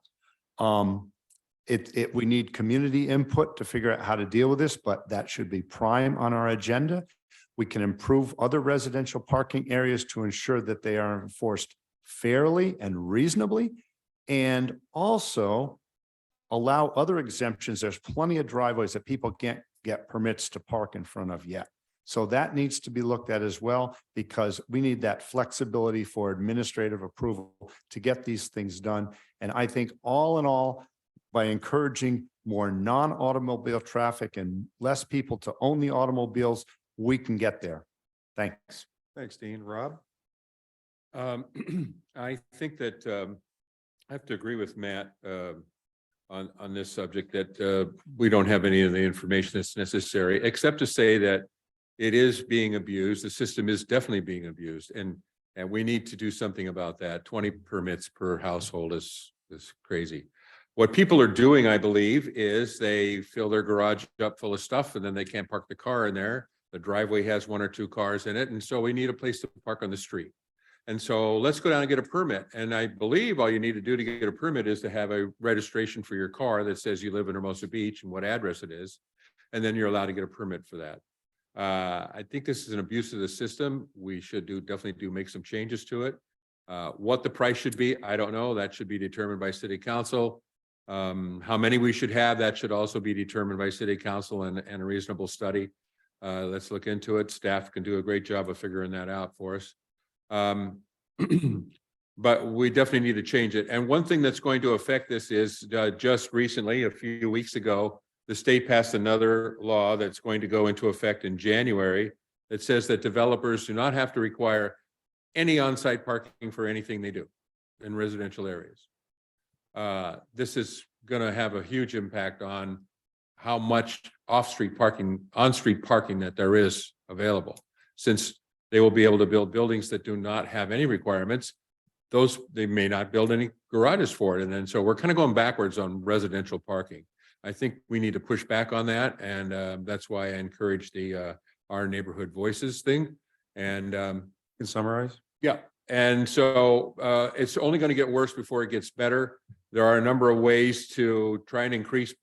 We need community input to figure out how to deal with this, but that should be prime on our agenda. We can improve other residential parking areas to ensure that they are enforced fairly and reasonably, and also allow other exemptions. There's plenty of driveways that people can't get permits to park in front of yet. So that needs to be looked at as well, because we need that flexibility for administrative approval to get these things done. And I think all in all, by encouraging more non-automobile traffic and less people to own the automobiles, we can get there. Thanks. Thanks, Dean. Rob? I think that I have to agree with Matt on this subject that we don't have any of the information that's necessary, except to say that it is being abused. The system is definitely being abused, and we need to do something about that. 20 permits per household is crazy. What people are doing, I believe, is they fill their garage up full of stuff and then they can't park the car in there. The driveway has 1 or 2 cars in it, and so we need a place to park on the street. And so let's go down and get a permit. And I believe all you need to do to get a permit is to have a registration for your car that says you live in Hermosa Beach and what address it is. And then you're allowed to get a permit for that. I think this is an abuse of the system. We should definitely make some changes to it. What the price should be, I don't know. That should be determined by city council. How many we should have, that should also be determined by city council and a reasonable study. Let's look into it. Staff can do a great job of figuring that out for us. But we definitely need to change it. And one thing that's going to affect this is just recently, a few weeks ago, the state passed another law that's going to go into effect in January that says that developers do not have to require any on-site parking for anything they do in residential areas. This is going to have a huge impact on how much on-street parking that there is available. Since they will be able to build buildings that do not have any requirements, they may not build any garages for it. And then so we're kind of going backwards on residential parking. I think we need to push back on that. And that's why I encourage the our neighborhood voices thing. And Can summarize? yeah. And so it's only going to get worse before it gets better. There are a number of ways to try and increase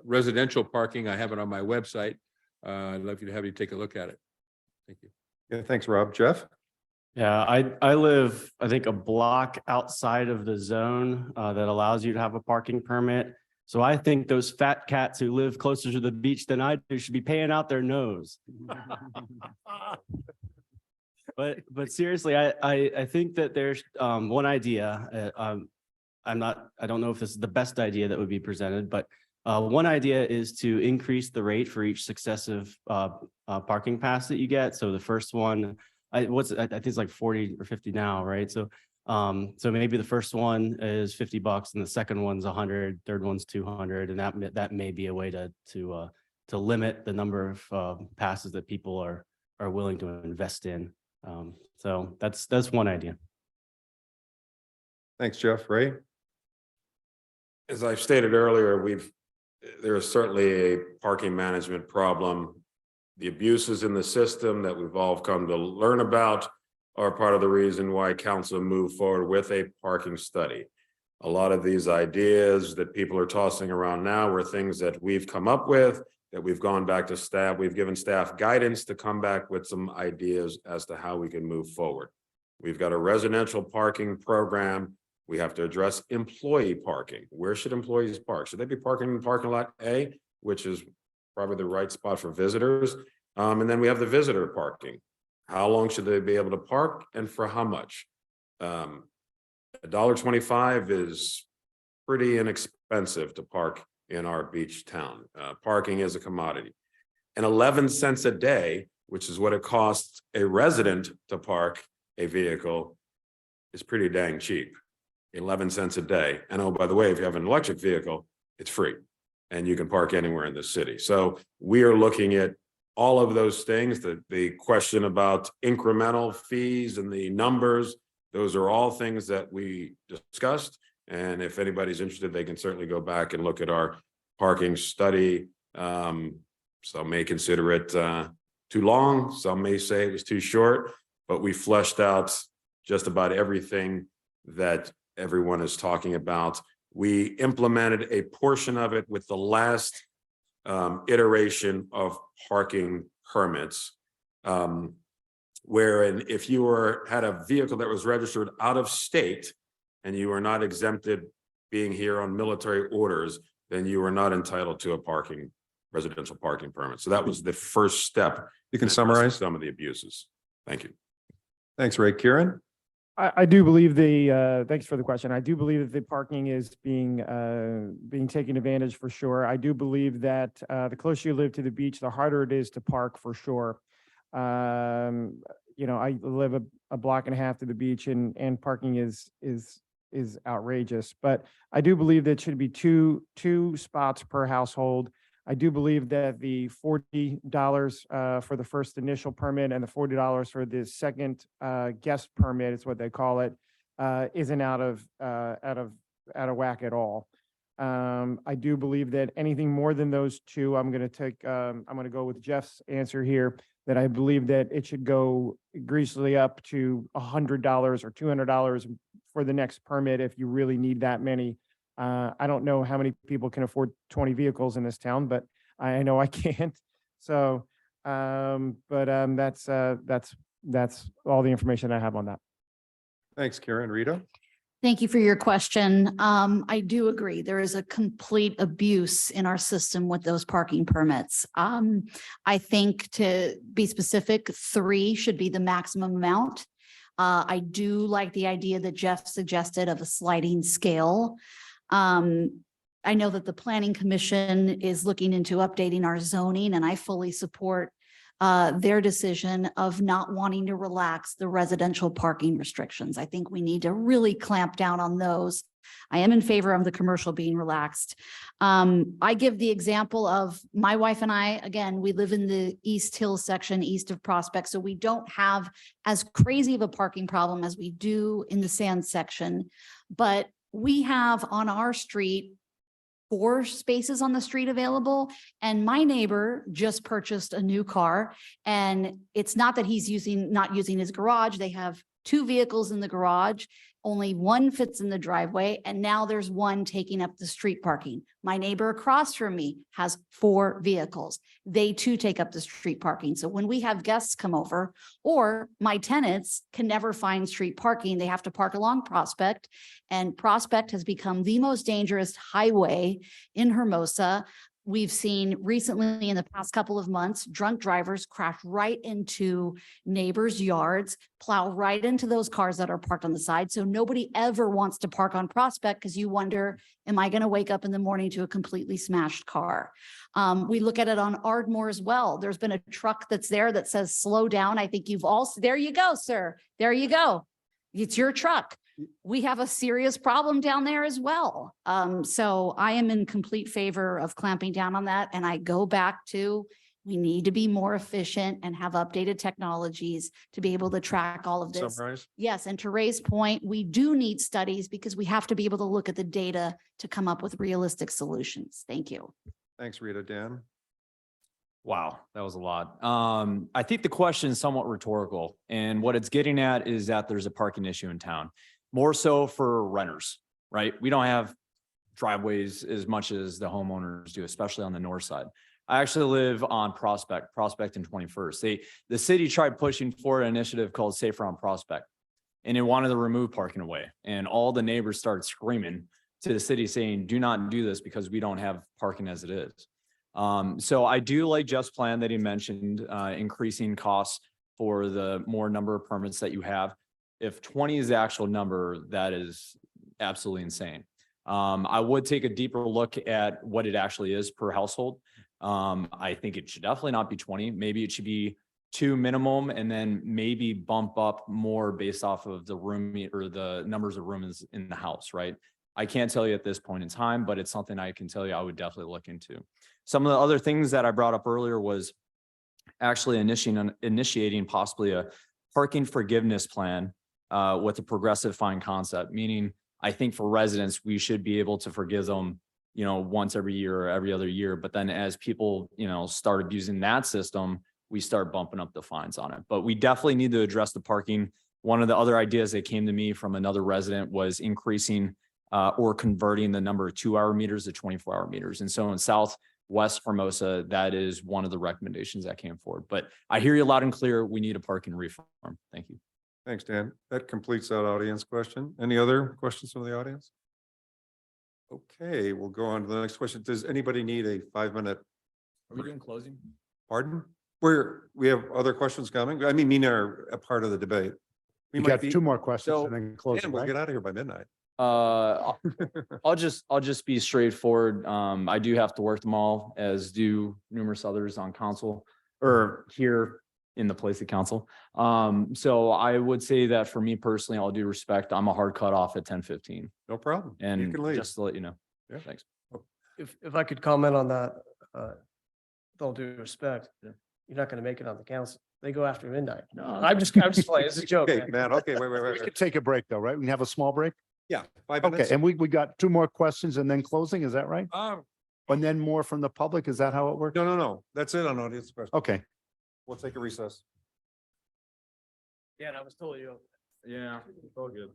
residential parking. I have it on my website. I'd love to have you take a look at it. Thank you. Yeah, thanks, Rob. Jeff? Yeah, I live, I think, a block outside of the zone that allows you to have a parking permit. So I think those fat cats who live closer to the beach than I do should be paying out their nose. But seriously, I think that there's one idea. I don't know if this is the best idea that would be presented, but one idea is to increase the rate for each successive parking pass that you get. So the first one, I think it's like 40 or 50 now, right? So maybe the first one is $50 and the second one's 100, third one's 200, and that may be a way to limit the number of passes that people are willing to invest in. So that's one idea. Thanks, Jeff. Ray? As I've stated earlier, there is certainly a parking management problem. The abuses in the system that we've all come to learn about are part of the reason why council moved forward with a parking study. A lot of these ideas that people are tossing around now were things that we've come up with, that we've gone back to staff. We've given staff guidance to come back with some ideas as to how we can move forward. We've got a residential parking program. We have to address employee parking. Where should employees park? Should they be parking in parking lot A, which is probably the right spot for visitors? And then we have the visitor parking. How long should they be able to park and for how much? $1.25 is pretty inexpensive to park in our beach town. Parking is a commodity. And 11 cents a day, which is what it costs a resident to park a vehicle, is pretty dang cheap. 11 cents a day. And oh, by the way, if you have an electric vehicle, it's free and you can park anywhere in the city. So we are looking at all of those things, the question about incremental fees and the numbers, those are all things that we discussed. And if anybody's interested, they can certainly go back and look at our parking study. Some may consider it too long. Some may say it was too short, but we fleshed out just about everything that everyone is talking about. We implemented a portion of it with the last iteration of parking permits, wherein if you had a vehicle that was registered out of state and you were not exempted being here on military orders, then you were not entitled to a residential parking permit. So that was the first step. You can summarize some of the abuses. Thank you. Thanks, Ray. Kieran? I do believe thanks for the question. I do believe that the parking is being taken advantage for sure. I do believe that the closer you live to the beach, the harder it is to park for sure. I live a block and a half to the beach, and parking is outrageous. But I do believe that should be two spots per household. I do believe that the $40 for the first initial permit and the $40 for the second guest permit is what they call it, isn't out of whack at all. I do believe that anything more than those two, I'm going to go with Jeff's answer here, that I believe that it should go greasily up to $100 or $200 for the next permit if you really need that many. I don't know how many people can afford 20 vehicles in this town, but I know I can't. So, that's all the information I have on that. Thanks, Karen. Rita? Thank you for your question. I do agree. There is a complete abuse in our system with those parking permits. I think, to be specific, 3 should be the maximum amount. I do like the idea that Jeff suggested of a sliding scale. I know that the Planning Commission is looking into updating our zoning, and I fully support their decision of not wanting to relax the residential parking restrictions. I think we need to really clamp down on those. I am in favor of the commercial being relaxed. I give the example of my wife and I, again, we live in the East Hills section, east of Prospect, so we don't have as crazy of a parking problem as we do in the Sand section. But we have on our street 4 spaces on the street available. And my neighbor just purchased a new car, and it's not that he's not using his garage. They have 2 vehicles in the garage. Only 1 fits in the driveway, and now there's 1 taking up the street parking. My neighbor across from me has 4 vehicles. They too take up the street parking. So when we have guests come over, or my tenants can never find street parking, they have to park along Prospect, and Prospect has become the most dangerous highway in Hermosa. We've seen recently in the past couple of months, drunk drivers crash right into neighbors' yards, plow right into those cars that are parked on the side. So nobody ever wants to park on Prospect because you wonder, am I going to wake up in the morning to a completely smashed car? We look at it on Ardmore as well. There's been a truck that's there that says slow down. I think you've all, there you go, sir. There you go. It's your truck. We have a serious problem down there as well. So I am in complete favor of clamping down on that. And I go back to, we need to be more efficient and have updated technologies to be able to track all of this. Summarize. Yes, and to Ray's point, we do need studies because we have to be able to look at the data to come up with realistic solutions. Thank you. Thanks, Rita. Dan? Wow, that was a lot. I think the question is somewhat rhetorical, and what it's getting at is that there's a parking issue in town, more so for renters, right? We don't have driveways as much as the homeowners do, especially on the north side. I actually live on Prospect and 21st. The city tried pushing for an initiative called Safer on Prospect, and it wanted to remove parking away. And all the neighbors started screaming to the city saying, do not do this because we don't have parking as it is. So I do like Jeff's plan that he mentioned, increasing costs for the more number of permits that you have. If 20 is the actual number, that is absolutely insane. I would take a deeper look at what it actually is per household. I think it should definitely not be 20. Maybe it should be 2 minimum, and then maybe bump up more based off of the room or the numbers of rooms in the house, right? I can't tell you at this point in time, but it's something I can tell you I would definitely look into. Some of the other things that I brought up earlier was actually initiating possibly a parking forgiveness plan with a progressive fine concept, meaning I think for residents, we should be able to forgive them, once every year or every other year. But then as people, start abusing that system, we start bumping up the fines on it. But we definitely need to address the parking. One of the other ideas that came to me from another resident was increasing or converting the number of 2-hour meters to 24-hour meters. And so in Southwest Hermosa, that is one of the recommendations that came forward. But I hear you loud and clear. We need a parking reform. Thank you. Thanks, Dan. That completes that audience question. Any other questions from the audience? Okay, we'll go on to the next question. Does anybody need a 5-minute? Are we doing closing? Pardon? We have other questions coming. I mean, are a part of the debate. We got 2 more questions and then close. And we'll get out of here by midnight. I'll just be straightforward. I do have to work tomorrow, as do numerous others on council or here in the place of council. So I would say that for me personally, all due respect, I'm a hard cutoff at 10:15. No problem. You And can leave. just to let you know. Yeah. Thanks. If I could comment on that, with all due respect, Yeah. you're not gonna make it on the council. They go after midnight. No, I'm just playing. It's a joke. Okay, man. man, okay, wait, We wait. could take a break though, right? We can have a small break? Yeah, 5 Okay, minutes. and we got two more questions and then closing, is that right? And then more from the public, is that how it works? No. That's it on audience question. Okay. We'll take a recess. Yeah, that was totally you. Yeah, it's all good.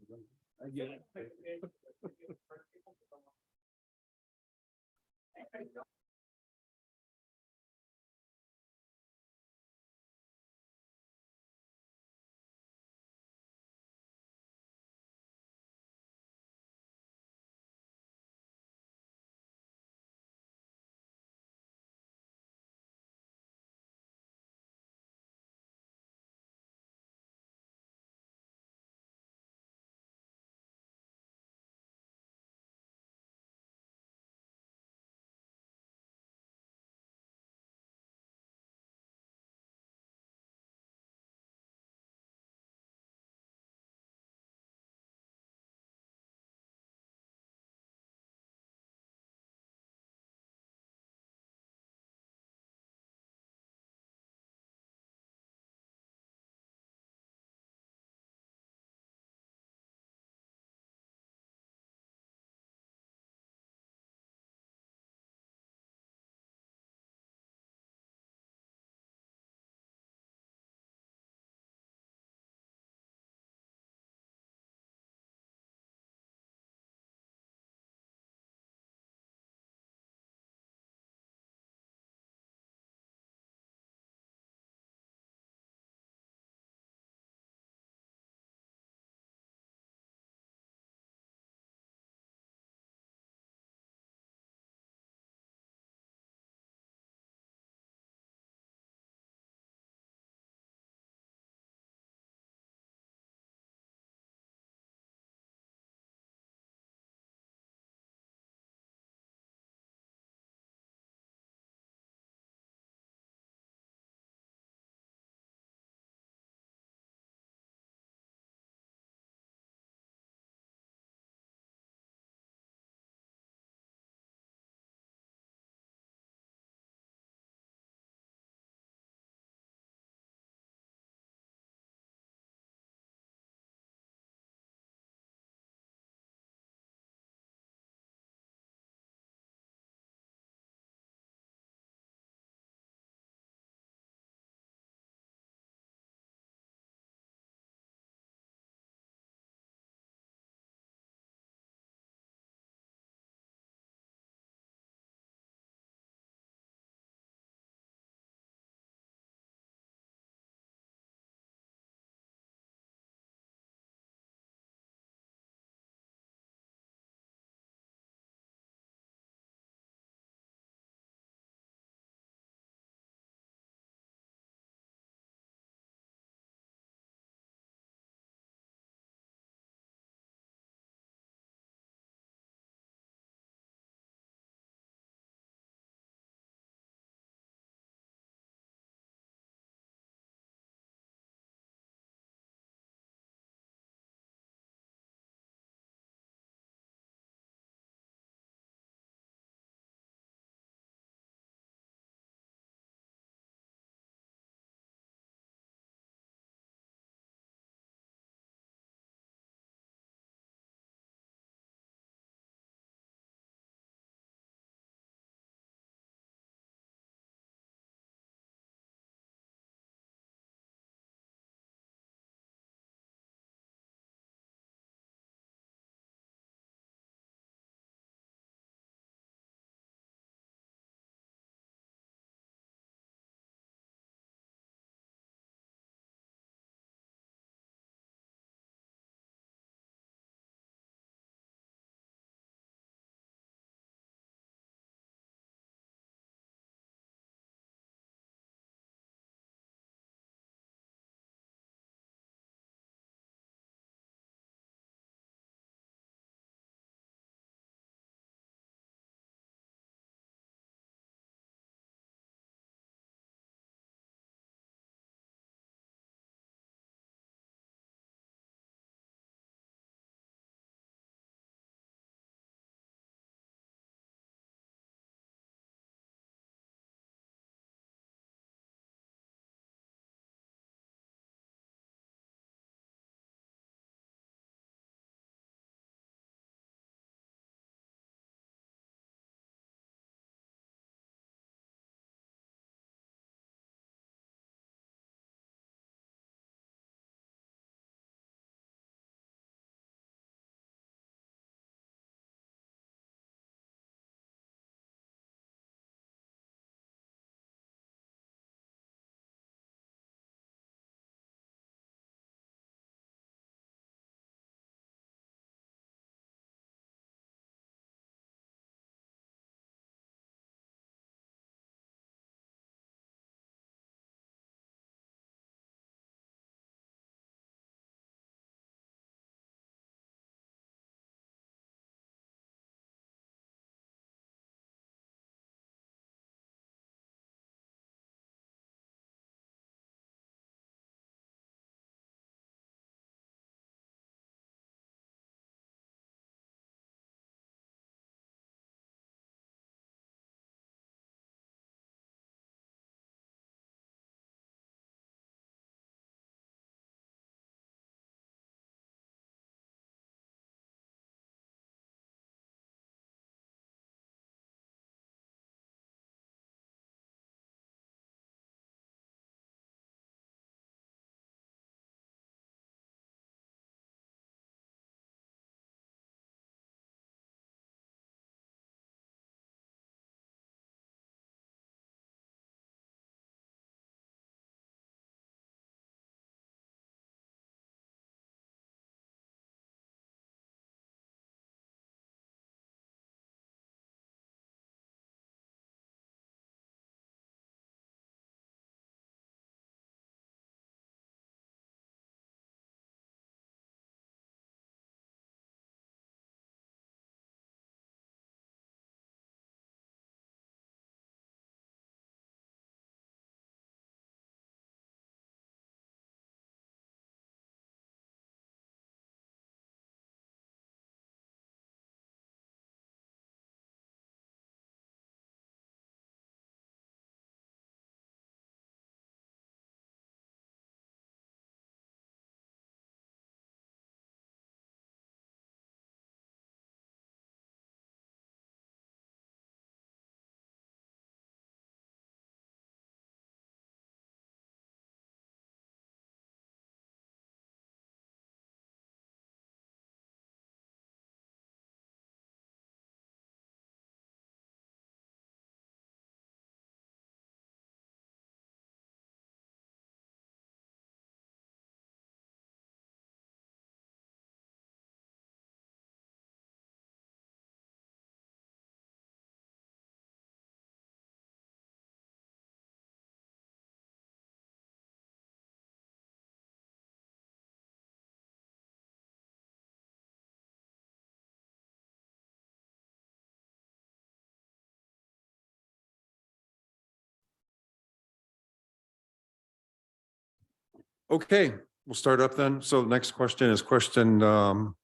Okay, we'll start up then. So the next question is question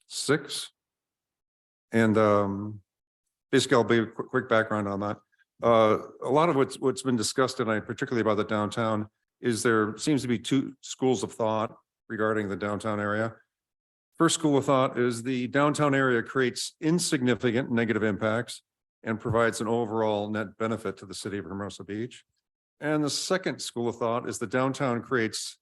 6. And basically, I'll be a quick background on that. A lot of what's been discussed tonight, particularly about the downtown, is there seems to be 2 schools of thought regarding the downtown area. First school of thought is the downtown area creates insignificant negative impacts and provides an overall net benefit to the city of Hermosa Beach. And the second school of thought is the downtown creates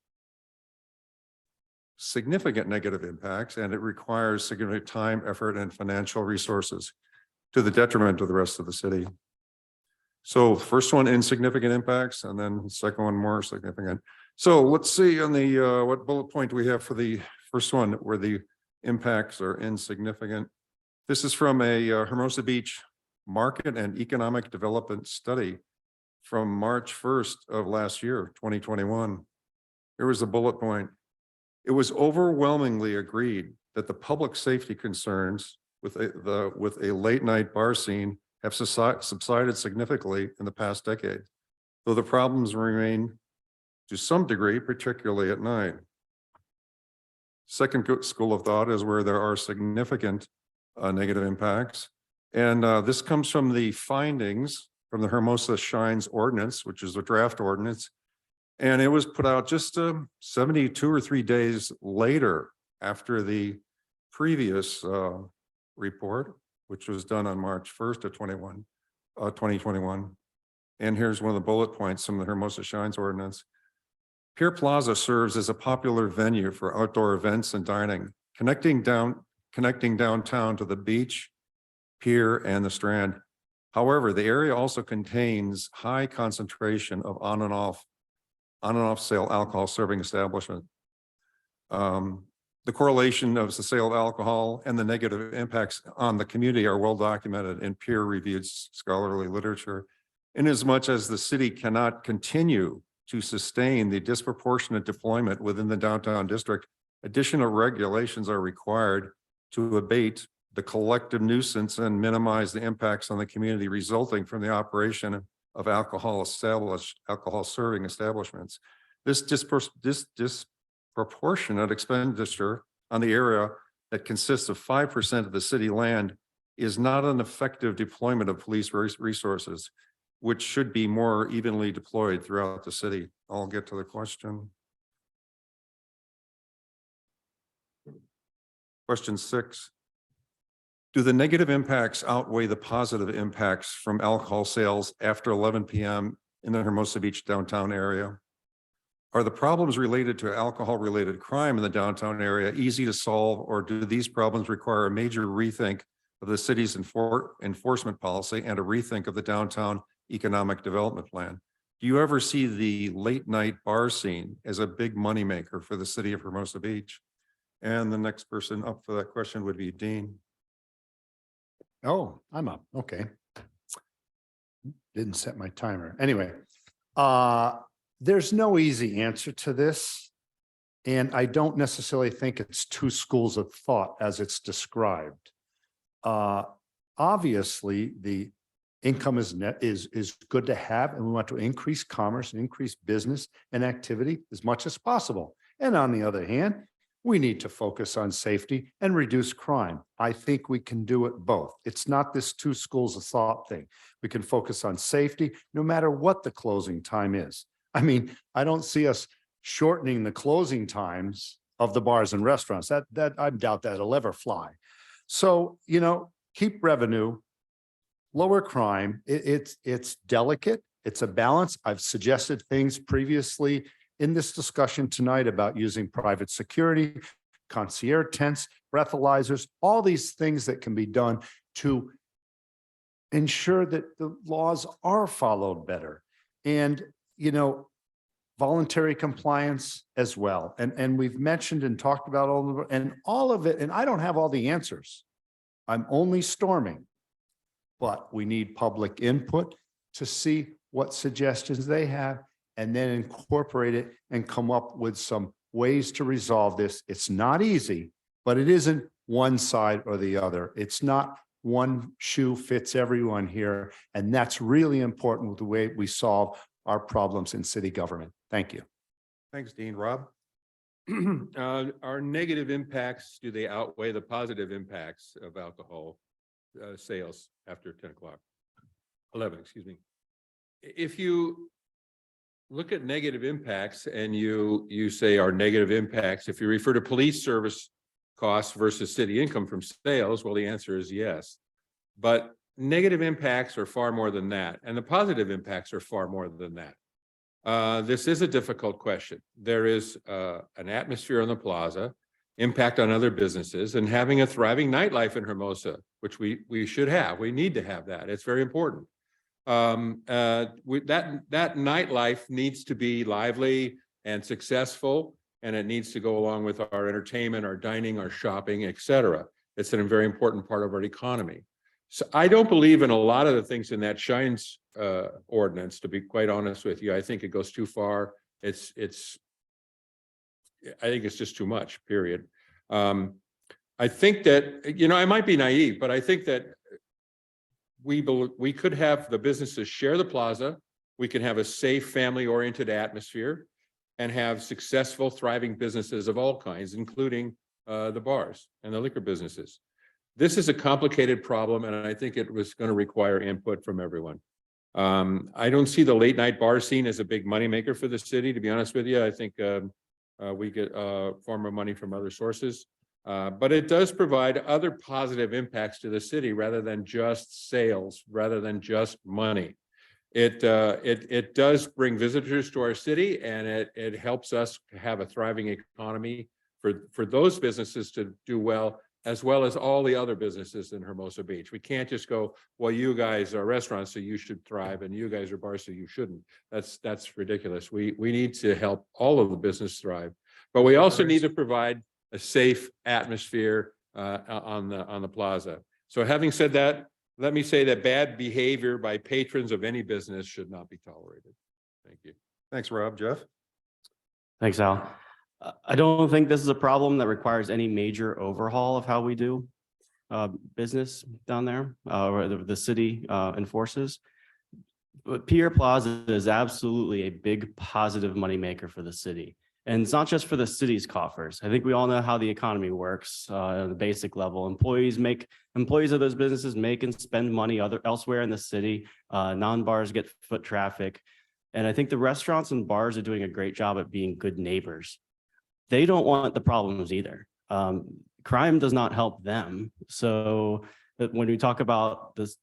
significant negative impacts and it requires significant time, effort, and financial resources to the detriment of the rest of the city. So first one, insignificant impacts, and then the second one, more significant. So let's see on the what bullet point do we have for the first one where the impacts are insignificant. This is from a Hermosa Beach market and economic development study from March 1st of last year, 2021. Here was the bullet point. It was overwhelmingly agreed that the public safety concerns with a late night bar scene have subsided significantly in the past decade, though the problems remain to some degree, particularly at night. Second school of thought is where there are significant negative impacts. And this comes from the findings from the Hermosa Shines Ordinance, which is a draft ordinance. And it was put out just 72 or 3 days later after the previous report, which was done on March 1st of 2021. And here's one of the bullet points from the Hermosa Shines Ordinance. Pier Plaza serves as a popular venue for outdoor events and dining, connecting downtown to the beach, pier, and the Strand. However, the area also contains high concentration of on and off sale alcohol serving establishment. The correlation of the sale of alcohol and the negative impacts on the community are well documented in peer-reviewed scholarly literature. Inasmuch as the city cannot continue to sustain the disproportionate deployment within the downtown district, additional regulations are required to abate the collective nuisance and minimize the impacts on the community resulting from the operation of alcohol serving establishments. This disproportionate expenditure on the area that consists of 5% of the city land is not an effective deployment of police resources, which should be more evenly deployed throughout the city. I'll get to the question. Question 6. Do the negative impacts outweigh the positive impacts from alcohol sales after 11 p.m. in the Hermosa Beach downtown area? Are the problems related to alcohol-related crime in the downtown area easy to solve, or do these problems require a major rethink of the city's enforcement policy and a rethink of the downtown economic development plan? Do you ever see the late night bar scene as a big moneymaker for the city of Hermosa Beach? And the next person up for that question would be Dean. Oh, I'm up. Okay. Didn't set my timer. Anyway, there's no easy answer to this. And I don't necessarily think it's 2 schools of thought as it's described. Obviously, the income is good to have, and we want to increase commerce and increase business and activity as much as possible. And on the other hand, we need to focus on safety and reduce crime. I think we can do it both. It's not this 2 schools of thought thing. We can focus on safety no matter what the closing time is. I mean, I don't see us shortening the closing times of the bars and restaurants. That I doubt that'll ever fly. So, keep revenue, lower crime. It's delicate. It's a balance. I've suggested things previously in this discussion tonight about using private security, concierge tents, breathalyzers, all these things that can be done to ensure that the laws are followed better. And, voluntary compliance as well. And we've mentioned and talked about all of it, and I don't have all the answers. I'm only storming, but we need public input to see what suggestions they have and then incorporate it and come up with some ways to resolve this. It's not easy, but it isn't one side or the other. It's not one shoe fits everyone here. And that's really important with the way we solve our problems in city government. Thank you. Thanks, Dean. Rob? Our negative impacts, do they outweigh the positive impacts of alcohol sales after 10 o'clock? 11, excuse me. If you look at negative impacts and you say our negative impacts, if you refer to police service costs versus city income from sales, well, the answer is yes. But negative impacts are far more than that, and the positive impacts are far more than that. This is a difficult question. There is an atmosphere on the plaza, impact on other businesses, and having a thriving nightlife in Hermosa, which we should have. We need to have that. It's very important. That nightlife needs to be lively and successful, and it needs to go along with our entertainment, our dining, our shopping, etc. It's a very important part of our economy. So I don't believe in a lot of the things in that Shines ordinance, to be quite honest with you. I think it goes too far. I think it's just too much, period. I think that, I might be naive, but I think that we could have the businesses share the plaza. We can have a safe, family-oriented atmosphere and have successful, thriving businesses of all kinds, including the bars and the liquor businesses. This is a complicated problem, and I think it was going to require input from everyone. I don't see the late night bar scene as a big moneymaker for the city, to be honest with you. I think we get far more money from other sources, but it does provide other positive impacts to the city rather than just sales, rather than just money. It does bring visitors to our city, and it helps us have a thriving economy for those businesses to do well, as well as all the other businesses in Hermosa Beach. We can't just go, well, you guys are restaurants, so you should thrive, and you guys are bars, so you shouldn't. That's ridiculous. We need to help all of the business thrive, but we also need to provide a safe atmosphere on the plaza. So having said that, let me say that bad behavior by patrons of any business should not be tolerated. Thank you. Thanks, Rob. Jeff? Thanks, Al. I don't think this is a problem that requires any major overhaul of how we do business down there, or the city enforces. But Pier Plaza is absolutely a big positive moneymaker for the city. And it's not just for the city's coffers. I think we all know how the economy works at the basic level. Employees of those businesses make and spend money elsewhere in the city. Non-bars get foot traffic. And I think the restaurants and bars are doing a great job at being good neighbors. They don't want the problems either. Crime does not help them. So when we talk about the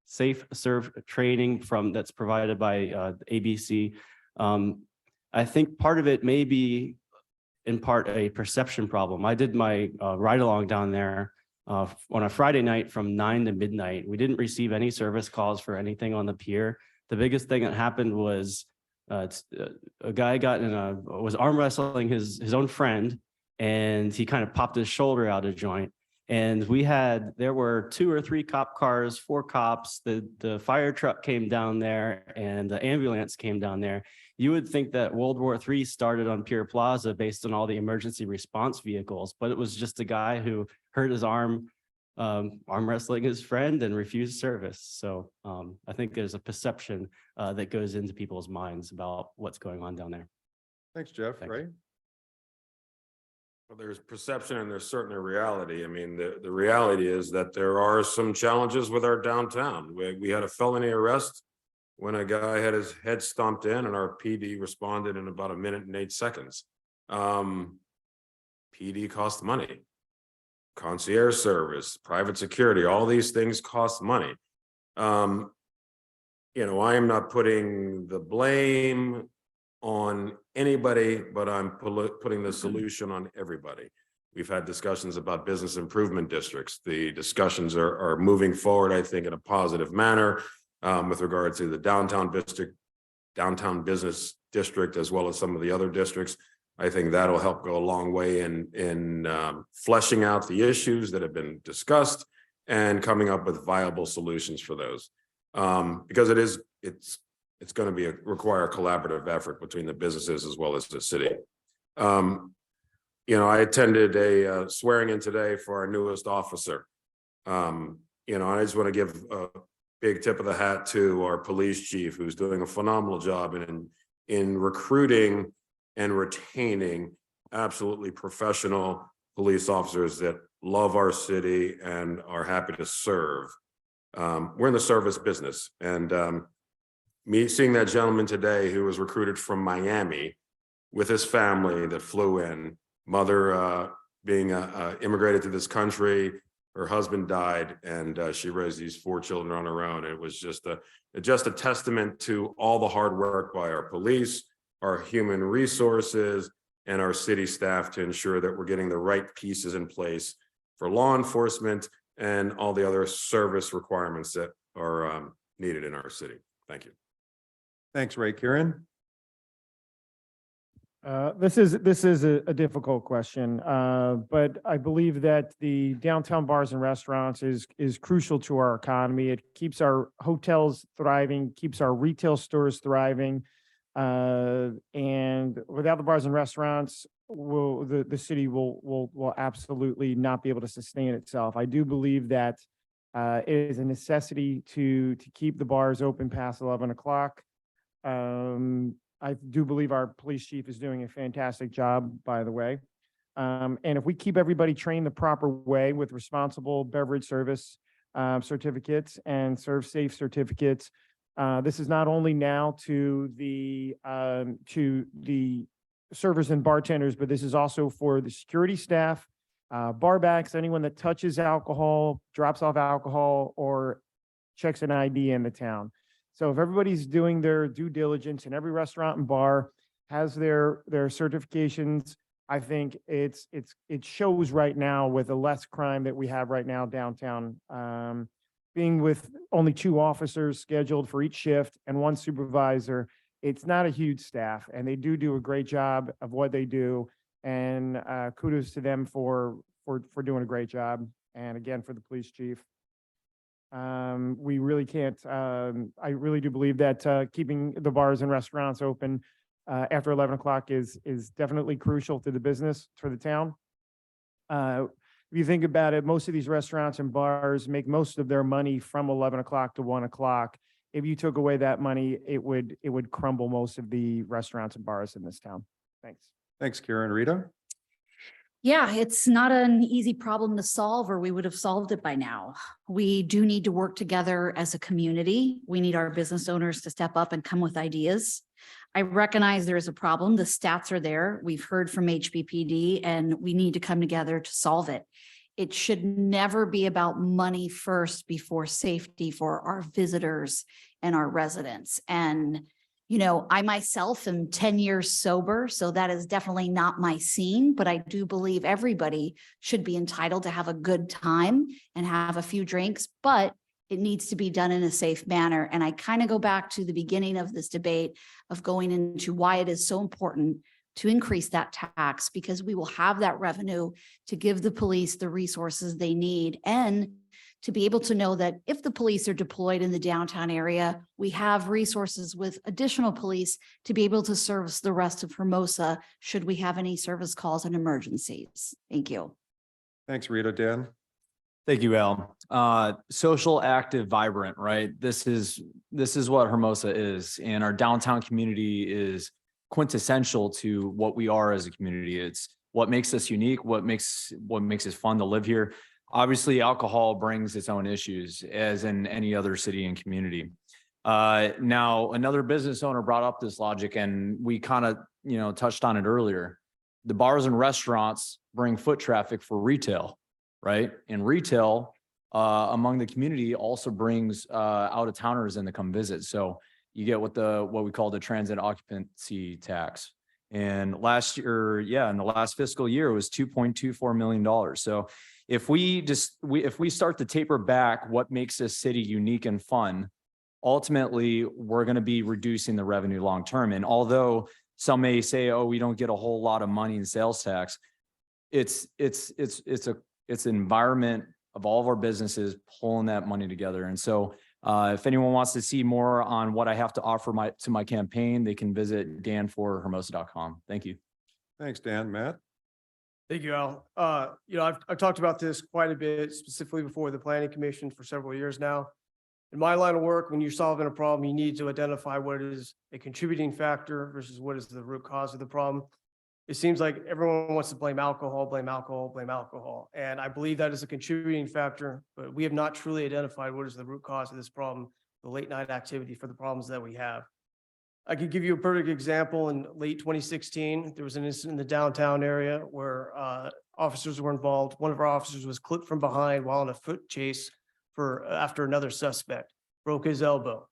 safe serve training that's provided by ABC, I think part of it may be in part a perception problem. I did my ride along down there on a Friday night from 9 to midnight. We didn't receive any service calls for anything on the pier. The biggest thing that happened was a guy was arm wrestling his own friend, and he kind of popped his shoulder out of joint. And there were 2 or 3 cop cars, 4 cops, the fire truck came down there, and the ambulance came down there. You would think that World War III started on Pier Plaza based on all the emergency response vehicles, but it was just a guy who hurt his arm wrestling his friend and refused service. So I think there's a perception that goes into people's minds about what's going on down there. Thanks, Jeff. Thanks. Right? Well, there's perception and there's certainly reality. I mean, the reality is that there are some challenges with our downtown. We had a felony arrest when a guy had his head stomped in, and our PD responded in about 1 minute and 8 seconds. PD costs money. Concierge service, private security, all these things cost money. I am not putting the blame on anybody, but I'm putting the solution on everybody. We've had discussions about business improvement districts. The discussions are moving forward, I think, in a positive manner with regard to the downtown business district, as well as some of the other districts. I think that'll help go a long way in fleshing out the issues that have been discussed and coming up with viable solutions for those. Because it's going to require a collaborative effort between the businesses as well as the city. I attended a swearing in today for our newest officer. I just want to give a big tip of the hat to our police chief, who's doing a phenomenal job in in recruiting and retaining absolutely professional police officers that love our city and are happy to serve. We're in the service business, and seeing that gentleman today who was recruited from Miami with his family that flew in, mother being immigrated to this country, her husband died, and she raised these 4 children on her own. It was just a testament to all the hard work by our police, our human resources, and our city staff to ensure that we're getting the right pieces in place for law enforcement and all the other service requirements that are needed in our city. Thank you. Thanks, Ray. Karen? This is a difficult question, but I believe that the downtown bars and restaurants is crucial to our economy. It keeps our hotels thriving, keeps our retail stores thriving. And without the bars and restaurants, the city will absolutely not be able to sustain itself. I do believe that it is a necessity to keep the bars open past 11 o'clock. I do believe our police chief is doing a fantastic job, by the way. And if we keep everybody trained the proper way with responsible beverage service certificates and serve safe certificates, this is not only now to the servers and bartenders, but this is also for the security staff, bar backs, anyone that touches alcohol, drops off alcohol, or checks an ID in the town. So if everybody's doing their due diligence and every restaurant and bar has their certifications, I think it shows right now with the less crime that we have right now downtown. Being with only 2 officers scheduled for each shift and 1 supervisor, it's not a huge staff, and they do a great job of what they do. And kudos to them for doing a great job. And again, for the police chief. We really can't, I really do believe that keeping the bars and restaurants open after 11 o'clock is definitely crucial to the business for the town. If you think about it, most of these restaurants and bars make most of their money from 11 o'clock to 1 o'clock. If you took away that money, it would crumble most of the restaurants and bars in this town. Thanks. Thanks, Karen. Rita? Yeah, it's not an easy problem to solve, or we would have solved it by now. We do need to work together as a community. We need our business owners to step up and come with ideas. I recognize there is a problem. The stats are there. We've heard from HBPD, and we need to come together to solve it. It should never be about money first before safety for our visitors and our residents. And you know, I myself am 10 years sober, so that is definitely not my scene, but I do believe everybody should be entitled to have a good time and have a few drinks, but it needs to be done in a safe manner. And I kind of go back to the beginning of this debate of going into why it is so important to increase that tax, because we will have that revenue to give the police the resources they need, and to be able to know that if the police are deployed in the downtown area, we have resources with additional police to be able to service the rest of Hermosa should we have any service calls and emergencies. Thank you. Thanks, Rita. Dan? Thank you, Al. Social, active, vibrant, right? This is what Hermosa is, and our downtown community is quintessential to what we are as a community. It's what makes us unique, what makes it fun to live here. Obviously, alcohol brings its own issues, as in any other city and community. Now, another business owner brought up this logic, and we kind of, touched on it earlier. The bars and restaurants bring foot traffic for retail, right? And retail among the community also brings out-of-towners in to come visit. So you get what we call the transit occupancy tax. And last year, in the last fiscal year, it was $2.24 million. So if we start to taper back what makes this city unique and fun, ultimately we're going to be reducing the revenue long term. And although some may say, "Oh, we don't get a whole lot of money in sales tax," it's an environment of all of our businesses pulling that money together. And so if anyone wants to see more on what I have to offer to my campaign, they can visit danforhermosa.com. Thank you. Thanks, Dan. Matt? Thank you, Al. I've talked about this quite a bit, specifically before the Planning Commission for several years now. In my line of work, when you're solving a problem, you need to identify what is a contributing factor versus what is the root cause of the problem. It seems like everyone wants to blame alcohol, blame alcohol, blame alcohol. And I believe that is a contributing factor, but we have not truly identified what is the root cause of this problem, the late night activity for the problems that we have. I could give you a perfect example. In late 2016, there was an incident in the downtown area where officers were involved. One of our officers was clipped from behind while in a foot chase after another suspect, broke his elbow.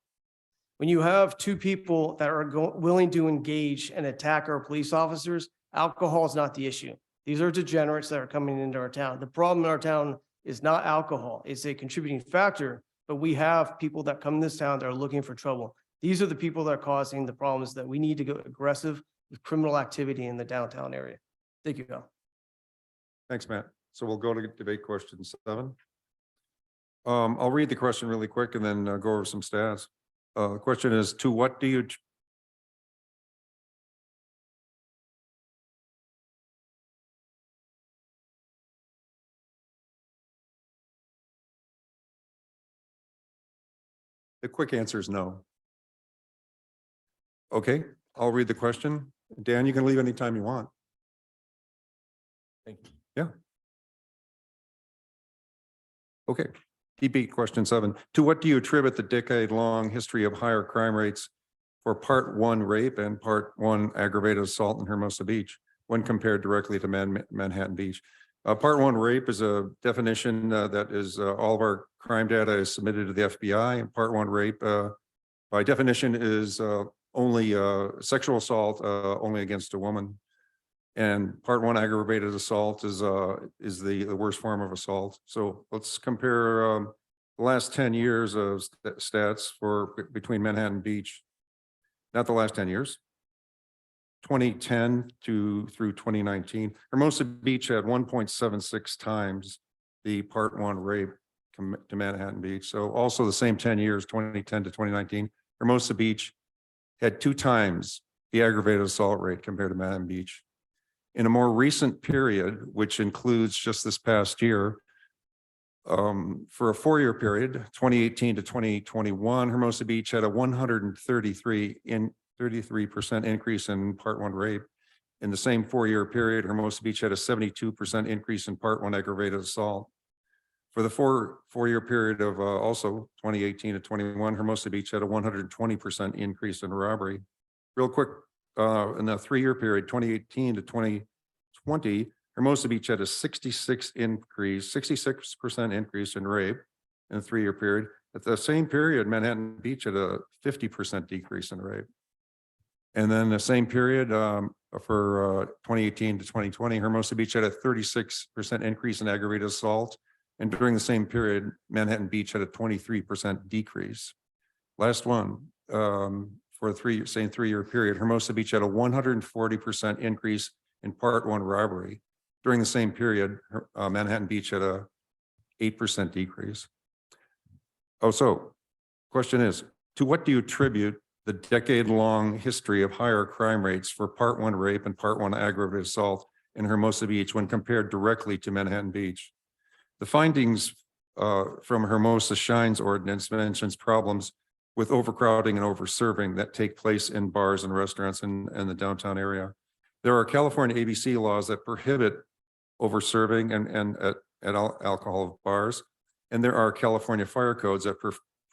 When you have two people that are willing to engage and attack our police officers, alcohol is not the issue. These are degenerates that are coming into our town. The problem in our town is not alcohol. It's a contributing factor, but we have people that come in this town that are looking for trouble. These are the people that are causing the problems that we need to go aggressive with criminal activity in the downtown area. Thank you, Al. Thanks, Matt. So we'll go to debate question 7. I'll read the question really quick and then go over some stats. The question is, to what do you The quick answer is no. Okay, I'll read the question. Dan, you can leave anytime you want. Thank you. Yeah. Okay, debate question 7. To what do you attribute the decade-long history of higher crime rates for Part 1 rape and Part 1 aggravated assault in Hermosa Beach when compared directly to Manhattan Beach? Part 1 rape is a definition that is all of our crime data is submitted to the FBI, and Part 1 rape by definition is only sexual assault only against a woman. And Part 1 aggravated assault is the worst form of assault. So let's compare the last 10 years of stats between Manhattan Beach, not the last 10 years, 2010 through 2019. Hermosa Beach had 1.76 times the Part 1 rape to Manhattan Beach. So also the same 10 years, 2010 to 2019, Hermosa Beach had 2 times the aggravated assault rate compared to Manhattan Beach. In a more recent period, which includes just this past year, for a 4-year period, 2018 to 2021, Hermosa Beach had a 33% increase in Part 1 rape. In the same 4-year period, Hermosa Beach had a 72% increase in Part 1 aggravated assault. For the four-year period of also 2018 to 21, Hermosa Beach had a 120% increase in robbery. Real quick, in the 3-year period, 2018 to 2020, Hermosa Beach had a 66% increase in rape in a 3-year period. At the same period, Manhattan Beach had a 50% decrease in rape. And then the same period for 2018 to 2020, Hermosa Beach had a 36% increase in aggravated assault. And during the same period, Manhattan Beach had a 23% decrease. Last one, for the same 3-year period, Hermosa Beach had a 140% increase in Part 1 robbery. During the same period, Manhattan Beach had a 8% decrease. Oh, so question is, to what do you attribute the decade-long history of higher crime rates for Part 1 rape and Part 1 aggravated assault in Hermosa Beach when compared directly to Manhattan Beach? The findings from Hermosa Shines Ordinance mentions problems with overcrowding and overserving that take place in bars and restaurants in the downtown area. There are California ABC laws that prohibit overserving and at alcohol bars, and there are California fire codes that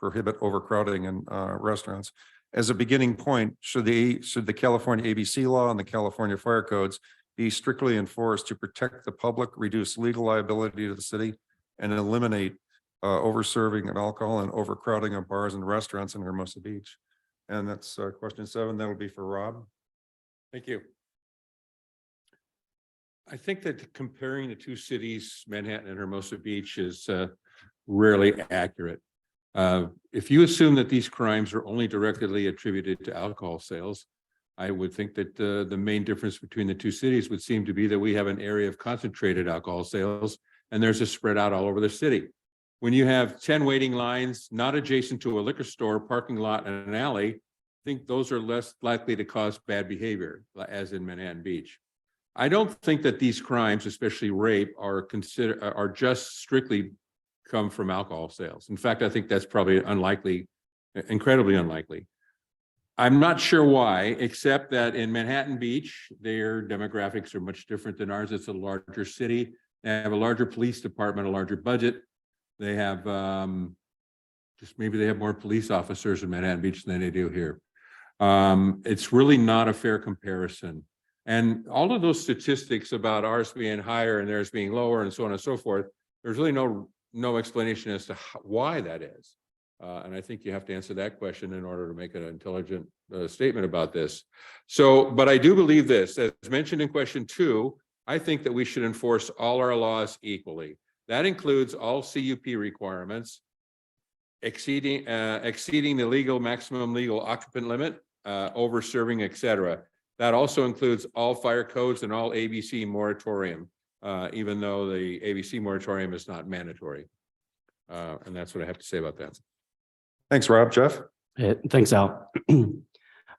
prohibit overcrowding in restaurants. As a beginning point, should the California ABC law and the California fire codes be strictly enforced to protect the public, reduce legal liability to the city, and eliminate overserving of alcohol and overcrowding of bars and restaurants in Hermosa Beach? And that's question 7. That'll be for Rob. Thank you. I think that comparing the two cities, Manhattan and Hermosa Beach, is rarely accurate. If you assume that these crimes are only directly attributed to alcohol sales, I would think that the main difference between the two cities would seem to be that we have an area of concentrated alcohol sales, and there's a spread out all over the city. When you have 10 waiting lines, not adjacent to a liquor store, parking lot, and an alley, I think those are less likely to cause bad behavior, as in Manhattan Beach. I don't think that these crimes, especially rape, are just strictly come from alcohol sales. In fact, I think that's probably unlikely, incredibly unlikely. I'm not sure why, except that in Manhattan Beach, their demographics are much different than ours. It's a larger city. They have a larger police department, a larger budget. They have just maybe they have more police officers in Manhattan Beach than they do here. It's really not a fair comparison. And all of those statistics about ours being higher and theirs being lower and so on and so forth, there's really no explanation as to why that is. And I think you have to answer that question in order to make an intelligent statement about this. So, but I do believe this, as mentioned in question 2, I think that we should enforce all our laws equally. That includes all CUP requirements, exceeding the legal maximum legal occupant limit, over serving, etc. That also includes all fire codes and all ABC moratorium, even though the ABC moratorium is not mandatory. And that's what I have to say about that. Thanks, Rob. Jeff? Thanks, Al.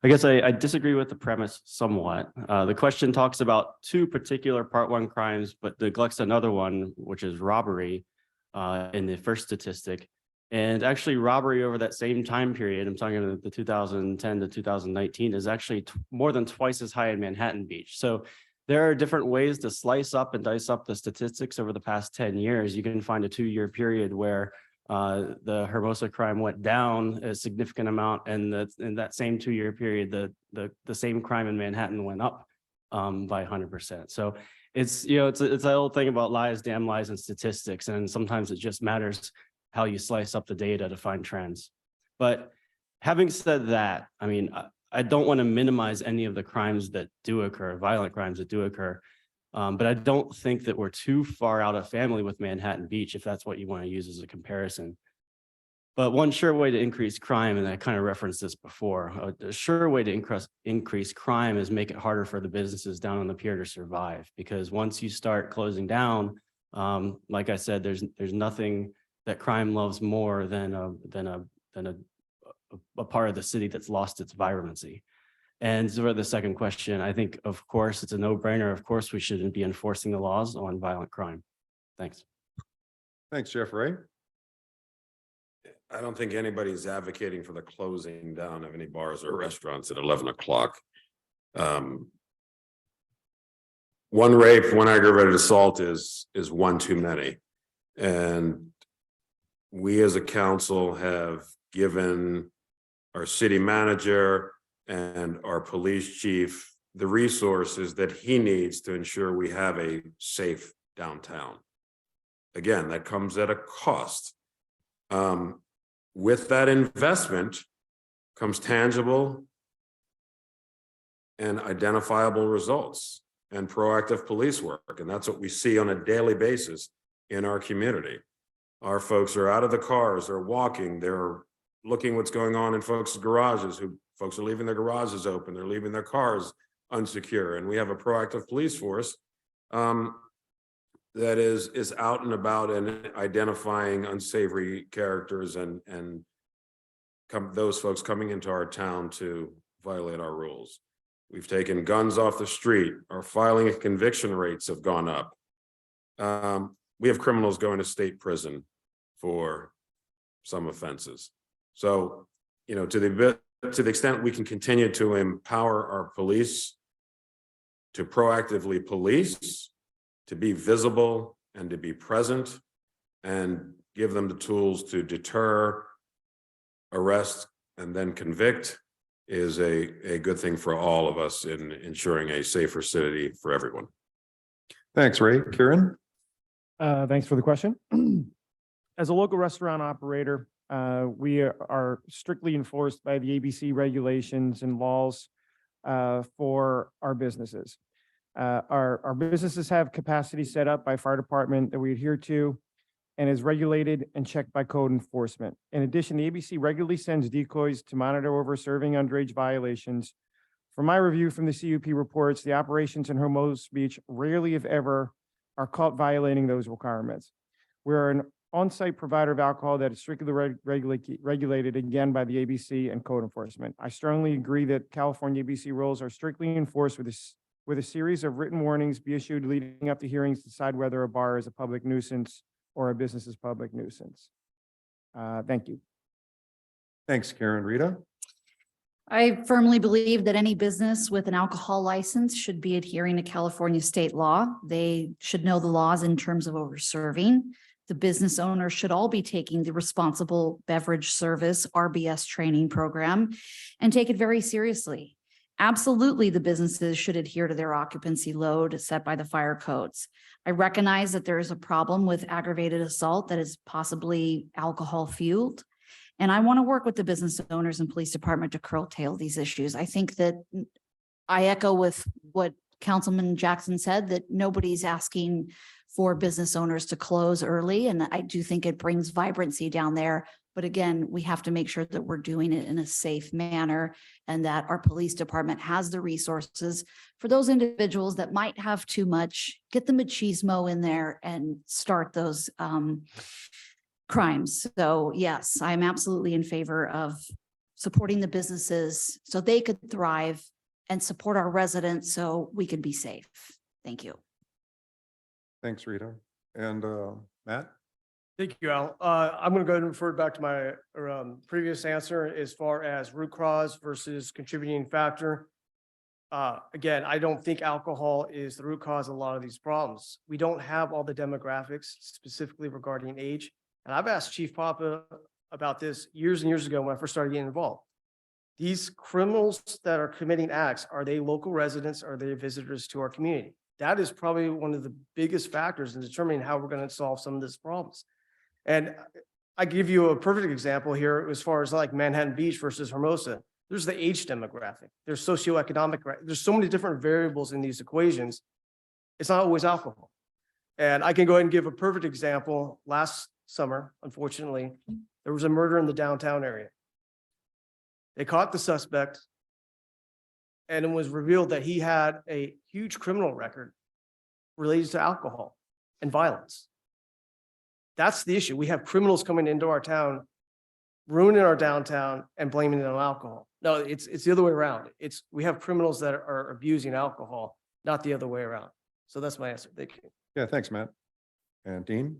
I guess I disagree with the premise somewhat. The question talks about 2 particular Part 1 crimes, but neglects another one, which is robbery in the first statistic. And actually robbery over that same time period, I'm talking about the 2010 to 2019, is actually more than twice as high in Manhattan Beach. So there are different ways to slice up and dice up the statistics over the past 10 years. You can find a 2-year period where the Hermosa crime went down a significant amount, and in that same 2-year period, the same crime in Manhattan went up by 100%. So it's, you know, it's that old thing about lies, damn lies, and statistics, and sometimes it just matters how you slice up the data to find trends. But having said that, I mean, I don't want to minimize any of the crimes that do occur, violent crimes that do occur. But I don't think that we're too far out of family with Manhattan Beach, if that's what you want to use as a comparison. But one sure way to increase crime, and I kind of referenced this before, a sure way to increase crime is make it harder for the businesses down on the pier to survive. Because once you start closing down, like I said, there's nothing that crime loves more than a part of the city that's lost its vibrancy. And so for the second question, I think, of course, it's a no-brainer. Of course, we shouldn't be enforcing the laws on violent crime. Thanks. Thanks, Jeff. Ray? I don't think anybody's advocating for the closing down of any bars or restaurants at 11 o'clock. One rape, one aggravated assault is one too many. And we as a council have given our city manager and our police chief the resources that he needs to ensure we have a safe downtown. Again, that comes at a cost. With that investment comes tangible and identifiable results and proactive police work. And that's what we see on a daily basis in our community. Our folks are out of the cars, they're walking, they're looking what's going on in folks' garages. Folks are leaving their garages open, they're leaving their cars unsecure. And we have a proactive police force that is out and about and identifying unsavory characters and those folks coming into our town to violate our rules. We've taken guns off the street. Our filing and conviction rates have gone up. We have criminals going to state prison for some offenses. So, you know, to the extent we can continue to empower our police to proactively police, to be visible and to be present, and give them the tools to deter, arrest, and then convict, is a good thing for all of us in ensuring a safer city for everyone. Thanks, Ray. Kieran? Thanks for the question. As a local restaurant operator, we are strictly enforced by the ABC regulations and laws for our businesses. Our businesses have capacity set up by fire department that we adhere to and is regulated and checked by code enforcement. In addition, the ABC regularly sends decoys to monitor over serving underage violations. From my review from the CUP reports, the operations in Hermosa Beach rarely, if ever, are caught violating those requirements. We're an on-site provider of alcohol that is strictly regulated again by the ABC and code enforcement. I strongly agree that California ABC rules are strictly enforced with a series of written warnings be issued leading up to hearings to decide whether a bar is a public nuisance or a business's public nuisance. Thank you. Thanks, Karen. Rita? I firmly believe that any business with an alcohol license should be adhering to California state law. They should know the laws in terms of over-serving. The business owner should all be taking the Responsible Beverage Service RBS training program and take it very seriously. Absolutely, the businesses should adhere to their occupancy load set by the fire codes. I recognize that there is a problem with aggravated assault that is possibly alcohol fueled. And I want to work with the business owners and police department to curtail these issues. I think that I echo with what Councilman Jackson said, that nobody's asking for business owners to close early. And I do think it brings vibrancy down there. But again, we have to make sure that we're doing it in a safe manner and that our police department has the resources for those individuals that might have too much, get the machismo in there and start those crimes. So yes, I'm absolutely in favor of supporting the businesses so they could thrive and support our residents so we could be safe. Thank you. Thanks, Rita. And Matt? Thank you, Al. I'm going to go ahead and refer back to my previous answer as far as root cause versus contributing factor. Again, I don't think alcohol is the root cause of a lot of these problems. We don't have all the demographics specifically regarding age. And I've asked Chief Papa about this years and years ago when I first started getting involved. These criminals that are committing acts, are they local residents? Are they visitors to our community? That is probably one of the biggest factors in determining how we're going to solve some of these problems. And I give you a perfect example here as far as like Manhattan Beach versus Hermosa. There's the age demographic. There's socioeconomic. There's so many different variables in these equations. It's not always alcohol. And I can go ahead and give a perfect example. Last summer, unfortunately, there was a murder in the downtown area. They caught the suspect, and it was revealed that he had a huge criminal record related to alcohol and violence. That's the issue. We have criminals coming into our town, ruining our downtown and blaming it on alcohol. No, it's the other way around. We have criminals that are abusing alcohol, not the other way around. So that's my answer. Thank you. Yeah, thanks, Matt. And Dean?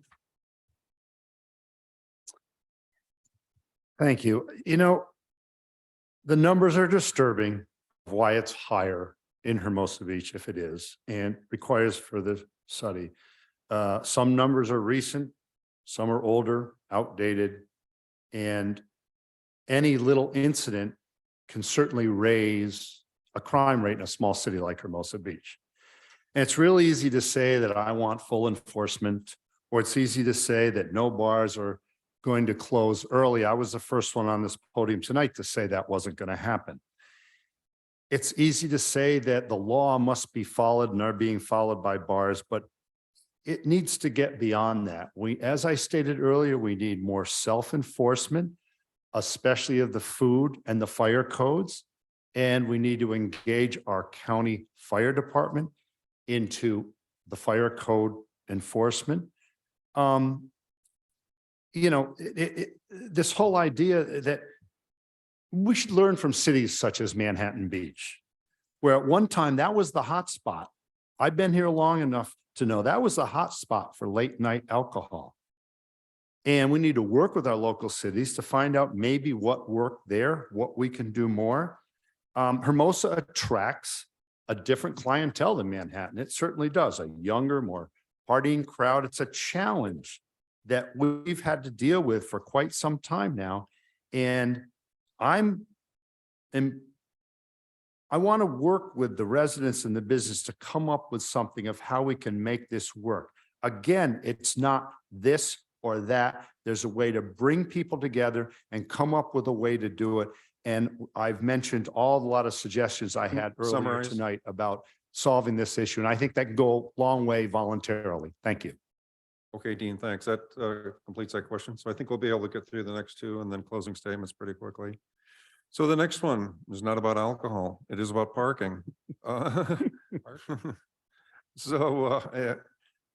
Thank you. You know, the numbers are disturbing of why it's higher in Hermosa Beach, if it is, and requires further study. Some numbers are recent, some are older, outdated, and any little incident can certainly raise a crime rate in a small city like Hermosa Beach. And it's really easy to say that I want full enforcement, or it's easy to say that no bars are going to close early. I was the first one on this podium tonight to say that wasn't going to happen. It's easy to say that the law must be followed and are being followed by bars, but it needs to get beyond that. As I stated earlier, we need more self-enforcement, especially of the food and the fire codes. And we need to engage our county fire department into the fire code enforcement. You know, this whole idea that we should learn from cities such as Manhattan Beach, where at one time that was the hot spot. I've been here long enough to know that was the hot spot for late night alcohol. And we need to work with our local cities to find out maybe what worked there, what we can do more. Hermosa attracts a different clientele than Manhattan. It certainly does. A younger, more partying crowd. It's a challenge that we've had to deal with for quite some time now. And I want to work with the residents and the business to come up with something of how we can make this work. Again, it's not this or that. There's a way to bring people together and come up with a way to do it. And I've mentioned a lot of suggestions I had earlier tonight about solving this issue. And I think that can go a long way voluntarily. Thank you. Okay, Dean, thanks. That completes that question. So I think we'll be able to get through the next two and then closing statements pretty quickly. So the next one is not about alcohol. It is about parking.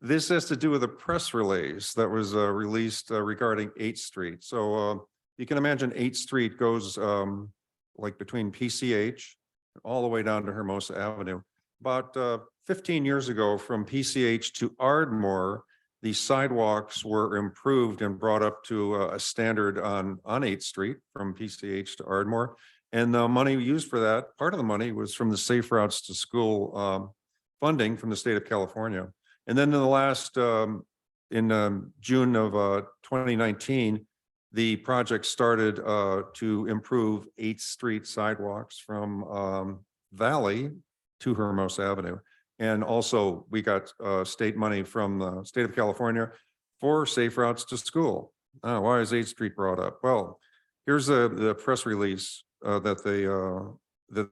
This has to do with a press release that was released regarding 8th Street. So you can imagine 8th Street goes like between PCH all the way down to Hermosa Avenue. About 15 years ago from PCH to Ardmore, the sidewalks were improved and brought up to a standard on 8th Street from PCH to Ardmore. And the money used for that, part of the money was from the Safe Routes to School funding from the state of California. And then in the last, in June of 2019, the project started to improve 8th Street sidewalks from Valley to Hermosa Avenue. And also we got state money from the state of California for Safe Routes to School. Why is 8th Street brought up? Well, here's the press release that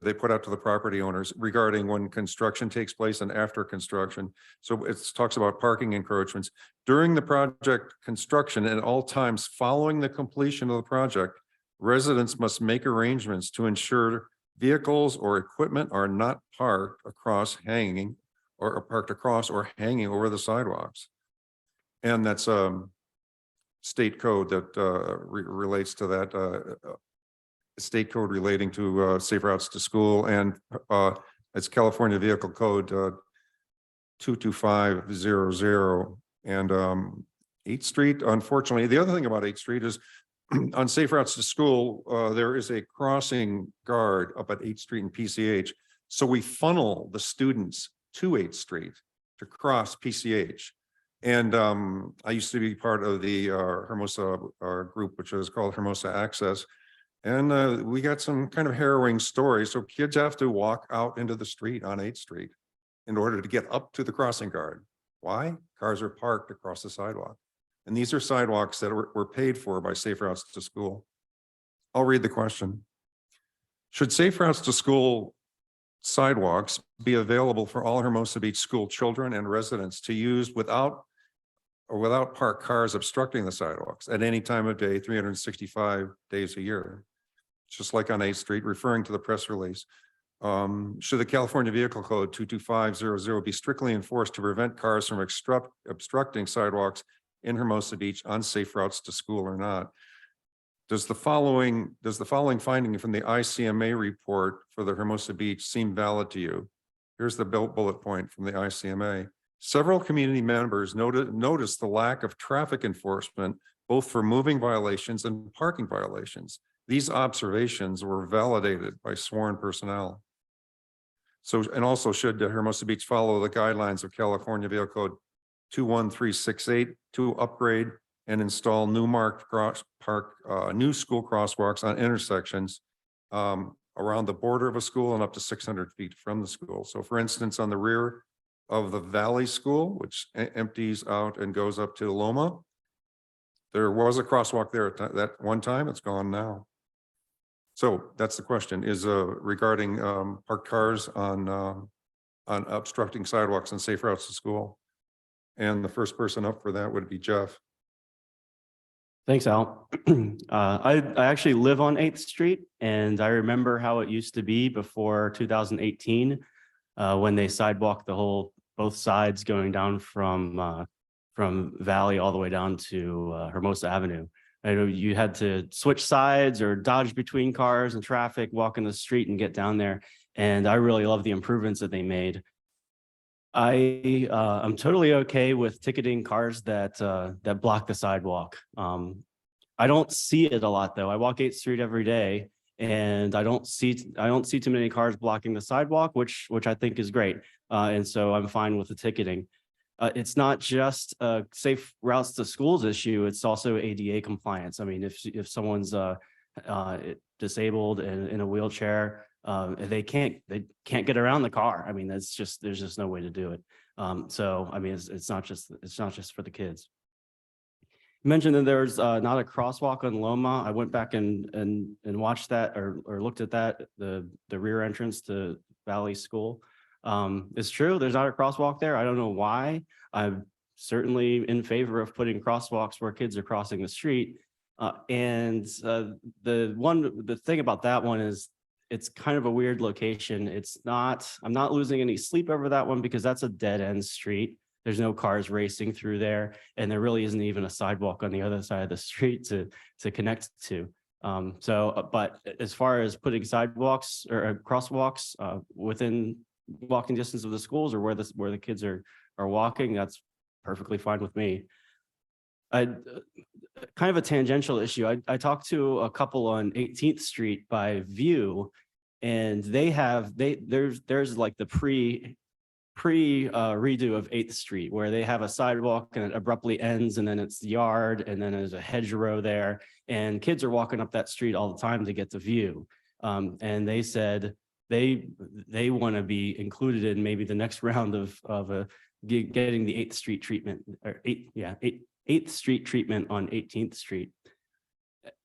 they put out to the property owners regarding when construction takes place and after construction. So it talks about parking encroachments. During the project construction and at all times following the completion of the project, residents must make arrangements to ensure vehicles or equipment are not parked across hanging or parked across or hanging over the sidewalks. And that's state code that relates to that state code relating to Safe Routes to School, and it's California Vehicle Code 22500. And 8th Street, unfortunately, the other thing about 8th Street is on Safe Routes to School, there is a crossing guard up at 8th Street and PCH. So we funnel the students to 8th Street to cross PCH. And I used to be part of the Hermosa group, which is called Hermosa Access. And we got some kind of harrowing stories. So kids have to walk out into the street on 8th Street in order to get up to the crossing guard. Why? Cars are parked across the sidewalk. And these are sidewalks that were paid for by Safe Routes to School. I'll read the question. Should Safe Routes to School sidewalks be available for all Hermosa Beach school children and residents to use without parked cars obstructing the sidewalks at any time of day, 365 days a year? Just like on 8th Street, referring to the press release. Should the California Vehicle Code 22500 be strictly enforced to prevent cars from obstructing sidewalks in Hermosa Beach on Safe Routes to School or not? Does the following finding from the ICMA report for the Hermosa Beach seem valid to you? Here's the bullet point from the ICMA. Several community members noticed the lack of traffic enforcement, both for moving violations and parking violations. These observations were validated by sworn personnel. So, and also should Hermosa Beach follow the guidelines of California Vehicle Code 21368 to upgrade and install new new school crosswalks on intersections around the border of a school and up to 600 feet from the school. So for instance, on the rear of the Valley School, which empties out and goes up to Loma, there was a crosswalk there at that one time. It's gone now. So that's the question, is regarding parked cars on obstructing sidewalks and Safe Routes to School. And the first person up for that would be Jeff. Thanks, Al. I actually live on 8th Street, and I remember how it used to be before 2018 when they sidewalked both sides going down from Valley all the way down to Hermosa Avenue. I know you had to switch sides or dodge between cars and traffic, walk in the street and get down there. And I really love the improvements that they made. I'm totally okay with ticketing cars that block the sidewalk. I don't see it a lot though. I walk 8th Street every day, and I don't see too many cars blocking the sidewalk, which I think is great. And so I'm fine with the ticketing. It's not just a Safe Routes to Schools issue, it's also ADA compliance. I mean, if someone's disabled and in a wheelchair, they can't get around the car. I mean, there's just no way to do it. So I mean, it's not just for the kids. You mentioned that there's not a crosswalk on Loma. I went back and watched that or looked at that, the rear entrance to Valley School. It's true, there's not a crosswalk there. I don't know why. I'm certainly in favor of putting crosswalks where kids are crossing the street. And the thing about that one is it's kind of a weird location. I'm not losing any sleep over that one because that's a dead end street. There's no cars racing through there, and there really isn't even a sidewalk on the other side of the street to connect to. But as far as putting sidewalks or crosswalks within walking distance of the schools or where the kids are walking, that's perfectly fine with me. Kind of a tangential issue. I talked to a couple on 18th Street by View, and there's like the pre redo of 8th Street where they have a sidewalk and it abruptly ends, and then it's the yard, and then there's a hedgerow there, and kids are walking up that street all the time to get to View. And they said they want to be included in maybe the next round of getting the 8th Street treatment, or 8th Street treatment on 18th Street.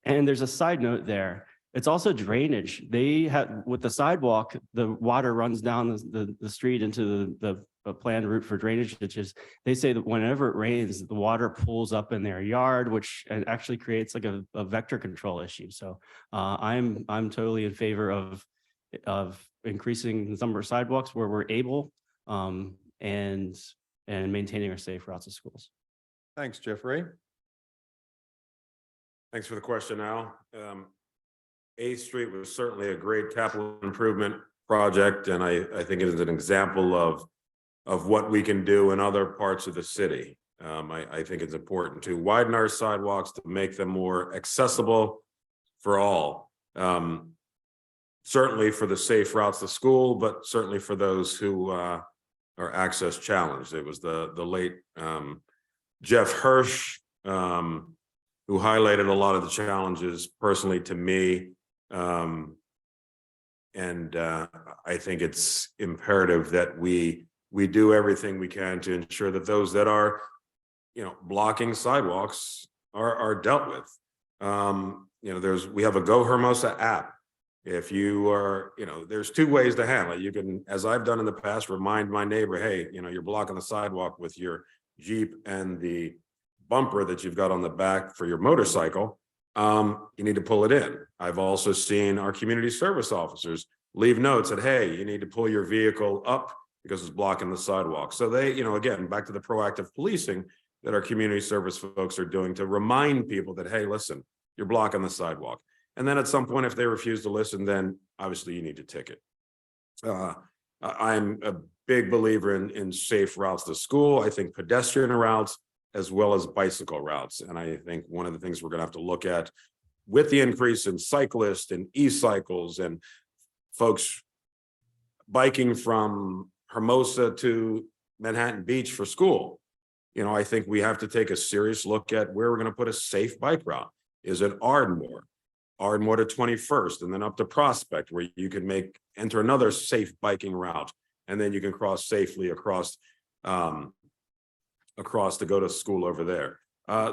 And there's a side note there. It's also drainage. They have, with the sidewalk, the water runs down the street into the planned route for drainage ditches. They say that whenever it rains, the water pools up in their yard, which actually creates like a vector control issue. So I'm totally in favor of increasing the number of sidewalks where we're able, and maintaining our safe routes to schools. Thanks, Jeffrey. Thanks for the question, Al. 8th Street was certainly a great capital improvement project, and I think it is an example of what we can do in other parts of the city. I think it's important to widen our sidewalks to make them more accessible for all. Certainly for the safe routes to school, but certainly for those who are access challenged. It was the late Jeff Hirsch who highlighted a lot of the challenges personally to me. And I think it's imperative that we do everything we can to ensure that those that are, blocking sidewalks are dealt with. We have a Go Hermosa app. If you are, there's two ways to handle it. You can, as I've done in the past, remind my neighbor, hey, you're blocking the sidewalk with your Jeep and the bumper that you've got on the back for your motorcycle. You need to pull it in. I've also seen our community service officers leave notes that, hey, you need to pull your vehicle up because it's blocking the sidewalk. So they, again, back to the proactive policing that our community service folks are doing to remind people that, hey, listen, you're blocking the sidewalk. And then at some point, if they refuse to listen, then obviously you need to ticket. I'm a big believer in safe routes to school. I think pedestrian routes as well as bicycle routes. And I think one of the things we're going to have to look at with the increase in cyclists and e-cycles and folks biking from Hermosa to Manhattan Beach for school, I think we have to take a serious look at where we're going to put a safe bike route. Is it Ardmore to 21st, and then up to Prospect, where you can enter another safe biking route, and then you can cross safely across to go to school over there.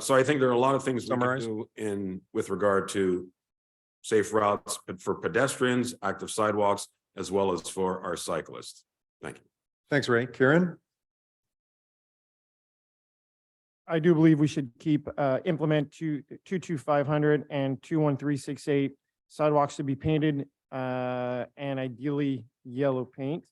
So I think there are a lot of things we can do with regard to safe routes for pedestrians, active sidewalks, as well as for our cyclists. Thank you. Thanks, Ray. Karen? I do believe we should implement 22500 and 21368. Sidewalks should be painted and ideally yellow paint.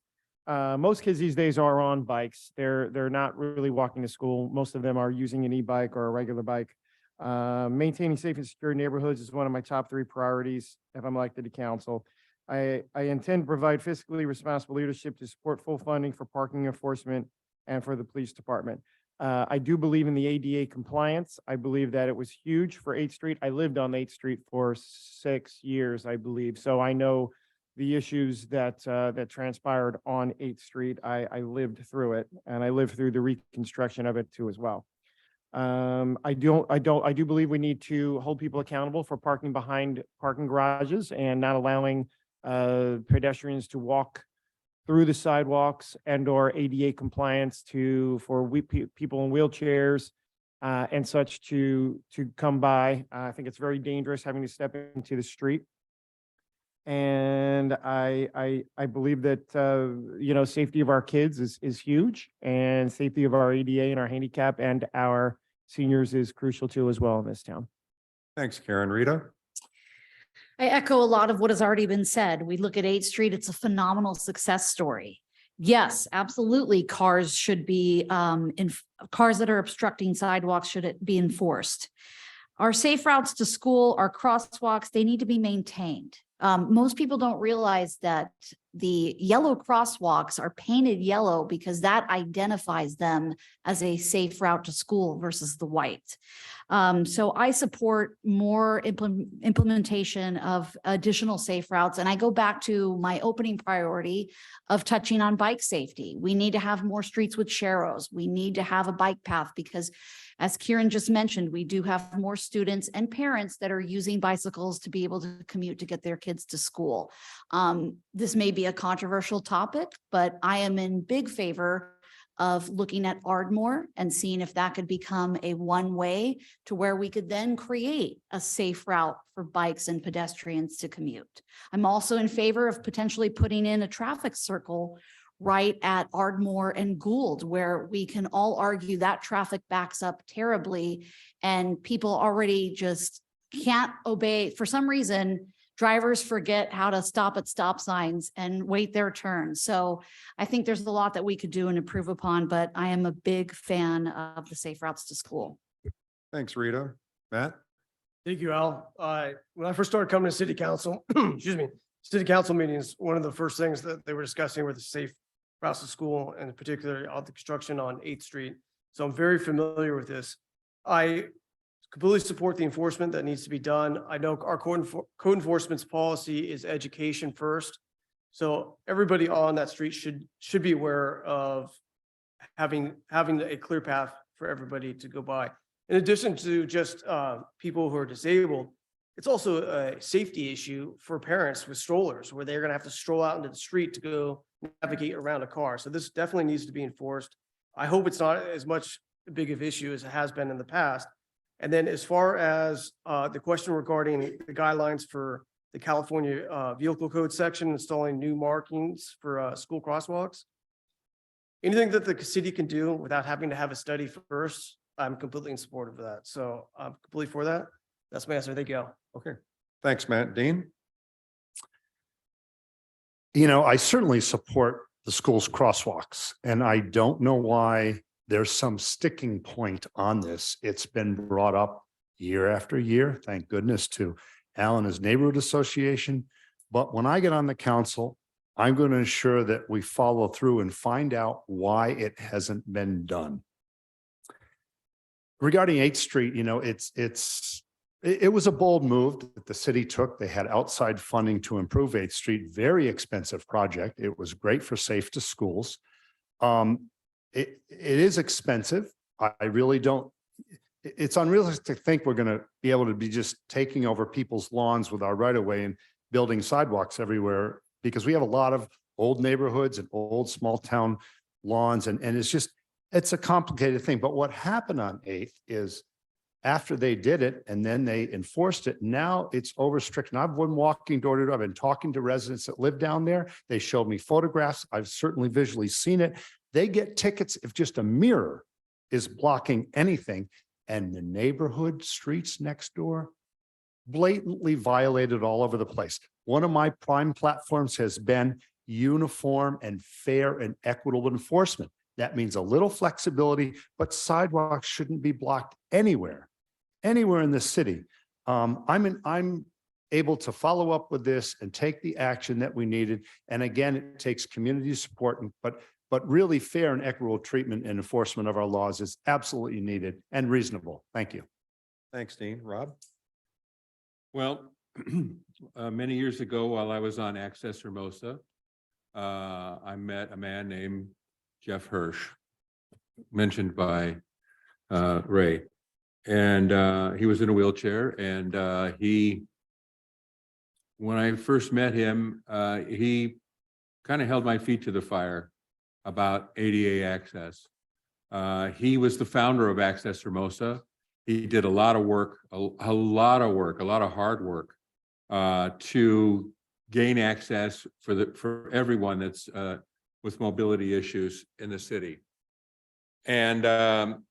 Most kids these days are on bikes. They're not really walking to school. Most of them are using an e-bike or a regular bike. Maintaining safe and secure neighborhoods is one of my top 3 priorities if I'm elected to council. I intend to provide fiscally responsible leadership to support full funding for parking enforcement and for the police department. I do believe in the ADA compliance. I believe that it was huge for 8th Street. I lived on 8th Street for 6 years, I believe. So I know the issues that transpired on 8th Street. I lived through it, and I lived through the reconstruction of it too as well. I do believe we need to hold people accountable for parking behind parking garages and not allowing pedestrians to walk through the sidewalks and or ADA compliance for people in wheelchairs and such to come by. I think it's very dangerous having to step into the street. And I believe that safety of our kids is huge, and safety of our ADA and our handicap and our seniors is crucial too as well in this town. Thanks, Karen. Rita? I echo a lot of what has already been said. We look at 8th Street, it's a phenomenal success story. Yes, absolutely. Cars should be, cars that are obstructing sidewalks should be enforced. Our safe routes to school, our crosswalks, they need to be maintained. Most people don't realize that the yellow crosswalks are painted yellow because that identifies them as a safe route to school versus the white. So I support more implementation of additional safe routes. And I go back to my opening priority of touching on bike safety. We need to have more streets with sharrows. We need to have a bike path because, as Kieran just mentioned, we do have more students and parents that are using bicycles to be able to commute to get their kids to school. This may be a controversial topic, but I am in big favor of looking at Ardmore and seeing if that could become a one-way to where we could then create a safe route for bikes and pedestrians to commute. I'm also in favor of potentially putting in a traffic circle right at Ardmore and Gould, where we can all argue that traffic backs up terribly and people already just can't obey. For some reason, drivers forget how to stop at stop signs and wait their turn. So I think there's a lot that we could do and improve upon, but I am a big fan of the safe routes to school. Thanks, Rita. Matt? Thank you, Al. When I first started coming to city council, excuse me, city council meetings, one of the first things that they were discussing were the safe routes to school, and particularly all the construction on 8th Street. So I'm very familiar with this. I completely support the enforcement that needs to be done. I know our code enforcement's policy is education first. So everybody on that street should be aware of having a clear path for everybody to go by. In addition to just people who are disabled, it's also a safety issue for parents with strollers where they're going to have to stroll out into the street to go navigate around a car. So this definitely needs to be enforced. I hope it's not as much big of issue as it has been in the past. And then as far as the question regarding the guidelines for the California Vehicle Code section, installing new markings for school crosswalks, anything that the city can do without having to have a study first, I'm completely in support of that. So I'm completely for that. That's my answer. Thank you. Okay. Thanks, Matt. Dean? You know, I certainly support the school's crosswalks, and I don't know why there's some sticking point on this. It's been brought up year after year, thank goodness, to Allen's Neighborhood Association. But when I get on the council, I'm going to ensure that we follow through and find out why it hasn't been done. Regarding 8th Street, you know, it was a bold move that the city took. They had outside funding to improve 8th Street, very expensive project. It was great for safe to schools. It is expensive. I really don't, it's unrealistic to think we're going to be able to be just taking over people's lawns with our right of way and building sidewalks everywhere, because we have a lot of old neighborhoods and old small town lawns. And it's a complicated thing. But what happened on 8th is after they did it and then they enforced it, now it's overstrict. I've been walking door to door. I've been talking to residents that live down there. They showed me photographs. I've certainly visually seen it. They get tickets if just a mirror is blocking anything, and the neighborhood streets next door blatantly violated all over the place. One of my prime platforms has been uniform and fair and equitable enforcement. That means a little flexibility, but sidewalks shouldn't be blocked anywhere in the city. I'm able to follow up with this and take the action that we needed. And again, it takes community support, but really fair and equitable treatment and enforcement of our laws is absolutely needed and reasonable. Thank you. Thanks, Dean. Rob? Well, many years ago, while I was on Access Hermosa, I met a man named Jeff Hirsch, mentioned by Ray. And he was in a wheelchair, and when I first met him, he kind of held my feet to the fire about ADA access. He was the founder of Access Hermosa. He did a lot of work, a lot of hard work to gain access for everyone that's with mobility issues in the city. And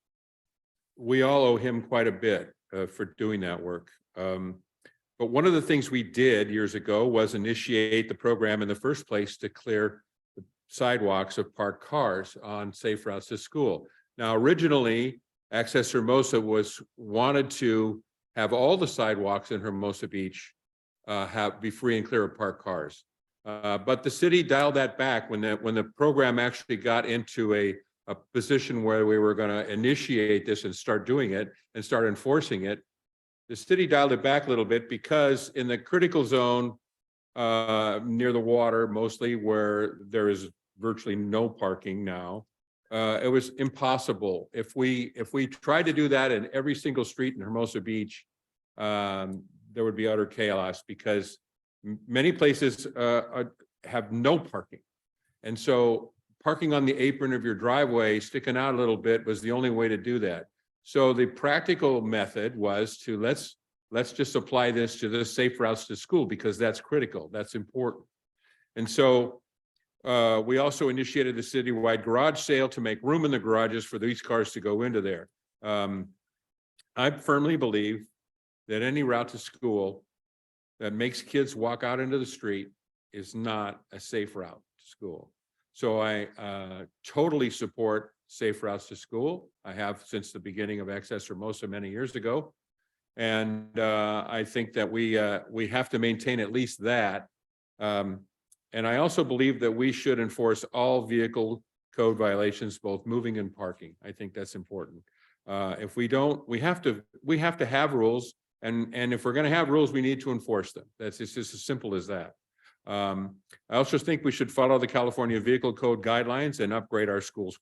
we all owe him quite a bit for doing that work. But one of the things we did years ago was initiate the program in the first place to clear the sidewalks of parked cars on safe routes to school. Now, originally, Access Hermosa wanted to have all the sidewalks in Hermosa Beach be free and clear of parked cars. But the city dialed that back when the program actually got into a position where we were going to initiate this and start doing it and start enforcing it. The city dialed it back a little bit because in the critical zone near the water, mostly where there is virtually no parking now, it was impossible. If we tried to do that in every single street in Hermosa Beach, there would be utter chaos because many places have no parking. And so parking on the apron of your driveway, sticking out a little bit, was the only way to do that. So the practical method was to let's just apply this to the safe routes to school because that's critical, that's important. And so we also initiated the citywide garage sale to make room in the garages for these cars to go into there. I firmly believe that any route to school that makes kids walk out into the street is not a safe route to school. So I totally support safe routes to school. I have since the beginning of Access Hermosa many years ago. And I think that we have to maintain at least that. And I also believe that we should enforce all vehicle code violations, both moving and parking. I think that's important. If we don't, we have to have rules. And if we're going to have rules, we need to enforce them. It's just as simple as that. I also think we should follow the California Vehicle Code guidelines and upgrade our schools'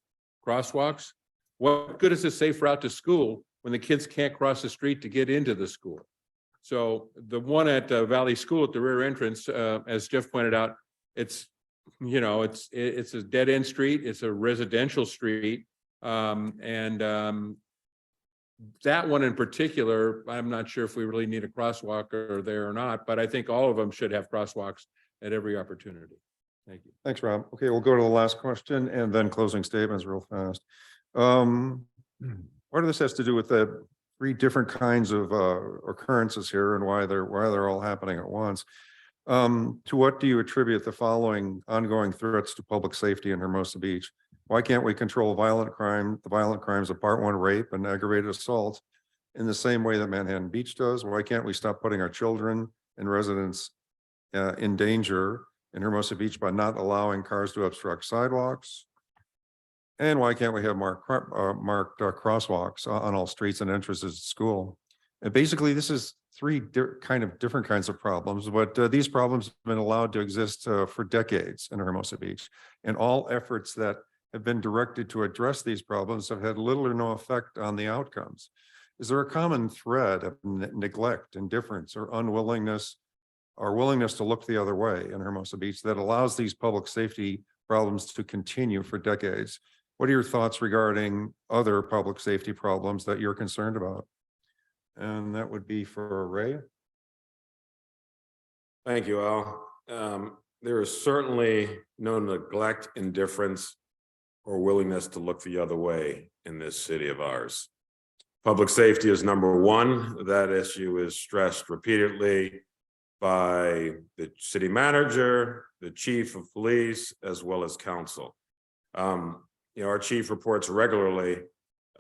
crosswalks. What good is a safe route to school when the kids can't cross the street to get into the school? So the one at Valley School at the rear entrance, as Jeff pointed out, it's a dead end street. It's a residential street. That one in particular, I'm not sure if we really need a crosswalk there or not, but I think all of them should have crosswalks at every opportunity. Thank you. Thanks, Rob. Okay, we'll go to the last question and then closing statements real fast. Part of this has to do with the three different kinds of occurrences here and why they're all happening at once. To what do you attribute the following ongoing threats to public safety in Hermosa Beach? Why can't we control the violent crimes of Part 1 rape and aggravated assault in the same way that Manhattan Beach does? Why can't we stop putting our children and residents in danger in Hermosa Beach by not allowing cars to obstruct sidewalks? And why can't we have marked crosswalks on all streets and entrances to school? And basically, this is three different kinds of problems, but these problems have been allowed to exist for decades in Hermosa Beach. And all efforts that have been directed to address these problems have had little or no effect on the outcomes. Is there a common thread of neglect, indifference, or unwillingness or willingness to look the other way in Hermosa Beach that allows these public safety problems to continue for decades? What are your thoughts regarding other public safety problems that you're concerned about? And that would be for Ray. Thank you, Al. There is certainly no neglect, indifference, or willingness to look the other way in this city of ours. Public safety is number one. That issue is stressed repeatedly by the city manager, the chief of police, as well as council. Our chief reports regularly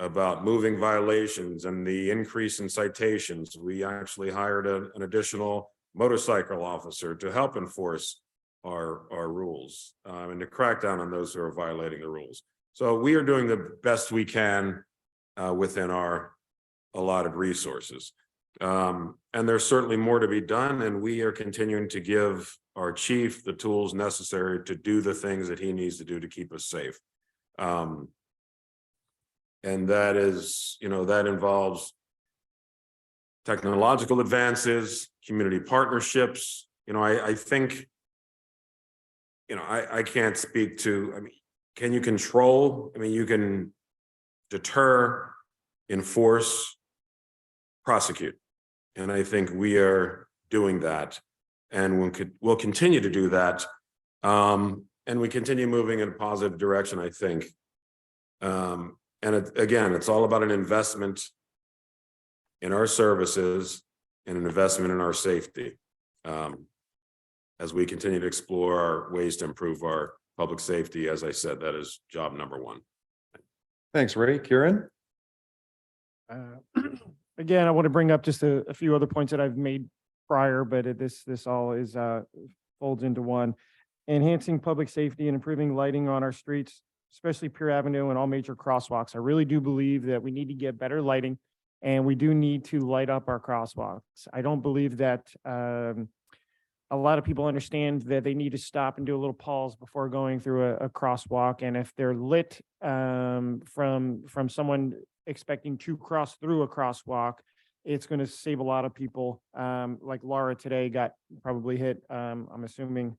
about moving violations and the increase in citations. We actually hired an additional motorcycle officer to help enforce our rules and to crack down on those who are violating the rules. So we are doing the best we can within our allotted resources. And there's certainly more to be done, and we are continuing to give our chief the tools necessary to do the things that he needs to do to keep us safe. And that is, that involves technological advances, community partnerships. I think, I can't speak to, can you control? You can deter, enforce, prosecute. And I think we are doing that, and we'll continue to do that. And we continue moving in a positive direction, I think. And again, it's all about an investment in our services and an investment in our safety as we continue to explore our ways to improve our public safety. As I said, that is job number one. Thanks, Ray. Kieran? Again, I want to bring up just a few other points that I've made prior, but this all is folds into one. Enhancing public safety and improving lighting on our streets, especially Pier Avenue and all major crosswalks. I really do believe that we need to get better lighting, and we do need to light up our crosswalks. I don't believe that a lot of people understand that they need to stop and do a little pause before going through a crosswalk. And if they're lit from someone expecting to cross through a crosswalk, it's going to save a lot of people. Like Laura today got probably hit, I'm assuming,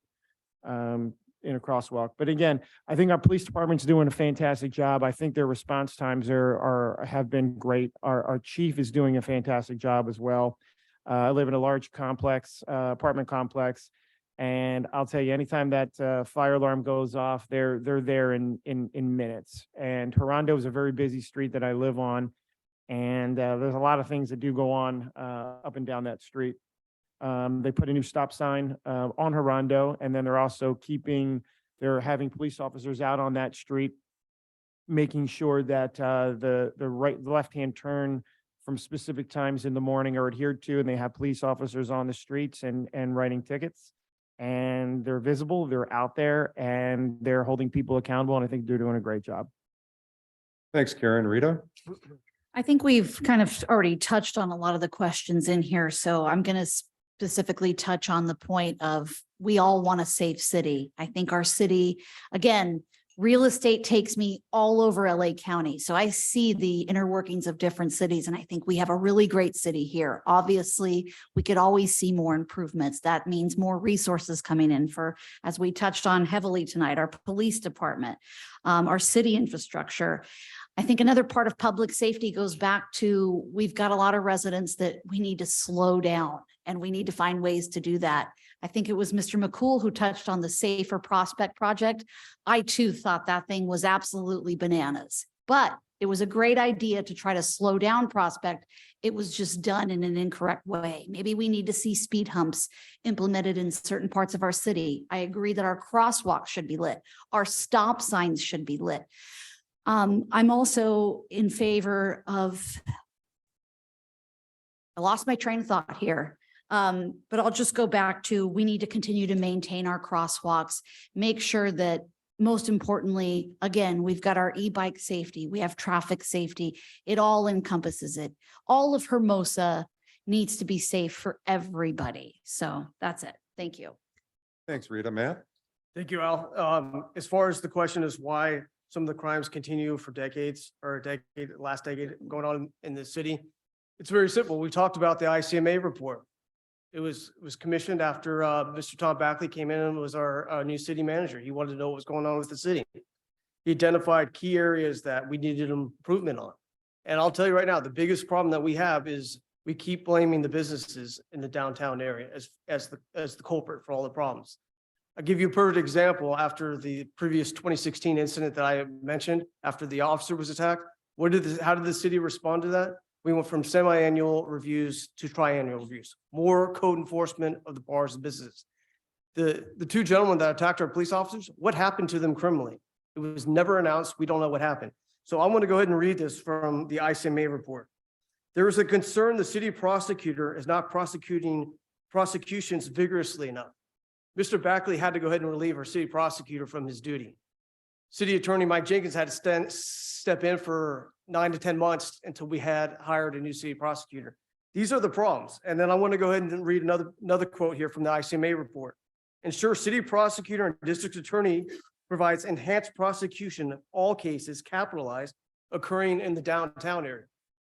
in a crosswalk. But again, I think our police department's doing a fantastic job. I think their response times have been great. Our chief is doing a fantastic job as well. I live in a large complex, apartment complex, and I'll tell you, anytime that fire alarm goes off, they're there in minutes. And Toronto is a very busy street that I live on, and there's a lot of things that do go on up and down that street. They put a new stop sign on Hondo, and then they're having police officers out on that street, making sure that the left-hand turn from specific times in the morning are adhered to, and they have police officers on the streets and writing tickets, and they're visible, they're out there, and they're holding people accountable, and I think they're doing a great job. Thanks, Karen. Rita? I think we've kind of already touched on a lot of the questions in here, so I'm going to specifically touch on the point of we all want a safe city. I think our city, again, real estate takes me all over LA County. So I see the inner workings of different cities, and I think we have a really great city here. Obviously, we could always see more improvements. That means more resources coming in for, as we touched on heavily tonight, our police department, our city infrastructure. I think another part of public safety goes back to, we've got a lot of residents that we need to slow down, and we need to find ways to do that. I think it was Mr. McCool who touched on the Safer Prospect Project. I too thought that thing was absolutely bananas, but it was a great idea to try to slow down Prospect. It was just done in an incorrect way. Maybe we need to see speed humps implemented in certain parts of our city. I agree that our crosswalks should be lit. Our stop signs should be lit. I'm also in favor of, I lost my train of thought here. But I'll just go back to, we need to continue to maintain our crosswalks, make sure that, most importantly, again, we've got our e-bike safety, we have traffic safety, it all encompasses it. All of Hermosa needs to be safe for everybody. So that's it. Thank you. Thanks, Rita. Matt? Thank you, Al. As far as the question is why some of the crimes continue for decades, or last decade going on in the city, it's very simple. We talked about the ICMA report. It was commissioned after Mr. Tom Backley came in and was our new city manager. He wanted to know what was going on with the city. He identified key areas that we needed improvement on. And I'll tell you right now, the biggest problem that we have is we keep blaming the businesses in the downtown area as the culprit for all the problems. I'll give you a perfect example. After the previous 2016 incident that I mentioned, after the officer was attacked, how did the city respond to that? We went from semi-annual reviews to triannual reviews, more code enforcement of the bars and businesses. The two gentlemen that attacked our police officers, what happened to them criminally? It was never announced. We don't know what happened. So I want to go ahead and read this from the ICMA report. There is a concern the city prosecutor is not prosecuting prosecutions vigorously enough. Mr. Backley had to go ahead and relieve our city prosecutor from his duty. City Attorney Mike Jenkins had to step in for 9 to 10 months until we had hired a new city prosecutor. These are the problems. And then I want to go ahead and read another quote here from the ICMA report. Ensure city prosecutor and district attorney provides enhanced prosecution of all cases capitalized occurring in the downtown area.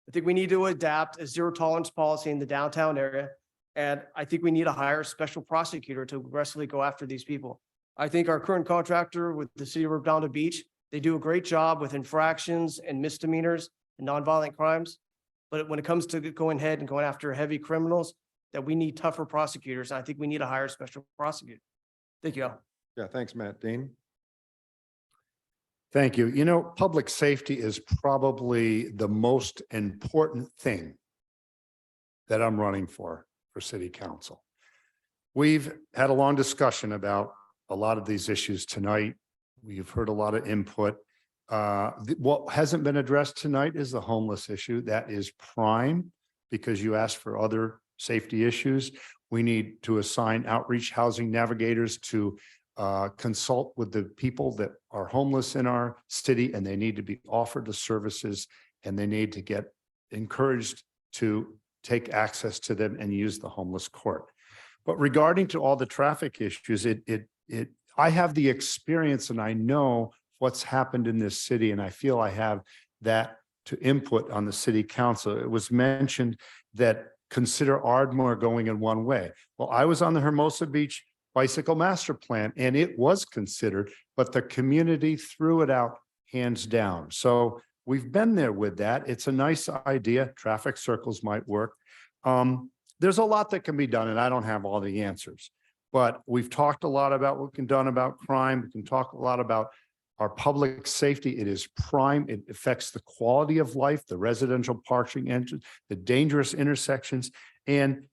I think we need to adapt a zero tolerance policy in the downtown area. And I think we need to hire a special prosecutor to aggressively go after these people. I think our current contractor with the city of Redondo Beach, they do a great job with infractions and misdemeanors and nonviolent crimes. But when it comes to going ahead and going after heavy criminals, that we need tougher prosecutors. I think we need to hire a special prosecutor. Thank you, Al. Yeah, thanks, Matt. Dean? Thank you. You know, public safety is probably the most important thing that I'm running for city council. We've had a long discussion about a lot of these issues tonight. We've heard a lot of input. What hasn't been addressed tonight is the homeless issue. That is prime because you asked for other safety issues. We need to assign outreach housing navigators to consult with the people that are homeless in our city, and they need to be offered the services, and they need to get encouraged to take access to them and use the homeless court. But regarding to all the traffic issues, I have the experience and I know what's happened in this city, and I feel I have that to input on the city council. It was mentioned that consider Ardmore going in one way. Well, I was on the Hermosa Beach Bicycle Master Plan and it was considered, but the community threw it out hands down. So we've been there with that. It's a nice idea. Traffic circles might work. There's a lot that can be done and I don't have all the answers, but we've talked a lot about what can be done about crime. We can talk a lot about our public safety. It is prime. It affects the quality of life, the residential parking entrance, the dangerous intersections. And,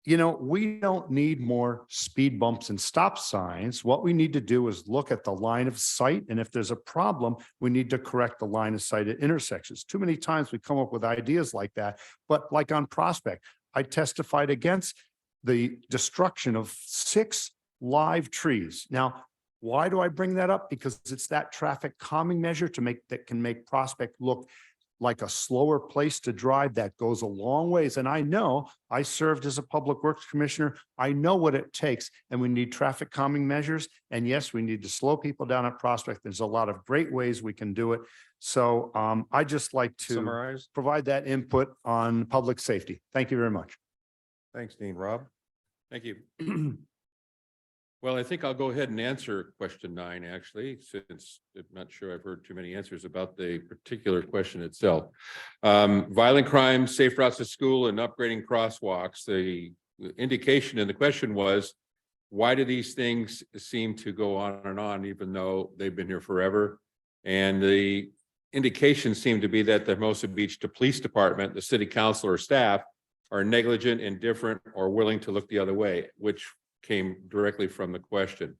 you know, we don't need more speed bumps and stop signs. What we need to do is look at the line of sight. And if there's a problem, we need to correct the line of sight at intersections. Too many times we come up with ideas like that, but like on Prospect, I testified against the destruction of 6 live trees. Now, why do I bring that up? Because it's that traffic calming measure that can make Prospect look like a slower place to drive. That goes a long ways. And I know I served as a public works commissioner. I know what it takes, and we need traffic calming measures. And yes, we need to slow people down at Prospect. There's a lot of great ways we can do it. So I just like to Summarize. provide that input on public safety. Thank you very much. Thanks, Dean. Rob? Thank you. Well, I think I'll go ahead and answer question 9, actually, since I'm not sure I've heard too many answers about the particular question itself. Violent crime, safe routes to school, and upgrading crosswalks. The indication in the question was, why do these things seem to go on and on, even though they've been here forever? And the indication seemed to be that the Hermosa Beach Police Department, the city council or staff are negligent, indifferent, or willing to look the other way, which came directly from the question.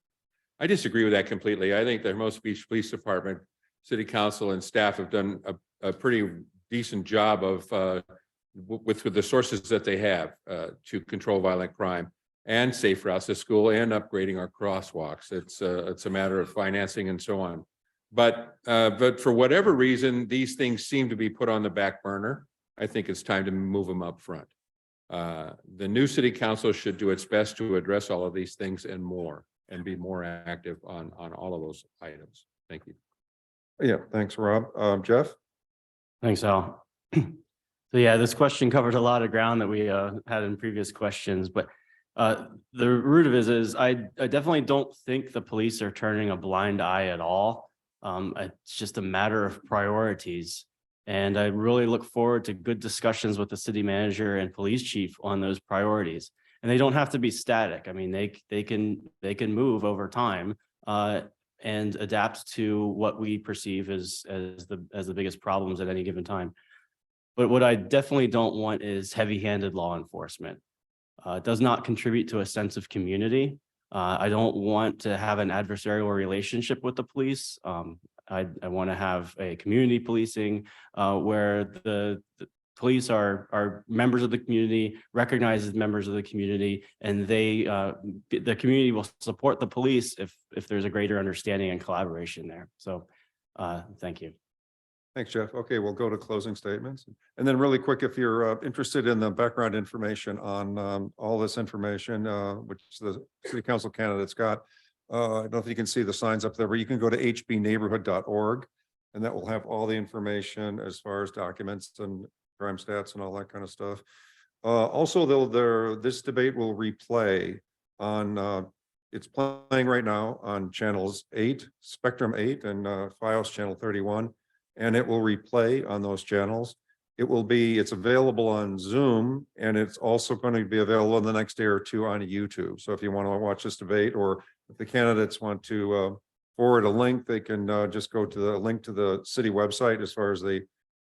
I disagree with that completely. I think the Hermosa Beach Police Department, city council, and staff have done a pretty decent job of with the sources that they have to control violent crime and safe routes to school and upgrading our crosswalks. It's a matter of financing and so on. But for whatever reason, these things seem to be put on the back burner. I think it's time to move them up front. The new city council should do its best to address all of these things and more, and be more active on all of those items. Thank you. Yeah, thanks, Rob. Jeff? Thanks, Al. So yeah, this question covered a lot of ground that we had in previous questions, but the root of it is I definitely don't think the police are turning a blind eye at all. It's just a matter of priorities. And I really look forward to good discussions with the city manager and police chief on those priorities. And they don't have to be static. I mean, they can move over time and adapt to what we perceive as the biggest problems at any given time. But what I definitely don't want is heavy-handed law enforcement. It does not contribute to a sense of community. I don't want to have an adversarial relationship with the police. I want to have a community policing where the police are members of the community, recognized as members of the community, and the community will support the police if there's a greater understanding and collaboration there. So thank you. Thanks, Jeff. Okay, we'll go to closing statements. And then really quick, if you're interested in the background information on all this information, which the city council candidates got, I don't know if you can see the signs up there, but you can go to hbneighborhood.org, and that will have all the information as far as documents and crime stats and all that kind of stuff. Also, this debate will replay on, it's playing right now on channels 8, Spectrum 8, and FiOS channel 31. And it will replay on those channels. It's available on Zoom, and it's also going to be available in the next day or two on YouTube. So if you want to watch this debate, or if the candidates want to forward a link, they can just go to the link to the city website as far as the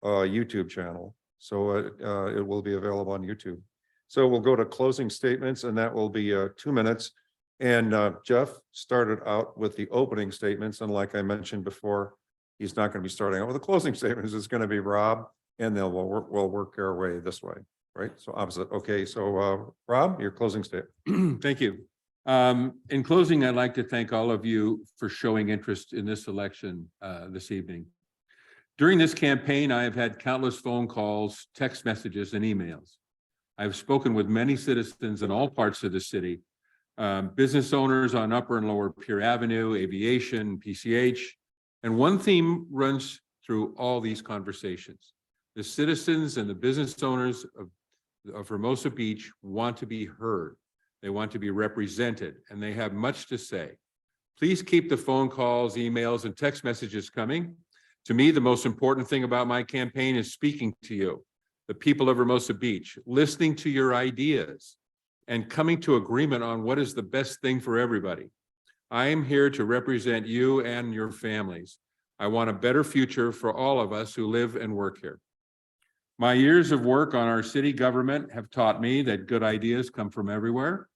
YouTube channel. So it will be available on YouTube. So we'll go to closing statements, and that will be 2 minutes. And Jeff started out with the opening statements, and like I mentioned before, he's not going to be starting out with the closing statements. It's going to be Rob, and we'll work our way this way. Right, so opposite. Okay, so Rob, your closing statement. Thank you. In closing, I'd like to thank all of you for showing interest in this election this evening. During this campaign, I have had countless phone calls, text messages, and emails. I've spoken with many citizens in all parts of the city, business owners on Upper and Lower Pier Avenue, aviation, PCH, and one theme runs through all these conversations. The citizens and the business owners of Hermosa Beach want to be heard. They want to be represented, and they have much to say. Please keep the phone calls, emails, and text messages coming. To me, the most important thing about my campaign is speaking to you, the people of Hermosa Beach, listening to your ideas, and coming to agreement on what is the best thing for everybody. I am here to represent you and your families. I want a better future for all of us who live and work here. My years of work on our city government have taught me that good ideas come from everywhere.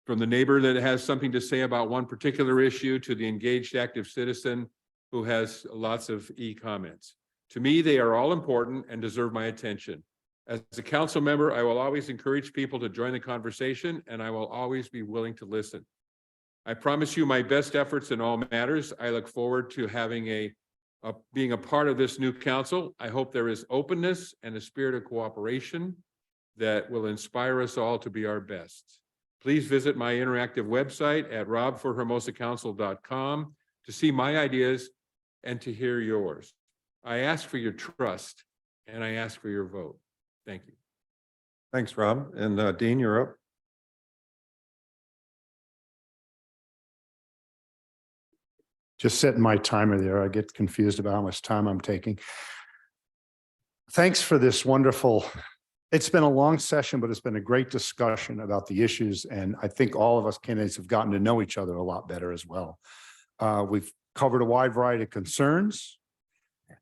From the neighbor that has something to say about one particular issue to the engaged active citizen who has lots of e-comments. To me, they are all important and deserve my attention. As a council member, I will always encourage people to join the conversation, and I will always be willing to listen. I promise you my best efforts in all matters. I look forward to having being a part of this new council. I hope there is openness and a spirit of cooperation that will inspire us all to be our best. Please visit my interactive website at robforhermosacouncil.com to see my ideas and to hear yours. I ask for your trust and I ask for your vote. Thank you. Thanks, Rob. And Dean, you're up. Just setting my timer there. I get confused about how much time I'm taking. Thanks for this wonderful, it's been a long session, but it's been a great discussion about the issues. And I think all of us candidates have gotten to know each other a lot better as well. We've covered a wide variety of concerns.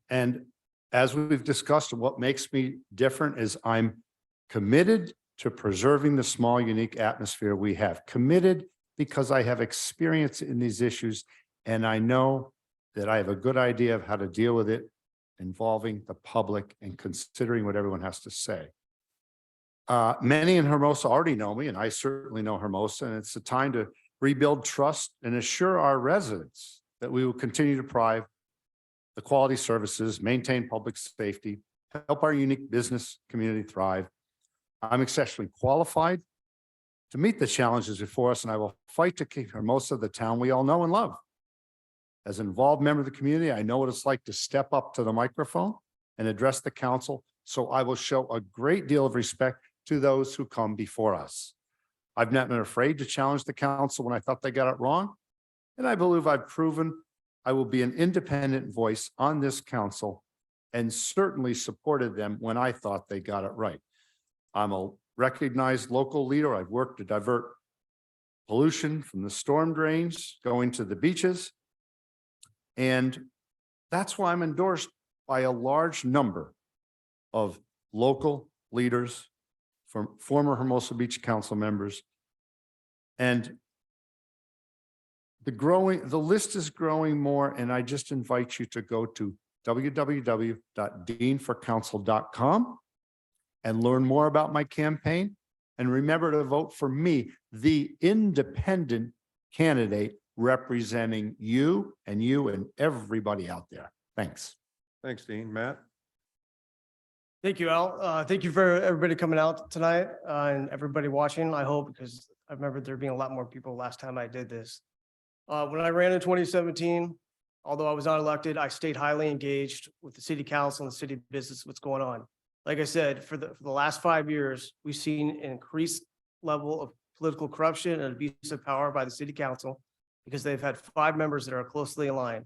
And as we've discussed, what makes me different is I'm committed to preserving the small, unique atmosphere we have. Committed because I have experience in these issues. And I know that I have a good idea of how to deal with it involving the public and considering what everyone has to say. Many in Hermosa already know me, and I certainly know Hermosa, and it's a time to rebuild trust and assure our residents that we will continue to provide the quality services, maintain public safety, help our unique business community thrive. I'm exceptionally qualified to meet the challenges before us, and I will fight to keep Hermosa the town we all know and love. As an involved member of the community, I know what it's like to step up to the microphone and address the council, so I will show a great deal of respect to those who come before us. I've not been afraid to challenge the council when I thought they got it wrong, and I believe I've proven I will be an independent voice on this council and certainly supported them when I thought they got it right. I'm a recognized local leader. I've worked to divert pollution from the storm drains going to the beaches. And that's why I'm endorsed by a large number of local leaders, from former Hermosa Beach Council members. And the list is growing more, and I just invite you to go to www.deanforcouncil.com and learn more about my campaign. And remember to vote for me, the independent candidate representing you and everybody out there. Thanks. Thanks, Dean. Matt? Thank you, Al. Thank you for everybody coming out tonight and everybody watching, I hope, because I remember there being a lot more people last time I did this. When I ran in 2017, although I was not elected, I stayed highly engaged with the city council and the city business, what's going on. Like I said, for the last 5 years, we've seen an increased level of political corruption and abuse of power by the city council because they've had 5 members that are closely aligned.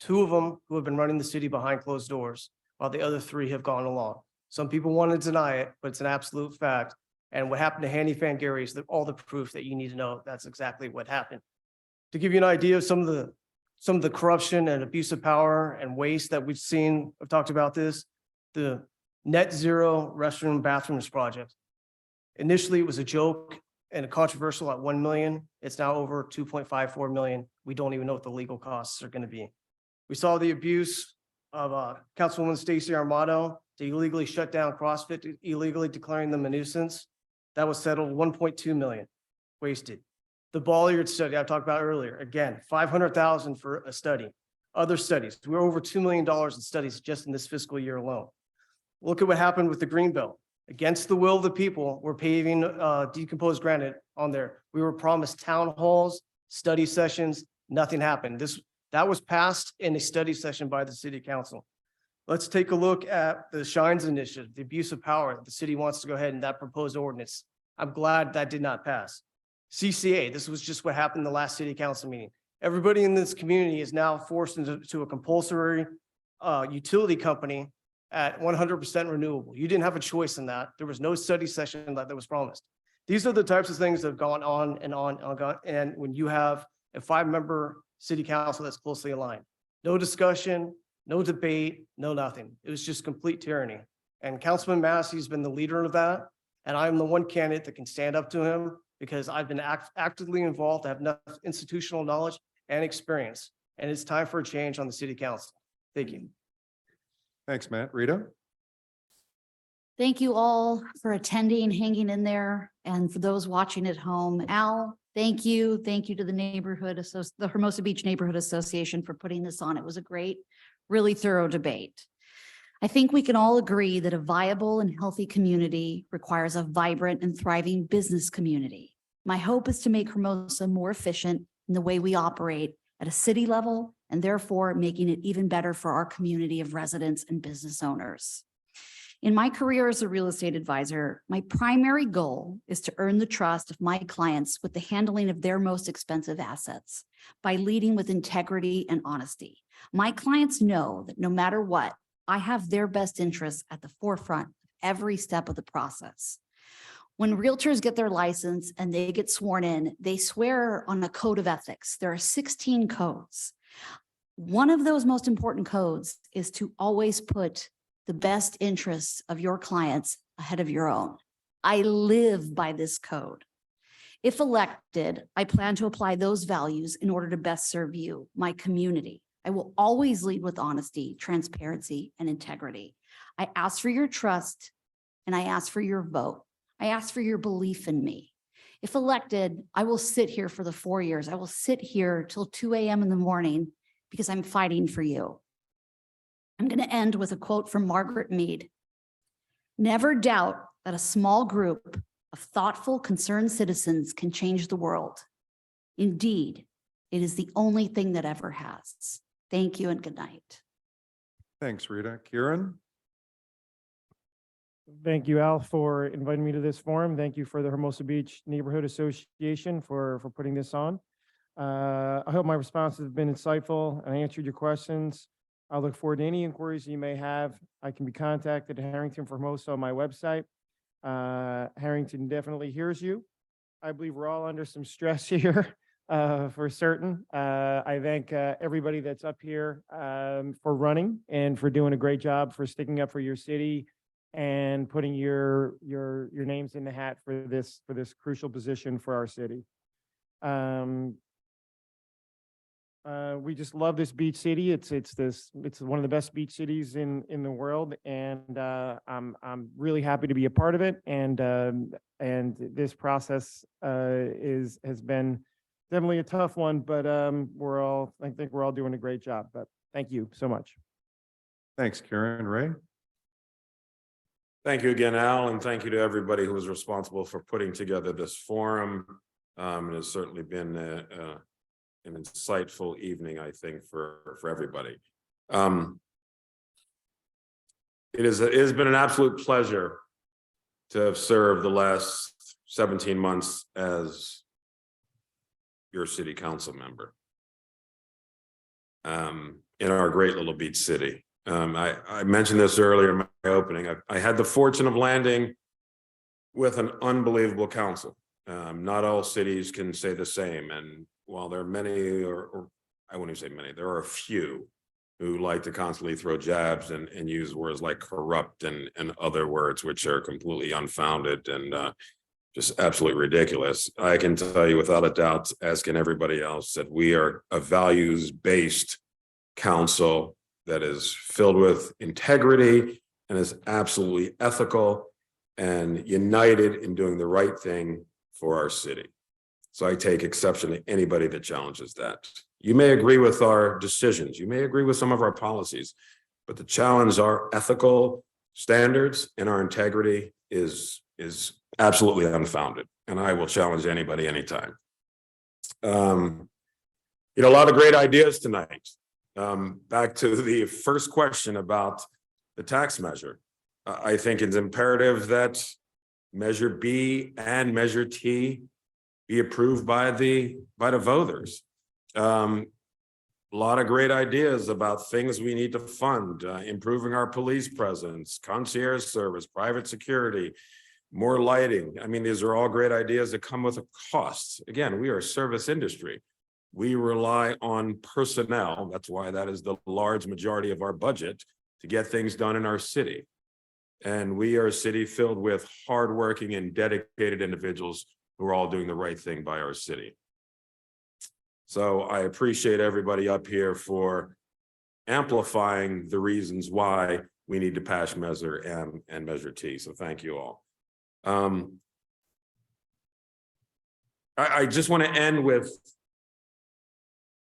2 of them who have been running the city behind closed doors, while the other 3 have gone along. Some people want to deny it, but it's an absolute fact. And what happened to Handy Fan Gary is all the proof that you need to know. That's exactly what happened. To give you an idea of some of the corruption and abuse of power and waste that we've seen, I've talked about this, the net zero restroom bathrooms project. Initially, it was a joke and a controversial at 1 million. It's now over 2.54 million. We don't even know what the legal costs are going to be. We saw the abuse of Councilwoman Stacy Armato to illegally shut down CrossFit, illegally declaring them a nuisance. That was settled, 1.2 million wasted. The Bolliard study I talked about earlier, again, 500,000 for a study. Other studies, we're over $2 million in studies just in this fiscal year alone. Look at what happened with the Greenbelt. Against the will of the people, we're paving decomposed granite on there. We were promised town halls, study sessions, nothing happened. That was passed in a study session by the city council. Let's take a look at the Shines Initiative, the abuse of power. The city wants to go ahead and that proposed ordinance. I'm glad that did not pass. CCA, this was just what happened in the last city council meeting. Everybody in this community is now forced into a compulsory utility company at 100% renewable. You didn't have a choice in that. There was no study session that was promised. These are the types of things that have gone on and on and on. And when you have a 5-member city council that's closely aligned, no discussion, no debate, no nothing. It was just complete tyranny. And Councilman Massey's been the leader of that. And I'm the one candidate that can stand up to him because I've been actively involved. I have enough institutional knowledge and experience. And it's time for a change on the city council. Thank you. Thanks, Matt. Rita? Thank you all for attending, hanging in there. And for those watching at home, Al, thank you. Thank you to the Hermosa Beach Neighborhood Association for putting this on. It was a great, really thorough debate. I think we can all agree that a viable and healthy community requires a vibrant and thriving business community. My hope is to make Hermosa more efficient in the way we operate at a city level, and therefore making it even better for our community of residents and business owners. In my career as a real estate advisor, my primary goal is to earn the trust of my clients with the handling of their most expensive assets by leading with integrity and honesty. My clients know that no matter what, I have their best interests at the forefront of every step of the process. When realtors get their license and they get sworn in, they swear on a code of ethics. There are 16 codes. One of those most important codes is to always put the best interests of your clients ahead of your own. I live by this code. If elected, I plan to apply those values in order to best serve you, my community. I will always lead with honesty, transparency, and integrity. I ask for your trust and I ask for your vote. I ask for your belief in me. If elected, I will sit here for the 4 years. I will sit here till 2 a.m. in the morning because I'm fighting for you. I'm going to end with a quote from Margaret Mead. Never doubt that a small group of thoughtful, concerned citizens can change the world. Indeed, it is the only thing that ever has. Thank you and good night. Thanks, Rita. Kieran? Thank you, Al, for inviting me to this forum. Thank you for the Hermosa Beach Neighborhood Association for putting this on. I hope my responses have been insightful and I answered your questions. I look forward to any inquiries you may have. I can be contacted at Harrington for Hermosa on my website. Harrington definitely hears you. I believe we're all under some stress here for certain. I thank everybody that's up here for running and for doing a great job, for sticking up for your city and putting your names in the hat for this crucial position for our city. We just love this beach city. It's one of the best beach cities in the world, and I'm really happy to be a part of it. And this process has been definitely a tough one, but I think we're all doing a great job. But thank you so much. Thanks, Karen. Ray? Thank you again, Al, and thank you to everybody who was responsible for putting together this forum. It has certainly been an insightful evening, I think, for everybody. It has been an absolute pleasure to have served the last 17 months as your city council member in our great little beach city. I mentioned this earlier in my opening. I had the fortune of landing with an unbelievable council. Not all cities can say the same. And while there are many, or I wouldn't even say many, there are a few who like to constantly throw jabs and use words like corrupt and other words which are completely unfounded and just absolutely ridiculous. I can tell you without a doubt, as can everybody else, that we are a values-based council that is filled with integrity and is absolutely ethical and united in doing the right thing for our city. So I take exception to anybody that challenges that. You may agree with our decisions, you may agree with some of our policies, but the challenge our ethical standards and our integrity is absolutely unfounded. And I will challenge anybody anytime. A lot of great ideas tonight. Back to the first question about the tax measure. I think it's imperative that Measure B and Measure T be approved by the voters. A lot of great ideas about things we need to fund, improving our police presence, concierge service, private security, more lighting. I mean, these are all great ideas that come with a cost. Again, we are a service industry. We rely on personnel. That's why that is the large majority of our budget to get things done in our city. And we are a city filled with hardworking and dedicated individuals who are all doing the right thing by our city. So I appreciate everybody up here for amplifying the reasons why we need to pass Measure M and Measure T. So thank you all. I just want to end with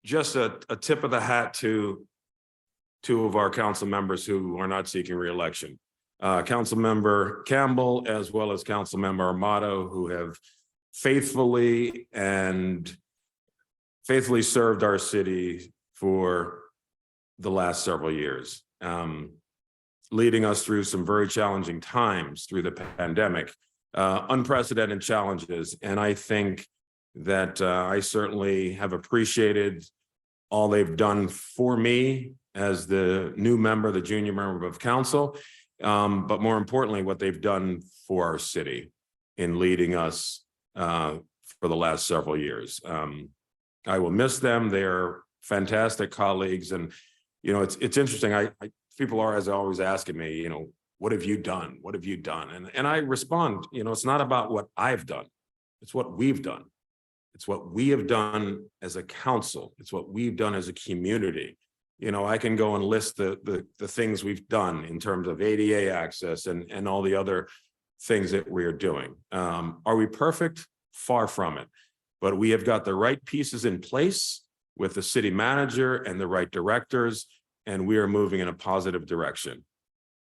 just a tip of the hat to two of our council members who are not seeking re-election. Council Member Campbell, as well as Council Member Amato, who have faithfully served our city for the last several years, leading us through some very challenging times through the pandemic, unprecedented challenges. And I think that I certainly have appreciated all they've done for me as the new member, the junior member of council, but more importantly, what they've done for our city in leading us for the last several years. I will miss them. They're fantastic colleagues. And, it's interesting. People are always asking me, what have you done? What have you done? And I respond, it's not about what I've done. It's what we've done. It's what we have done as a council. It's what we've done as a community. I can go and list the things we've done in terms of ADA access and all the other things that we are doing. Are we perfect? Far from it. But we have got the right pieces in place with the city manager and the right directors, and we are moving in a positive direction.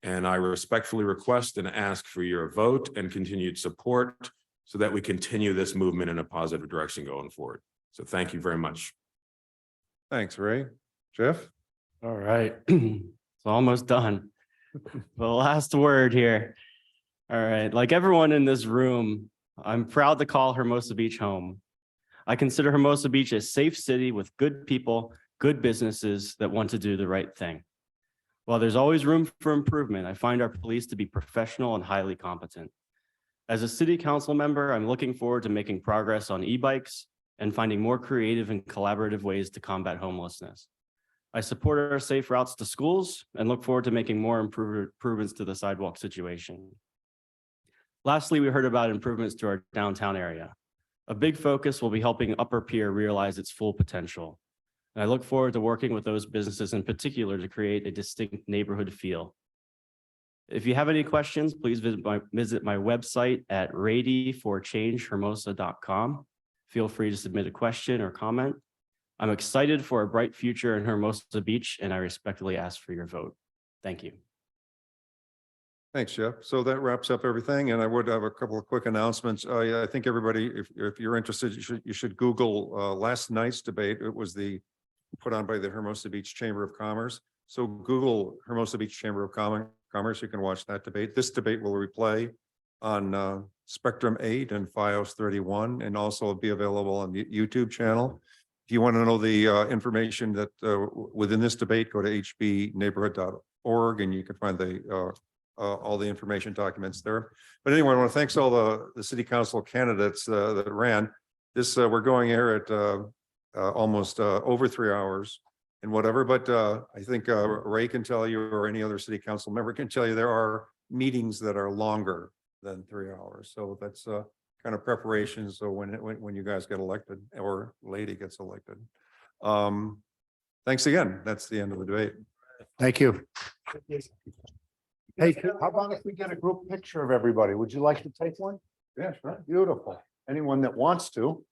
And I respectfully request and ask for your vote and continued support so that we continue this movement in a positive direction going forward. So thank you very much. Thanks, Ray. Jeff? All right, it's almost done. The last word here. All right, like everyone in this room, I'm proud to call Hermosa Beach home. I consider Hermosa Beach a safe city with good people, good businesses that want to do the right thing. While there's always room for improvement, I find our police to be professional and highly competent. As a city council member, I'm looking forward to making progress on e-bikes and finding more creative and collaborative ways to combat homelessness. I support our safe routes to schools and look forward to making more improvements to the sidewalk situation. Lastly, we heard about improvements to our downtown area. A big focus will be helping Upper Pier realize its full potential. And I look forward to working with those businesses in particular to create a distinct neighborhood feel. If you have any questions, please visit my website at readyforchangehermosa.com. Feel free to submit a question or comment. I'm excited for a bright future in Hermosa Beach, and I respectfully ask for your vote. Thank you. Thanks, Jeff. So that wraps up everything. And I would have a couple of quick announcements. I think everybody, if you're interested, you should Google last night's debate. It was put on by the Hermosa Beach Chamber of Commerce. So Google Hermosa Beach Chamber of Commerce. You can watch that debate. This debate will replay on Spectrum 8 and FiOS 31, and also be available on the YouTube channel. If you want to know the information that within this debate, go to hbneighborhood.org and you can find all the information documents there. But anyway, I want to thank all the city council candidates that ran this. We're going here at almost over 3 hours and whatever, but I think Ray can tell you, or any other city council member can tell you, there are meetings that are longer than 3 hours. So that's kind of preparation. So when you guys get elected, or lady gets elected. Thanks again. That's the end of the debate. Thank you. Hey, how about if we get a group picture of everybody? Would you like to take one? Yeah, sure. Beautiful. Anyone that wants to.